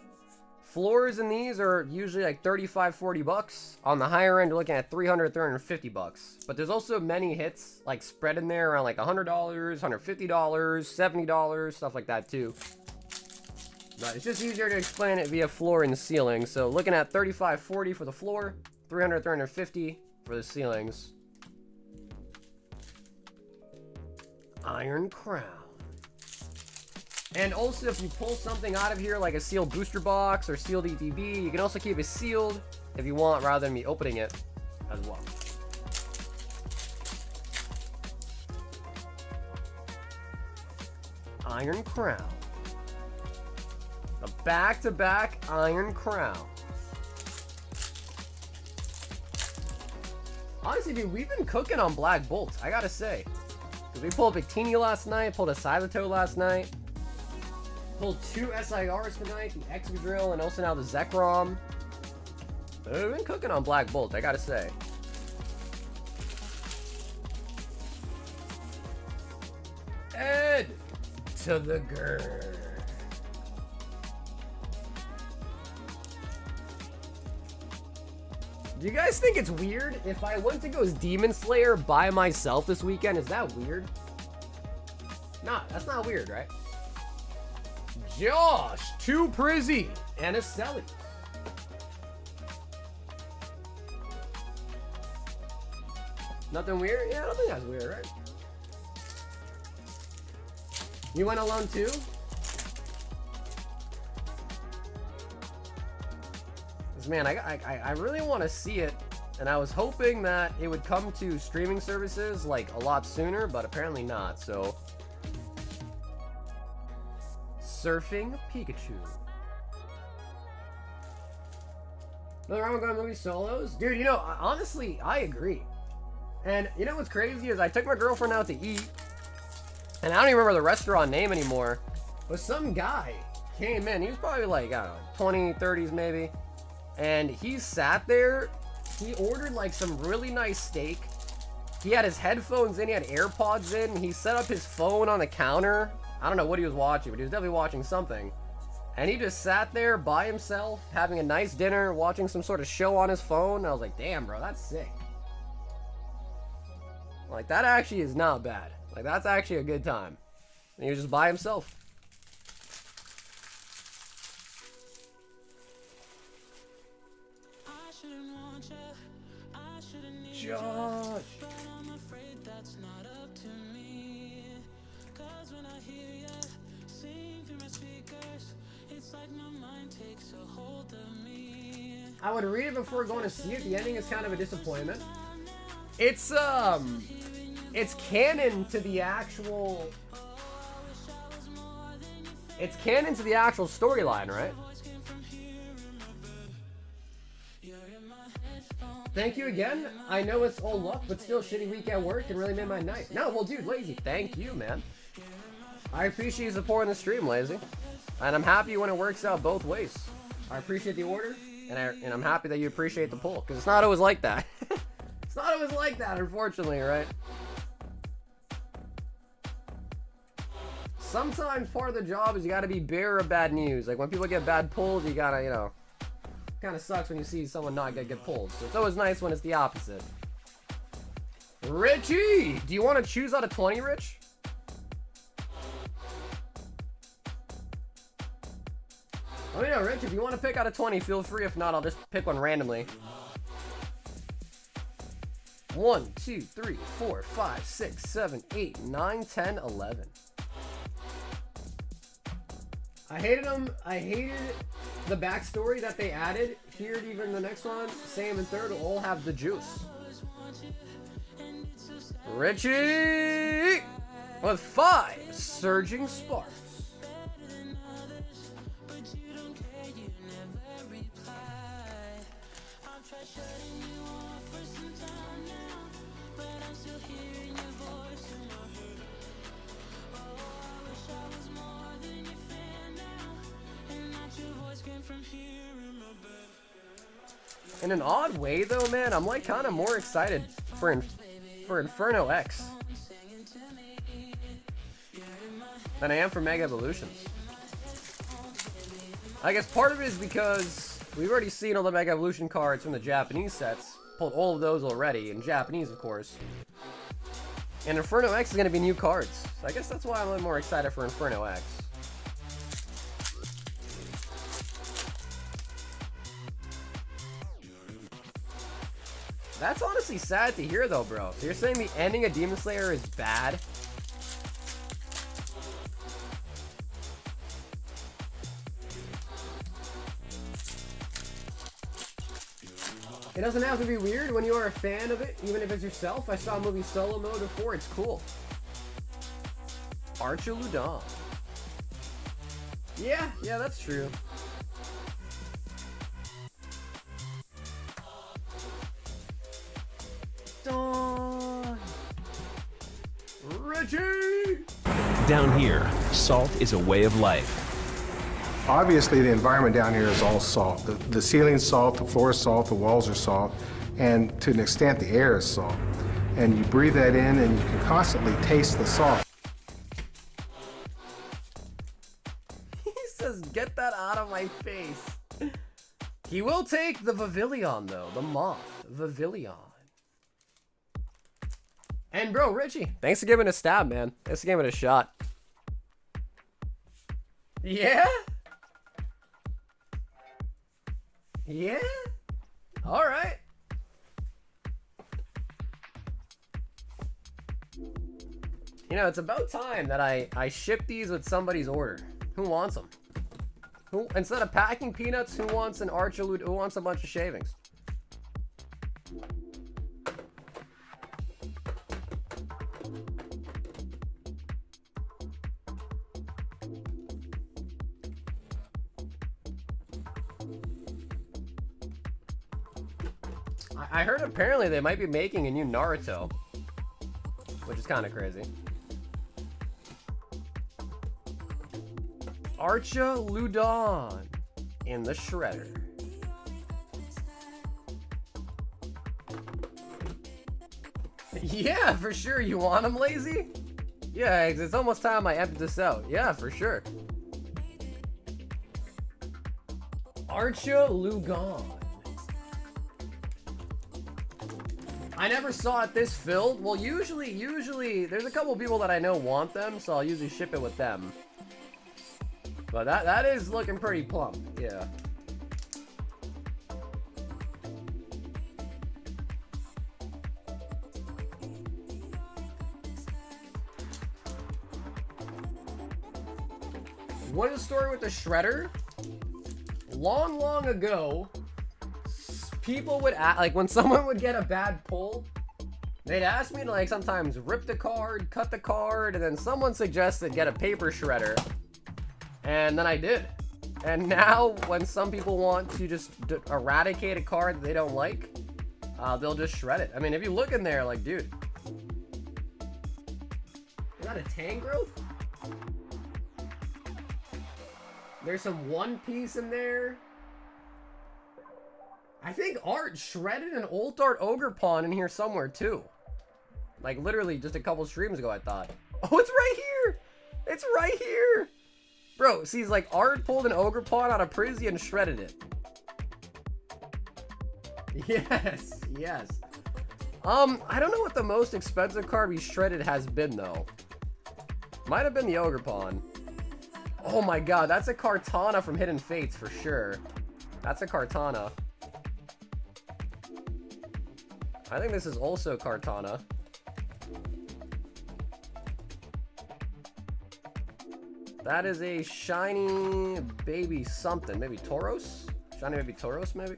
Floors in these are usually like 35, 40 bucks. On the higher end, you're looking at 300, 350 bucks. But there's also many hits like spread in there around like $100, $150, $70, stuff like that too. But it's just easier to explain it via floor and ceiling. So looking at 35, 40 for the floor, 300, 350 for the ceilings. Iron Crown. And also, if you pull something out of here, like a sealed booster box or sealed ETB, you can also keep it sealed if you want, rather than me opening it as well. Iron Crown. A back-to-back Iron Crown. Honestly, dude, we've been cooking on Black Bolt, I gotta say. Because we pulled a Victini last night, pulled a Silato last night. Pulled 2 SIRs tonight, the Excadrill, and also now the Zekrom. We've been cooking on Black Bolt, I gotta say. Ed to the Grr. Do you guys think it's weird if I went to go as Demon Slayer by myself this weekend? Is that weird? Nah, that's not weird, right? Josh, 2 Prizzy, and a Selly. Nothing weird? Yeah, I don't think that's weird, right? You went alone too? Because man, I really want to see it, and I was hoping that it would come to streaming services like a lot sooner, but apparently not, so... Surfing Pikachu. Nothing wrong with going movie solos? Dude, you know, honestly, I agree. And you know what's crazy is I took my girlfriend out to eat, and I don't even remember the restaurant name anymore, but some guy came in. He was probably like, I don't know, 20s, 30s maybe. And he sat there. He ordered like some really nice steak. He had his headphones in, he had AirPods in. He set up his phone on the counter. I don't know what he was watching, but he was definitely watching something. And he just sat there by himself, having a nice dinner, watching some sort of show on his phone. I was like, damn, bro, that's sick. Like, that actually is not bad. Like, that's actually a good time. And he was just by himself. Josh. I would read it before going to see it. The ending is kind of a disappointment. It's canon to the actual... It's canon to the actual storyline, right? Thank you again. I know it's all luck, but still shitty weekend work and really made my night. No, well, dude, Lazy, thank you, man. I appreciate you supporting the stream, Lazy. And I'm happy when it works out both ways. I appreciate the order, and I'm happy that you appreciate the pull, because it's not always like that. It's not always like that, unfortunately, right? Sometimes part of the job is you gotta be bearer of bad news. Like, when people get bad pulls, you gotta, you know... Kind of sucks when you see someone not get good pulls. So it's always nice when it's the opposite. Richie! Do you want to choose out of 20, Rich? Let me know, Rich. If you want to pick out of 20, feel free. If not, I'll just pick one randomly. 1, 2, 3, 4, 5, 6, 7, 8, 9, 10, 11. I hated them. I hated the backstory that they added here. Even the next one, same and third, will all have the juice. Richie with 5 Surging Sparks. In an odd way, though, man, I'm like kind of more excited for Inferno X than I am for Mega Evolutions. I guess part of it is because we've already seen all the Mega Evolution cards from the Japanese sets. Pulled all of those already, in Japanese, of course. And Inferno X is going to be new cards. So I guess that's why I'm a little more excited for Inferno X. That's honestly sad to hear, though, bro. So you're saying the ending of Demon Slayer is bad? It doesn't have to be weird when you are a fan of it, even if it's yourself. I saw a movie solo mode before. It's cool. Archaludon. Yeah, that's true. Richie! Down here, salt is a way of life. Obviously, the environment down here is all salt. The ceiling's salt, the floor is salt, the walls are salt, and to an extent, the air is salt. And you breathe that in, and you can constantly taste the salt. He says, get that out of my face. He will take the Vivillon, though. The moth. Vivillon. And bro, Richie, thanks for giving it a stab, man. Thanks for giving it a shot. Yeah? Yeah? Alright. You know, it's about time that I ship these with somebody's order. Who wants them? Who, instead of packing peanuts, who wants an Archalud? Who wants a bunch of shavings? I heard apparently they might be making a new Naruto, which is kind of crazy. Archaludon in the shredder. Yeah, for sure. You want them, Lazy? Yeah, it's almost time I emptied this out. Yeah, for sure. Archaludon. I never saw it this filled. Well, usually, there's a couple people that I know want them, so I'll usually ship it with them. But that is looking pretty plump, yeah. What is the story with the shredder? Long ago, people would like when someone would get a bad pull, they'd ask me to like sometimes rip the card, cut the card, and then someone suggested get a paper shredder, and then I did. And now when some people want to just eradicate a card that they don't like, they'll just shred it. I mean, if you look in there, like, dude, is that a Tangrowth? There's some One Piece in there. I think Art shredded an Old Art Ogre Pawn in here somewhere too. Like literally just a couple streams ago, I thought. Oh, it's right here! It's right here! Bro, see, like Art pulled an Ogre Pawn out of Prizzy and shredded it. Yes, yes. I don't know what the most expensive card we shredded has been though. Might have been the Ogre Pawn. Oh my god, that's a Kartana from Hidden Fates for sure. That's a Kartana. I think this is also Kartana. That is a shiny baby something. Maybe Tauros? Shiny baby Tauros, maybe?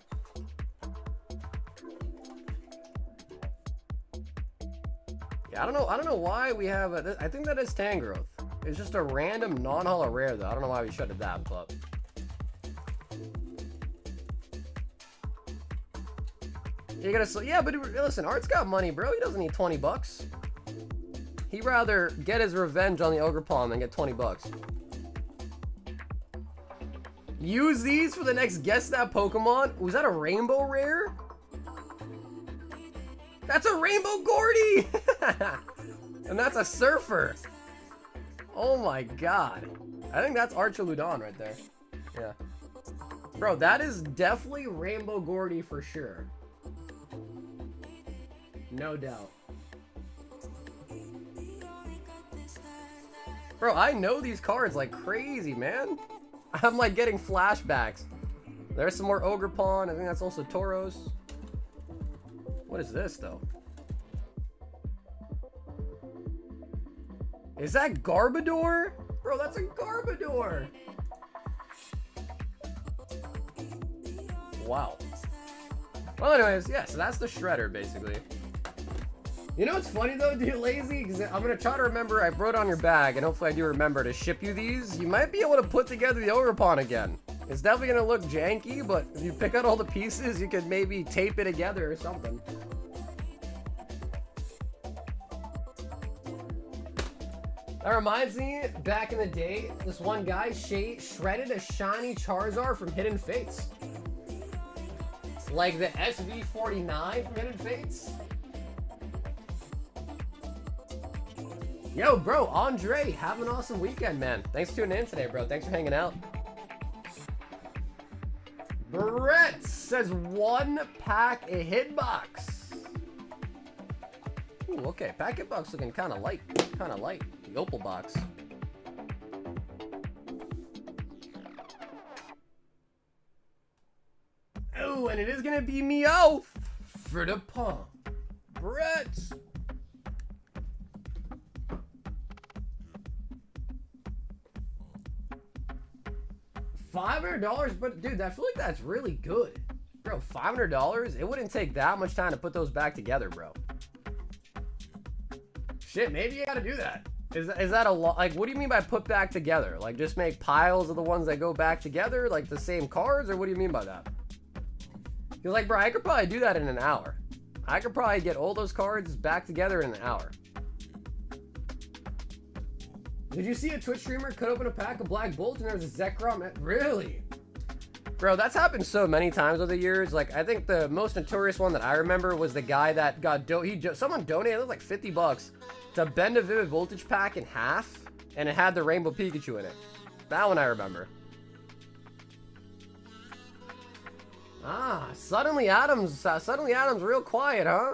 Yeah, I don't know why we have a, I think that is Tangrowth. It's just a random non-holo rare though. I don't know why we shut it down, but you're gonna, yeah, but listen, Art's got money, bro. He doesn't need 20 bucks. He'd rather get his revenge on the Ogerpon than get 20 bucks. Use these for the next Guess That Pokemon. Was that a rainbow rare? That's a Rainbow Gordy! And that's a Surfer. Oh my god. I think that's Archaludon right there. Yeah. Bro, that is definitely Rainbow Gordy for sure. No doubt. Bro, I know these cards like crazy, man. I'm like getting flashbacks. There's some more Ogerpon. I think that's also Tauros. What is this though? Is that Garbodor? Bro, that's a Garbodor. Wow. Well, anyways, yeah, so that's the Shredder basically. You know what's funny though, dude, Lazy? Because I'm gonna try to remember. I wrote on your bag, and hopefully I do remember to ship you these. You might be able to put together the Ogerpon again. It's definitely gonna look janky, but if you pick out all the pieces, you could maybe tape it together or something. That reminds me, back in the day, this one guy shredded a shiny Charizard from Hidden Fates. Like the SV49 from Hidden Fates. Yo, bro, Andre, have an awesome weekend, man. Thanks for tuning in today, bro. Thanks for hanging out. Brett says 1 pack a hitbox. Ooh, okay, pack hitbox looking kind of light. Kind of light. The Opal box. Oh, and it is gonna be Meowth for the pump. Brett. $500, but dude, I feel like that's really good. Bro, $500? It wouldn't take that much time to put those back together, bro. Shit, maybe you gotta do that. Is that a lot? Like, what do you mean by put back together? Like, just make piles of the ones that go back together, like the same cards, or what do you mean by that? You're like, bro, I could probably do that in an hour. I could probably get all those cards back together in an hour. Did you see a Twitch streamer cut open a pack of Black Bolt and there was a Zekrom? Really? Bro, that's happened so many times over the years. Like, I think the most notorious one that I remember was the guy that got someone donated, it was like 50 bucks to bend a Vivid Voltage pack in half, and it had the Rainbow Pikachu in it. That one I remember. Ah, suddenly Adam's real quiet, huh?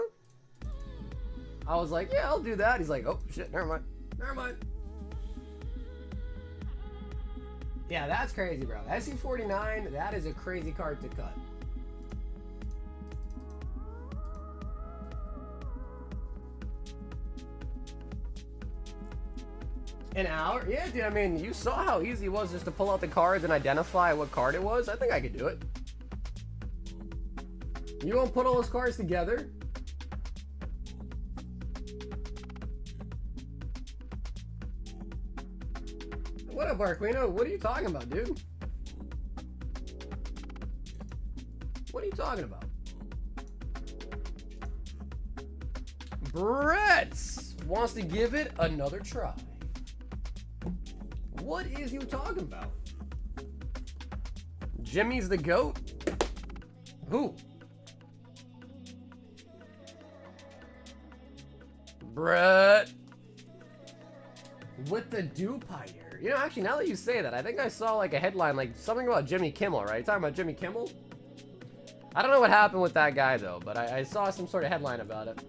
I was like, yeah, I'll do that. He's like, oh shit, never mind. Yeah, that's crazy, bro. SE49, that is a crazy card to cut. An hour? Yeah, dude, I mean, you saw how easy it was just to pull out the cards and identify what card it was. I think I could do it. You won't put all those cards together? What up, Arquino? What are you talking about, dude? What are you talking about? Brett wants to give it another try. What is you talking about? Jimmy's the GOAT? Who? Brett. With the Dewpider. You know, actually, now that you say that, I think I saw like a headline, like something about Jimmy Kimmel, right? You're talking about Jimmy Kimmel? I don't know what happened with that guy, though, but I saw some sort of headline about it.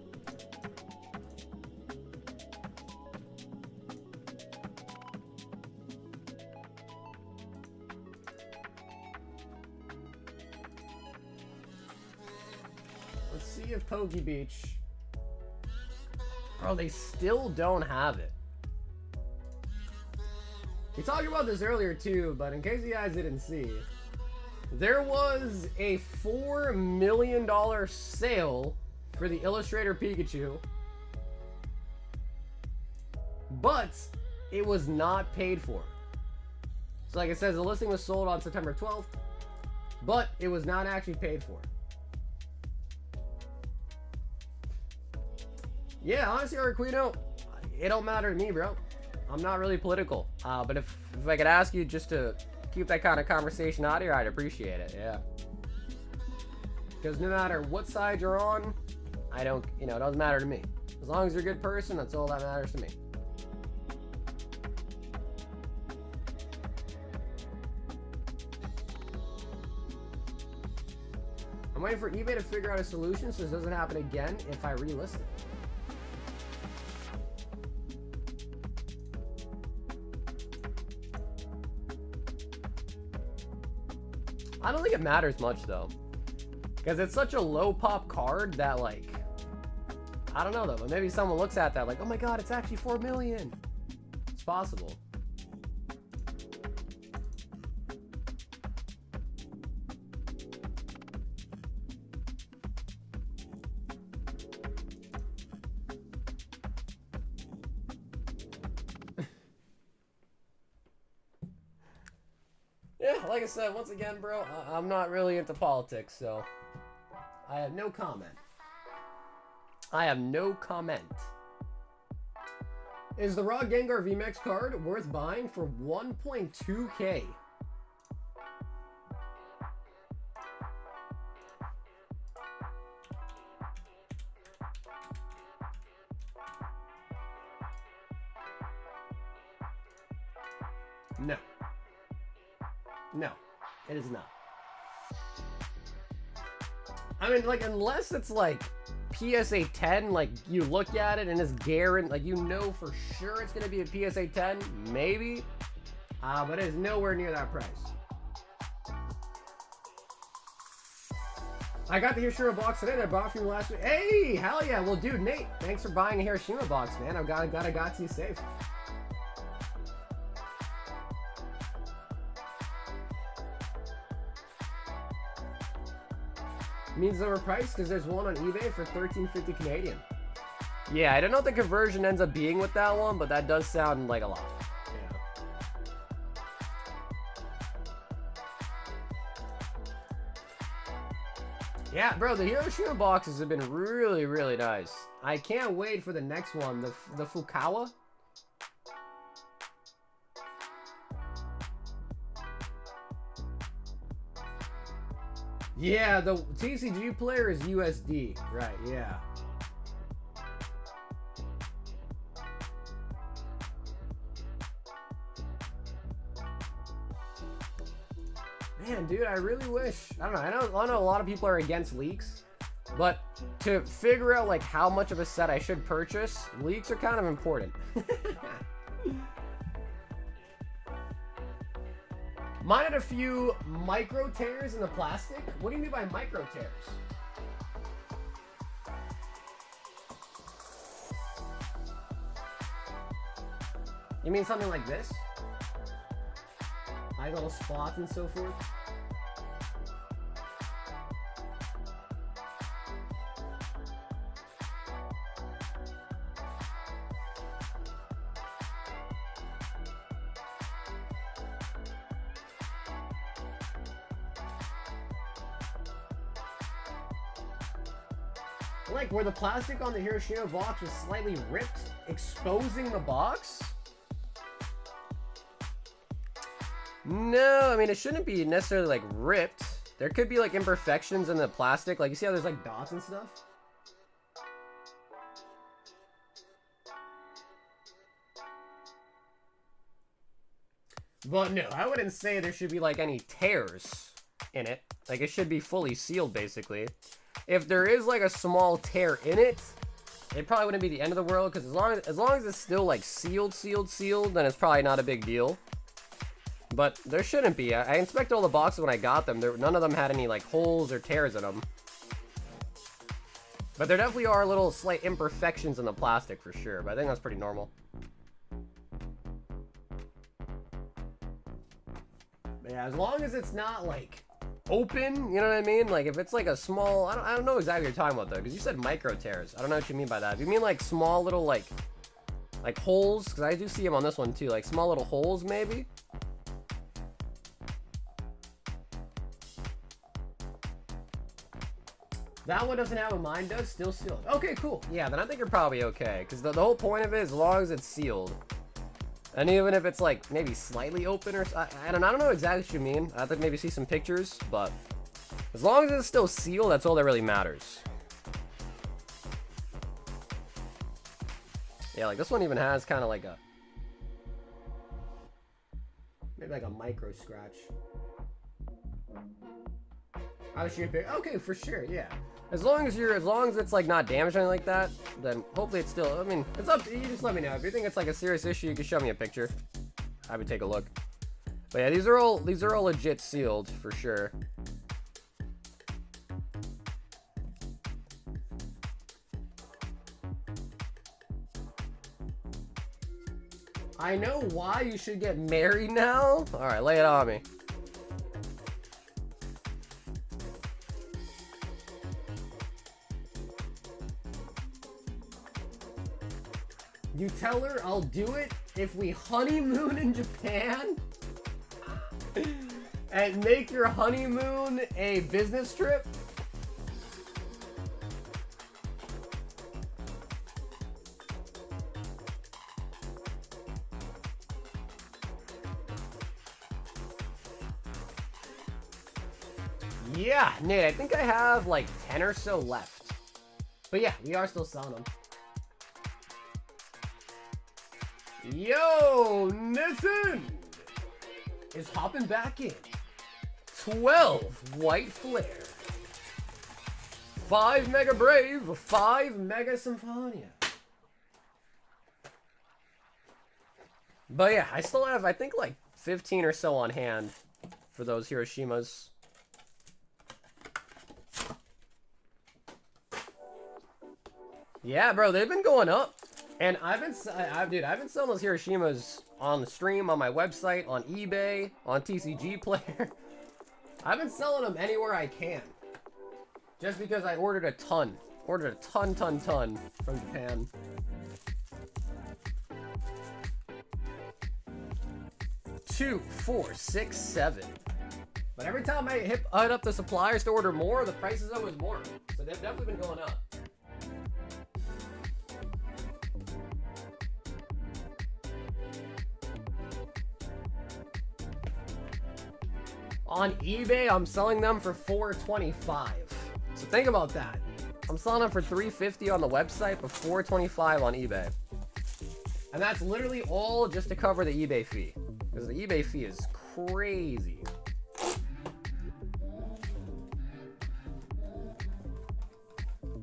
Let's see if Pokey Beach... Bro, they still don't have it. We talked about this earlier too, but in case you guys didn't see, there was a $4 million sale for the Illustrator Pikachu. but it was not paid for. So like it says, the listing was sold on September 12th, but it was not actually paid for. Yeah, honestly, Arquino, it don't matter to me, bro. I'm not really political. But if I could ask you just to keep that kind of conversation out here, I'd appreciate it, yeah. Because no matter what side you're on, I don't, it doesn't matter to me. As long as you're a good person, that's all that matters to me. I'm waiting for eBay to figure out a solution so this doesn't happen again if I relist it. I don't think it matters much though, because it's such a low pop card that, like, I don't know though, but maybe someone looks at that like, oh my god, it's actually 4 million. It's possible. Yeah, like I said, once again, bro, I'm not really into politics, so I have no comment. I have no comment. Is the Raw Gengar VMAX card worth buying for 1.2K? No. No, it is not. I mean, like, unless it's like PSA 10, like you look at it and it's guaranteed, like you know for sure it's gonna be a PSA 10, maybe. But it is nowhere near that price. I got the Hiroshima box today that I bought from you last week. Hey, hell yeah! Well, dude, Nate, thanks for buying a Hiroshima box, man. I got to you safe. Means lower price because there's one on eBay for $13.50 Canadian. Yeah, I don't know what the conversion ends up being with that one, but that does sound like a lot. Yeah, bro, the Hiroshima boxes have been really, really nice. I can't wait for the next one, the Fukawa. Yeah, the TCG player is USD. Right, yeah. Man, dude, I really wish. I don't know. I know a lot of people are against leaks, but to figure out like how much of a set I should purchase, leaks are kind of important. Mine had a few micro tears in the plastic. What do you mean by micro tears? You mean something like this? Like little spots and so forth? Like where the plastic on the Hiroshima box was slightly ripped, exposing the box? No, I mean, it shouldn't be necessarily like ripped. There could be like imperfections in the plastic. Like you see how there's like dots and stuff? But no, I wouldn't say there should be like any tears in it. Like it should be fully sealed basically. If there is like a small tear in it, it probably wouldn't be the end of the world, because as long as it's still like sealed, then it's probably not a big deal. But there shouldn't be. I inspected all the boxes when I got them. None of them had any like holes or tears in them. But there definitely are little slight imperfections in the plastic for sure. But I think that's pretty normal. But yeah, as long as it's not like open, you know what I mean? Like if it's like a small, I don't know exactly what you're talking about though, because you said micro tears. I don't know what you mean by that. If you mean like small little like Like holes, because I do see them on this one too. Like small little holes, maybe. That one doesn't have a mine does, still sealed. Okay, cool. Yeah, then I think you're probably okay. Because the whole point of it is as long as it's sealed. And even if it's like maybe slightly open or I don't know exactly what you mean. I have to maybe see some pictures, but as long as it's still sealed, that's all that really matters. Yeah, like this one even has kind of like a maybe like a micro scratch. I'll shoot a pic. Okay, for sure, yeah. As long as it's like not damaged or anything like that, then hopefully it's still, I mean, it's up to you, just let me know. If you think it's like a serious issue, you can show me a picture. I would take a look. But yeah, these are all legit sealed for sure. I know why you should get married now. All right, lay it on me. You tell her I'll do it if we honeymoon in Japan and make your honeymoon a business trip. Yeah, Nate, I think I have like 10 or so left. But yeah, we are still selling them. Yo, Nathan is hopping back in. 12 White Flare. 5 Mega Brave, 5 Mega Symphonia. But yeah, I still have, I think, like 15 or so on hand for those Hiroshimas. Yeah, bro, they've been going up. And I've been selling those Hiroshimas on the stream, on my website, on eBay, on TCG Player. I've been selling them anywhere I can. Just because I ordered a ton. Ordered a ton from Japan. Two, 4, 6, 7. But every time I hit up the suppliers to order more, the price is always more. So they've definitely been going up. On eBay, I'm selling them for $425. So think about that. I'm selling them for $350 on the website, but $425 on eBay. And that's literally all just to cover the eBay fee. Because the eBay fee is crazy.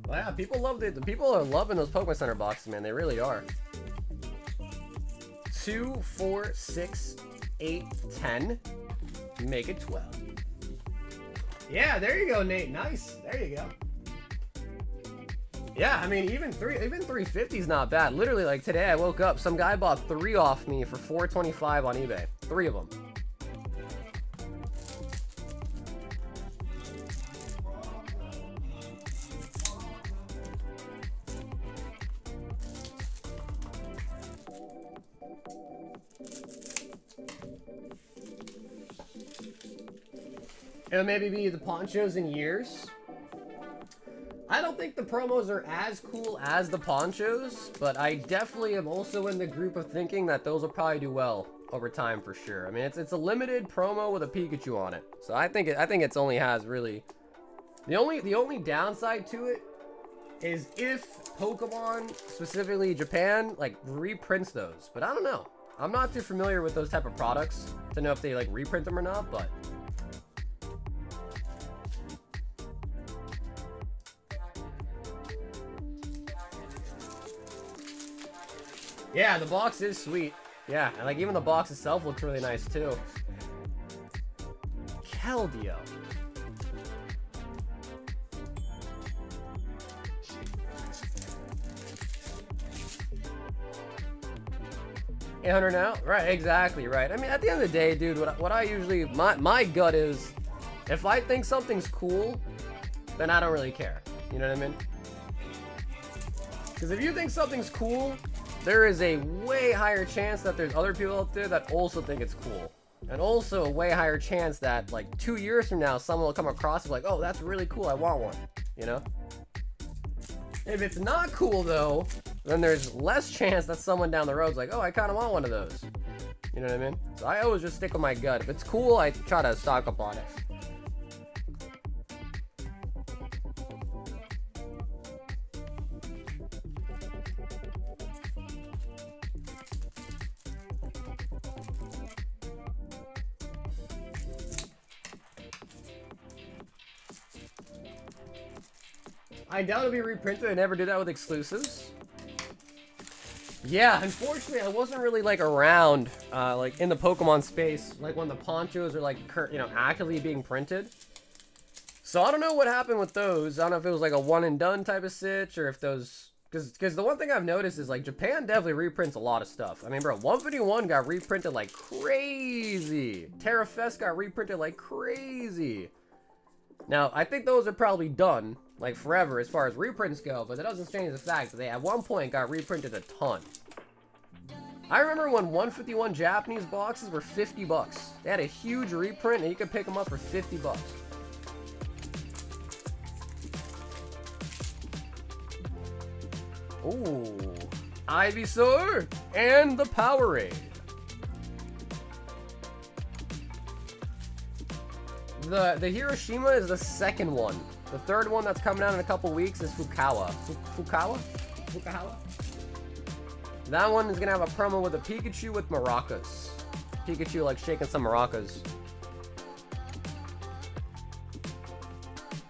Well, yeah, people love it. The people are loving those Pokemon Center boxes, man. They really are. 2, 4, 6, 8, 10. Make it 12. Yeah, there you go, Nate. Nice. There you go. Yeah, I mean, even 350 is not bad. Literally, like today, I woke up. Some guy bought 3 off me for $425 on eBay. 3 of them. It'll maybe be the ponchos in years. I don't think the promos are as cool as the ponchos, but I definitely am also in the group of thinking that those will probably do well over time for sure. I mean, it's a limited promo with a Pikachu on it, so I think it's only has really the only downside to it is if Pokemon, specifically Japan, like reprints those. But I don't know. I'm not too familiar with those type of products to know if they like reprint them or not, but. Yeah, the box is sweet. Yeah, and like even the box itself looks really nice too. Keldeo. $800 now? Right, exactly, right. I mean, at the end of the day, dude, what I usually, my gut is, if I think something's cool, then I don't really care. You know what I mean? Because if you think something's cool, there is a way higher chance that there's other people out there that also think it's cool. And also a way higher chance that, like, 2 years from now, someone will come across it like, oh, that's really cool, I want one, you know? If it's not cool, though, then there's less chance that someone down the road's like, oh, I kind of want one of those. You know what I mean? So I always just stick with my gut. If it's cool, I try to stock up on it. I doubt it'll be reprinted. I never did that with exclusives. Yeah, unfortunately, I wasn't really, like, around, like, in the Pokemon space, like, when the ponchos are, like, you know, actively being printed. So I don't know what happened with those. I don't know if it was, like, a one-and-done type of sitch, or if those... Because the one thing I've noticed is, like, Japan definitely reprints a lot of stuff. I mean, bro, 151 got reprinted like crazy. Terra Fest got reprinted like crazy. Now, I think those are probably done, like, forever as far as reprints go, but that doesn't change the fact that they at one point got reprinted a ton. I remember when 151 Japanese boxes were 50 bucks. They had a huge reprint and you could pick them up for 50 bucks. Ooh, Ivysaur and the Powerade. The Hiroshima is the second one. The third one that's coming out in a couple weeks is Fukawa. Fukawa? That one is gonna have a promo with a Pikachu with maracas. Pikachu like shaking some maracas.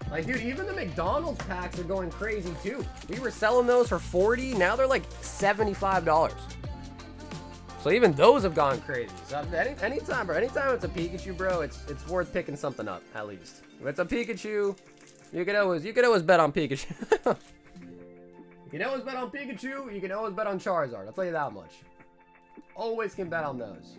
Like, dude, even the McDonald's packs are going crazy too. We were selling those for $40, now they're like $75. So even those have gone crazy. So anytime, bro, anytime it's a Pikachu, bro, it's worth picking something up, at least. If it's a Pikachu, you can always bet on Pikachu. You can always bet on Pikachu, you can always bet on Charizard, I'll tell you that much. Always can bet on those.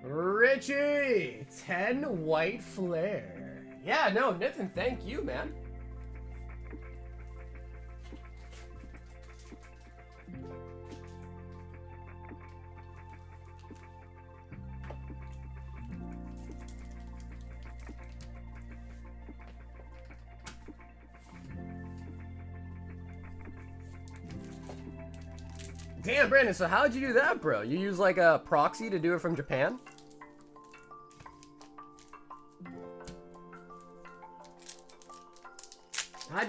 Richie! 10 White Flare. Yeah, no, Nathan, thank you, man. Damn, Brandon, so how'd you do that, bro? You use like a proxy to do it from Japan?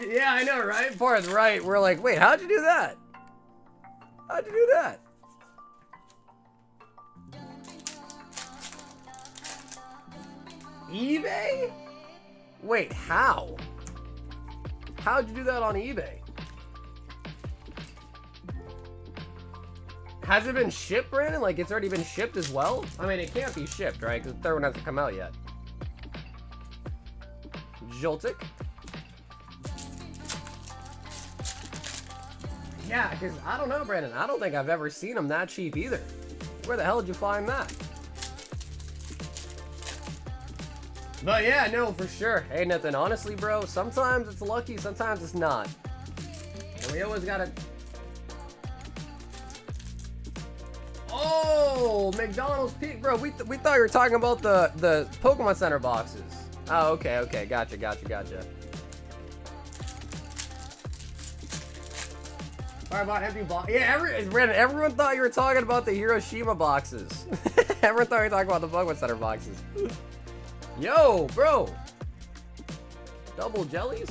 Yeah, I know, right? Parth, right. We're like, wait, how'd you do that? How'd you do that? eBay? Wait, how? How'd you do that on eBay? Has it been shipped, Brandon? Like, it's already been shipped as well? I mean, it can't be shipped, right? Because the third one hasn't come out yet. Joltik? Yeah, because I don't know, Brandon. I don't think I've ever seen them that cheap either. Where the hell did you find that? But yeah, no, for sure. Hey, Nathan, honestly, bro, sometimes it's lucky, sometimes it's not. And we always gotta... Oh, McDonald's Peak, bro. We thought you were talking about the Pokemon Center boxes. Oh, okay, gotcha. Alright, about empty box. Yeah, everyone thought you were talking about the Hiroshima boxes. Everyone thought you were talking about the Pokemon Center boxes. Yo, bro. Double jellies?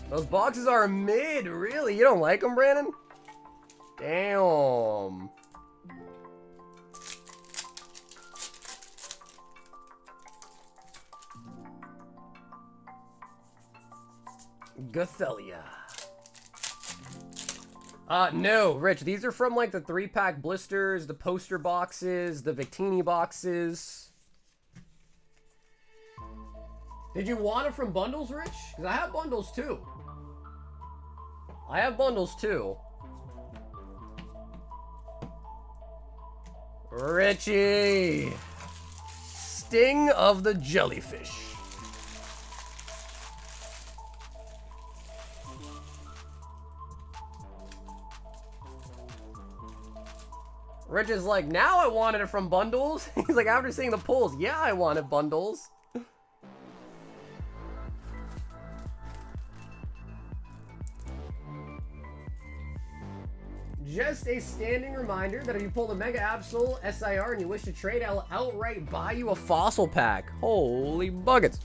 Those boxes are mid, really? You don't like them, Brandon? Damn. Gothella. No, Rich, these are from like the 3-pack blisters, the poster boxes, the Victini boxes. Did you want it from bundles, Rich? Because I have bundles too. Richie! sting of the jellyfish. Rich is like, now I wanted it from bundles. He's like, after seeing the pulls, yeah, I wanted bundles. Just a standing reminder that if you pull the Mega Absol SIR and you wish to trade, I'll outright buy you a fossil pack. Holy buckets.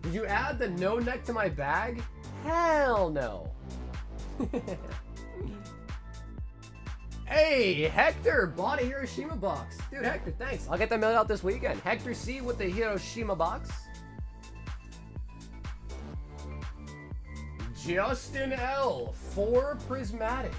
Did you add the no neck to my bag? Hell no. Hey, Hector bought a Hiroshima box. Dude, Hector, thanks. I'll get that mailed out this weekend. Hector C with the Hiroshima box. Justin L, 4 Prismatic.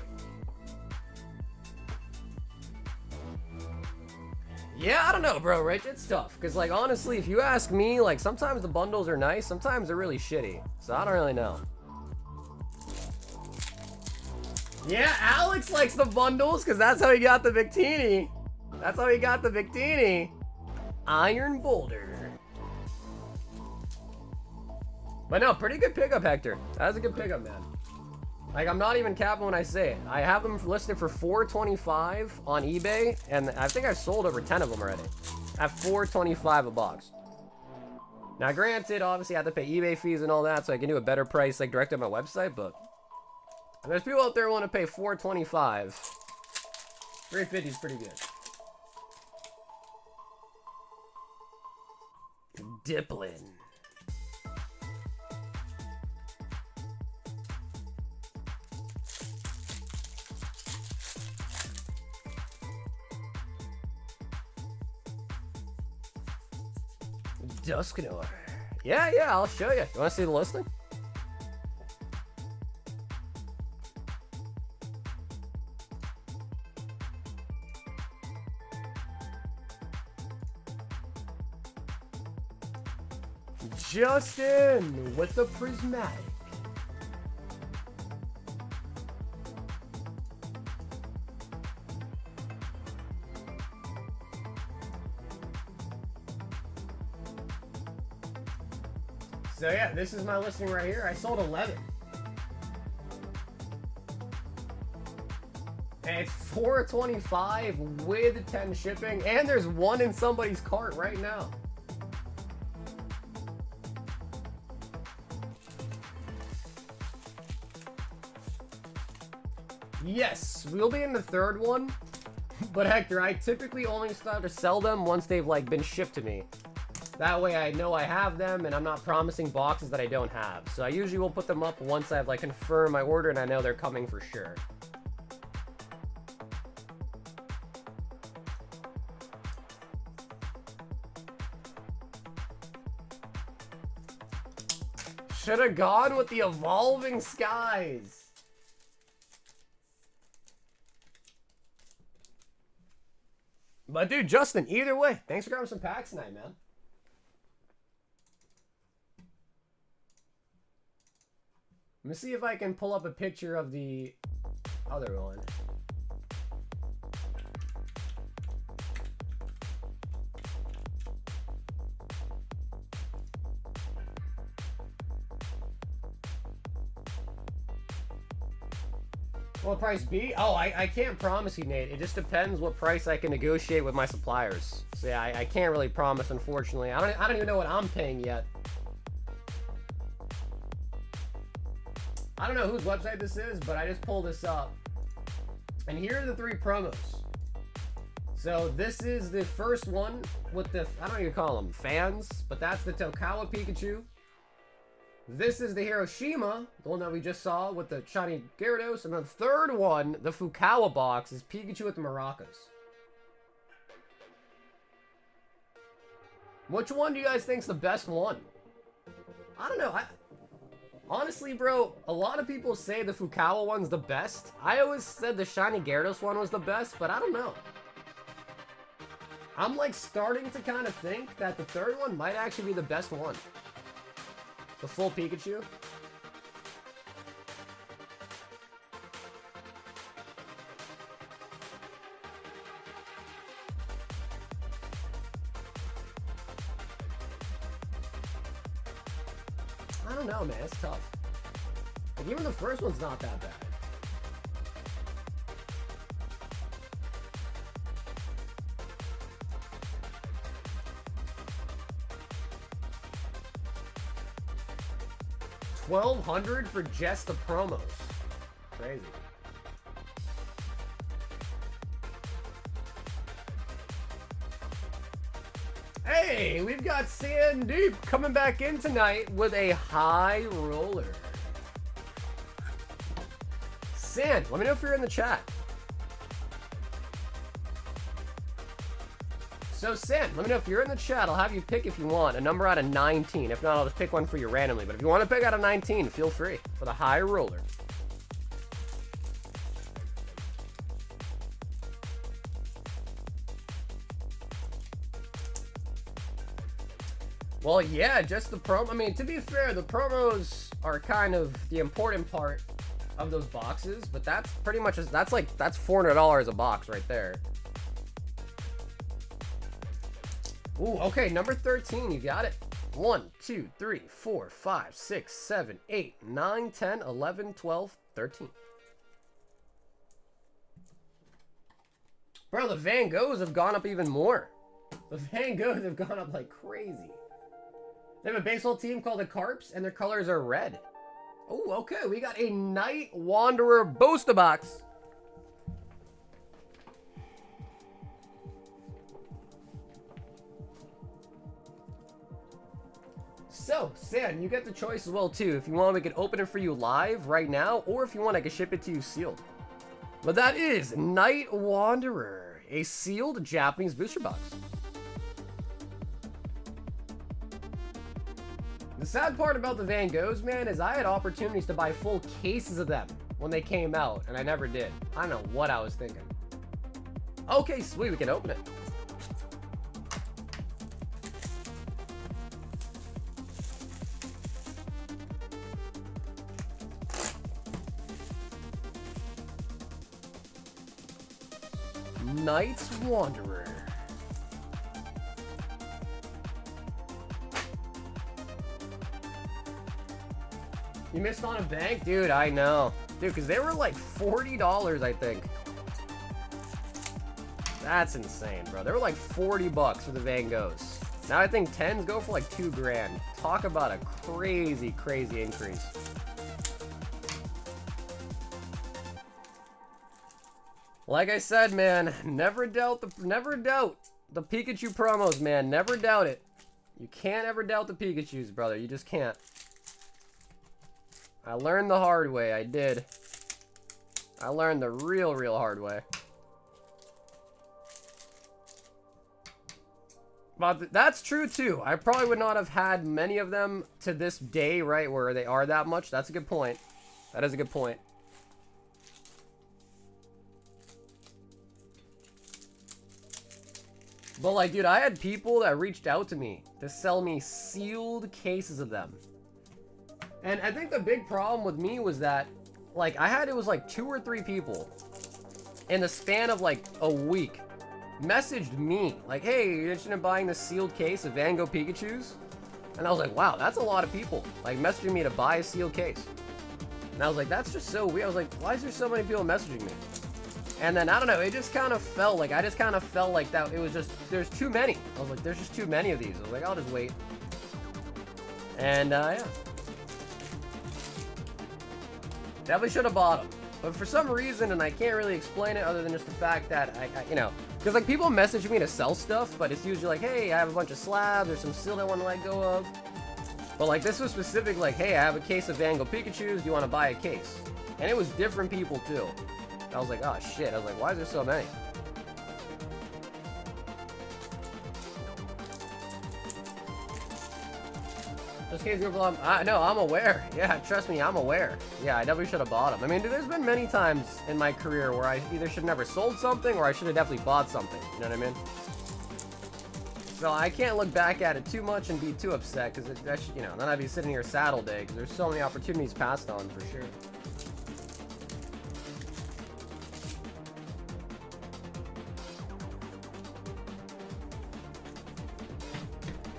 Yeah, I don't know, bro, Rich. It's tough. Because, like, honestly, if you ask me, like, sometimes the bundles are nice. Sometimes they're really shitty. So I don't really know. Yeah, Alex likes the bundles because that's how he got the Victini. That's how he got the Victini. Iron Boulder. But no, pretty good pickup, Hector. That's a good pickup, man. Like, I'm not even capping when I say it. I have them listed for $4.25 on eBay, and I think I've sold over 10 of them already. At $4.25 a box. Now, granted, obviously I have to pay eBay fees and all that, so I can do a better price, like, direct on my website, but there's people out there who want to pay $4.25. $3.50 is pretty good. Diplin. Dusknoir. Yeah, I'll show you. You want to see the listing? Justin with the Prismatic. So yeah, this is my listing right here. I sold 11. And it's $4.25 with 10 shipping, and there's one in somebody's cart right now. Yes, we'll be in the third one. But Hector, I typically only start to sell them once they've like been shipped to me. That way I know I have them and I'm not promising boxes that I don't have. So I usually will put them up once I've like confirmed my order and I know they're coming for sure. Should have gone with the Evolving Skies. But dude, Justin, either way, thanks for grabbing some packs tonight, man. Let me see if I can pull up a picture of the other one. What price be? Oh, I can't promise you, Nate. It just depends what price I can negotiate with my suppliers. So yeah, I can't really promise, unfortunately. I don't even know what I'm paying yet. I don't know whose website this is, but I just pulled this up. And here are the 3 promos. So this is the first one with the, I don't even call them fans, but that's the Tokawa Pikachu. This is the Hiroshima, the one that we just saw with the shiny Gyarados. And the third one, the Fukawa box, is Pikachu with the Maracas. Which one do you guys think is the best one? I don't know. Honestly, bro, a lot of people say the Fukawa one's the best. I always said the shiny Gyarados one was the best, but I don't know. I'm like starting to kind of think that the third one might actually be the best one. The full Pikachu. I don't know, man. It's tough. Like, even the first one's not that bad. $1,200 for just the promos. Crazy. Hey, we've got Sandy coming back in tonight with a high roller. Sand, let me know if you're in the chat. So Sand, let me know if you're in the chat. I'll have you pick, if you want, a number out of 19. If not, I'll just pick one for you randomly. But if you want to pick out of 19, feel free for the high roller. Well, yeah, just the promo. I mean, to be fair, the promos are kind of the important part of those boxes, but that's pretty much just, that's $400 a box right there. Ooh, okay, number 13, you got it. 1, 2, 3, 4, 5, 6, 7, 8, 9, 10, 11, 12, 13. Bro, the Van Goghs have gone up even more. The Van Goghs have gone up like crazy. They have a baseball team called the Carps, and their colors are red. Oh, okay. We got a Night Wanderer booster box. So, San, you get the choice as well, too. If you want, we can open it for you live right now, or if you want, I can ship it to you sealed. But that is Night Wanderer, a sealed Japanese booster box. The sad part about the Van Goghs, man, is I had opportunities to buy full cases of them when they came out, and I never did. I don't know what I was thinking. Okay, sweet, we can open it. Night's Wanderer. You missed on a bank? Dude, I know. Dude, because they were like $40, I think. That's insane, bro. They were like 40 bucks for the Van Goghs. Now I think 10s go for like $2,000. Talk about a crazy, crazy increase. Like I said, man, never doubt the Pikachu promos, man. Never doubt it. You can't ever doubt the Pikachus, brother. You just can't. I learned the hard way. I did. I learned the real hard way. But that's true, too. I probably would not have had many of them to this day, right, where they are that much. That's a good point. That is a good point. But, like, dude, I had people that reached out to me to sell me sealed cases of them. And I think the big problem with me was that, like, it was like 2 or 3 people in the span of like a week messaged me, like, hey, you're interested in buying this sealed case of Van Gogh Pikachus? And I was like, wow, that's a lot of people, like, messaging me to buy a sealed case. And I was like, that's just so weird. I was like, why is there so many people messaging me? And then, I don't know, it just kind of felt like, that it was just, there's too many. I was like, there's just too many of these. I was like, I'll just wait. And, yeah. Definitely should have bought them. But for some reason, and I can't really explain it other than just the fact that, you know, because, like, people message me to sell stuff, but it's usually like, hey, I have a bunch of slabs, there's some sealed I want to let go of. But, like, this was specific, like, hey, I have a case of Van Gogh Pikachus, do you want to buy a case? And it was different people, too. I was like, oh, shit. I was like, why is there so many? This case group, no, I'm aware. Yeah, trust me, I'm aware. Yeah, I definitely should have bought them. I mean, dude, there's been many times in my career where I either should have never sold something or I should have definitely bought something. You know what I mean? So I can't look back at it too much and be too upset because, you know, then I'd be sitting here sad all day because there's so many opportunities passed on for sure.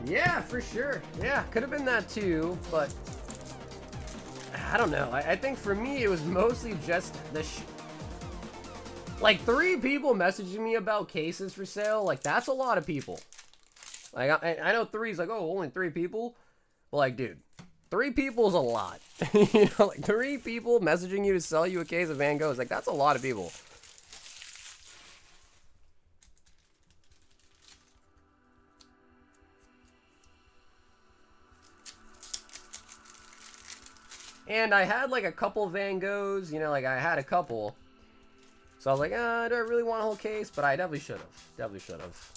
Yeah, for sure. Yeah, could have been that too, but I don't know. I think for me, it was mostly just the like 3 people messaging me about cases for sale. Like, that's a lot of people. Like, I know 3's like, oh, only 3 people. But like, dude, 3 people is a lot. You know, like 3 people messaging you to sell you a case of Van Goghs. Like, that's a lot of people. And I had like a couple Van Goghs, you know, like I had a couple. So I was like, do I really want a whole case? But I definitely should have. Definitely should have.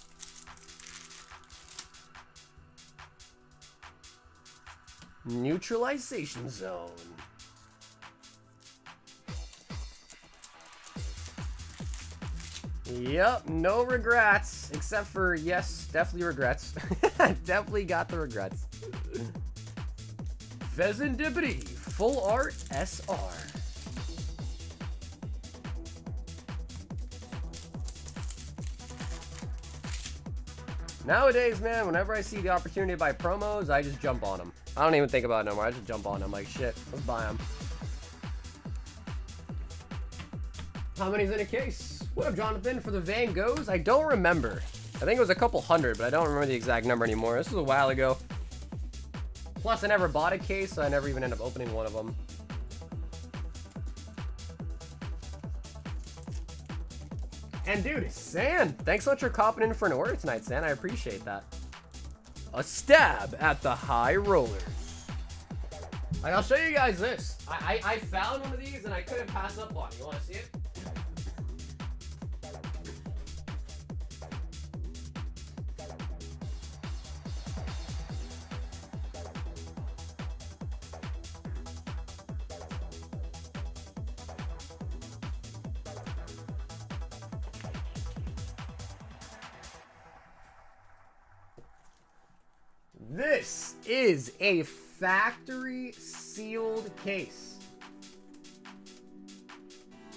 Neutralization zone. Yep, no regrets. Except for, yes, definitely regrets. Definitely got the regrets. Pheasantipity, full art SR. Nowadays, man, whenever I see the opportunity to buy promos, I just jump on them. I don't even think about it no more. I just jump on them like, shit, let's buy them. How many's in a case? What up, Jonathan, for the Van Goghs? I don't remember. I think it was a couple hundred, but I don't remember the exact number anymore. This was a while ago. Plus, I never bought a case, so I never even ended up opening one of them. And dude, San, thanks so much for copping in for an order tonight, San. I appreciate that. A stab at the high rollers. Like, I'll show you guys this. I found one of these and I couldn't pass up on it. You want to see it? This is a factory sealed case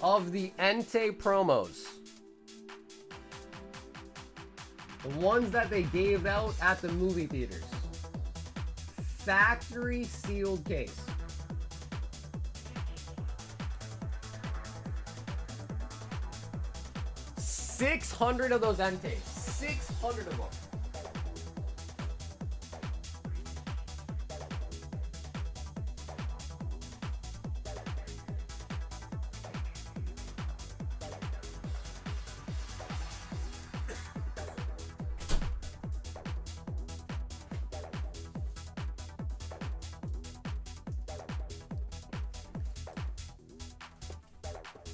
of the Entei promos. The ones that they gave out at the movie theaters. Factory sealed case. $600 of those Enteis. 600 of them.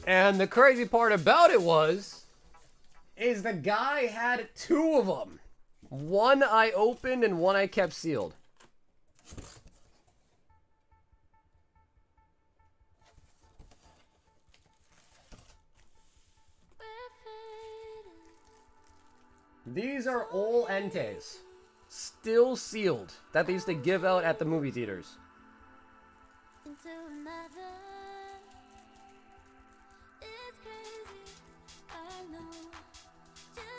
And the crazy part about it is the guy had 2 of them. One I opened and one I kept sealed. These are all Enteis. Still sealed. That they used to give out at the movie theaters.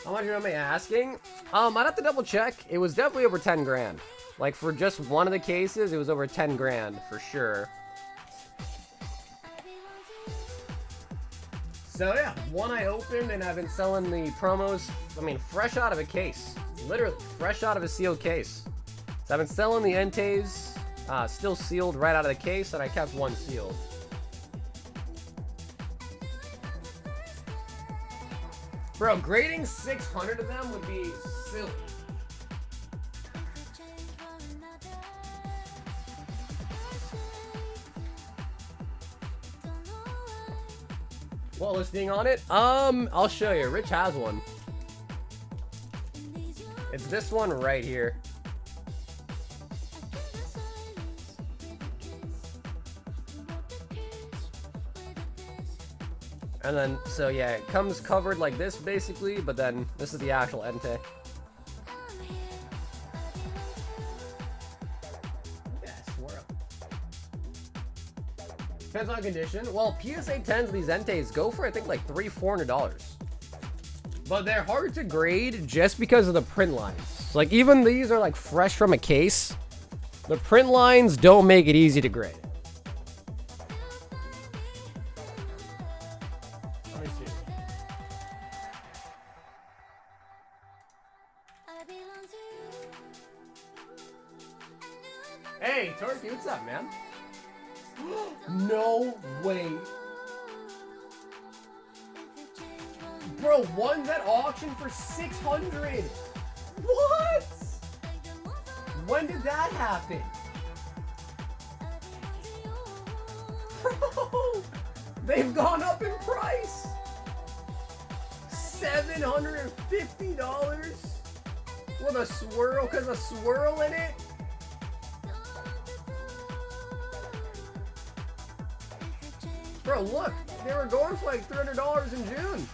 How much am I asking? I'd have to double check. It was definitely over 10 grand. Like, for just one of the cases, it was over 10 grand for sure. So yeah, one I opened and I've been selling the promos, I mean, fresh out of a case. Literally, fresh out of a sealed case. So I've been selling the Enteis, still sealed right out of the case, and I kept one sealed. Bro, grading 600 of them would be silly. What listing on it? I'll show you. Rich has one. It's this one right here. And then, so yeah, it comes covered like this basically, but then this is the actual Entei. Yeah, swirl. Depends on condition. Well, PSA 10s of these Enteis go for, I think, like $300-400. But they're hard to grade just because of the print lines. Like, even these are like fresh from a case. The print lines don't make it easy to grade. Hey, Turkey, what's up, man? No way. Bro, one's at auction for 600. What? When did that happen? Bro, they've gone up in price. $750 with a swirl, because a swirl in it. Bro, look, they were going for like $300 in June.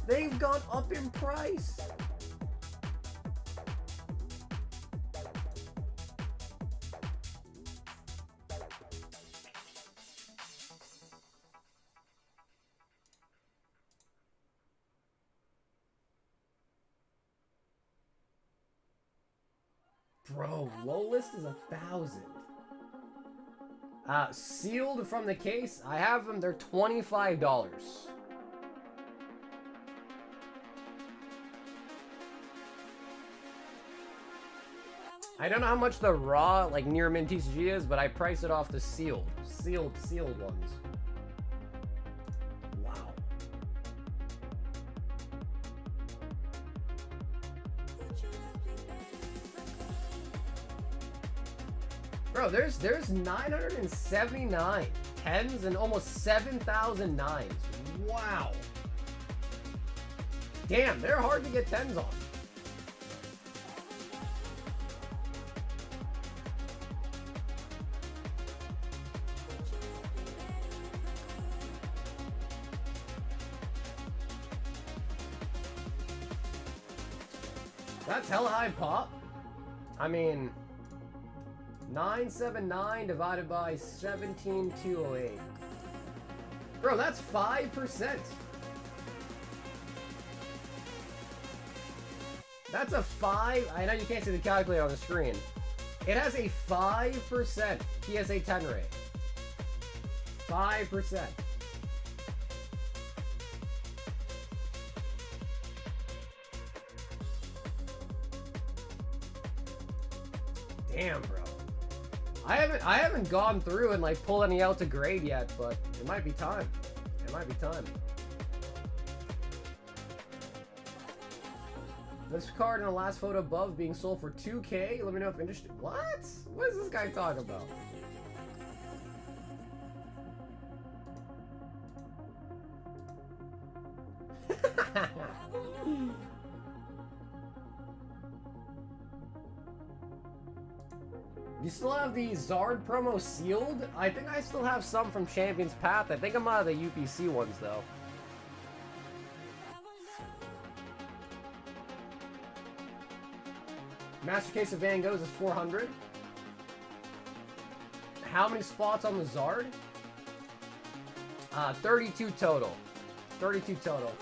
They've gone up in price. Bro, low list is 1,000. Sealed from the case, I have them, they're $25. I don't know how much the raw, like, near mint TCG is, but I price it off the sealed ones. Wow. Bro, there's 979 10s and almost 7,000 9s. Wow. Damn, they're hard to get 10s on. That's hella high pop. I mean, 979 divided by 17,208. Bro, that's 5%. That's a 5. I know you can't see the calculator on the screen. It has a 5% PSA 10 rate. 5%. Damn, bro. I haven't gone through and like pulled any out to grade yet, but it might be time. It might be time. This card in the last photo above being sold for 2K. Let me know if interested. What? What is this guy talking about? You still have the Zard promo sealed? I think I still have some from Champion's Path. I think I'm out of the UPC ones, though. Master Case of Van Gogh's is 400. How many spots on the Zard? 32 total. 32 total.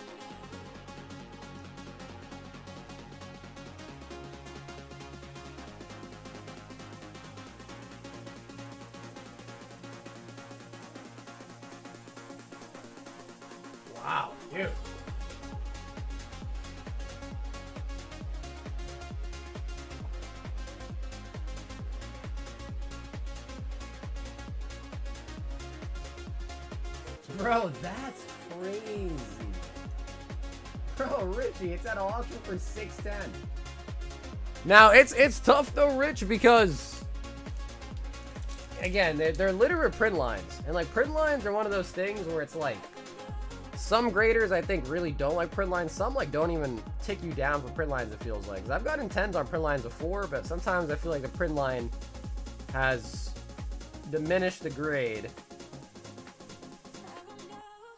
Wow, dude. Bro, that's crazy. Bro, Richie, it's at auction for 610. Now, it's tough though, Rich, because again, they're literate print lines. And like print lines are one of those things where it's like some graders I think really don't like print lines. Some like don't even tick you down for print lines, it feels like. 'Cause I've gotten 10s on print lines before, but sometimes I feel like the print line has diminished the grade.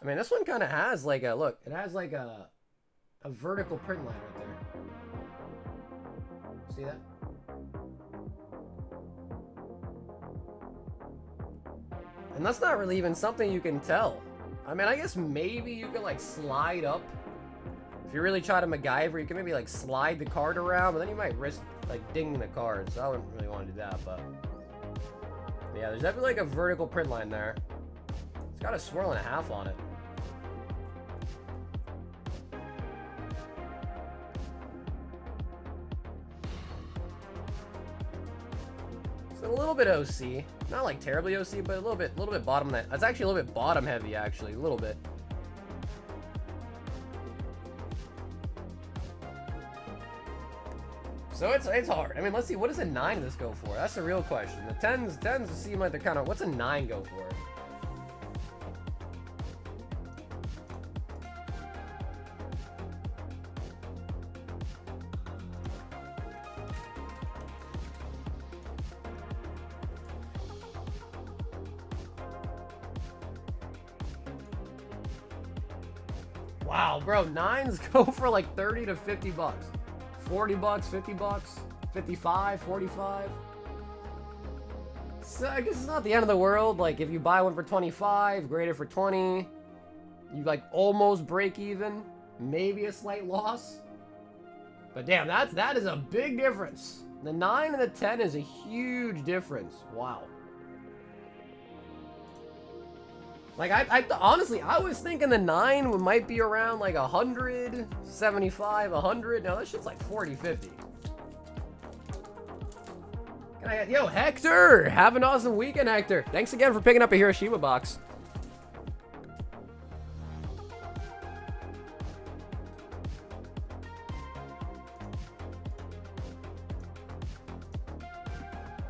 I mean, this one kind of has like a, look, it has like a vertical print line right there. See that? And that's not really even something you can tell. I mean, I guess maybe you can like slide up. If you really try to MacGyver, you can maybe like slide the card around, but then you might risk like dinging the card. So I wouldn't really want to do that, but yeah, there's definitely like a vertical print line there. It's got a swirl and a half on it. a little bit OC. Not like terribly OC, but a little bit bottom. That's actually a little bit bottom heavy, actually, a little bit. So it's hard. I mean, let's see. What does a 9 of this go for? That's the real question. The 10s seem like they're kind of. What's a 9 go for? Wow, bro, 9s go for like 30 to 50 bucks. 40 bucks, 50 bucks, 55, 45. So I guess it's not the end of the world. Like if you buy one for 25, grade it for 20, you like almost break even, maybe a slight loss. But damn, that is a big difference. The 9 and the 10 is a huge difference. Wow. Like, I honestly, I was thinking the 9 might be around like 100, 75, 100. No, that shit's like 40, 50. Can I get, yo, Hector! Have an awesome weekend, Hector. Thanks again for picking up a Hiroshima box.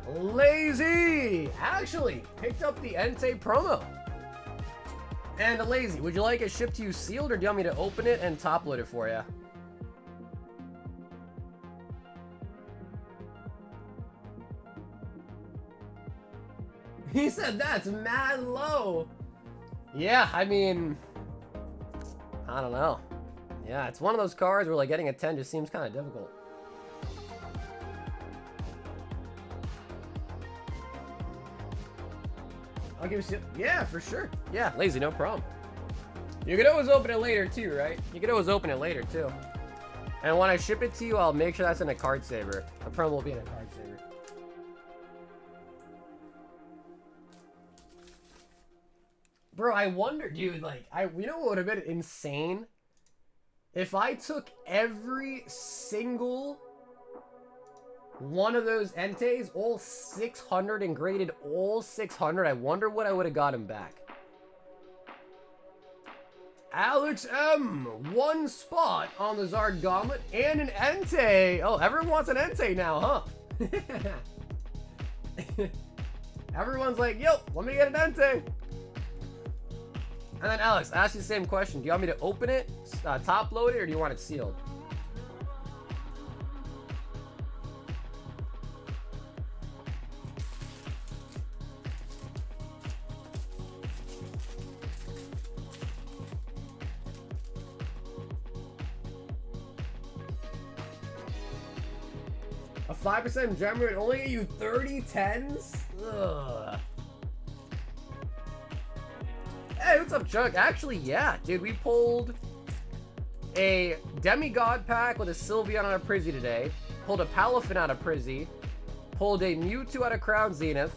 Lazy! Actually, picked up the Entei promo. And Lazy, would you like it shipped to you sealed, or do you want me to open it and top load it for you? He said that's mad low. Yeah, I mean, I don't know. Yeah, it's one of those cards where like getting a 10 just seems kind of difficult. I'll give you, yeah, for sure. Yeah, Lazy, no problem. You could always open it later too, right? You could always open it later too. And when I ship it to you, I'll make sure that's in a card saver. The promo will be in a card saver. Bro, I wonder, dude, like, you know what would have been insane? If I took every single one of those Enteis, all 600, and graded all 600, I wonder what I would have gotten back. Alex M, 1 spot on the Zard Gauntlet and an Entei. Oh, everyone wants an Entei now, huh? Everyone's like, yo, let me get an Entei. And then Alex, I ask you the same question. Do you want me to open it, top load it, or do you want it sealed? A 5% gem would only get you 30 10s? Ugh. Hey, what's up, Chuck? Actually, yeah, dude, we pulled a demigod pack with a Sylveon out of Prizzy today. Pulled a Palafin out of Prizzy. Pulled a Mewtwo out of Crown Zenith.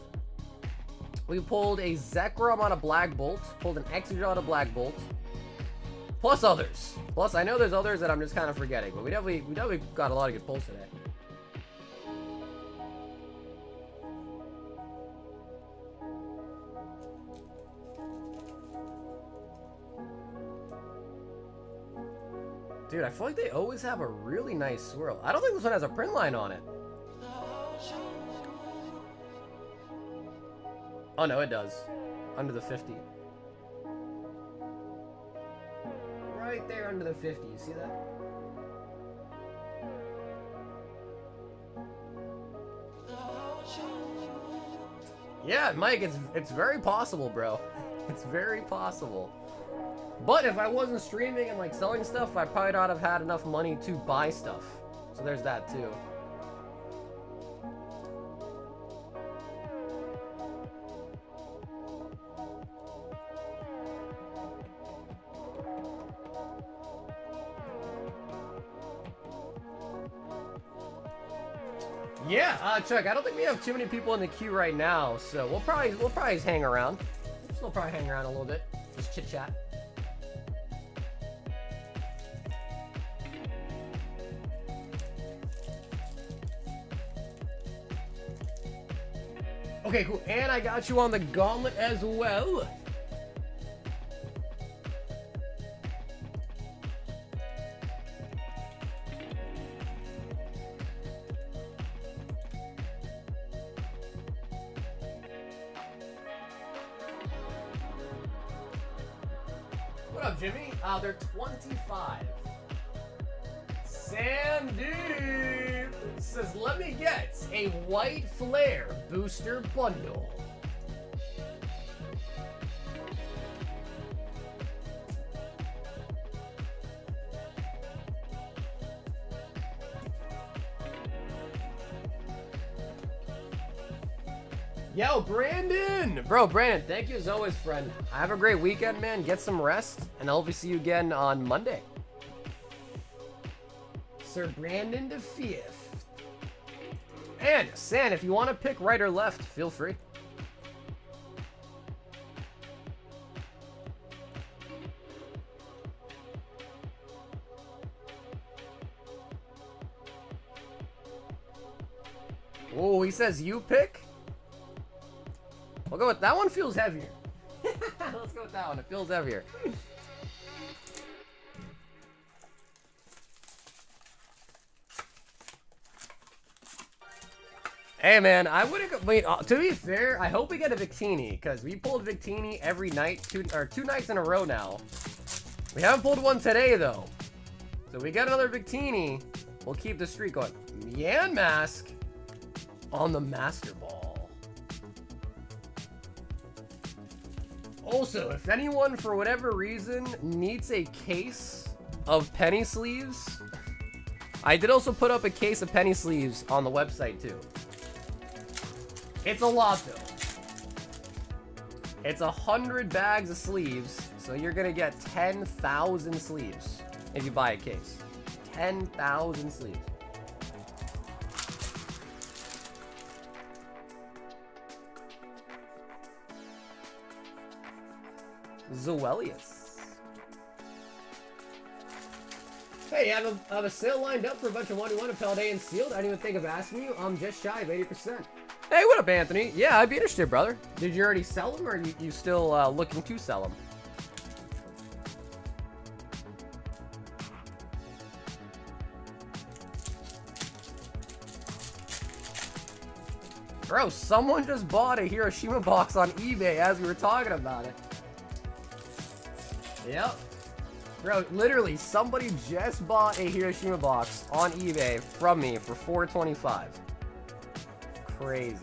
We pulled a Zekrom out of Black Bolt. Pulled an Exegol out of Black Bolt. Plus others. Plus, I know there's others that I'm just kind of forgetting, but we definitely got a lot of good pulls today. Dude, I feel like they always have a really nice swirl. I don't think this one has a print line on it. Oh no, it does. Under the 50. Right there under the 50, you see that? Yeah, Mike, it's very possible, bro. It's very possible. But if I wasn't streaming and like selling stuff, I probably not have had enough money to buy stuff. So there's that too. Yeah, Chuck, I don't think we have too many people in the queue right now, so we'll probably hang around. We'll still probably hang around a little bit. Just chit chat. Okay, cool. And I got you on the gauntlet as well. What up, Jimmy? They're 25. Sandy says, let me get a White Flare booster bundle. Yo, Brandon! Bro, Brandon, thank you as always, friend. Have a great weekend, man. Get some rest, and I'll hopefully see you again on Monday. Sir Brandon the 5th. And, San, if you want to pick right or left, feel free. Oh, he says you pick? We'll go with that one. Feels heavier. Let's go with that one. It feels heavier. Hey man, I wouldn't wait. To be fair, I hope we get a Victini because we pulled Victini every night, two nights in a row now. We haven't pulled one today though, so we get another Victini. We'll keep the streak going. Yan Mask on the Master Ball. Also, if anyone, for whatever reason, needs a case of penny sleeves, I did also put up a case of penny sleeves on the website, too. It's a lot, though. It's 100 bags of sleeves, so you're going to get 10,000 sleeves if you buy a case. 10,000 sleeves. Zoelius. Hey, I have a sale lined up for a bunch of 1-to-1 of Paldea and Sealed. I didn't even think of asking you. I'm just shy of 80%. Hey, what up, Anthony? Yeah, I'd be interested, brother. Did you already sell them, or are you still looking to sell them? Bro, someone just bought a Hiroshima box on eBay as we were talking about it. Yep. Bro, literally, somebody just bought a Hiroshima box on eBay from me for $4.25. Crazy.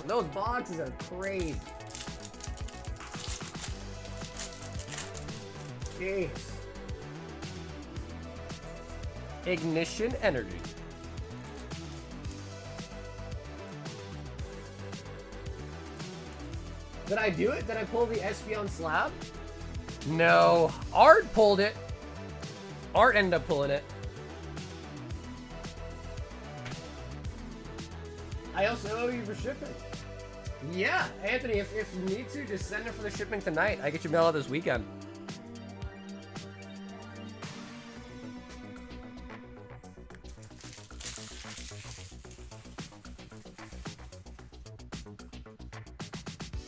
Those boxes are crazy. Jeez. Ignition Energy. Did I do it? Did I pull the Espeon Slab? No. Art pulled it. Art ended up pulling it. I also owe you for shipping. Yeah, Anthony, if you need to, just send it for the shipping tonight. I get your mail out this weekend.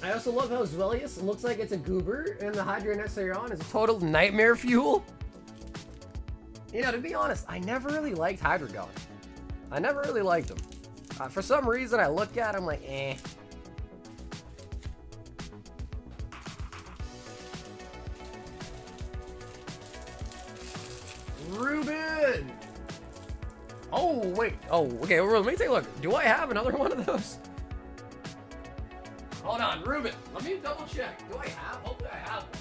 I also love how Zoelius looks like it's a goober, and the Hydra nest you're on is a total nightmare fuel. You know, to be honest, I never really liked Hydreigon. I never really liked them. For some reason, I look at them like, eh. Ruben! Oh, wait. Oh, okay, well, let me take a look. Do I have another one of those? Hold on, Ruben. Let me double check. Do I have? Hopefully I have one.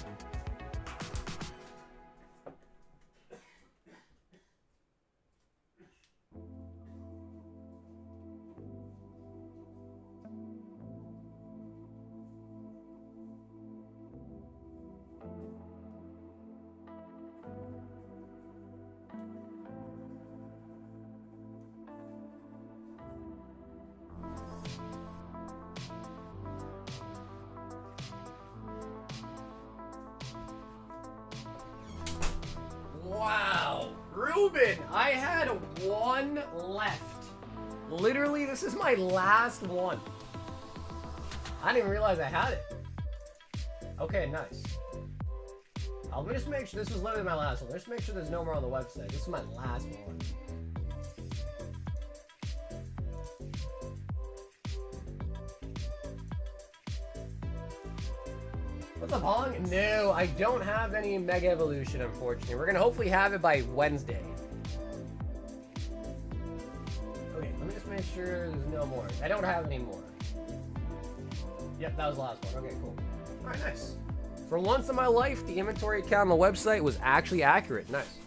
Wow, Ruben, I had one left. Literally, this is my last one. I didn't even realize I had it. Okay, nice. Let me just make sure this was literally my last one. Let's make sure there's no more on the website. This is my last one. What's up, Hong? No, I don't have any Mega Evolution, unfortunately. We're gonna hopefully have it by Wednesday. Okay, let me just make sure there's no more. I don't have any more. Yep, that was the last one. Okay, cool. All right, nice. For once in my life, the inventory count on the website was actually accurate. Nice.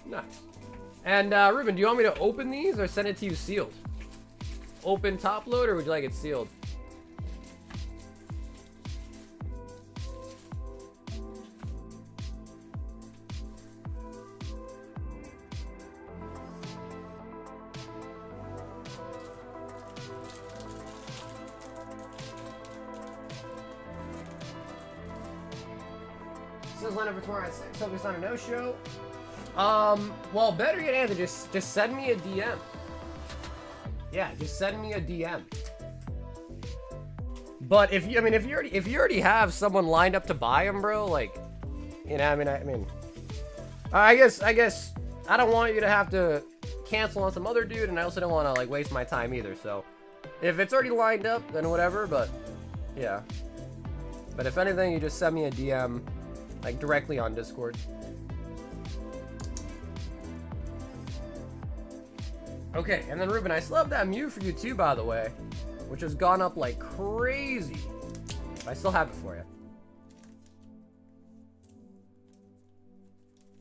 Nice. And, Ruben, do you want me to open these or send it to you sealed? Open top load, or would you like it sealed? Lineup for tomorrow at 6. Hope it's not a no-show. Well, better yet, Anthony, just send me a DM. Yeah, just send me a DM. But if you already have someone lined up to buy them, bro, like, you know, I guess I don't want you to have to cancel on some other dude, and I also don't want to like waste my time either. So, if it's already lined up, then whatever. But yeah. But if anything, you just send me a DM. Like, directly on Discord. Okay, and then Ruben, I still have that Mew for you too, by the way. Which has gone up like crazy. I still have it for you.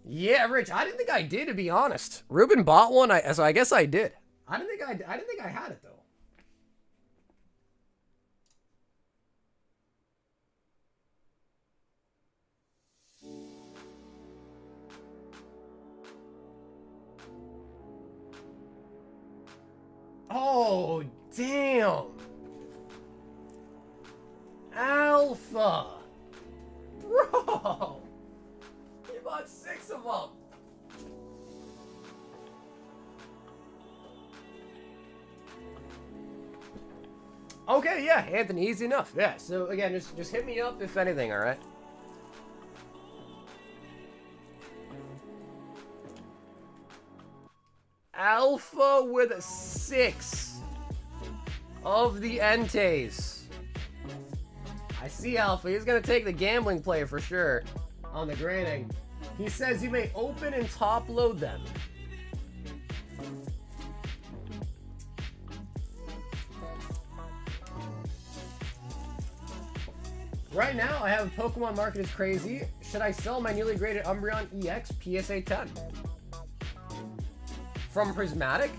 Yeah, Rich, I didn't think I did, to be honest. Ruben bought one, so I guess I did. I didn't think I had it, though. Oh, damn. Alpha. Bro. You bought 6 of them. Okay, yeah, Anthony, easy enough. Yeah, so again, just hit me up if anything, all right? Alpha with 6 of the Entei. I see Alpha. He's going to take the gambling play for sure on the grading. He says you may open and top load them. Right now, I have Pokemon Market is crazy. Should I sell my newly graded Umbreon EX PSA 10? From Prismatic?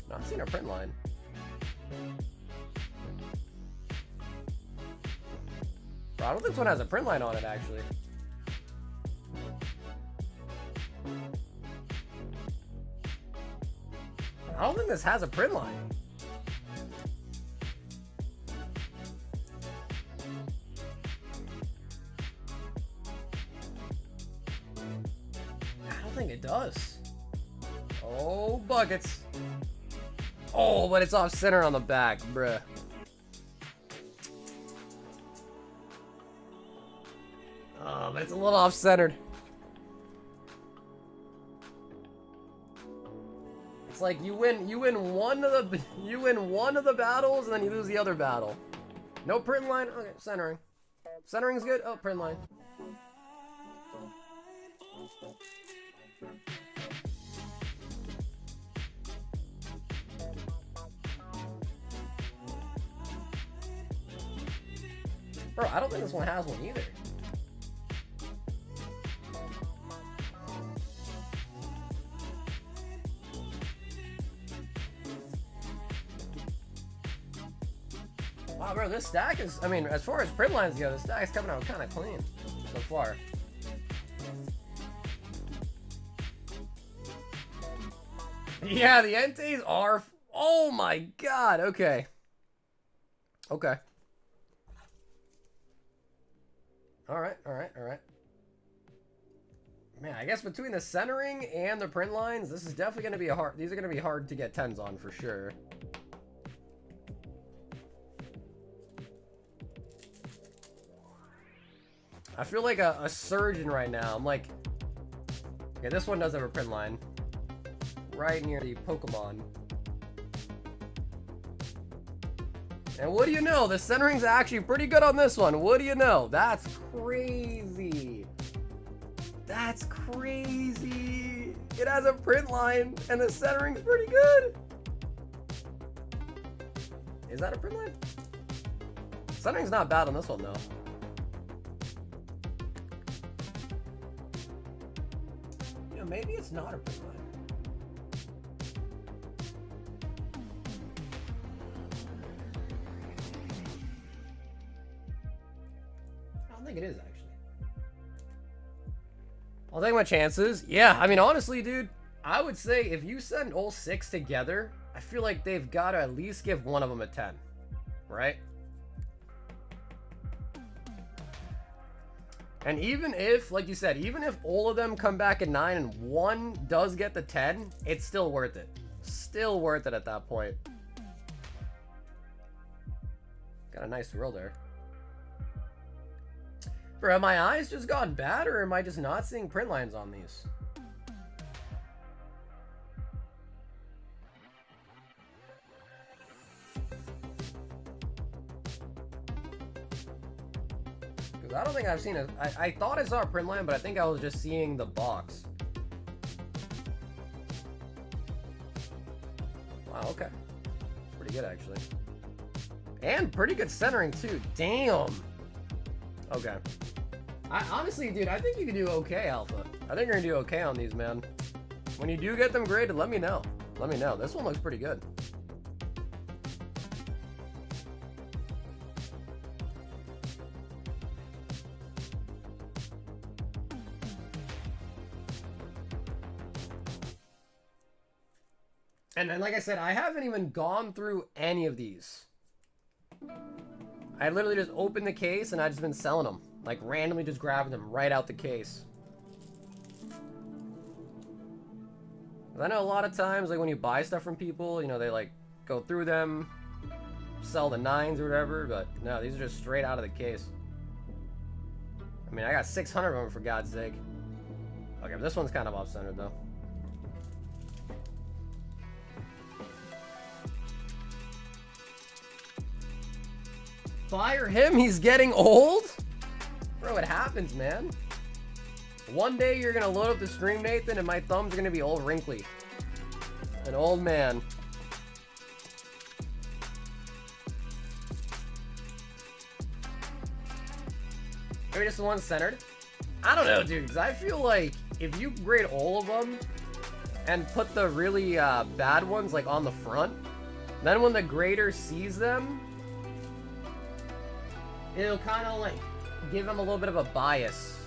Not seen a print line. Bro, I don't think this one has a print line on it, actually. I don't think this has a print line. I don't think it does. Oh, buckets. Oh, but it's off center on the back, bruh. Oh, but it's a little off centered. It's like you win one of the battles and then you lose the other battle. No print line. Okay, centering. Centering's good. Oh, print line. Bro, I don't think this one has one either. Wow, bro, this stack is, I mean, as far as print lines go, the stack is coming out kind of clean so far. Yeah, the Entei are, oh my god, okay. Okay. Alright. Man, I guess between the centering and the print lines, this is definitely going to be a hard... These are going to be hard to get 10s on for sure. I feel like a surgeon right now. I'm like... Okay, this one does have a print line. Right near the Pokemon. And what do you know? The centering's actually pretty good on this one. What do you know? That's crazy. That's crazy. It has a print line and the centering's pretty good. Is that a print line? Centering's not bad on this one though. You know, maybe it's not a print line. I don't think it is actually. I'll take my chances. Yeah, I mean, honestly, dude, I would say if you send all 6 together, I feel like they've got to at least give one of them a 10, right? And even if, like you said, even if all of them come back at 9 and one does get the 10, it's still worth it. Still worth it at that point. Got a nice swirl there. Bro, have my eyes just gotten bad, or am I just not seeing print lines on these? Because I don't think I've seen it. I thought I saw a print line, but I think I was just seeing the box. Wow, okay. Pretty good, actually. And pretty good centering, too. Damn. Okay. Honestly, dude, I think you can do okay, Alpha. I think you're gonna do okay on these, man. When you do get them graded, let me know. Let me know. This one looks pretty good. And then, like I said, I haven't even gone through any of these. I literally just opened the case and I've just been selling them. Like, randomly just grabbing them right out the case. I know a lot of times, like, when you buy stuff from people, you know, they, like, go through them, sell the 9s or whatever, but no, these are just straight out of the case. I mean, I got 600 of them, for God's sake. Okay, but this one's kind of off-centered, though. Fire him, he's getting old? Bro, it happens, man. One day you're gonna load up the stream, Nathan, and my thumbs are gonna be all wrinkly. An old man. Maybe just the one centered? I don't know, dude, because I feel like if you grade all of them and put the really bad ones, like, on the front, then when the grader sees them, it'll kind of, like, give him a little bit of a bias.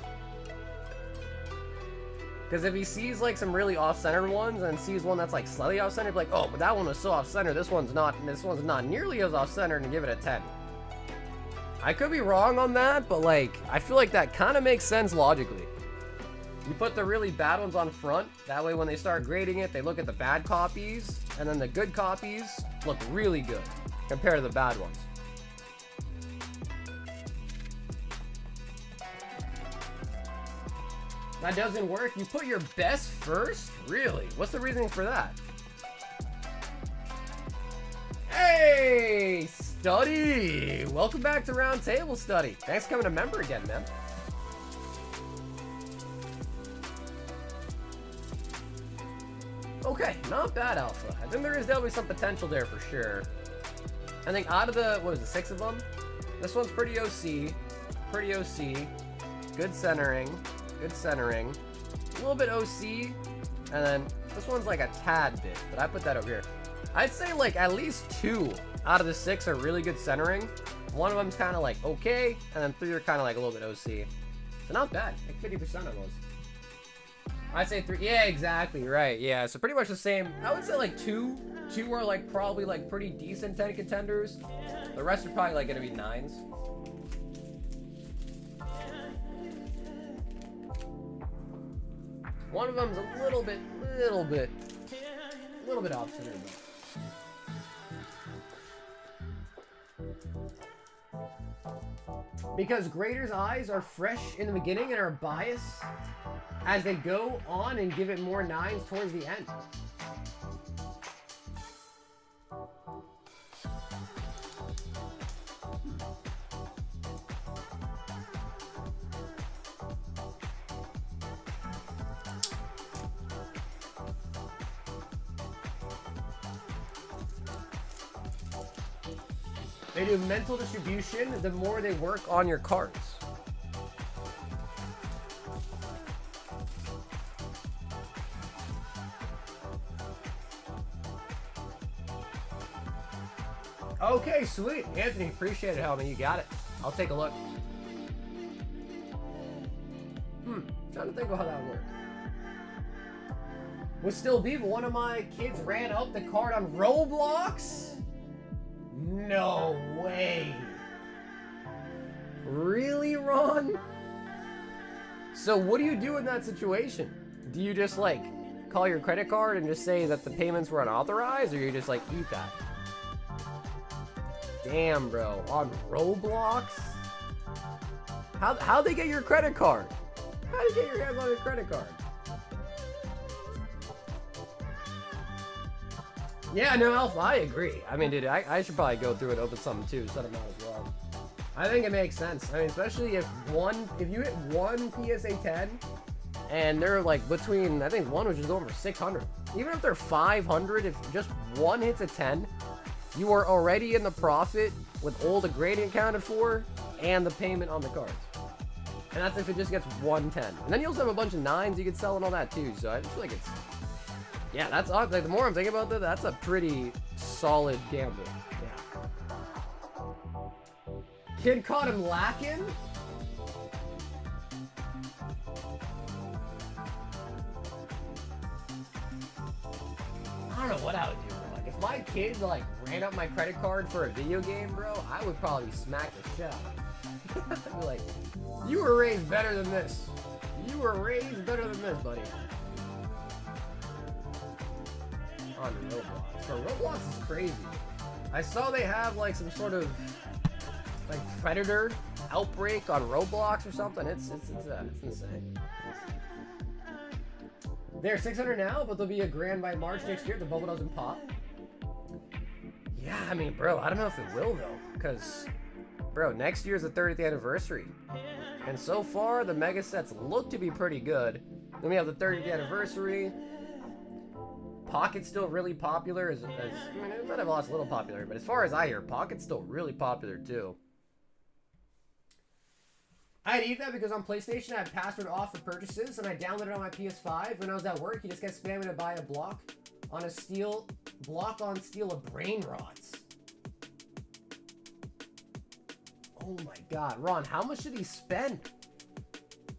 Because if he sees, like, some really off-centered ones and sees one that's, like, slightly off-centered, like, oh, but that one was so off-centered, this one's not nearly as off-centered, and give it a 10. I could be wrong on that, but, like, I feel like that kind of makes sense logically. You put the really bad ones on front, that way when they start grading it, they look at the bad copies, and then the good copies look really good compared to the bad ones. That doesn't work? You put your best first? Really? What's the reasoning for that? Hey, Study! Welcome back to Round Table, Study. Thanks for coming a member again, man. Okay, not bad, Alpha. I think there is definitely some potential there for sure. I think out of the, what is it, 6 of them? This one's pretty OC. Pretty OC. Good centering. Good centering. A little bit OC. And then this one's like a tad bit, but I put that over here. I'd say like at least 2 out of the 6 are really good centering. One of them's kind of like okay, and then 3 are kind of like a little bit OC. So not bad. Like 50% almost. I'd say 3. Yeah, exactly. Right. Yeah. So pretty much the same. I would say like 2. 2 are like probably like pretty decent 10 contenders. The rest are probably like going to be 9s. One of them's a little bit obstinate. Because Grader's eyes are fresh in the beginning and are biased as they go on and give it more 9s towards the end. They do mental distribution the more they work on your cards. Okay, sweet. Anthony, appreciate it, homie. You got it. I'll take a look. Trying to think of how that worked. Would still be, but one of my kids ran up the card on Roblox? No way. Really, Ron? So what do you do in that situation? Do you just like call your credit card and just say that the payments were unauthorized, or you just like eat that? Damn, bro. On Roblox? How'd they get your credit card? How'd you get your hands on your credit card? Yeah, no, Alpha, I agree. I mean, dude, I should probably go through and open something too, set them out as well. I think it makes sense. I mean, especially if you hit one PSA 10, and they're like between, I think one was just going for 600. Even if they're 500, if just one hits a 10, you are already in the profit with all the grading accounted for and the payment on the cards. And that's if it just gets 110. And then you also have a bunch of 9s you can sell and all that too, so I just feel like it's... Yeah, that's like the more I'm thinking about that, that's a pretty solid gamble. Yeah. Kid caught him lacking. I don't know what I would do, bro. Like if my kid like ran up my credit card for a video game, bro, I would probably smack the shit out of him. I'd be like, you were raised better than this. You were raised better than this, buddy. On Roblox. So Roblox is crazy. I saw they have like some sort of like predator outbreak on Roblox or something. It's insane. They're 600 now, but they'll be a grand by March next year if the bubble doesn't pop. Yeah, I mean, bro, I don't know if it will though, because bro, next year's the 30th anniversary, and so far the mega sets look to be pretty good. Then we have the 30th anniversary. Pocket's still really popular. I mean, it might have lost a little popular, but as far as I hear, Pocket's still really popular too. I had eat that because on PlayStation I had password off for purchases, and I downloaded it on my PS5. When I was at work, he just kept spamming to buy a block on steel of brain rods. Oh my god, Ron, how much did he spend?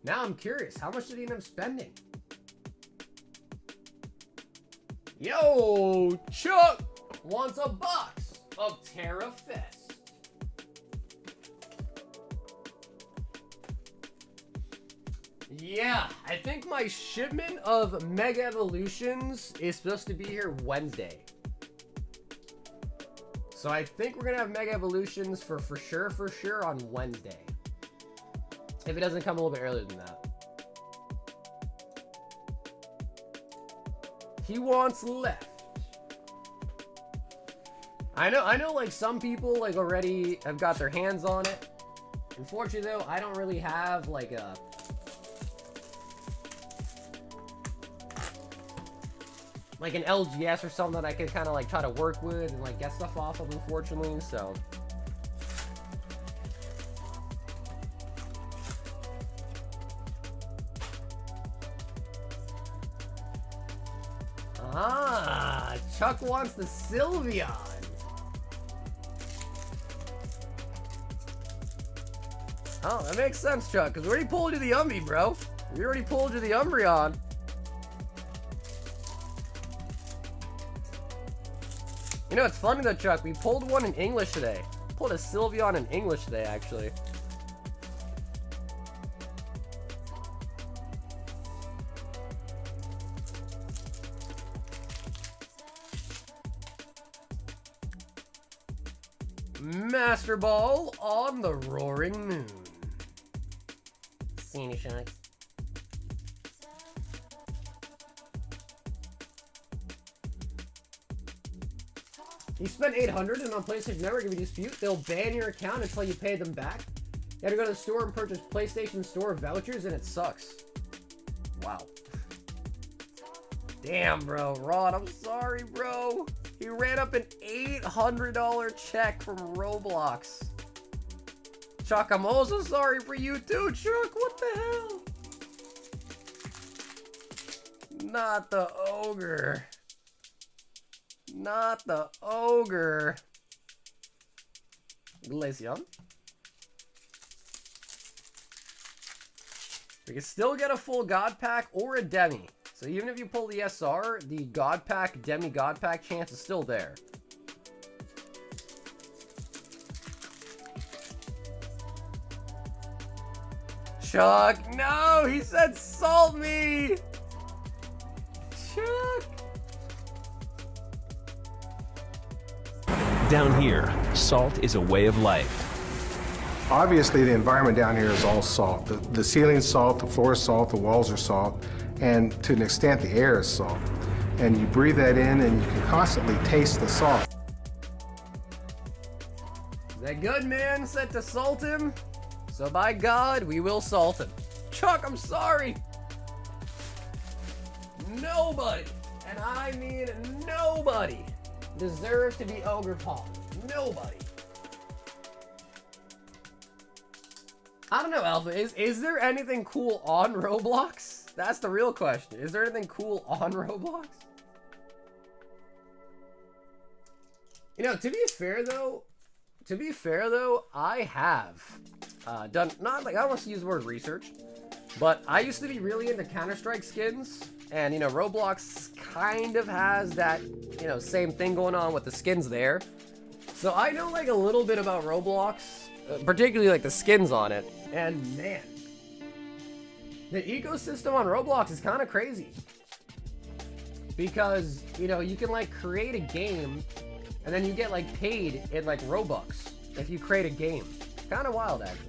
Now I'm curious, how much did he end up spending? Yo, Chuck wants a box of Terra Fest. Yeah, I think my shipment of Mega Evolutions is supposed to be here Wednesday. So I think we're gonna have Mega Evolutions for sure on Wednesday. If it doesn't come a little bit earlier than that. He wants left. I know like some people like already have got their hands on it. Unfortunately though, I don't really have like an LGS or something that I can kind of like try to work with and like get stuff off of, unfortunately, so. Ah, Chuck wants the Sylveon. Oh, that makes sense, Chuck, because we already pulled you the Umbee, bro. We already pulled you the Umbreon. You know, it's funny though, Chuck. We pulled one in English today. Pulled a Sylveon in English today, actually. Master Ball on the Roaring Moon. See any shots? You spent $800 and on PlayStation Network, if you dispute, they'll ban your account until you pay them back. You had to go to the store and purchase PlayStation Store vouchers, and it sucks. Wow. Damn, bro. Rod, I'm sorry, bro. He ran up an $800 check from Roblox. Chuck, I'm also sorry for you too, Chuck. What the hell? Not the ogre. Not the ogre. Glaceon. We can still get a full God Pack or a Demi. So even if you pull the SR, the God Pack, Demi God Pack chance is still there. Chuck, no! He said salt me! Chuck! Down here, salt is a way of life. Obviously, the environment down here is all salt. The ceiling's salt, the floor is salt, the walls are salt, and to an extent, the air is salt. And you breathe that in, and you can constantly taste the salt. That good man said to salt him, so by God, we will salt him. Chuck, I'm sorry. Nobody, and I mean nobody, deserves to be Ogre Paul. Nobody. I don't know, Alpha. Is there anything cool on Roblox? That's the real question. Is there anything cool on Roblox? You know, to be fair though, I have done, not like, I don't want to use the word research, but I used to be really into Counter-Strike skins, and you know, Roblox kind of has that, you know, same thing going on with the skins there. So I know like a little bit about Roblox, particularly like the skins on it, and man, the ecosystem on Roblox is kind of crazy. Because, you know, you can like create a game and then you get like paid in like Robux if you create a game. Kind of wild, actually.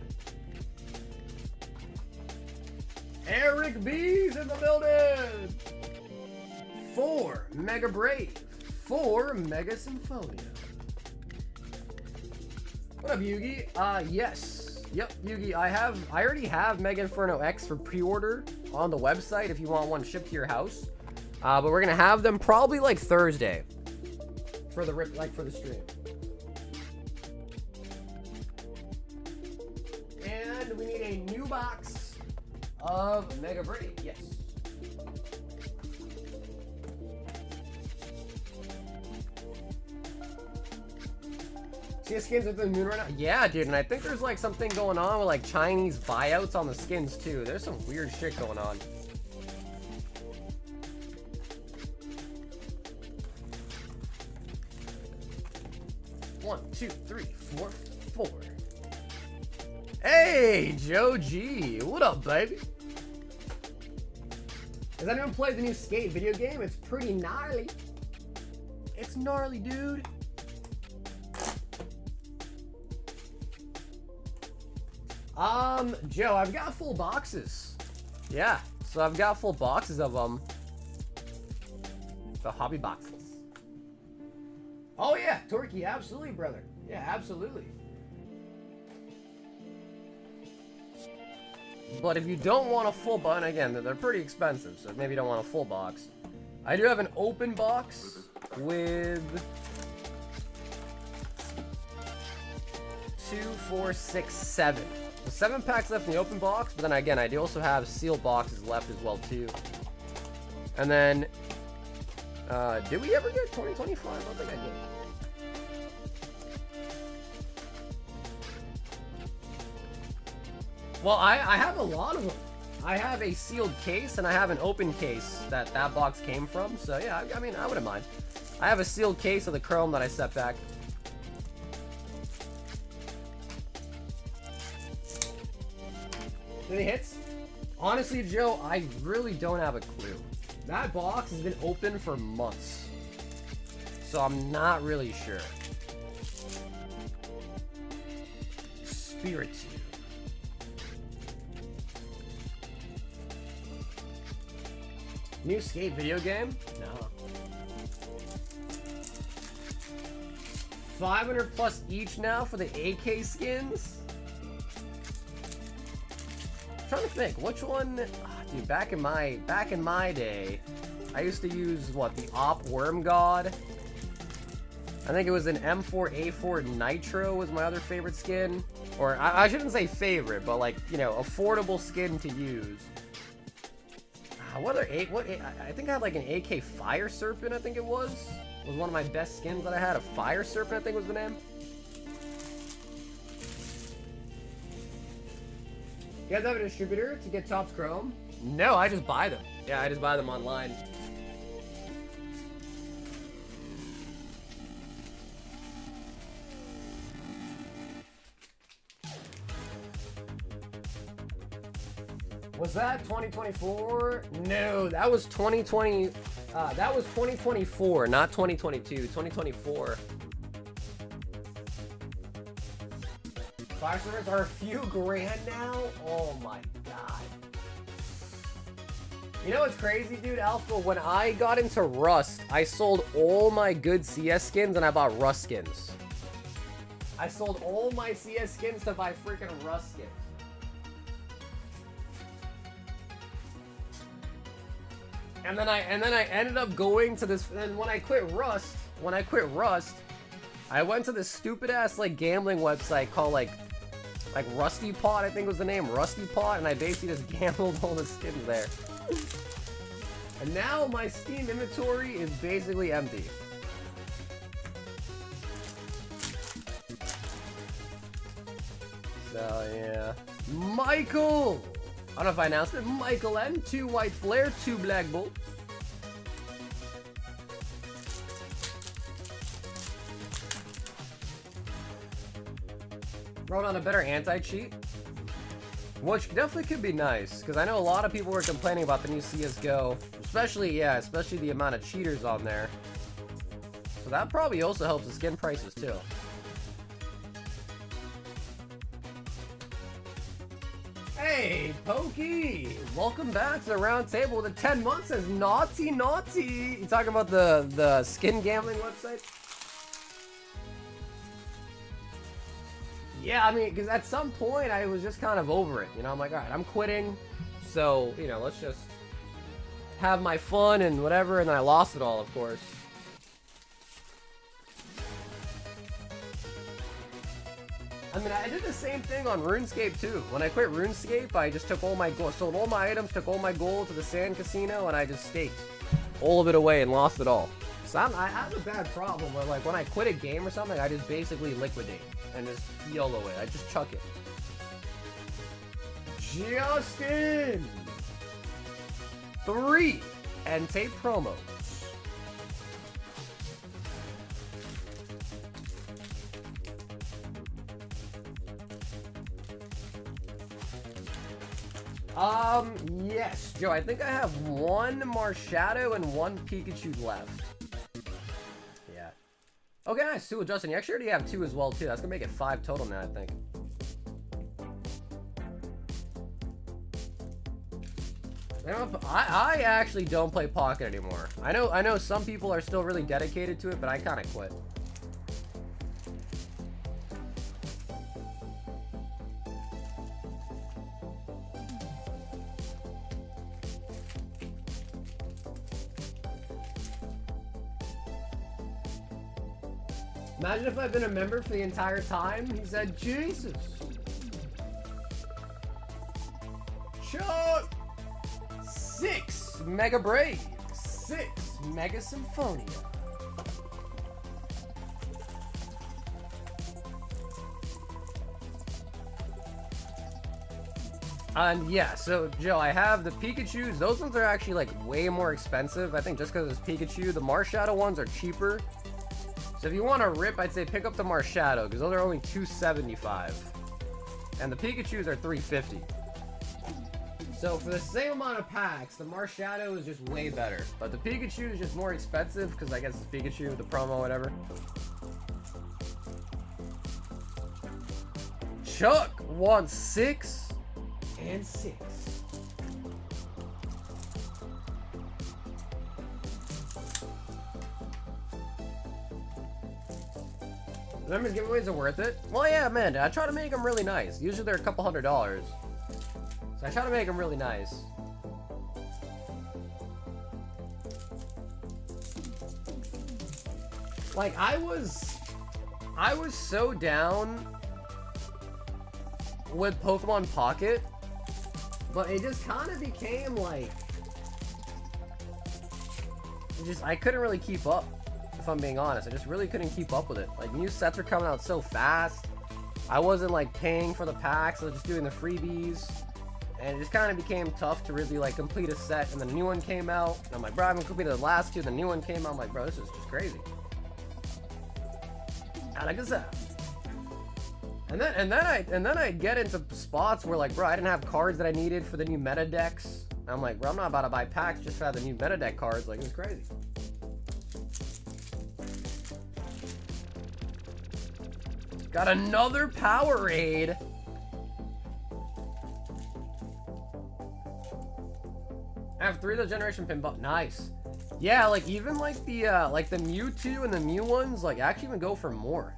Eric B's in the building! 4 Mega Brave, 4 Mega Symphonia. What up, Yugi? Yes. Yep, Yugi, I already have Mega Inferno X for pre-order on the website if you want one shipped to your house. But we're gonna have them probably like Thursday for the for the stream. And we need a new box of Mega Brave. Yes. See skins with the moon right now? Yeah, dude, and I think there's like something going on with like Chinese buyouts on the skins too. There's some weird shit going on. One, two, three, four, 4. Hey, Joe G. What up, baby? Has anyone played the new Skate video game? It's pretty gnarly. It's gnarly, dude. Joe, I've got full boxes. Yeah, so I've got full boxes of them. The hobby boxes. Oh yeah, Turkey, absolutely, brother. Yeah, absolutely. But if you don't want a full box, and again, they're pretty expensive, so maybe you don't want a full box. I do have an open box with 2, 4, 6, 7. So 7 packs left in the open box, but then again, I do also have sealed boxes left as well too. And then, did we ever get 2025? I don't think I did. Well, I have a lot of them. I have a sealed case and I have an open case that box came from. So yeah, I mean, I wouldn't mind. I have a sealed case of the Chrome that I set back. Any hits? Honestly, Joe, I really don't have a clue. That box has been open for months, so I'm not really sure. Spiritu. New skate video game? No. 500 plus each now for the AK skins? I'm trying to think, which one? Oh, dude, back in my day, I used to use what, the Op Worm God. I think it was an M4A4 Nitro was my other favorite skin. Or I shouldn't say favorite, but like, you know, affordable skin to use. I think I had like an AK Fire Serpent, I think it was one of my best skins that I had. A Fire Serpent, I think was the name. You guys have a distributor to get Topps Chrome? No, I just buy them. Yeah, I just buy them online. Was that 2024? No, that was 2020. That was 2024, not 2022. 2024. Fire servers are a few grand now. Oh my god. You know what's crazy, dude? Alpha, when I got into Rust, I sold all my good CS skins and I bought Rust skins. I sold all my CS skins to buy freaking Rust skins. And then I ended up going to this. And when I quit Rust, I went to this stupid ass like gambling website called like Rusty Pot, I think was the name, Rusty Pot, and I basically just gambled all the skins there. And now my Steam inventory is basically empty. So yeah, Michael. I don't know if I announced it. Michael N, 2 White Flare, 2 Black Bolt. Wrote on a better anti-cheat. Which definitely could be nice, because I know a lot of people were complaining about the new CSGO. Especially the amount of cheaters on there. So that probably also helps the skin prices too. Hey, Pokey! Welcome back to the round table. The 10 months says naughty, naughty. You talking about the skin gambling website? Yeah, I mean, because at some point I was just kind of over it. You know, I'm like, all right, I'm quitting. So, you know, let's just have my fun and whatever. And then I lost it all, of course. I mean, I did the same thing on RuneScape too. When I quit RuneScape, I just took all my gold, sold all my items, took all my gold to the sand casino, and I just staked all of it away and lost it all. So I have a bad problem where, like, when I quit a game or something, I just basically liquidate and just YOLO it. I just chuck it. Justin! 3 and tape promos. Yes, Joe, I think I have 1 Marshadow and 1 Pikachu left. Yeah. Okay, nice. 2 with Justin. You actually already have 2 as well, too. That's gonna make it 5 total now, I think. I actually don't play Pocket anymore. I know some people are still really dedicated to it, but I kind of quit. Imagine if I've been a member for the entire time. He said, Jesus. Chuck. 6 Mega Brave. 6 Mega Symphonia. And yeah, so Joe, I have the Pikachus. Those ones are actually like way more expensive. I think just because it's Pikachu. The Marshadow ones are cheaper. So if you want to rip, I'd say pick up the Marshadow, because those are only $275. And the Pikachus are $350. So for the same amount of packs, the Marshadow is just way better. But the Pikachu is just more expensive, because I guess it's Pikachu, the promo, whatever. Chuck wants 6 and 6. Remember, giveaways are worth it? Well, yeah, man, I try to make them really nice. Usually they're a couple $100s. So I try to make them really nice. Like, I was so down with Pokemon Pocket, but it just kind of became like, I couldn't really keep up. If I'm being honest, I just really couldn't keep up with it. Like, new sets are coming out so fast. I wasn't like paying for the packs, I was just doing the freebies, and it just kind of became tough to really like complete a set. And then a new one came out, and I'm like, bro, I haven't completed the last two. The new one came out, I'm like, bro, this is just crazy. I like this set. And then I get into spots where like, bro, I didn't have cards that I needed for the new meta decks. And I'm like, bro, I'm not about to buy packs just to have the new meta deck cards. Like, it's crazy. Got another Powerade. I have 3 of those generation pinball. Nice. Yeah, like even like the Mewtwo and the Mew ones, like actually even go for more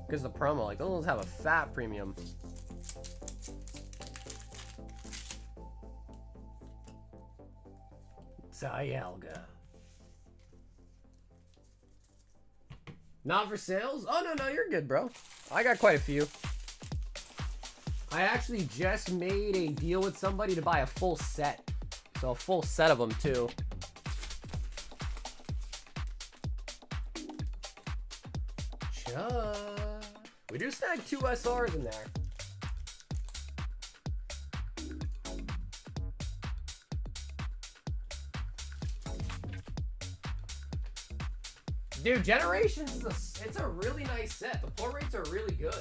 because of the promo. Like those ones have a fat premium. Dialga. Not for sales? Oh, no, you're good, bro. I got quite a few. I actually just made a deal with somebody to buy a full set. So a full set of them, too. We do snag 2 SRs in there. Dude, Generations is it's a really nice set. The pull rates are really good.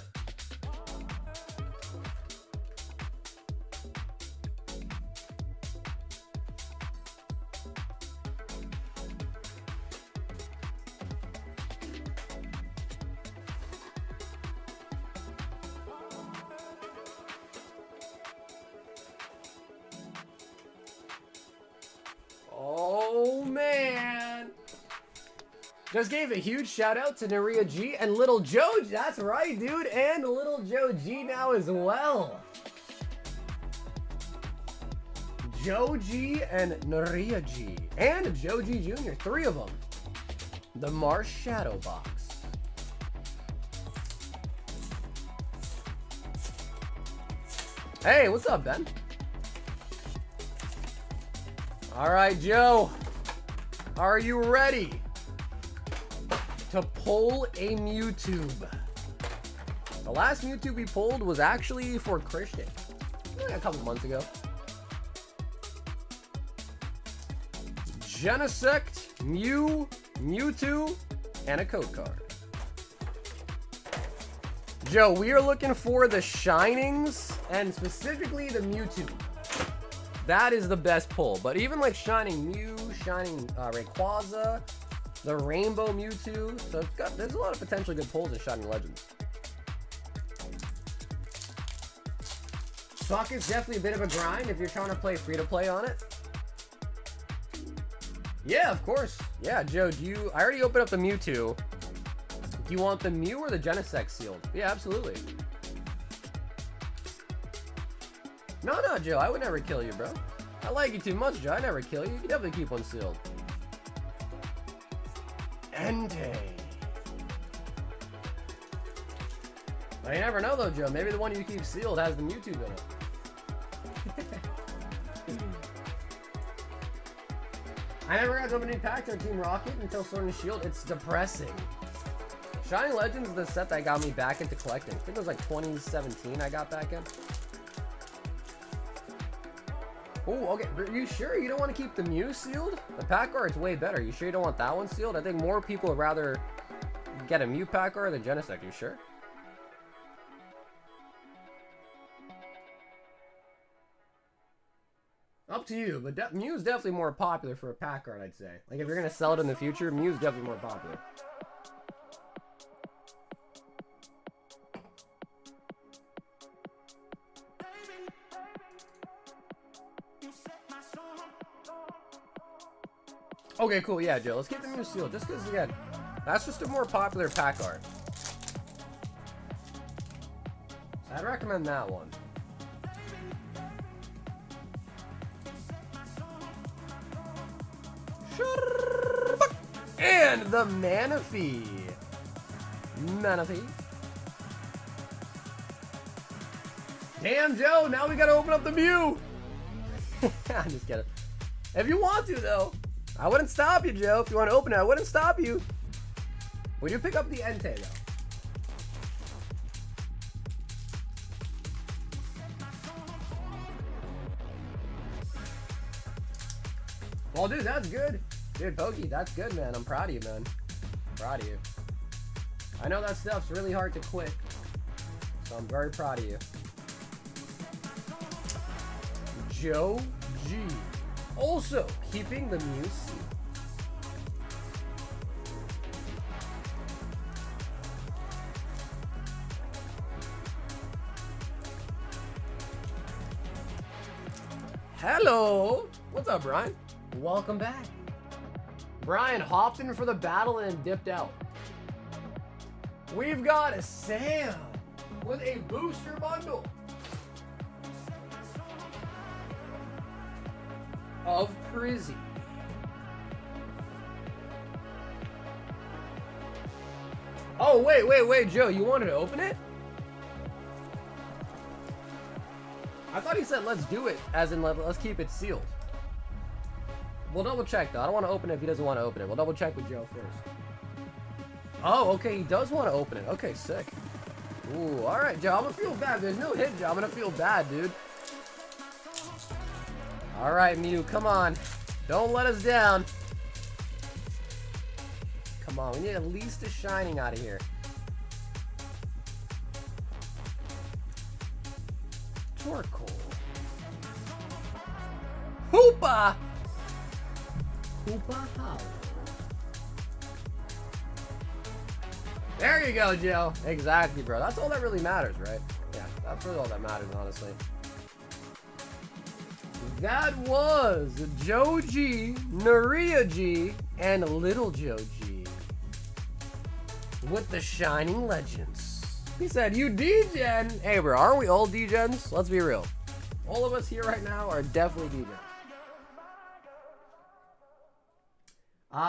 Oh man. Just gave a huge shout out to Naria G and Little Joe. That's right, dude. And Little Joe G now as well. Joe G and Naria G. And Joe G Jr. 3 of them. The Marsh Shadow Box. Hey, what's up, Ben? All right, Joe. Are you ready to pull a Mewtwo? The last Mewtwo we pulled was actually for Christian, like a couple months ago. Genesect, Mew, Mewtwo, and a code card. Joe, we are looking for the Shinings, and specifically the Mewtwo. That is the best pull, but even like Shining Mew, Shining Rayquaza, the Rainbow Mewtwo, so there's a lot of potentially good pulls in Shining Legends. Pocket's definitely a bit of a grind if you're trying to play free-to-play on it. Yeah, of course. Yeah, Joe, I already opened up the Mewtwo. Do you want the Mew or the Genesect sealed? Yeah, absolutely. No, Joe, I would never kill you, bro. I like you too much, Joe. I never kill you. You can definitely keep one sealed. Entei. Well, you never know, though, Joe. Maybe the one you keep sealed has the Mewtwo in it. I never got to open any packs on Team Rocket until Sword and Shield. It's depressing. Shining Legends is the set that got me back into collecting. I think it was like 2017 I got back in. Oh, okay. Are you sure you don't want to keep the Mew sealed? The pack art's way better. You sure you don't want that one sealed? I think more people would rather get a Mew pack art than Genesect. You sure? Up to you, but Mew's definitely more popular for a pack art, I'd say. Like, if you're going to sell it in the future, Mew's definitely more popular. Okay, cool. Yeah, Joe. Let's keep the Mew sealed. Just because, again, that's just a more popular pack art. So I'd recommend that one. And the Manaphy. Manaphy. Damn, Joe. Now we got to open up the Mew. I'm just kidding. If you want to, though, I wouldn't stop you, Joe. If you want to open it, I wouldn't stop you. Would you pick up the Entei, though? Well, dude, that's good. Dude, Pokey, that's good, man. I'm proud of you, man. Proud of you. I know that stuff's really hard to quit, so I'm very proud of you. Joe G. Also keeping the Mew sealed. Hello. What's up, Brian? Welcome back. Brian hopped in for the battle and dipped out. We've got Sam with a booster bundle of Prizzy. Oh, wait, Joe, you wanted to open it? I thought he said let's do it, as in let's keep it sealed. We'll double check though. I don't want to open it if he doesn't want to open it. We'll double check with Joe first. Oh, okay, he does want to open it. Okay, sick. Ooh, alright, Joe, I'm gonna feel bad. There's no hit, Joe. I'm gonna feel bad, dude. Alright, Mew, come on. Don't let us down. Come on, we need at least a shining out of here. Torkoal. Hoopa! Hoopa how? There you go, Joe. Exactly, bro. That's all that really matters, right? Yeah, that's really all that matters, honestly. That was Joe G, Naria G, and Little Joe G with the Shining Legends. He said, you D-Gen. Hey, bro, aren't we all D-Gens? Let's be real. All of us here right now are definitely D-Gens.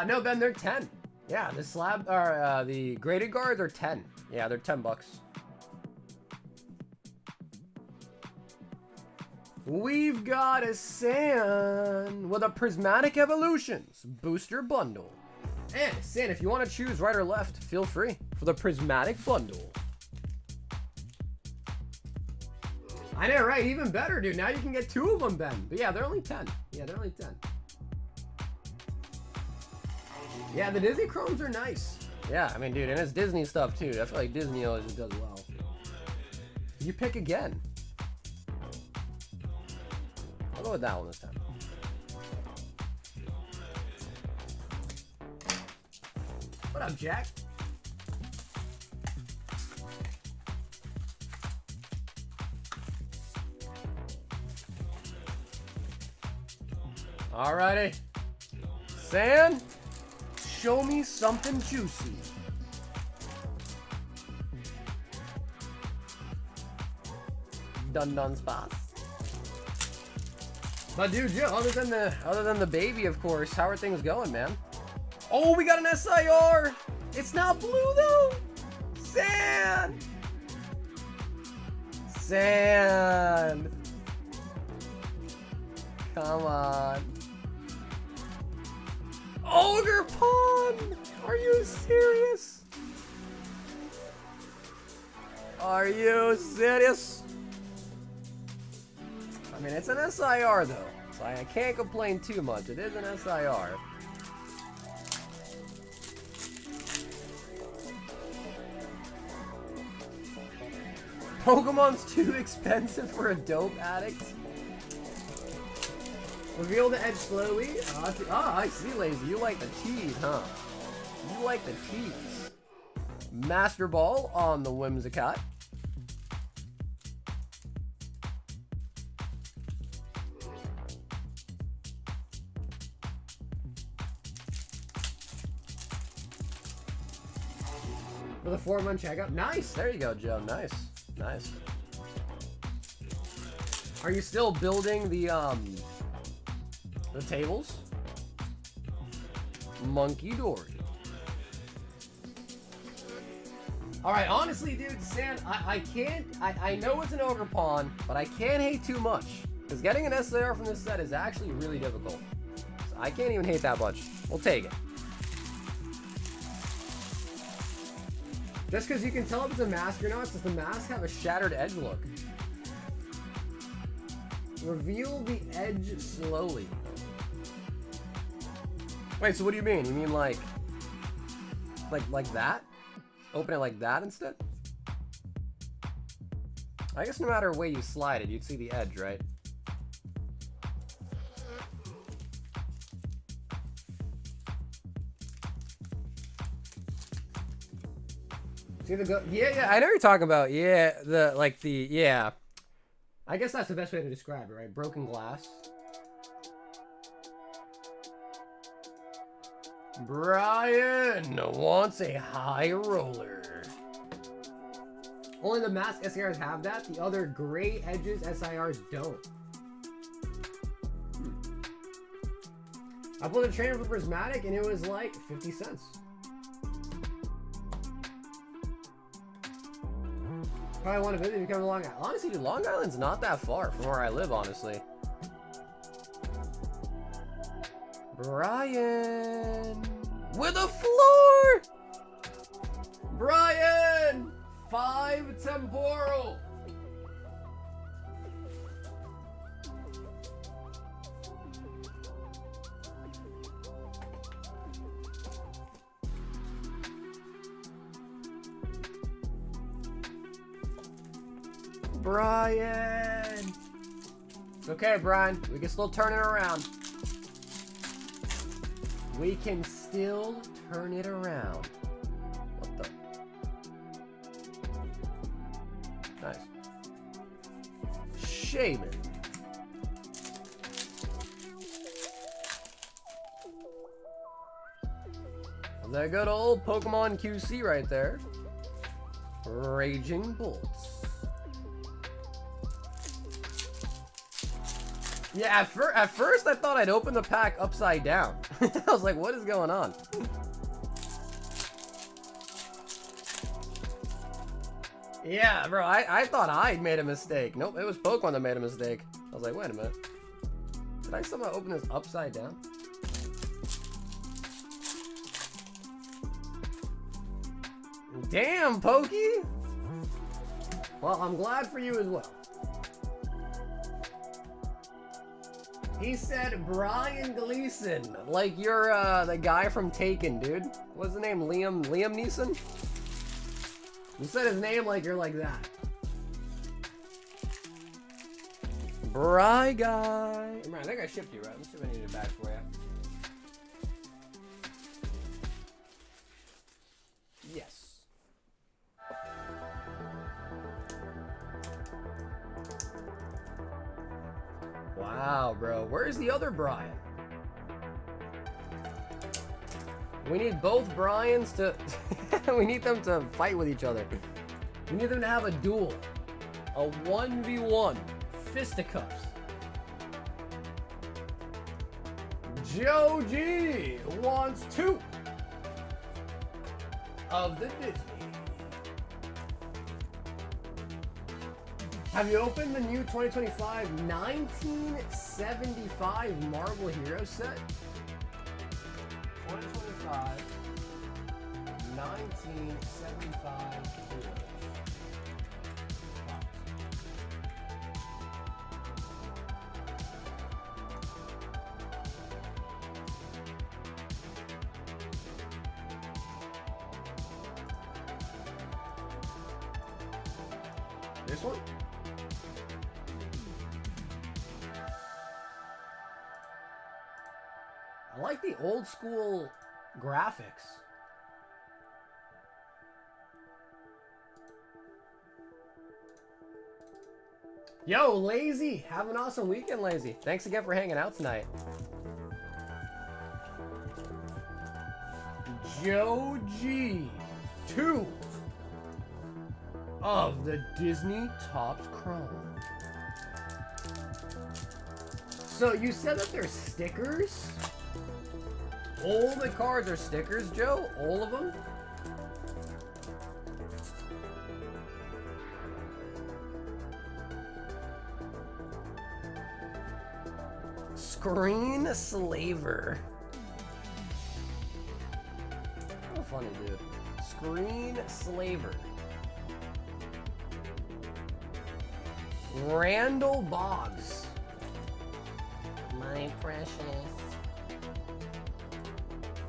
No, Ben, they're 10. Yeah, the slab, or the graded guards are 10. Yeah, they're 10 bucks. We've got a San with a Prismatic Evolutions booster bundle. And San, if you want to choose right or left, feel free for the Prismatic bundle. I know, right? Even better, dude. Now you can get 2 of them, Ben. But yeah, they're only 10. Yeah, they're only 10. Yeah, the Disney Chromes are nice. Yeah, I mean, dude, and it's Disney stuff too. I feel like Disney always does well. You pick again. I'll go with that one this time. What up, Jack? Alrighty. San, show me something juicy. Dun spots. But dude, yeah, other than the baby, of course, how are things going, man? Oh, we got an SIR. It's not blue though. San. Come on. Ogre Pond! Are you serious? Are you serious? I mean, it's an SIR though, so I can't complain too much. It is an SIR. Pokemon's too expensive for a dope addict. Reveal the edge slowly. I see, Lazy. You like the tease, huh? You like the tease. Master Ball on the Whimsicott. For the 4-month checkup. Nice. There you go, Joe. Nice. Nice. Are you still building the tables? Monkey Dory. Alright, honestly, dude, Sam, I know it's an ogre pawn, but I can't hate too much. Because getting an SAR from this set is actually really difficult. So I can't even hate that much. We'll take it. Just because you can tell if it's a mask or not, does the mask have a shattered edge look? Reveal the edge slowly. Wait, so what do you mean? You mean like that? Open it like that instead? I guess no matter way you slide it, you'd see the edge, right? See the go? Yeah, I know you're talking about. Yeah, yeah. I guess that's the best way to describe it, right? Broken glass. Brian wants a high roller. Only the mask SIRs have that. The other gray edges SIRs don't. I pulled a trainer for Prismatic and it was like 50 cents. Probably want to visit and come to Long Island. Honestly, dude, Long Island's not that far from where I live, honestly. Brian with a floor. Brian 5 temporal. Brian. It's okay, Brian. We can still turn it around. We can still turn it around. What the? Nice. Shaman. That good old Pokemon QC right there. Raging Bolts. Yeah, at first I thought I'd open the pack upside down. I was like, what is going on? Yeah, bro, I thought I'd made a mistake. Nope, it was Pokemon that made a mistake. I was like, wait a minute. Did I somehow open this upside down? Damn, Pokey! Well, I'm glad for you as well. He said Brian Gleason, like you're the guy from Taken, dude. What's the name? Liam Neeson? You said his name like you're like that. Bry guy. Man, I think I shipped you, right? Let's see if I need it back for you. Yes. Wow, bro. Where's the other Brian? We need both Brians to... we need them to fight with each other. We need them to have a duel. A 1v1. Fisticuffs. Joe G wants 2 of the Disney. Have you opened the new 2025 1975 Marvel Hero set? 2025 1975 Heroes. This one? I like the old school graphics. Yo, Lazy! Have an awesome weekend, Lazy. Thanks again for hanging out tonight. Joe G. 2 of the Disney Topps Chrome. So you said that they're stickers? All the cards are stickers, Joe? All of them? Screen Slaver. How funny, dude. Screen Slaver. Randall Boggs. My precious.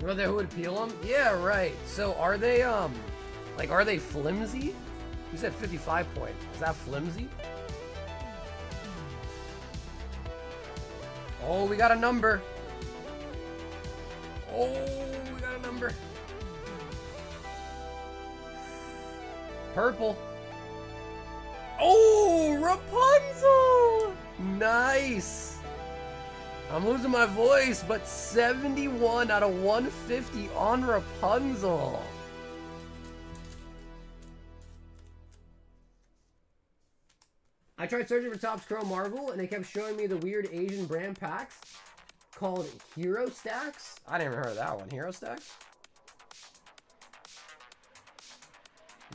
You know who would peel them? Yeah, right. So are they, like, are they flimsy? You said 55 point. Is that flimsy? Oh, we got a number. Oh, we got a number. Purple. Oh, Rapunzel. Nice. I'm losing my voice, but 71 out of 150 on Rapunzel. I tried searching for Topps Chrome Marvel, and they kept showing me the weird Asian brand packs called Hero Stacks. I never heard of that one. Hero Stacks?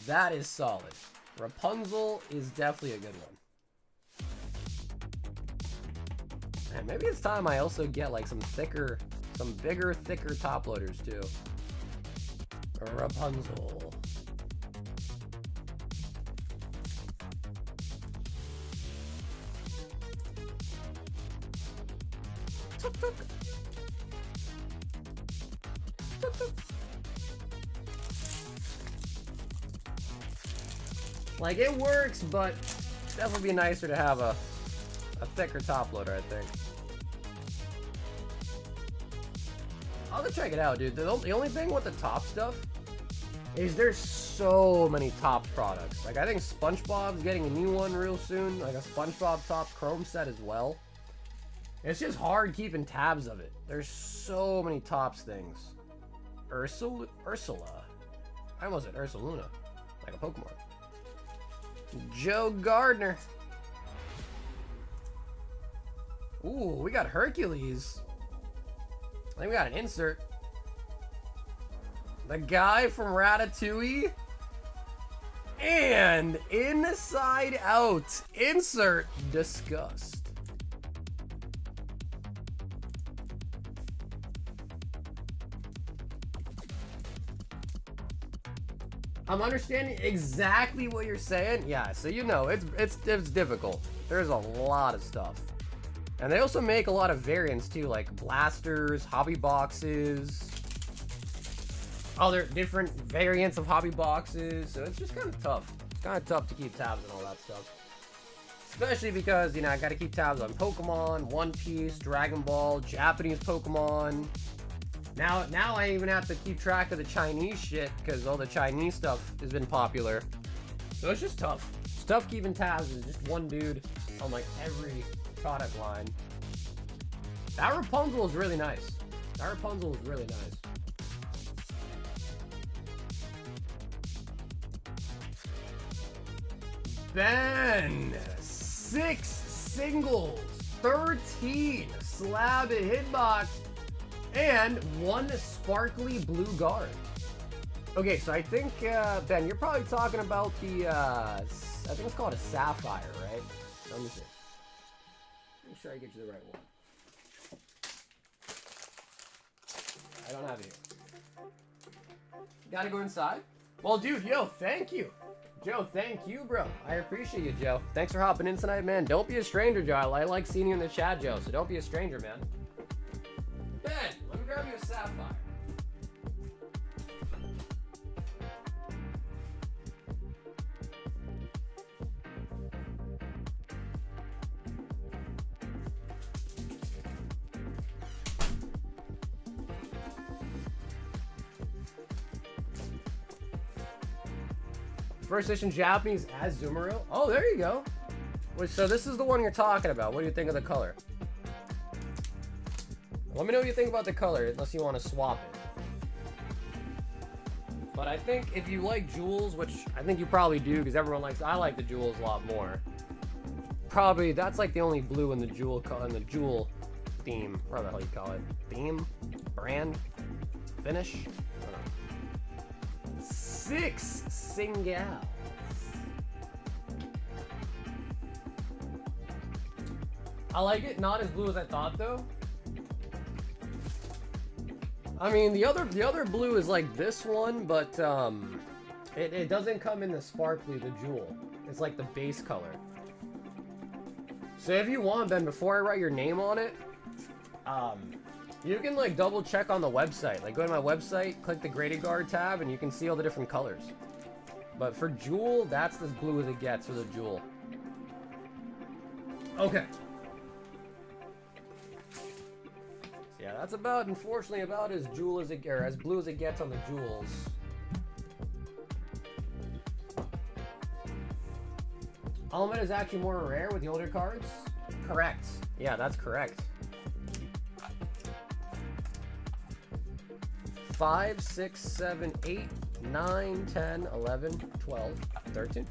That is solid. Rapunzel is definitely a good one. And maybe it's time I also get like some bigger, thicker top loaders too. Rapunzel. Tuk tuk. Tuk tuk. Like, it works, but definitely be nicer to have a thicker top loader, I think. I'll go check it out, dude. The only thing with the top stuff is there's so many top products. Like, I think SpongeBob's getting a new one real soon, like a SpongeBob Topps Chrome set as well. It's just hard keeping tabs of it. There's so many Topps things. Ursula? I almost said Ursaluna, like a Pokemon. Joe Gardner. Ooh, we got Hercules. I think we got an insert. The guy from Ratatouille. And Inside Out. Insert Disgust. I'm understanding exactly what you're saying. Yeah, so you know, it's difficult. There's a lot of stuff. And they also make a lot of variants too, like blasters, hobby boxes, other different variants of hobby boxes. So it's just kind of tough. It's kind of tough to keep tabs on all that stuff. Especially because, you know, I got to keep tabs on Pokemon, One Piece, Dragon Ball, Japanese Pokemon. Now I even have to keep track of the Chinese shit because all the Chinese stuff has been popular. So it's just tough. It's tough keeping tabs as just one dude on like every product line. That Rapunzel is really nice. That Rapunzel is really nice. Ben, 6 singles, 13 slab hitbox, and 1 sparkly blue guard. Okay, so I think, Ben, you're probably talking about the, I think it's called a sapphire, right? Let me see. Make sure I get you the right one. I don't have it here. Gotta go inside? Well, dude, yo, thank you. Joe, thank you, bro. I appreciate you, Joe. Thanks for hopping in tonight, man. Don't be a stranger, Joe. I like seeing you in the chat, Joe, so don't be a stranger, man. Ben, let me grab you a sapphire. First edition Japanese Azumarill. Oh, there you go. Wait, so this is the one you're talking about. What do you think of the color? Let me know what you think about the color, unless you want to swap it. But I think if you like jewels, which I think you probably do because everyone likes, I like the jewels a lot more. Probably that's like the only blue in the jewel theme, whatever the hell you call it. Theme? Brand? Finish? I don't know. 6 singles. I like it, not as blue as I thought though. I mean, the other blue is like this one, but it doesn't come in the sparkly, the jewel. It's like the base color. So if you want, Ben, before I write your name on it, you can like double check on the website. Like go to my website, click the graded guard tab, and you can see all the different colors. But for jewel, that's as blue as it gets for the jewel. Okay. Yeah, that's about, unfortunately, about as blue as it gets on the jewels. Element is actually more rare with the older cards? Correct. Yeah, that's correct. 5, 6, 7, 8, 9, 10, 11, 12, 13.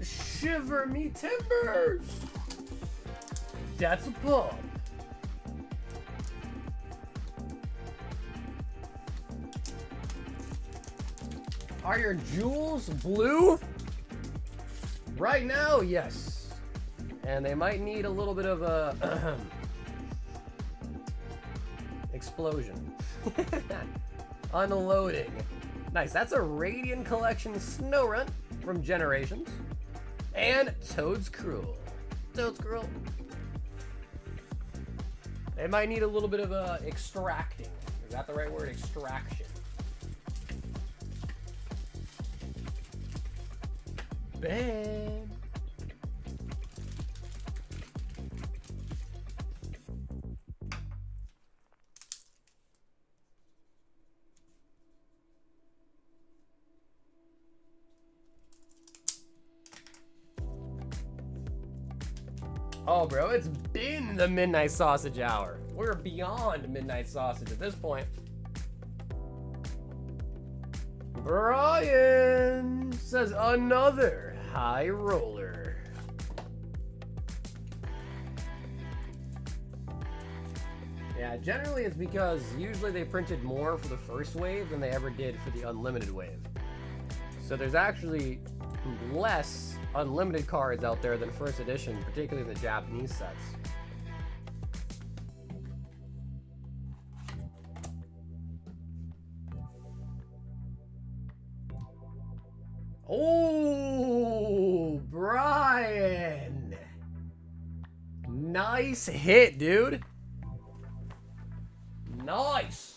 Shiver me timbers! That's a pump. Are your jewels blue? Right now, yes. And they might need a little bit of a explosion. Unloading. Nice, that's a Radiant Collection Snow Run from Generations. And Toad's Cruel. Toad's Cruel. They might need a little bit of extracting. Is that the right word? Extraction. Bam. Oh, bro, it's been the Midnight Sausage Hour. We're beyond Midnight Sausage at this point. Brian says another high roller. Yeah, generally it's because usually they printed more for the first wave than they ever did for the unlimited wave. So there's actually less unlimited cards out there than first edition, particularly in the Japanese sets. Oh, Brian. Nice hit, dude. Nice.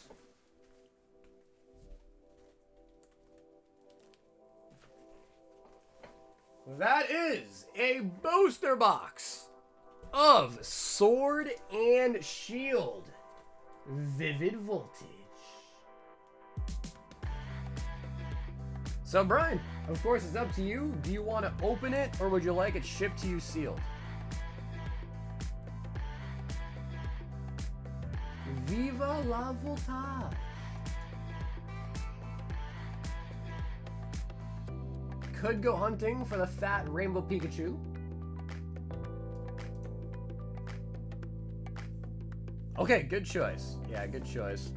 That is a booster box of Sword and Shield Vivid Voltage. So Brian, of course it's up to you. Do you want to open it or would you like it shipped to you sealed? Viva la voltage. Could go hunting for the fat Rainbow Pikachu. Okay, good choice. Yeah, good choice.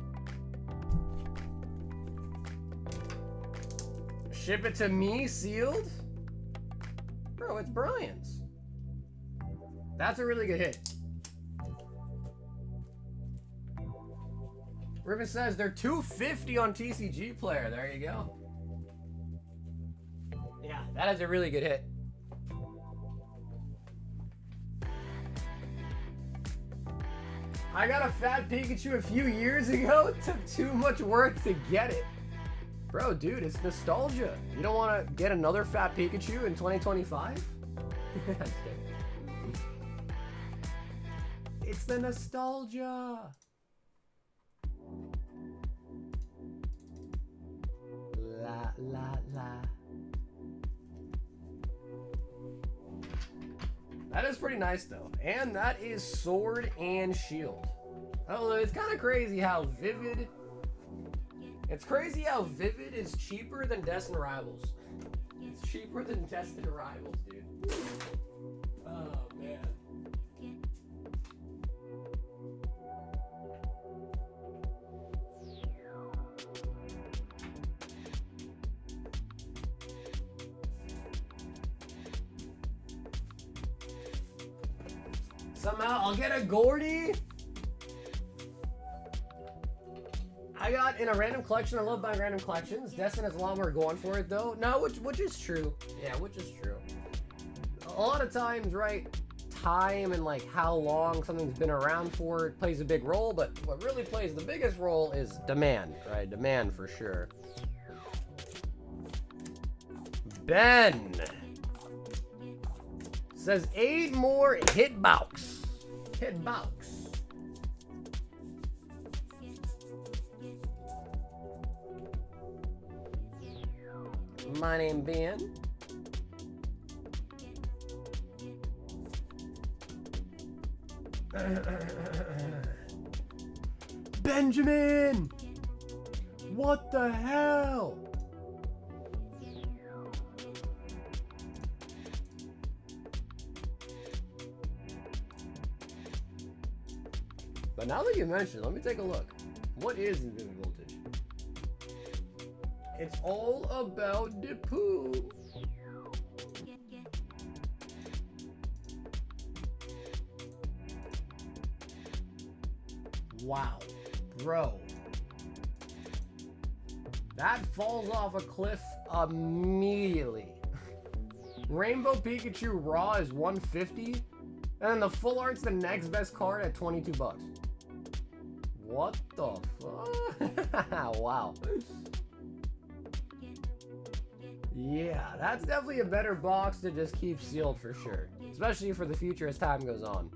Ship it to me sealed? Bro, it's Brian's. That's a really good hit. Ribbon says they're $250 on TCG Player. There you go. Yeah, that is a really good hit. I got a fat Pikachu a few years ago. It took too much work to get it. Bro, dude, it's nostalgia. You don't want to get another fat Pikachu in 2025? It's the nostalgia. That is pretty nice though. And that is sword and shield. Oh, it's kind of crazy how vivid. It's crazy how vivid is cheaper than Destined Rivals. It's cheaper than Destined Rivals, dude. Oh, man. Somehow I'll get a Gordy. I got in a random collection. I love buying random collections. Destin has a lot more going for it though. No, which is true. Yeah, which is true. A lot of times, right, time and like how long something's been around for plays a big role, but what really plays the biggest role is demand, right? Demand for sure. Ben says 8 more hitbox. Hitbox. My name Ben. Benjamin! What the hell? But now that you mention it, let me take a look. What is infinite voltage? It's all about the poo. Wow, bro. That falls off a cliff immediately. Rainbow Pikachu Raw is 150, and then the full art's the next best card at 22 bucks. What the fuck? Wow. Yeah, that's definitely a better box to just keep sealed for sure, especially for the future as time goes on.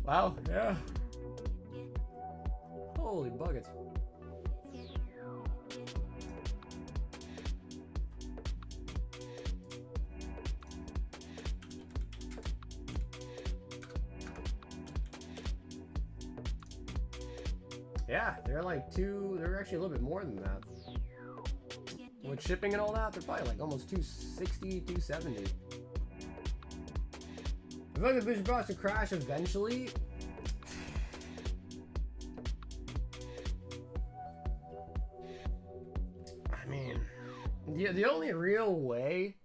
Wow, yeah. Holy buckets. Yeah, they're like they're actually a little bit more than that. With shipping and all that, they're probably like almost 260, 270. I feel like the bishop box to crash eventually. I mean, the only real way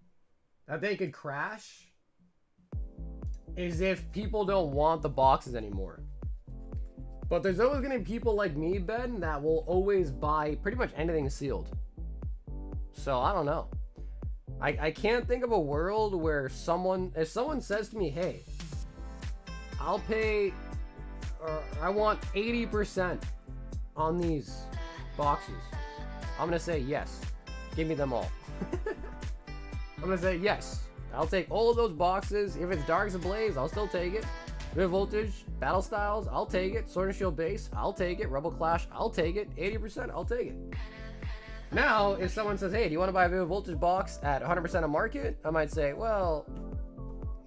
that they could crash is if people don't want the boxes anymore. But there's always going to be people like me, Ben, that will always buy pretty much anything sealed. So, I don't know. I can't think of a world where if someone says to me, hey, I'll pay, or I want 80% on these boxes. I'm going to say yes. Give me them all. I'm going to say yes. I'll take all of those boxes. If it's Darks Ablaze, I'll still take it. Vivid Voltage, Battle Styles, I'll take it. Sword and Shield Base, I'll take it. Rebel Clash, I'll take it. 80%, I'll take it. Now, if someone says, hey, do you want to buy a Vivid Voltage box at 100% of market? I might say, well,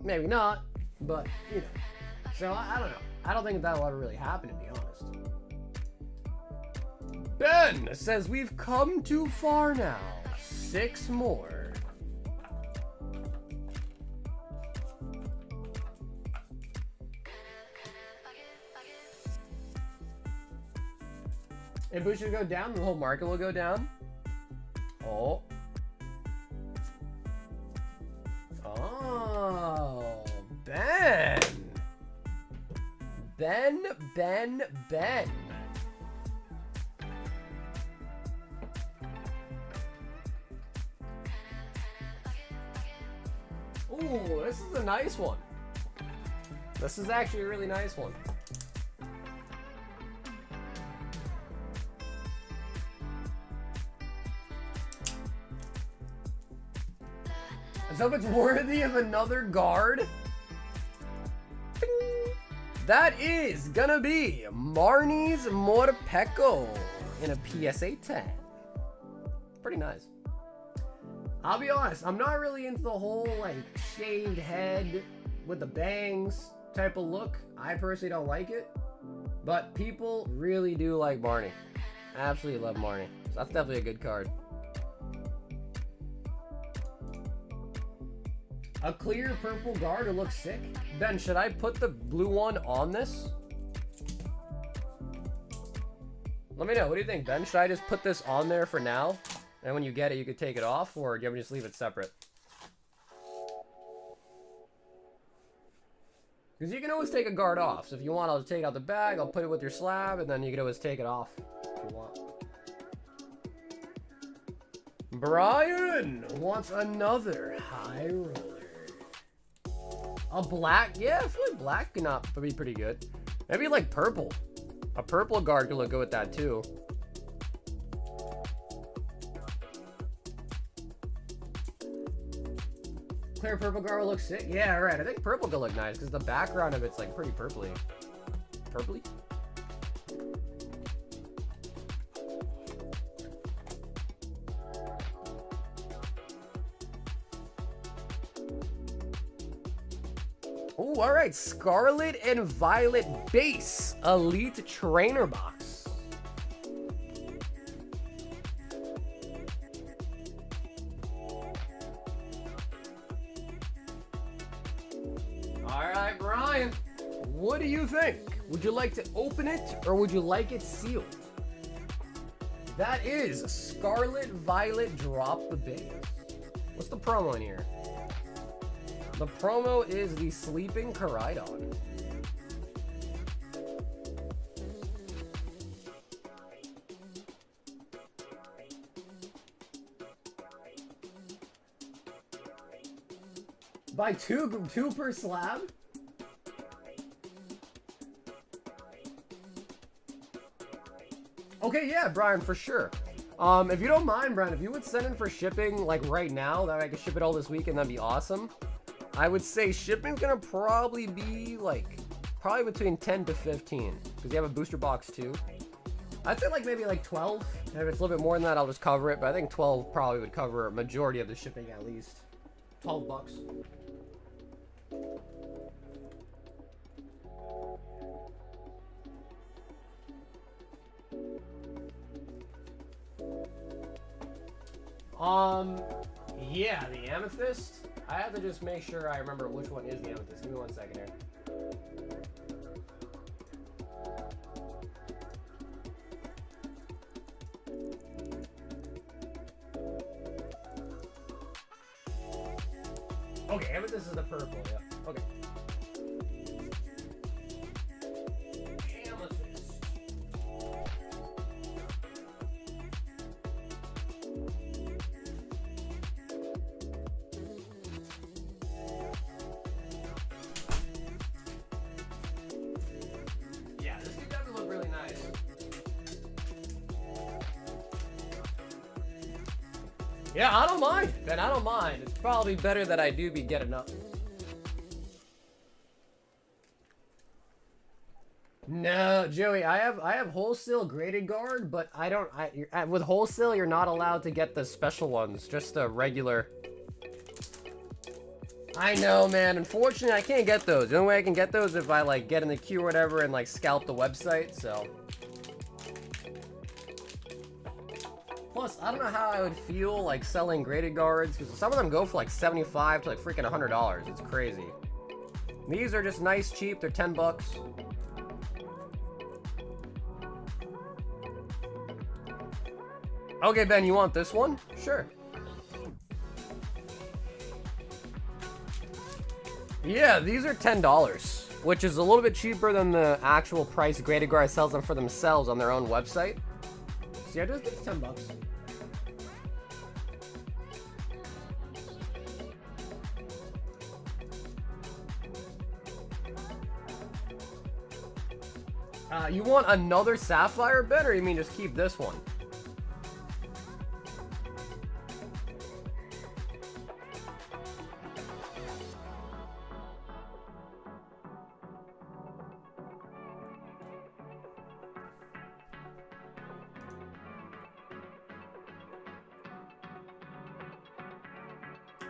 maybe not, but, you know. So, I don't know. I don't think that'll ever really happen, to be honest. Ben says, we've come too far now. 6 more. If boosters go down, the whole market will go down. Oh. Oh. Ben. Ben. Ooh, this is a nice one. This is actually a really nice one. So it's worthy of another guard. Bing. That is gonna be Marnie's Morpeko in a PSA 10. Pretty nice. I'll be honest, I'm not really into the whole like shaved head with the bangs type of look. I personally don't like it, but people really do like Marnie. I absolutely love Marnie. So that's definitely a good card. A clear purple guard to look sick. Ben, should I put the blue one on this? Let me know. What do you think, Ben? Should I just put this on there for now? And when you get it, you could take it off? Or do you want me to just leave it separate? Because you can always take a guard off. So if you want, I'll just take it out the bag. I'll put it with your slab. And then you can always take it off if you want. Brian wants another high roller. A black? Yeah, I feel like black could not be pretty good. Maybe like purple. A purple guard could look good with that too. Clear purple guard will look sick. Yeah, right. I think purple could look nice because the background of it's like pretty purpley. Purpley? Oh, all right. Scarlet and Violet Base Elite Trainer Box. All right, Brian. What do you think? Would you like to open it or would you like it sealed? That is Scarlet Violet Drop the Base. What's the promo in here? The promo is the Sleeping Charizard. Buy two per slab? Okay, yeah, Brian, for sure. If you don't mind, Brian, if you would send in for shipping, like right now, that I could ship it all this weekend, that'd be awesome. I would say shipping's gonna probably be like, probably between 10 to 15, because you have a booster box too. I'd say like maybe like 12. If it's a little bit more than that, I'll just cover it, but I think 12 probably would cover a majority of the shipping at least. 12 bucks. Yeah, the amethyst. I have to just make sure I remember which one is the amethyst. Give me 1 second here. Okay, amethyst is the purple, yeah. Okay. Amethyst. Yeah, this could definitely look really nice. Yeah, I don't mind, Ben. I don't mind. It's probably better that I do be getting up. No, Joey, I have wholesale graded guard, but I don't. With wholesale, you're not allowed to get the special ones, just the regular. I know, man. Unfortunately, I can't get those. The only way I can get those is if I like get in the queue or whatever and like scalp the website. So. Plus, I don't know how I would feel like selling graded guards because some of them go for like $75 to like freaking $100. It's crazy. These are just nice, cheap. They're 10 bucks. Okay, Ben, you want this one? Sure. Yeah, these are $10, which is a little bit cheaper than the actual price graded guard sells them for themselves on their own website. So yeah, just it's 10 bucks. You want another sapphire, Ben, or you mean just keep this one?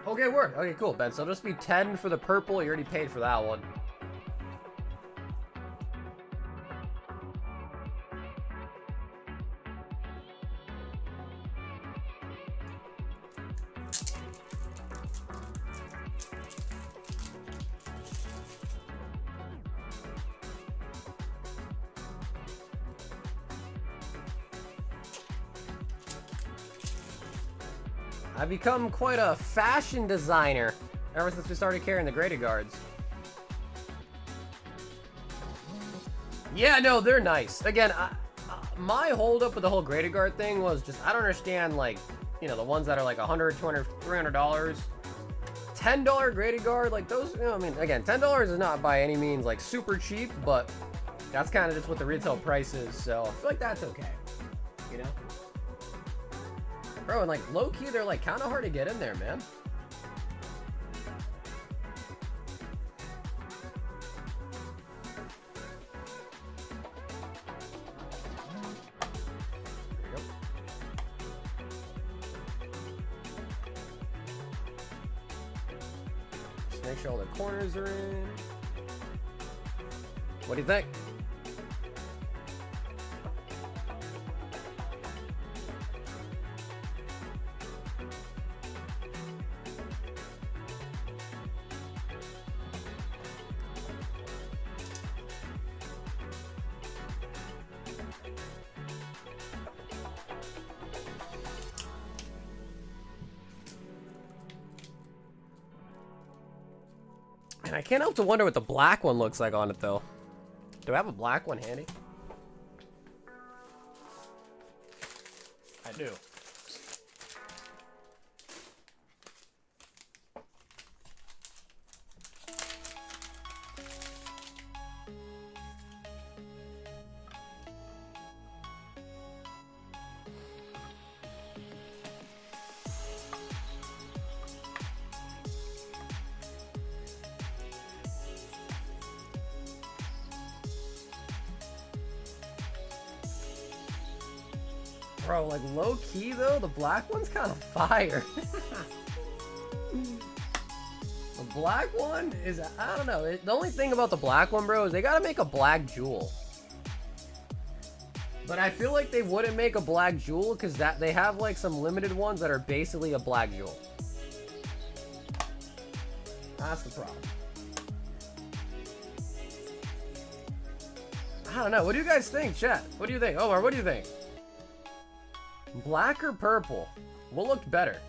Okay, work. Okay, cool, Ben. So it'll just be 10 for the purple. You already paid for that one. I've become quite a fashion designer ever since we started carrying the graded guards. Yeah, no, they're nice. Again, my holdup with the whole graded guard thing was just, I don't understand, like, you know, the ones that are like $100, $200, $300. $10 graded guard, like those, you know, I mean, again, $10 is not by any means like super cheap, but that's kind of just what the retail price is, so I feel like that's okay, you know? Bro, and like low-key, they're like kind of hard to get in there, man. There you go. Just make sure all the corners are in. What do you think? And I can't help to wonder what the black one looks like on it, though. Do I have a black one handy? I do. Bro, like low-key though, the black one's kind of fire. The black one is, I don't know. The only thing about the black one, bro, is they gotta make a black jewel. But I feel like they wouldn't make a black jewel because that they have like some limited ones that are basically a black jewel. That's the problem. I don't know. What do you guys think, chat? What do you think? Omar, what do you think? Black or purple? What looked better?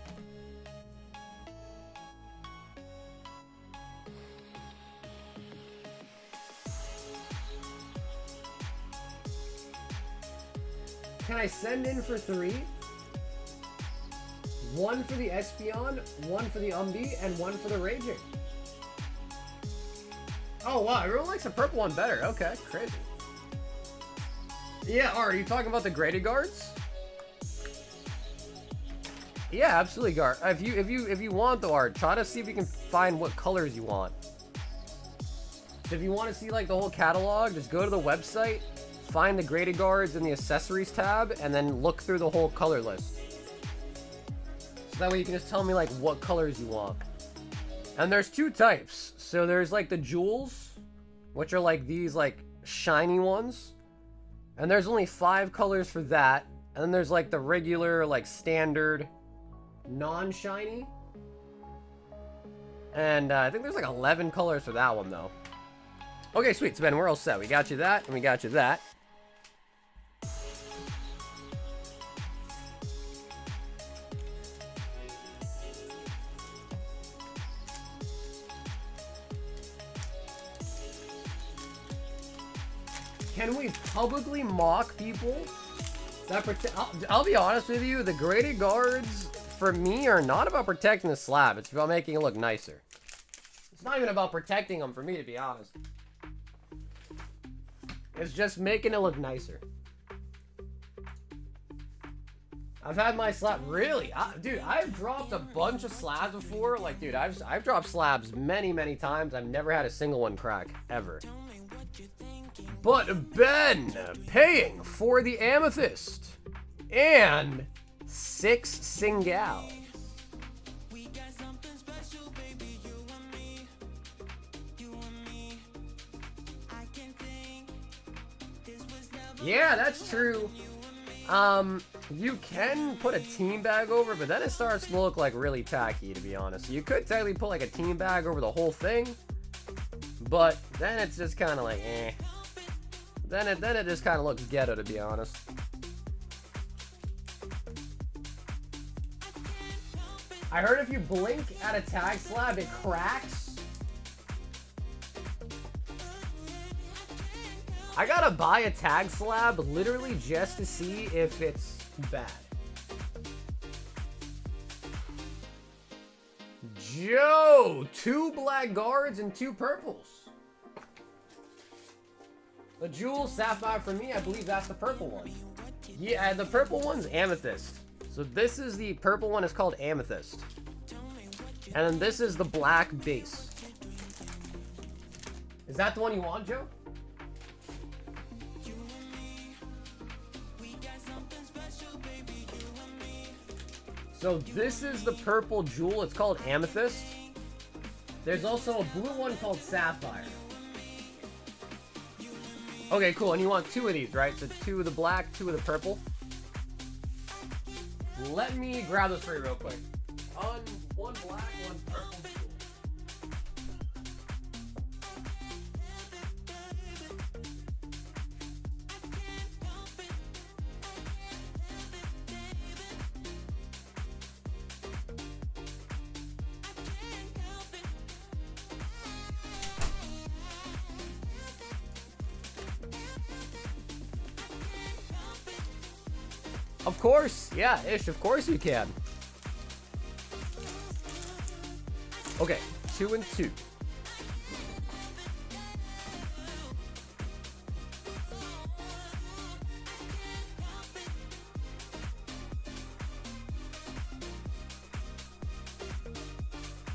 Can I send in for 3? 1 for the Espeon, 1 for the and 1 for the Raging. Oh wow, everyone likes the purple one better. Okay, crazy. Yeah, are you talking about the graded guards? Yeah, absolutely, Gar. If you want the art, try to see if you can find what colors you want. So if you want to see like the whole catalog, just go to the website, find the graded guards in the accessories tab, and then look through the whole color list. So that way you can just tell me like what colors you want. And there's 2 types. So there's like the jewels, which are like these like shiny ones. And there's only 5 colors for that. And then there's like the regular, like standard, non-shiny. And I think there's like 11 colors for that one though. Okay, sweet. So Ben, we're all set. We got you that, and we got you that. Can we publicly mock people that protect? I'll be honest with you, the graded guards for me are not about protecting the slab. It's about making it look nicer. It's not even about protecting them for me, to be honest. It's just making it look nicer. I've had my slab, really? Dude, I've dropped a bunch of slabs before. Like, dude, I've dropped slabs many, many times. I've never had a single one crack, ever. But Ben paying for the amethyst and 6 singals. Yeah, that's true. You can put a team bag over, but then it starts to look like really tacky, to be honest. You could technically put like a team bag over the whole thing, but then it's just kind of like, eh. Then it just kind of looks ghetto, to be honest. I heard if you blink at a tag slab, it cracks. I gotta buy a tag slab literally just to see if it's bad. Joe, 2 black guards and 2 purples. The jewel sapphire for me, I believe that's the purple one. Yeah, the purple one's amethyst. So this is the purple one, is called amethyst. And then this is the black base. Is that the one you want, Joe? So this is the purple jewel, it's called amethyst. There's also a blue one called sapphire. Okay, cool, and you want 2 of these, right? So 2 of the black, 2 of the purple. Let me grab this for you real quick. On 1 black, 1 purple jewel. Of course, yeah, Ish, of course you can. Okay, 2 and 2.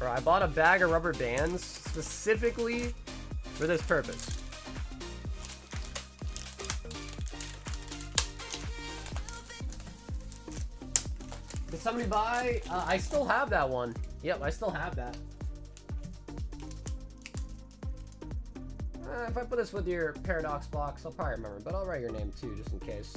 I bought a bag of rubber bands specifically for this purpose. Did somebody buy? I still have that one. Yep, I still have that. If I put this with your Paradox box, I'll probably remember, but I'll write your name too, just in case.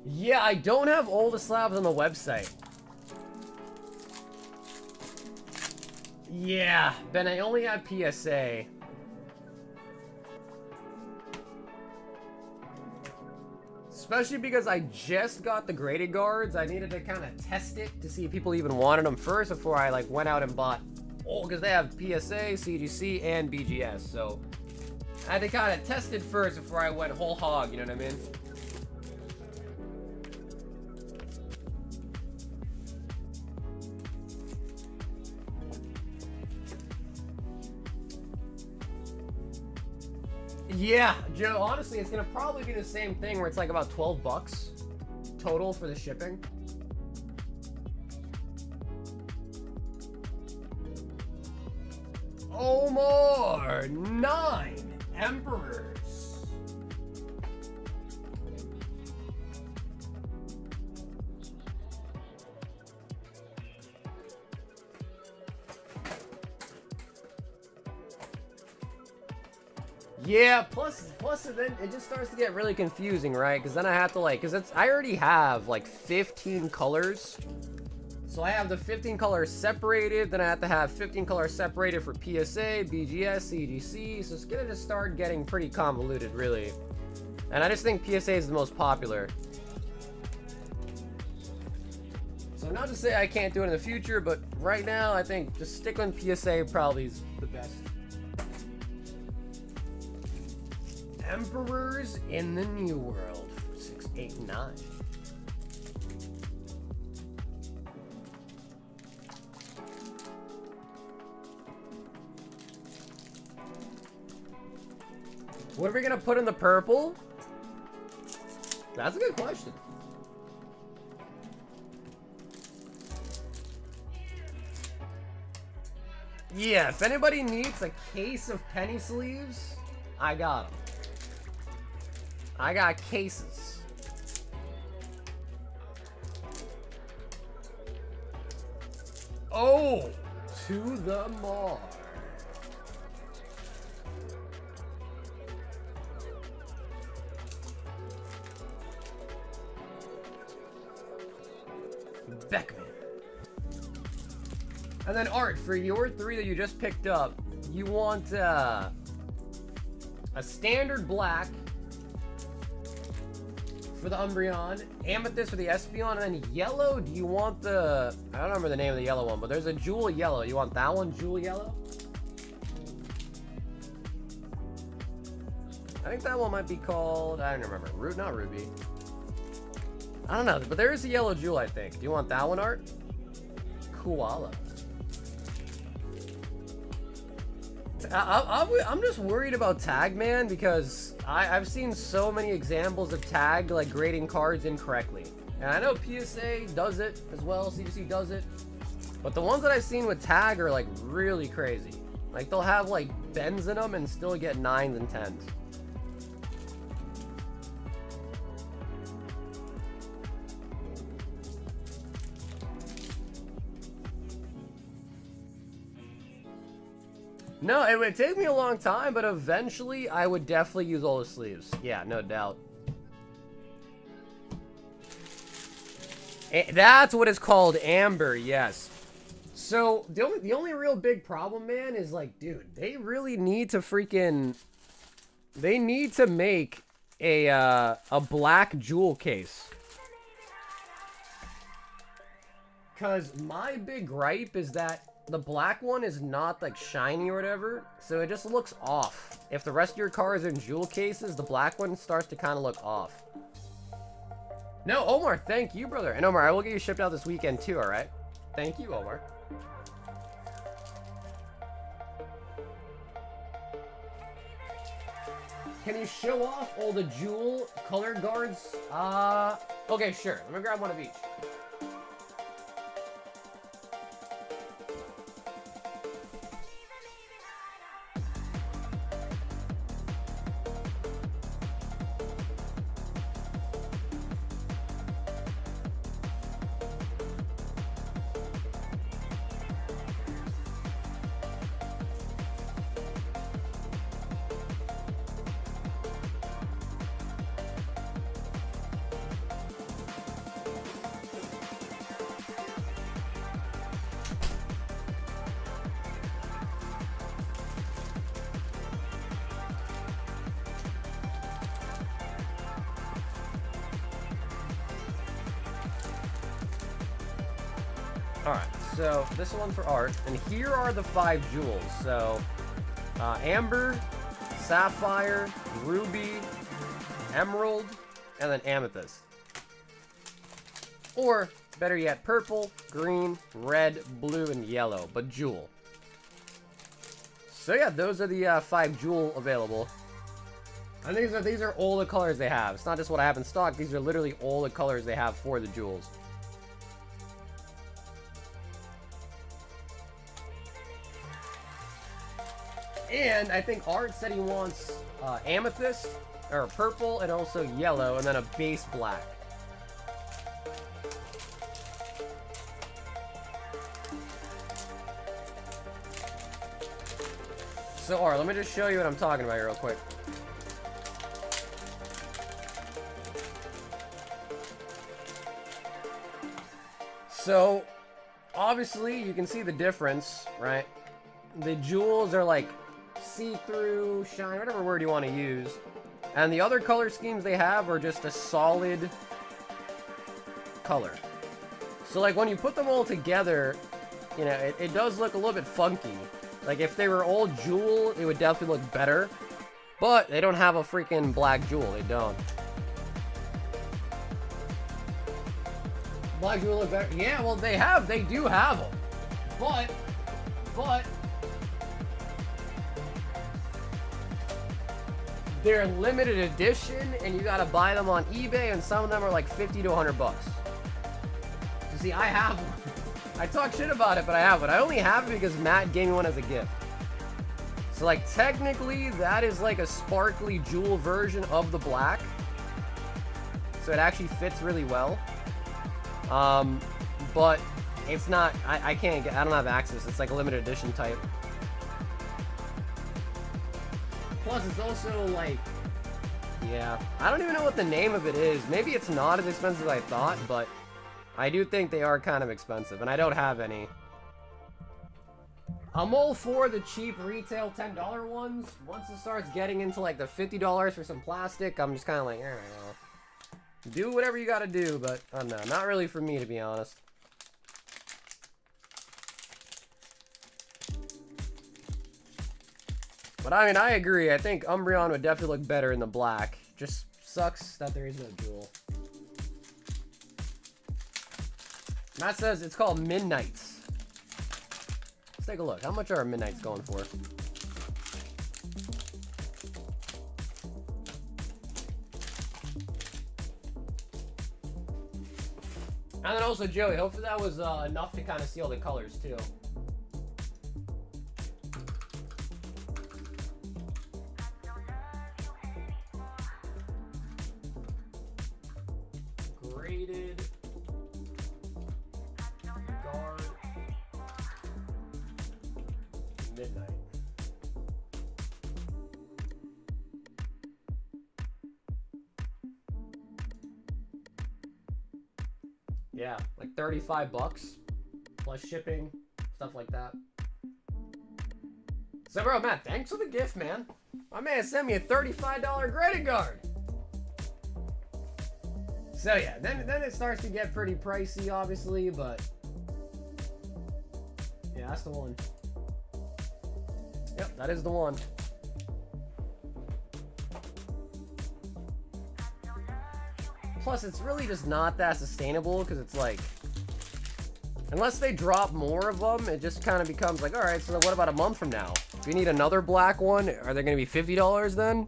Yeah, I don't have all the slabs on the website. Yeah, Ben, I only have PSA. Especially because I just got the graded guards. I needed to kind of test it to see if people even wanted them first before I like went out and bought all, because they have PSA, CGC, and BGS. So I had to kind of test it first before I went whole hog, you know what I mean? Yeah, Joe, honestly, it's gonna probably be the same thing where it's like about 12 bucks total for the shipping. Omar, 9 Emperors. Yeah, plus then it just starts to get really confusing, right? Because then I have to like, I already have like 15 colors. So I have the 15 colors separated, then I have to have 15 colors separated for PSA, BGS, CGC. So it's gonna just start getting pretty convoluted, really. And I just think PSA is the most popular. So not to say I can't do it in the future, but right now I think just stick on PSA probably is the best. Emperors in the New World, 689. What are we gonna put in the purple? That's a good question. Yeah, if anybody needs a case of penny sleeves, I got them. I got cases. Oh, to the mar. Beckman. And then Art, for your 3 that you just picked up, you want a standard black for the Umbreon, amethyst for the Espeon, and then yellow, do you want the... I don't remember the name of the yellow one, but there's a jewel yellow. You want that one, jewel yellow? I think that one might be called... I don't remember. Not Ruby. I don't know, but there is a yellow jewel, I think. Do you want that one, Art? Koala. I'm just worried about tag, man, because I've seen so many examples of tag, like, grading cards incorrectly. And I know PSA does it as well, CGC does it. But the ones that I've seen with tag are, like, really crazy. Like, they'll have, like, bends in them and still get 9s and 10s. No, it would take me a long time, but eventually I would definitely use all the sleeves. Yeah, no doubt. That's what it's called, amber, yes. So, the only real big problem, man, is like, dude, they really need to freaking... They need to make a black jewel case. Because my big gripe is that the black one is not, like, shiny or whatever, so it just looks off. If the rest of your cards are in jewel cases, the black one starts to kind of look off. No, Omar, thank you, brother. And Omar, I will get you shipped out this weekend, too, alright? Thank you, Omar. Can you show off all the jewel color guards? Okay, sure. Let me grab one of each. Alright, so this one for Art, and here are the 5 jewels. So, Amber, Sapphire, Ruby, Emerald, and then Amethyst. Or, better yet, Purple, Green, Red, Blue, and Yellow, but jewel. So yeah, those are the 5 jewel available. And these are all the colors they have. It's not just what I have in stock, these are literally all the colors they have for the jewels. And I think Art said he wants amethyst, or purple, and also yellow, and then a base black. So Art, let me just show you what I'm talking about here real quick. So, obviously, you can see the difference, right? The jewels are like see-through, shine, whatever word you want to use. And the other color schemes they have are just a solid color. So like when you put them all together, you know, it does look a little bit funky. Like if they were all jewel, it would definitely look better. But they don't have a freaking black jewel, they don't. Black jewel look better? Yeah, well they do have them. But they're limited edition, and you gotta buy them on eBay, and some of them are like 50 to 100 bucks. You see, I have one. I talk shit about it, but I have one. I only have it because Matt gave me one as a gift. So, like, technically, that is like a sparkly jewel version of the black. So it actually fits really well. But It's not, I can't get, I don't have access. It's like a limited edition type. Plus, it's also like, yeah, I don't even know what the name of it is. Maybe it's not as expensive as I thought, but I do think they are kind of expensive, and I don't have any. I'm all for the cheap retail $10 ones. Once it starts getting into like the $50 for some plastic, I'm just kind of like, I don't know. Do whatever you gotta do, but I don't know. Not really for me, to be honest. But I mean, I agree. I think Umbreon would definitely look better in the black. Just sucks that there is no jewel. Matt says it's called Midnights. Let's take a look. How much are Midnights going for? And then also, Joey, hopefully that was enough to kind of see all the colors, too. Graded guard midnight. Yeah, like 35 bucks plus shipping, stuff like that. So, bro, Matt, thanks for the gift, man. My man sent me a $35 credit card. So yeah, then it starts to get pretty pricey, obviously, but yeah, that's the one. Yep, that is the one. Plus, it's really just not that sustainable, because it's like, unless they drop more of them, it just kind of becomes like, all right, so what about a month from now? If you need another black one, are they going to be $50 then?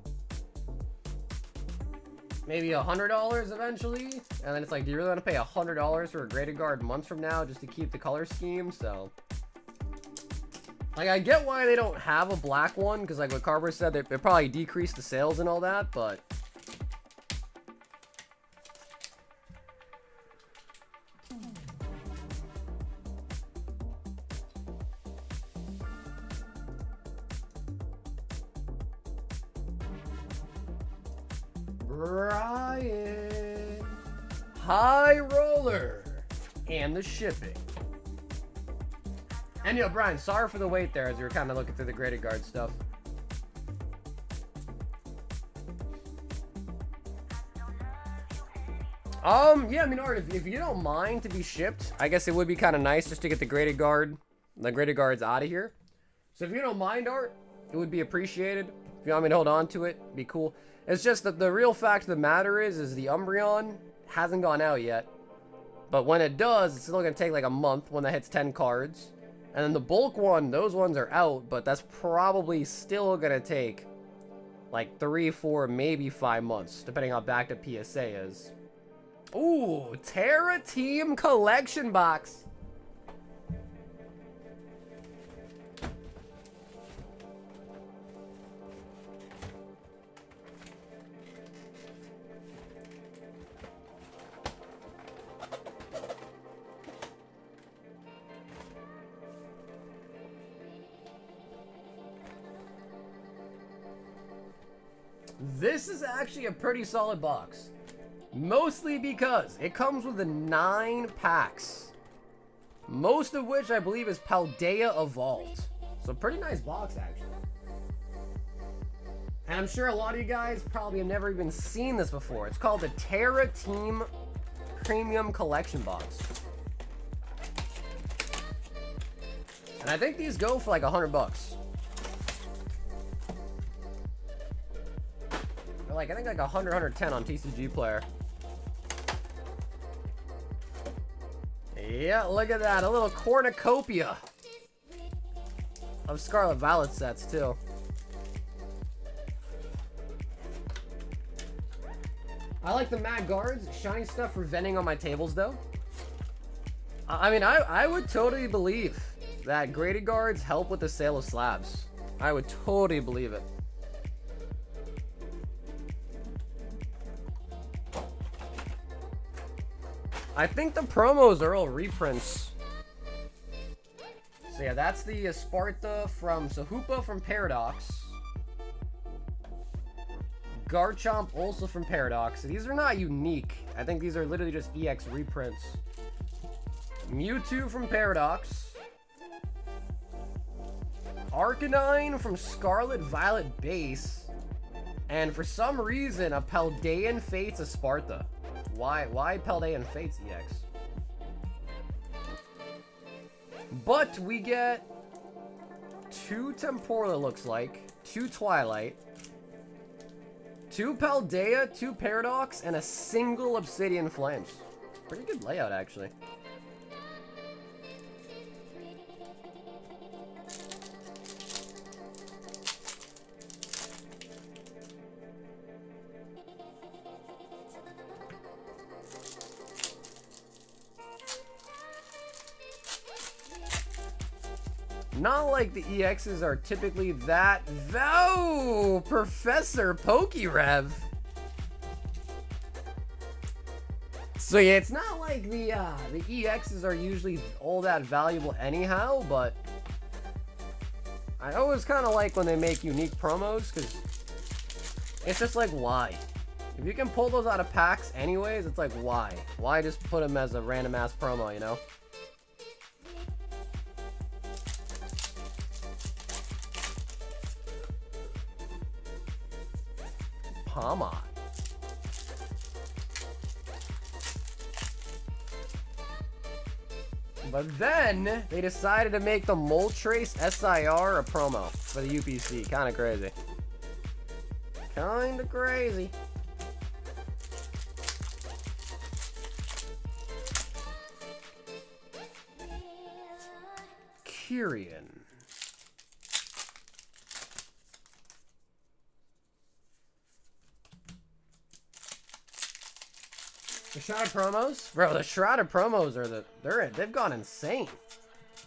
Maybe $100 eventually? And then it's like, do you really want to pay $100 for a graded guard months from now just to keep the color scheme? So, like, I get why they don't have a black one, because like what Carver said, they probably decreased the sales and all that, but Brian, high roller, and the shipping. And yo, Brian, sorry for the wait there as you were kind of looking through the graded guard stuff. Yeah, I mean, Art, if you don't mind to be shipped, I guess it would be kind of nice just to get the graded guards out of here. So if you don't mind, Art, it would be appreciated. If you want me to hold on to it, be cool. It's just that the real fact of the matter is the Umbreon hasn't gone out yet. But when it does, it's still going to take like a month when that hits 10 cards. And then the bulk one, those ones are out, but that's probably still going to take like 3, 4, maybe 5 months, depending on how back to PSA is. Ooh, Terra Team Collection Box. This is actually a pretty solid box. Mostly because it comes with 9 packs. Most of which I believe is Paldea Evolved. So pretty nice box, actually. And I'm sure a lot of you guys probably have never even seen this before. It's called the Terra Team Premium Collection Box. And I think these go for like $100. Like, I think like 100, 110 on TCG Player. Yeah, look at that. A little cornucopia of Scarlet Violet sets, too. I like the matte guards. Shiny stuff for vending on my tables, though. I mean, I would totally believe that graded guards help with the sale of slabs. I would totally believe it. I think the promos are all reprints So yeah, that's the Sparta from Sahupa from Paradox. Garchomp also from Paradox. So these are not unique. I think these are literally just EX reprints. Mewtwo from Paradox. Arcanine from Scarlet Violet Base. And for some reason, a Paldean Fates a Sparta. Why Paldean Fates EX? But we get 2 Temporal, it looks like. 2 Twilight. 2 Paldea, 2 Paradox, and a single Obsidian Flames. Pretty good layout, actually. Not like the EXs are typically that. Oh, Professor Pokerev. So yeah, it's not like the EXs are usually all that valuable anyhow, but I always kind of like when they make unique promos, because it's just like, why? If you can pull those out of packs anyways, it's like, why? Why just put them as a random ass promo, you know? Palmot. But then they decided to make the Moltres SIR a promo for the UPC. Kind of crazy. Kind of crazy. Kyrian. The Shrouded promos? Bro, the Shrouded promos are they've gone insane.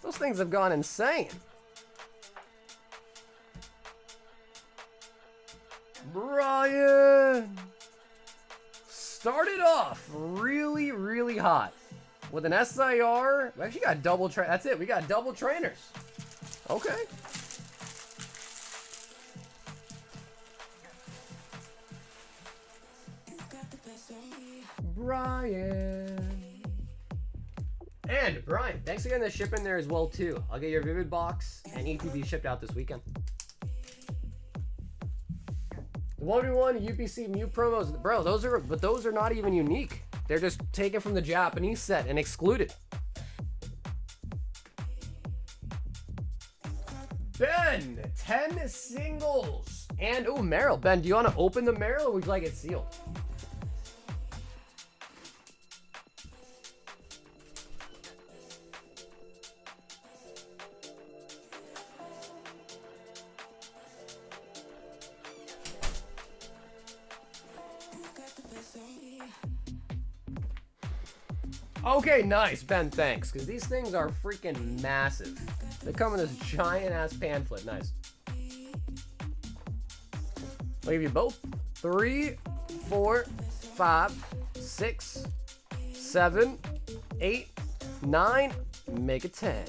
Those things have gone insane. Brian started off really, really hot with an SIR. We actually got double that's it. We got double trainers. Okay. Brian. And Brian, thanks again for shipping there as well too. I'll get your Vivid box and ETB shipped out this weekend. The 1v1 UPC Mew promos, bro, those are not even unique. They're just taken from the Japanese set and excluded. Ben, 10 singles. And oh, Meryl. Ben, do you want to open the Meryl or would you like it sealed? Okay, nice, Ben, thanks. Because these things are freaking massive. They come in this giant-ass pamphlet. Nice. I'll give you both. 3, 4, 5, 6, 7, 8, 9. Make it 10.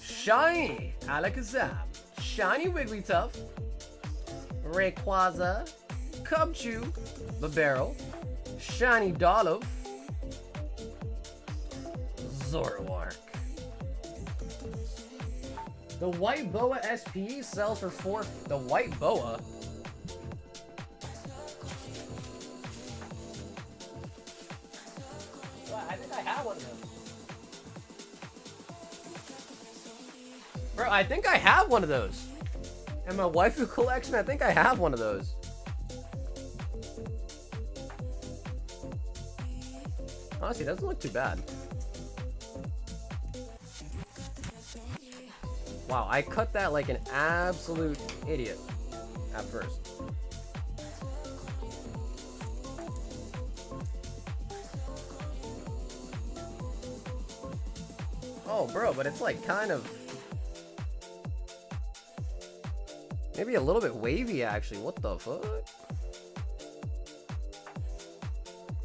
Shiny Alakazam. Shiny Wigglytuff, Rayquaza, Cubchoo, Babero, Shiny Dolph, Zoroark. The White Boa SP sells for 4. The White Boa? Well, I think I have one of those. Bro, I think I have one of those. In my waifu collection, I think I have one of those. Honestly, it doesn't look too bad. Wow, I cut that like an absolute idiot at first. Oh, bro, but it's like kind of... maybe a little bit wavy, actually. What the fuck?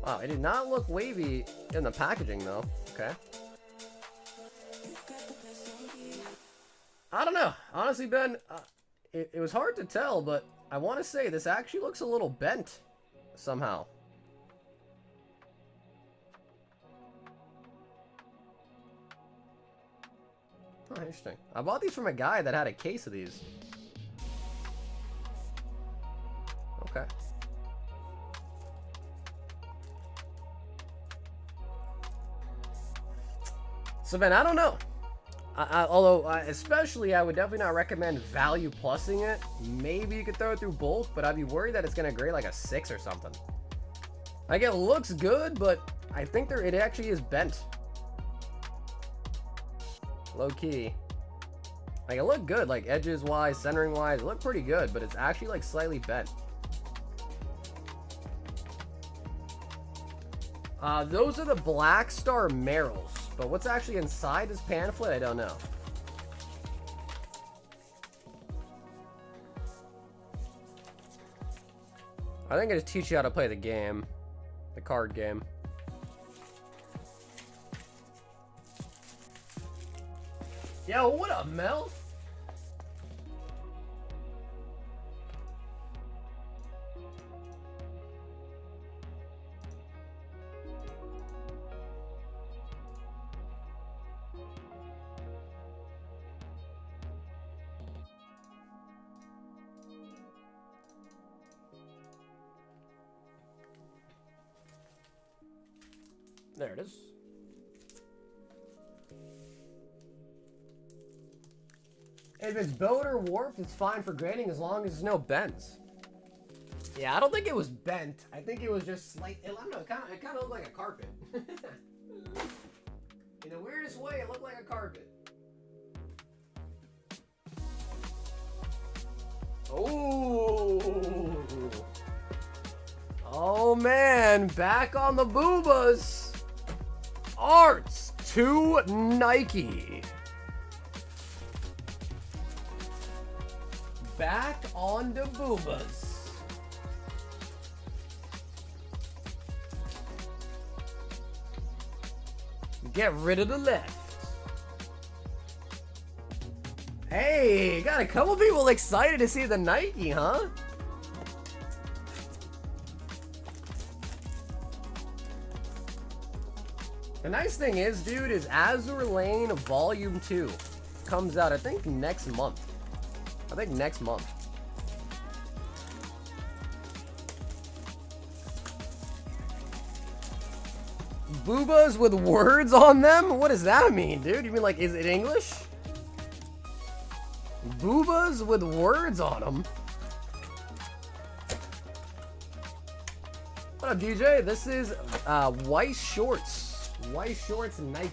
Wow, it did not look wavy in the packaging though. Okay. I don't know. Honestly, Ben, it was hard to tell, but I want to say this actually looks a little bent somehow. Oh, interesting. I bought these from a guy that had a case of these. Okay. So, Ben, I don't know. Although, especially, I would definitely not recommend value plusing it. Maybe you could throw it through both, but I'd be worried that it's going to grade like a 6 or something. Like, it looks good, but I think it actually is bent. Low key. Like, it looked good, like edges wise, centering wise, it looked pretty good, but it's actually like slightly bent. Those are the Black Star Merrills, but what's actually inside this pamphlet, I don't know. I think I just teach you how to play the game, the card game. Yo, what up, Mel? There it is. If it's bowed or warped, it's fine for grading as long as there's no bends. Yeah, I don't think it was bent. I think it was just slight. I don't know. It kind of looked like a carpet. In the weirdest way, it looked like a carpet. Oh. Oh man, back on the boobas. Arts to Nike. Back on the boobas. Get rid of the left. Hey, got a couple people excited to see the Nike, huh? The nice thing is, dude, is Azure Lane Volume 2 comes out, I think, next month. Boobas with words on them? What does that mean, dude? You mean like, is it English? Boobas with words on them? What up, DJ? This is White Shorts. White Shorts Nike.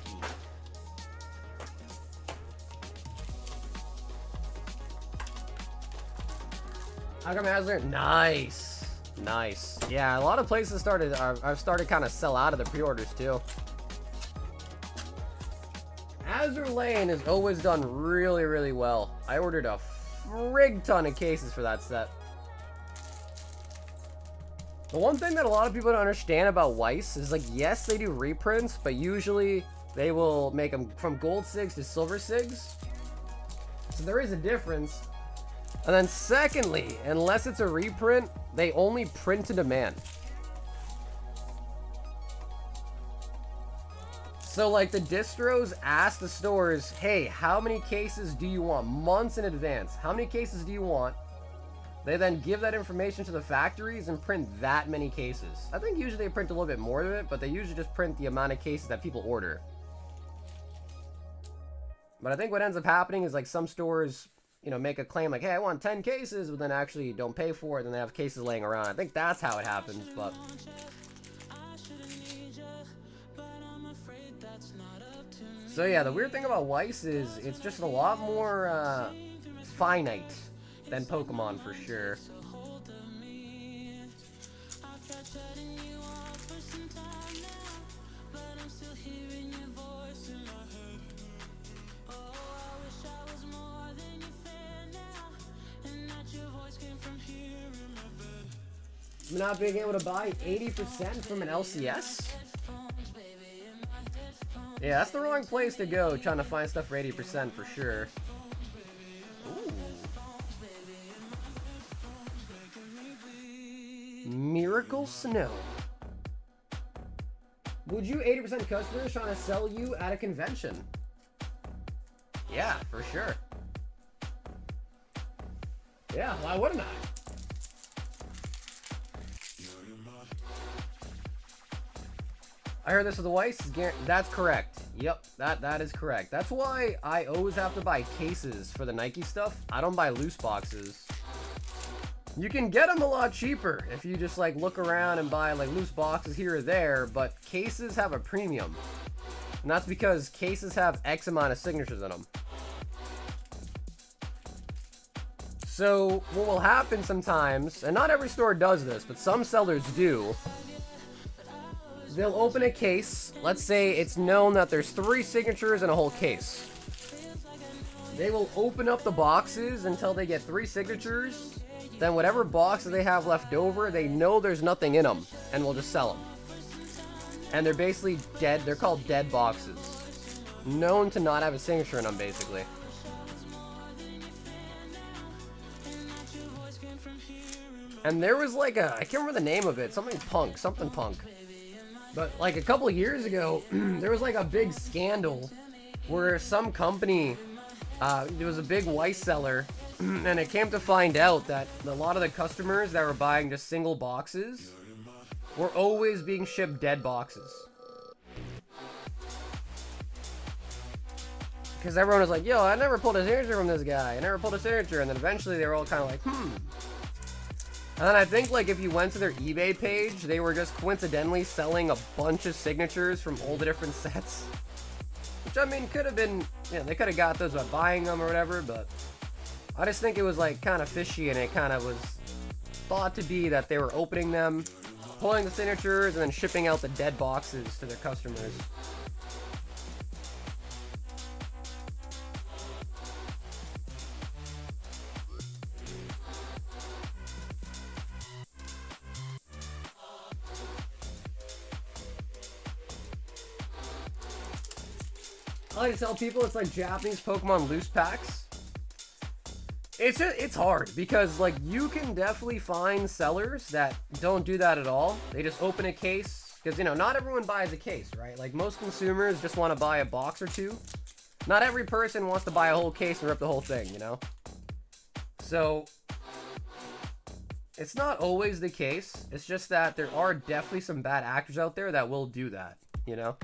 How come Azure? Nice. Nice. Yeah, a lot of places I've started kind of sell out of the pre-orders too. Azure Lane has always done really, really well. I ordered a frig ton of cases for that set. The one thing that a lot of people don't understand about Weiss is, like, yes, they do reprints, but usually they will make them from gold SIGs to silver SIGs. So there is a difference. And then secondly, unless it's a reprint, they only print to demand. So, like, the distros ask the stores, hey, how many cases do you want? Months in advance. How many cases do you want? They then give that information to the factories and print that many cases. I think usually they print a little bit more of it, but they usually just print the amount of cases that people order. But I think what ends up happening is, like, some stores, you know, make a claim like, hey, I want 10 cases, but then actually don't pay for it, and they have cases laying around. I think that's how it happens, but... So yeah, the weird thing about Weiss is it's just a lot more finite than Pokemon for sure. not being able to buy 80% from an LCS? Yeah, that's the wrong place to go trying to find stuff for 80% for sure. Ooh. Miracle Snow. Would you 80% customers trying to sell you at a convention? Yeah, for sure. Yeah, why wouldn't I? I heard this with the Weiss. That's correct. Yep, that is correct. That's why I always have to buy cases for the Nike stuff. I don't buy loose boxes. You can get them a lot cheaper if you just like look around and buy like loose boxes here or there, but cases have a premium. And that's because cases have X amount of signatures in them. So what will happen sometimes, and not every store does this, but some sellers do, they'll open a case. Let's say it's known that there's 3 signatures in a whole case. They will open up the boxes until they get 3 signatures. Then whatever boxes they have left over, they know there's nothing in them, and will just sell them. And they're basically dead. They're called dead boxes. Known to not have a signature in them, basically. And there was like a, I can't remember the name of it, something punk. But like a couple of years ago, there was like a big scandal where some company, there was a big Weiss seller, and it came to find out that a lot of the customers that were buying just single boxes were always being shipped dead boxes. Because everyone was like, yo, I never pulled a signature from this guy. I never pulled a signature. And then eventually they were all kind of like, And then I think like if you went to their eBay page, they were just coincidentally selling a bunch of signatures from all the different sets. Which I mean could have been, you know, they could have got those by buying them or whatever, but I just think it was like kind of fishy, and it kind of was thought to be that they were opening them, pulling the signatures, and then shipping out the dead boxes to their customers. I like to tell people it's like Japanese Pokemon loose packs. It's hard because like you can definitely find sellers that don't do that at all. They just open a case because, you know, not everyone buys a case, right? Like most consumers just want to buy a box or two. Not every person wants to buy a whole case and rip the whole thing, you know? So it's not always the case. It's just that there are definitely some bad actors out there that will do that, you know?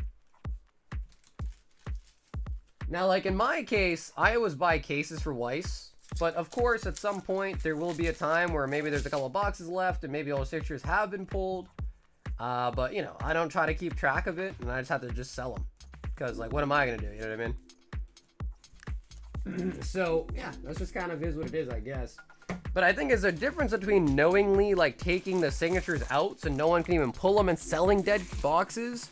Now, like in my case, I always buy cases for Weiss, but of course, at some point, there will be a time where maybe there's a couple of boxes left and maybe all the signatures have been pulled. But, you know, I don't try to keep track of it, and I just have to just sell them. Because, like, what am I going to do? You know what I mean? So, yeah, that's just kind of is what it is, I guess. But I think there's a difference between knowingly, like, taking the signatures out so no one can even pull them and selling dead boxes.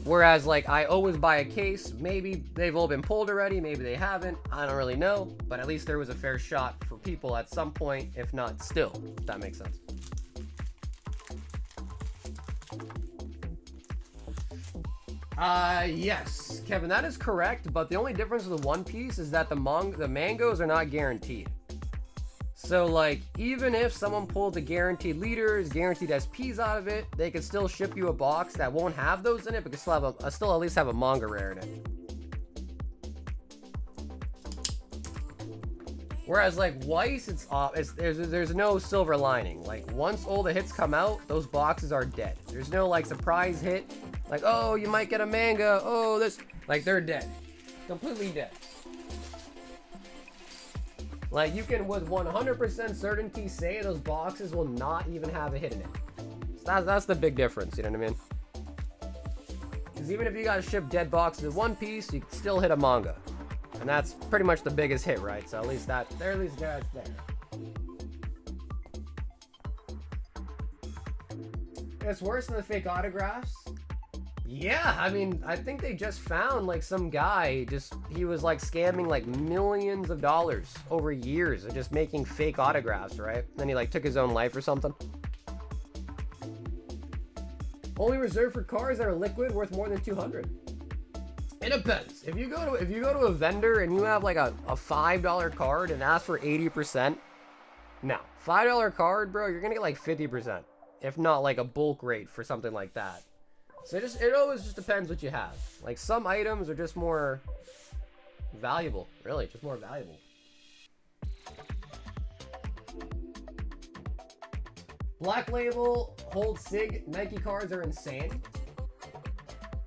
Whereas, like, I always buy a case. Maybe they've all been pulled already. Maybe they haven't. I don't really know. But at least there was a fair shot for people at some point, if not still. If that makes sense. Yes, Kevin, that is correct. But the only difference with the One Piece is that the mangoes are not guaranteed. So, like, even if someone pulled the guaranteed leaders, guaranteed SPs out of it, they could still ship you a box that won't have those in it, but can still at least have a manga rare in it. Whereas, like, Weiss, there's no silver lining. Like, once all the hits come out, those boxes are dead. There's no, like, surprise hit. Like, oh, you might get a manga. Oh, this. Like, they're dead. Completely dead. Like, you can with 100% certainty say those boxes will not even have a hit in it. So that's the big difference, you know what I mean? Because even if you got to ship dead boxes in One Piece, you can still hit a manga. And that's pretty much the biggest hit, right? So at least that's there. It's worse than the fake autographs. Yeah, I mean, I think they just found, like, some guy, he was, like, scamming, like, millions of dollars over years of just making fake autographs, right? Then he, like, took his own life or something. Only reserved for cards that are liquid worth more than 200. It depends. If you go to a vendor and you have like a $5 card and ask for 80%, no. $5 card, bro, you're gonna get like 50%. If not like a bulk rate for something like that. So it always just depends what you have. Like some items are just more valuable, really, just more valuable. Black Label, Hold Sig, Nike cards are insane.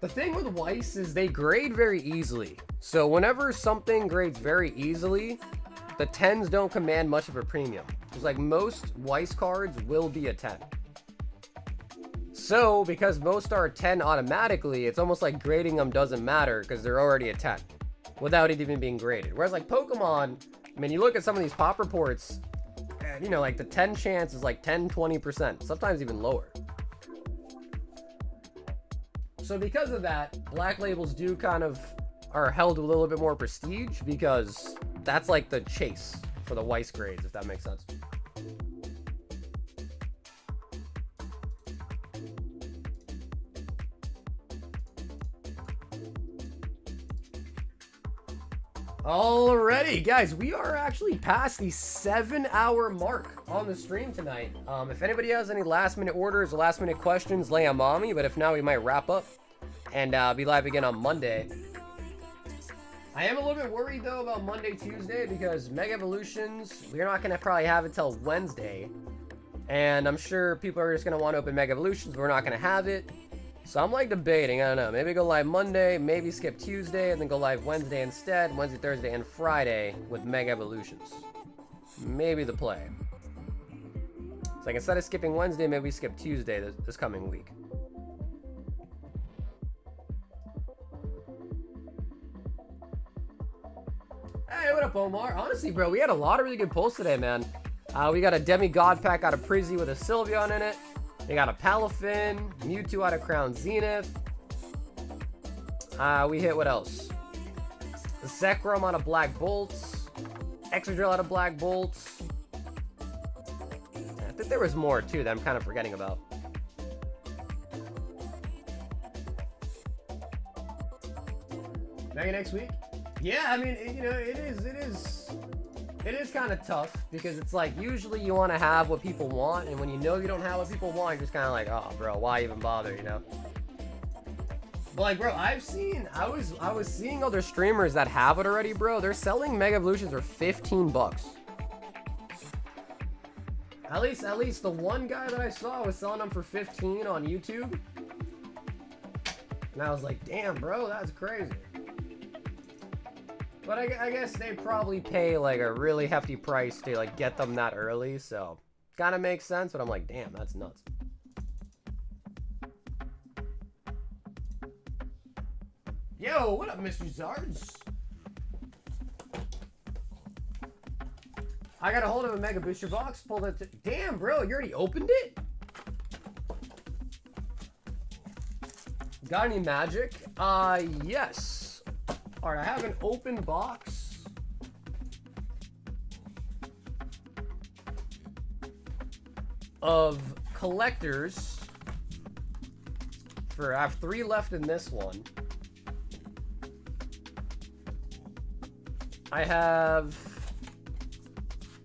The thing with Weiss is they grade very easily. So whenever something grades very easily, the 10s don't command much of a premium. It's like most Weiss cards will be a 10. So because most are a 10 automatically, it's almost like grading them doesn't matter because they're already a 10 without it even being graded. Whereas like Pokemon, I mean, you look at some of these pop reports and you know, like the 10 chance is like 10, 20%, sometimes even lower. So because of that, black labels do kind of are held with a little bit more prestige because that's like the chase for the Weiss grades, if that makes sense. Alrighty, guys, we are actually past the 7-hour mark on the stream tonight. If anybody has any last-minute orders or last-minute questions, lay them on me. But if not, we might wrap up and be live again on Monday. I am a little bit worried, though, about Monday, Tuesday, because Mega Evolutions, we're not going to probably have it till Wednesday. And I'm sure people are just going to want to open Mega Evolutions, but we're not going to have it. So I'm like debating, I don't know, maybe go live Monday, maybe skip Tuesday, and then go live Wednesday instead, Wednesday, Thursday, and Friday with Mega Evolutions. Maybe the play. So like instead of skipping Wednesday, maybe we skip Tuesday this coming week. Hey, what up, Omar? Honestly, bro, we had a lot of really good pulls today, man. We got a demigod pack out of Prizzy with a Sylveon in it. We got a Palafin, Mewtwo out of Crown Zenith. We hit what else? The Zekrom out of Black Bolts. Exadrill out of Black Bolts. I think there was more too that I'm kind of forgetting about. Maybe next week? Yeah, I mean, you know, it is kind of tough because it's like usually you want to have what people want, and when you know you don't have what people want, you're just kind of like, oh, bro, why even bother, you know? But like, bro, I was seeing other streamers that have it already, bro. They're selling Mega Evolutions for 15 bucks. At least the one guy that I saw was selling them for 15 on YouTube, and I was like, damn, bro, that's crazy. But I guess they probably pay like a really hefty price to like get them that early, so kind of makes sense. But I'm like, damn, that's nuts. Yo, what up, Mr. Zards? I got a hold of a Mega Booster box, pulled it. Damn, bro, you already opened it? Got any magic? Yes. Alright, I have an open box of collectors. I have 3 left in this one. I have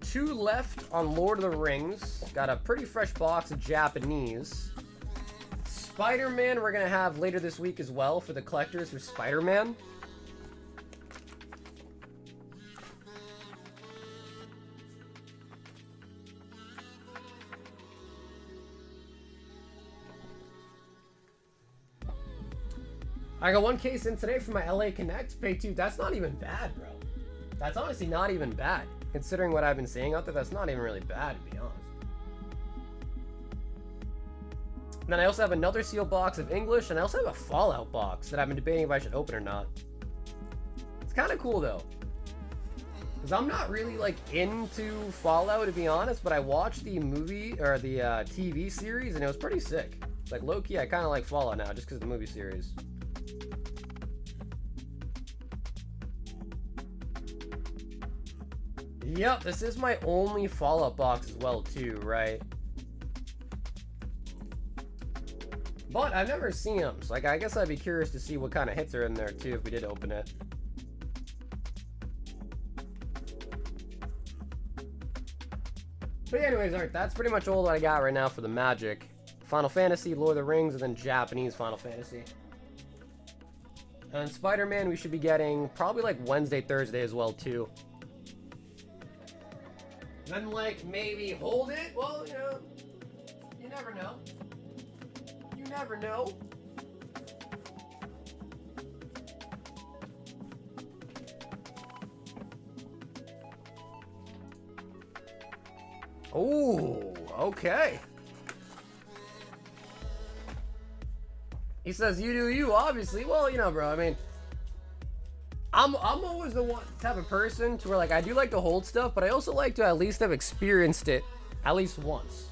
2 left on Lord of the Rings. Got a pretty fresh box of Japanese. Spider-Man we're gonna have later this week as well for the collectors for Spider-Man. I got 1 case in today for my LA Connect. Pay 2. That's not even bad, bro. That's honestly not even bad. Considering what I've been seeing out there, that's not even really bad, to be honest. And then I also have another sealed box of English, and I also have a Fallout box that I've been debating if I should open or not. It's kind of cool, though. Because I'm not really, like, into Fallout, to be honest, but I watched the movie, or the TV series, and it was pretty sick. Like, low-key, I kind of like Fallout now, just because of the movie series. Yep, this is my only Fallout box as well, too, right? But I've never seen them, so like, I guess I'd be curious to see what kind of hits are in there too if we did open it. But anyways, alright, that's pretty much all that I got right now for the Magic. Final Fantasy, Lord of the Rings, and then Japanese Final Fantasy. And Spider-Man we should be getting probably like Wednesday, Thursday as well too. Then like maybe hold it? Well, you know, you never know. You never know. Oh, okay. He says, you do you, obviously. Well, you know, bro, I mean, I'm always the one type of person to where, like, I do like to hold stuff, but I also like to at least have experienced it at least once.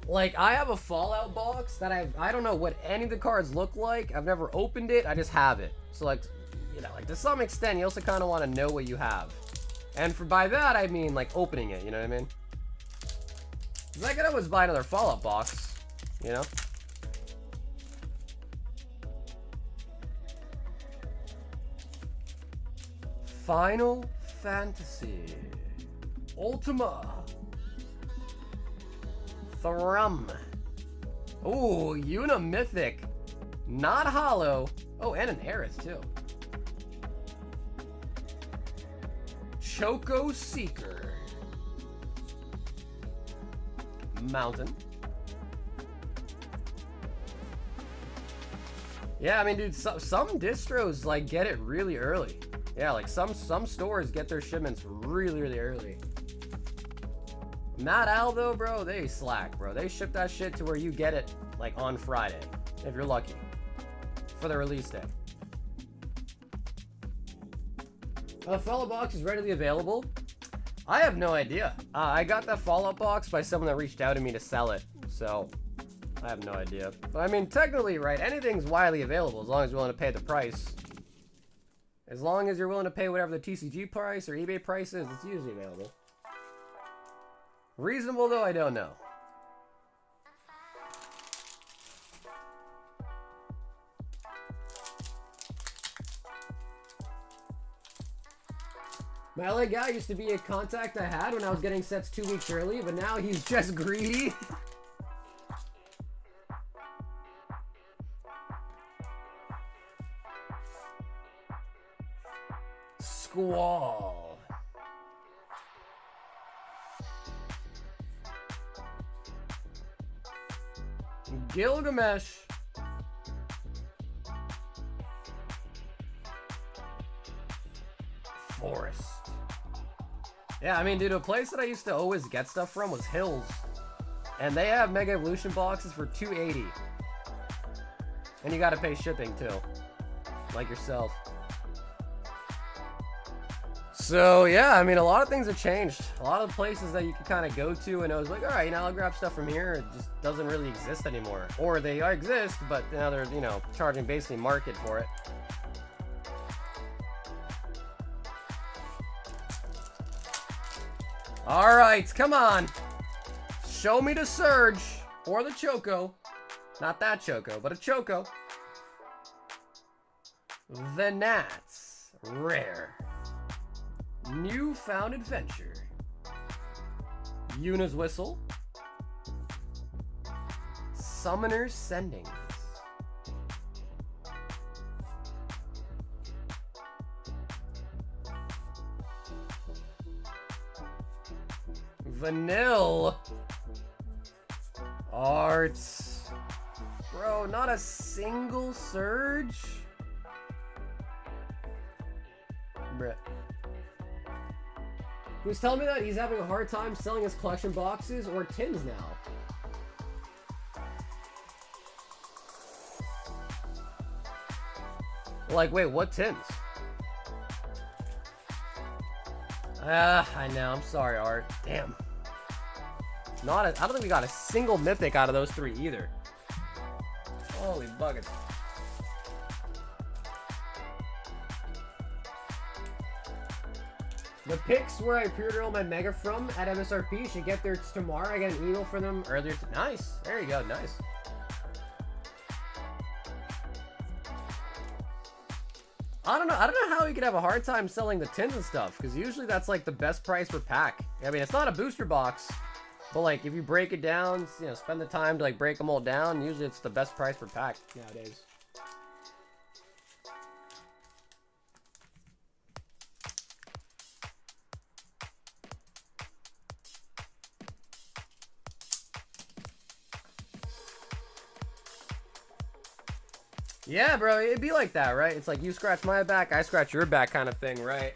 Like, I have a Fallout box that I don't know what any of the cards look like. I've never opened it. I just have it. So, like, you know, like, to some extent, you also kind of want to know what you have. And by that, I mean, like, opening it, you know what I mean? 'Cause I could always buy another Fallout box, you know? Final Fantasy Ultima Thrum. Ooh, Una Mythic. Not Hollow. Oh, and an Aerith, too. Choco Seeker. Mountain. Yeah, I mean, dude, some distros, like, get it really early. Yeah, like, some stores get their shipments really, really early. Mad Owl, though, bro, they slack, bro. They ship that shit to where you get it, like, on Friday, if you're lucky, for the release day. Fallout box is readily available. I have no idea. I got that Fallout box by someone that reached out to me to sell it, so I have no idea. But I mean, technically, right, anything's widely available as long as you're willing to pay the price. As long as you're willing to pay whatever the TCG price or eBay price is, it's usually available. Reasonable, though, I don't know. My LA guy used to be a contact I had when I was getting sets 2 weeks early, but now he's just greedy. Squall. Gilgamesh. Forest. Yeah, I mean, dude, a place that I used to always get stuff from was Hills. And they have Mega Evolution boxes for $280. And you gotta pay shipping, too. Like yourself. So, yeah, I mean, a lot of things have changed. A lot of places that you can kind of go to, and I was like, all right, you know, I'll grab stuff from here. It just doesn't really exist anymore. Or they exist, but now they're, you know, charging basically market for it. All right, come on. Show me the Surge or the Choco. Not that Choco, but a Choco. The Nats. Rare. Newfound Adventure. Yuna's Whistle. Summoner's Sendings. Vanille Arts. Bro, not a single Surge? Bruh. Who's telling me that he's having a hard time selling his collection boxes or tins now? Like, wait, what tins? I know. I'm sorry, Art. Damn. I don't think we got a single mythic out of those three either. Holy buckets. The picks where I pre-order all my Mega from at MSRP should get there tomorrow. I got an email for them earlier. Nice. There you go. Nice. I don't know how you could have a hard time selling the tins and stuff, because usually that's like the best price per pack. I mean, it's not a booster box, but like if you break it down, you know, spend the time to like break them all down, usually it's the best price per pack nowadays. Yeah, bro, it'd be like that, right? It's like you scratch my back, I scratch your back kind of thing, right?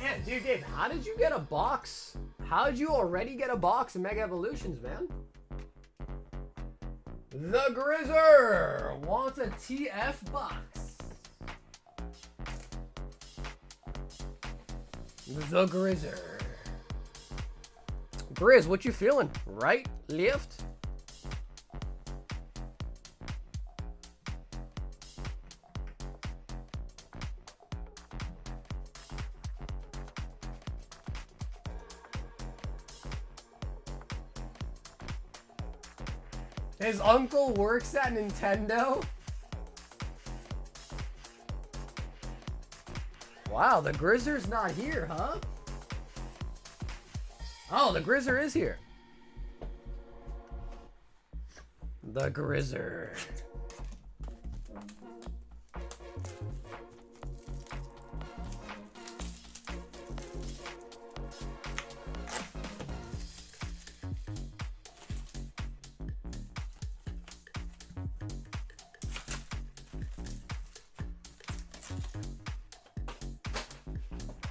Man, dude, Dave, how did you get a box? How did you already get a box of Mega Evolutions, man? The Grizzer wants a TF box. The Grizzer. Grizz, what you feeling? Right? Left? His uncle works at Nintendo? Wow, the Grizzer's not here, huh? Oh, the Grizzer is here. The Grizzer.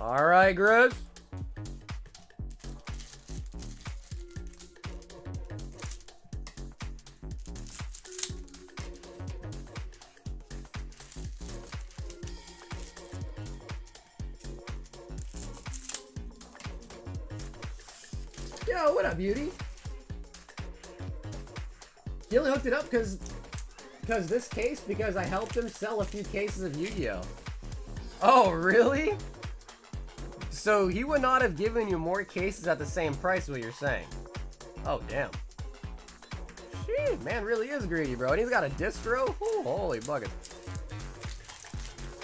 All right, Grizz. Yo, what up, beauty? He only hooked it up because I helped him sell a few cases of Yu-Gi-Oh! Oh, really? So he would not have given you more cases at the same price, what you're saying? Oh, damn. Shit, man really is greedy, bro. And he's got a distro? Ooh, holy bucket.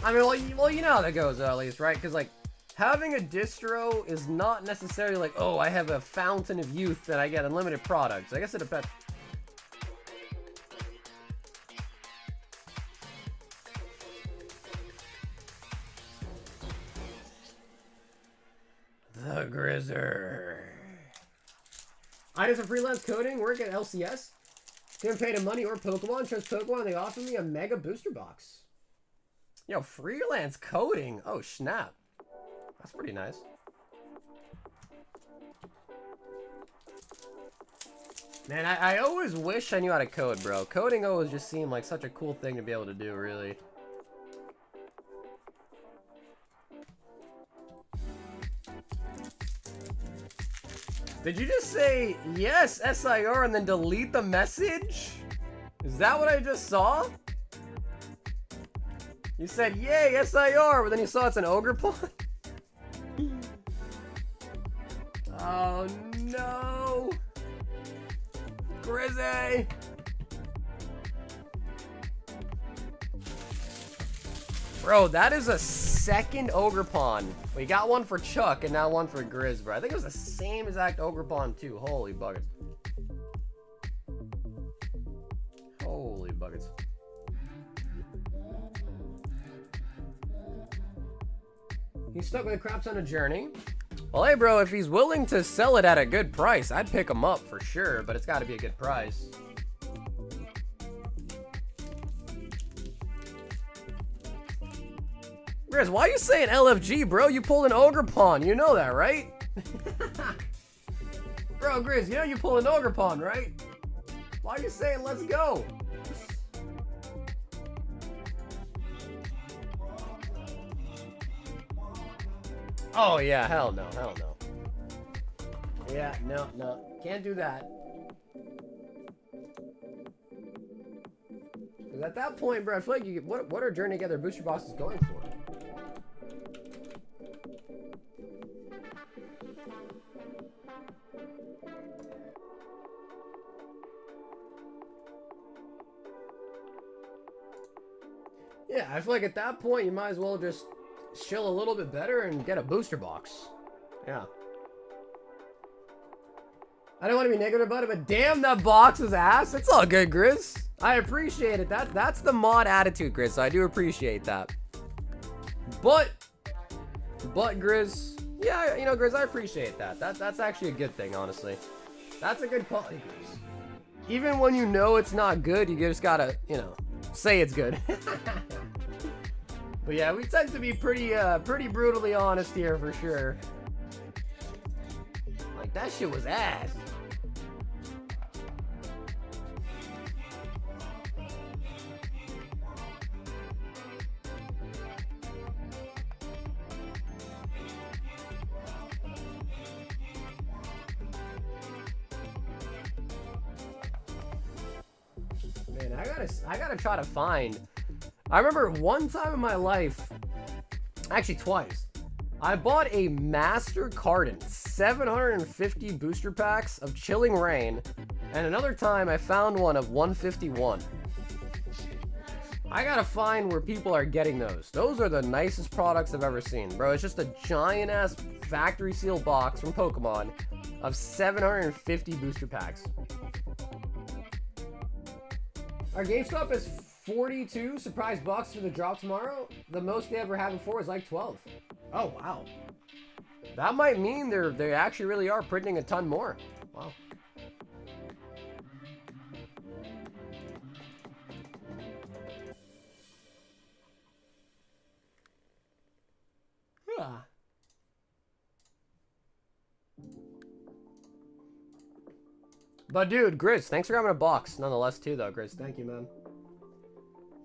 I mean, well, you know how that goes, at least, right? Because, like, having a distro is not necessarily like, oh, I have a fountain of youth and I get unlimited products. I guess it depends. The Grizzer. I did some freelance coding, work at LCS. Couldn't pay the money or Pokemon. Chose Pokemon, they offered me a mega booster box. Yo, freelance coding? Oh, snap. That's pretty nice. Man, I always wish I knew how to code, bro. Coding always just seemed like such a cool thing to be able to do, really. Did you just say, yes, SIR, and then delete the message? Is that what I just saw? You said, yay, SIR, but then you saw it's an ogre pawn? Oh, no. Grizzy. Bro, that is a second ogre pawn. We got one for Chuck and now one for Grizz, bro. I think it was the same exact ogre pawn, too. Holy buckets. Holy buckets. He's stuck with a crap ton of Journey. Well, hey, bro, if he's willing to sell it at a good price, I'd pick him up for sure, but it's got to be a good price. Grizz, why are you saying LFG, bro? You pulled an ogre pawn. You know that, right? Bro, Grizz, you know you pulled an ogre pawn, right? Why are you saying let's go? Oh, yeah, hell no, hell no. Yeah, no, can't do that. Because at that point, bro, I feel like you get, what are Journey Together booster boxes going for? Yeah, I feel like at that point, you might as well just chill a little bit better and get a booster box. Yeah. I don't want to be negative about it, but damn, that box is ass. It's all good, Grizz. I appreciate it. That's the mod attitude, Grizz. So I do appreciate that. But Grizz, yeah, you know, Grizz, I appreciate that. That's actually a good thing, honestly. That's a good quality, Grizz. Even when you know it's not good, you just gotta, you know, say it's good. But yeah, we tend to be pretty brutally honest here for sure. Like, that shit was ass. Man, I gotta try to find. I remember one time in my life, actually twice, I bought a Master Carton, 750 booster packs of Chilling Reign, and another time I found one of 151. I gotta find where people are getting those. Those are the nicest products I've ever seen, bro. It's just a giant ass factory seal box from Pokemon of 750 booster packs. Our GameStop is 42 surprise boxes for the drop tomorrow. The most they ever had before was like 12. Oh, wow. That might mean they actually really are printing a ton more. Wow. Yeah. But dude, Grizz, thanks for grabbing a box nonetheless too though, Grizz. Thank you, man.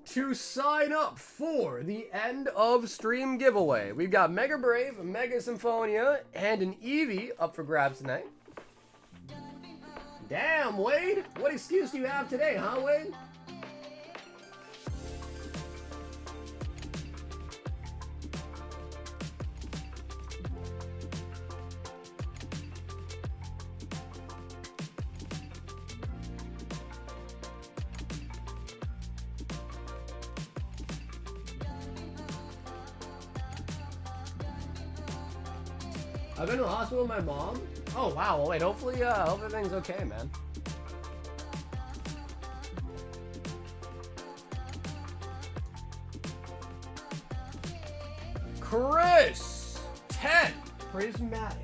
To sign up for the end of stream giveaway, we've got Mega Brave, Mega Symphonia, and an Eevee up for grabs tonight. Damn, Wade! What excuse do you have today, huh, Wade? I've been to the hospital with my mom. Oh wow, well, wait, hopefully hope everything's okay, man. Chris 10 Prismatic.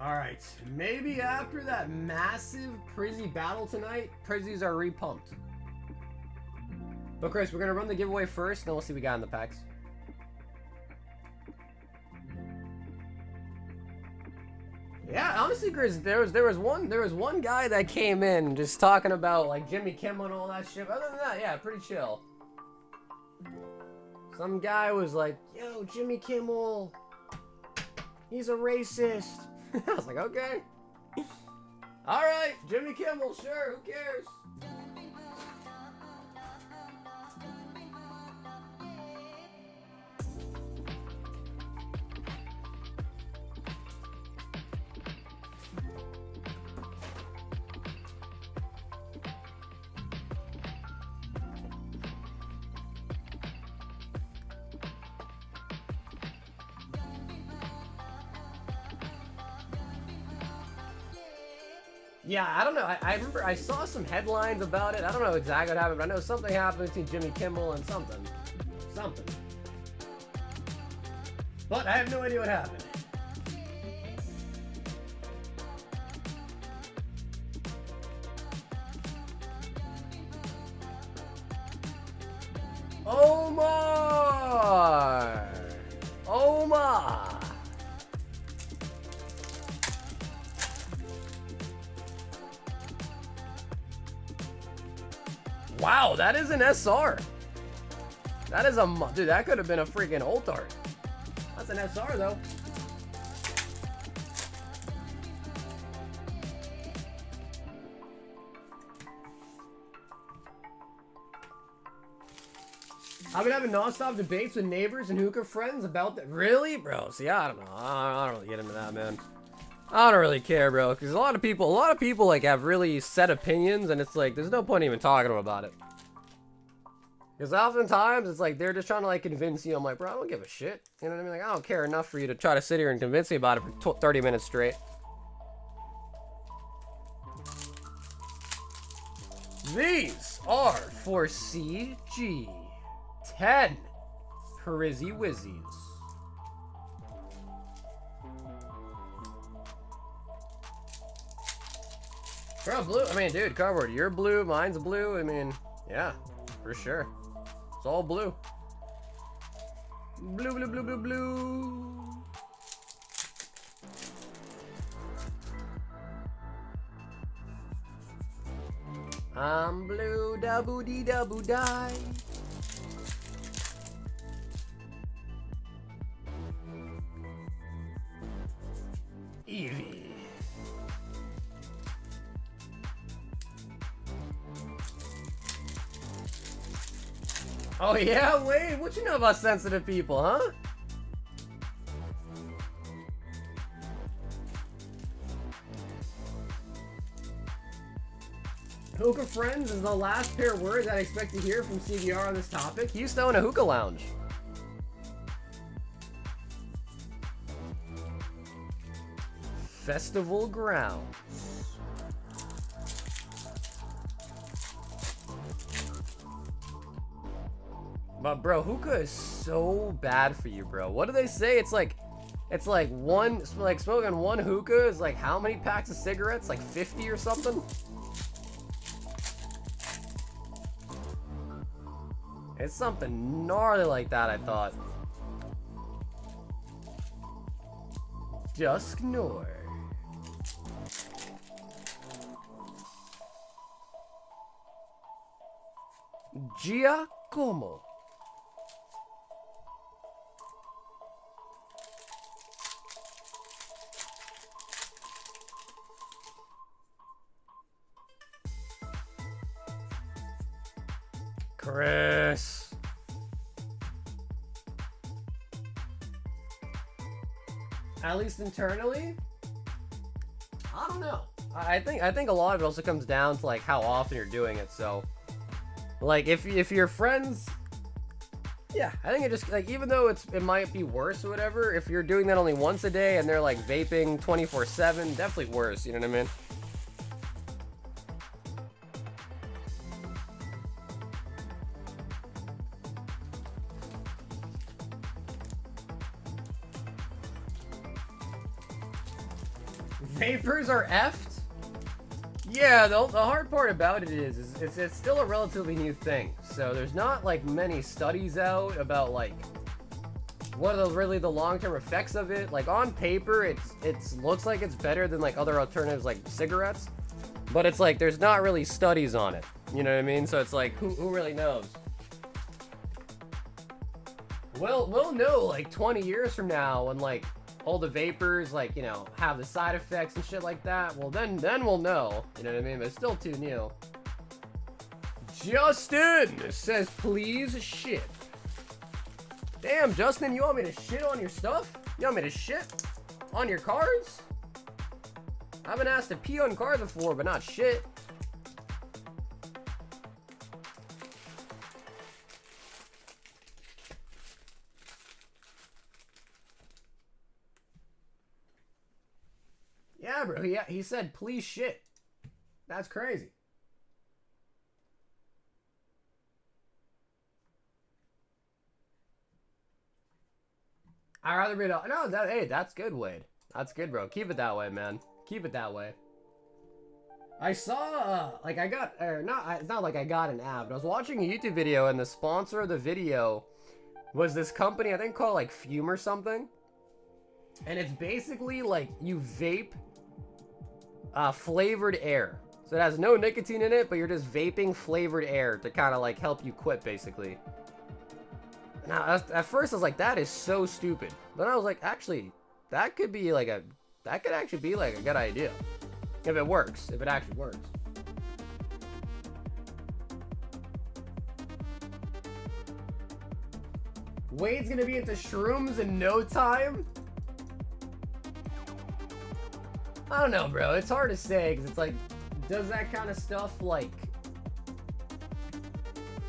Alright, maybe after that massive Prizzy battle tonight, Prizzies are repumped. But Chris, we're gonna run the giveaway first, then we'll see what we got in the packs. Yeah, honestly, Chris, there was one guy that came in just talking about like Jimmy Kimmel and all that shit. Other than that, yeah, pretty chill. Some guy was like, "Yo, Jimmy Kimmel, he's a racist." I was like, okay. Alright, Jimmy Kimmel, sure, who cares? Yeah, I don't know. I remember I saw some headlines about it. I don't know exactly what happened, but I know something happened between Jimmy Kimmel and something. But I have no idea what happened. Wow, that is an SR. That is a... Dude, that could have been a freaking ult art. That's an SR, though. I've been having non-stop debates with neighbors and hookah friends about that. Really? Bro, see, I don't know. I don't really get into that, man. I don't really care, bro, because a lot of people, like, have really set opinions, and it's like, there's no point even talking to them about it. Because oftentimes, it's like, they're just trying to, like, convince you. I'm like, bro, I don't give a shit. You know what I mean? Like, I don't care enough for you to try to sit here and convince me about it for 30 minutes straight. These are for CG 10 Prizzy Wizzies. Bro, blue. I mean, dude, cardboard. You're blue. Mine's blue. I mean, yeah, for sure. It's all blue. Blue, blue, blue, blue, blue. I'm blue, double dee double die. Eevee. Oh yeah, wait, what you know about sensitive people, huh? Hookah friends is the last pair of words I expect to hear from CBR on this topic. You used to own a hookah lounge. Festival grounds. But bro, hookah is so bad for you, bro. What do they say? It's like smoking one hookah is like how many packs of cigarettes? Like 50 or something? It's something gnarly like that, I thought. Dusknor. Giacomo. Chris. At least internally? I don't know. I think a lot of it also comes down to like how often you're doing it. So like if your friends, yeah, I think it just like, even though it might be worse or whatever, if you're doing that only once a day and they're like vaping 24/7, definitely worse, you know what I mean? Vapors are effed? Yeah, the hard part about it is it's still a relatively new thing. So there's not like many studies out about like what are really the long-term effects of it. Like on paper, it looks like it's better than like other alternatives like cigarettes, but it's like there's not really studies on it. You know what I mean? So it's like who really knows? We'll know like 20 years from now when like all the vapors, like, you know, have the side effects and shit like that. Well, then we'll know. You know what I mean? But it's still too new. Justin says, please shit. Damn, Justin, you want me to shit on your stuff? You want me to shit on your cards? I haven't asked to pee on cards before, but not shit. Yeah, bro. He said, please shit. That's crazy. I'd rather be no. Hey, that's good, Wade. That's good, bro. Keep it that way, man. Keep it that way. I saw, like, I got, or not. It's not like I got an ad, but I was watching a YouTube video, and the sponsor of the video was this company, I think called like Fume or something. And it's basically like you vape flavored air. So it has no nicotine in it, but you're just vaping flavored air to kind of like help you quit, basically. Now, at first I was like, that is so stupid. But I was like, actually, that could actually be like a good idea. If it works, if it actually works. Wade's gonna be into shrooms in no time? I don't know, bro. It's hard to say, because it's like, does that kind of stuff, like,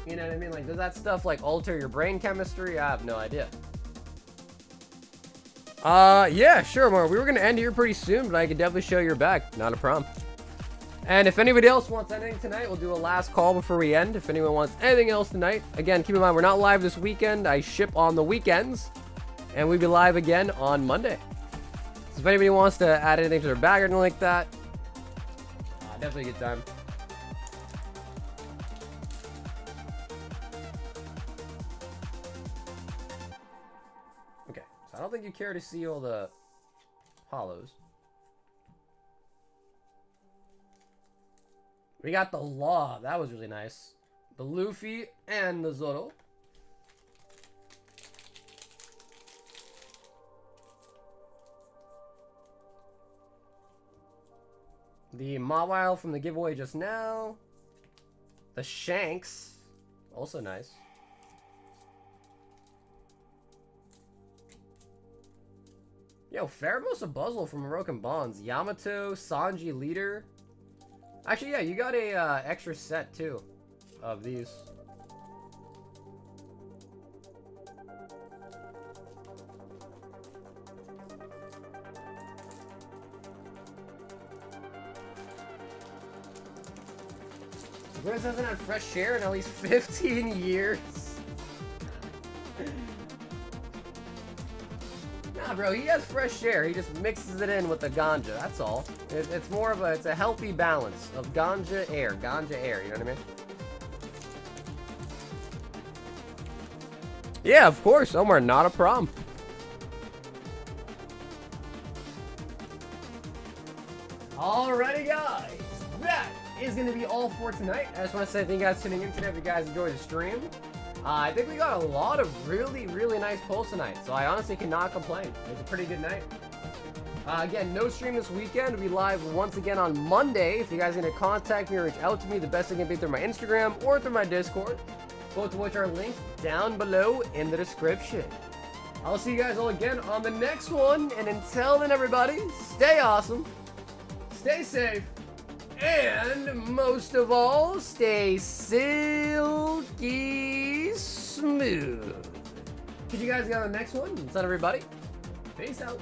you know what I mean? Like, does that stuff, like, alter your brain chemistry? I have no idea. Yeah, sure, Mark. We were gonna end here pretty soon, but I could definitely show your back. Not a problem. And if anybody else wants anything tonight, we'll do a last call before we end. If anyone wants anything else tonight, again, keep in mind, we're not live this weekend. I ship on the weekends, and we'll be live again on Monday. So if anybody wants to add anything to their bag or anything like that, definitely a good time. Okay, so I don't think you care to see all the holos. We got the Law. That was really nice. The Luffy and the Zoro. The Mawile from the giveaway just now. The Shanks. Also nice. Yo, Pheromosa Buzzle from Broken Bonds. Yamato, Sanji Leader. Actually, yeah, you got a extra set, too, of these. Grizz hasn't had fresh air in at least 15 years. Nah, bro, he has fresh air. He just mixes it in with the ganja. That's all. It's more of it's a healthy balance of ganja air. Ganja air, you know what I mean? Yeah, of course, Omar, not a problem. Alrighty, guys. That is going to be all for tonight. I just want to say thank you guys for tuning in today. If you guys enjoyed the stream, I think we got a lot of really, really nice polls tonight, so I honestly cannot complain. It was a pretty good night. Again, no stream this weekend. We'll be live once again on Monday. If you guys need to contact me or reach out to me, the best thing can be through my Instagram or through my Discord, both of which are linked down below in the description. I'll see you guys all again on the next one, and until then, everybody, stay awesome, stay safe, and most of all, stay silky smooth. Catch you guys again on the next one. Until then, everybody, peace out.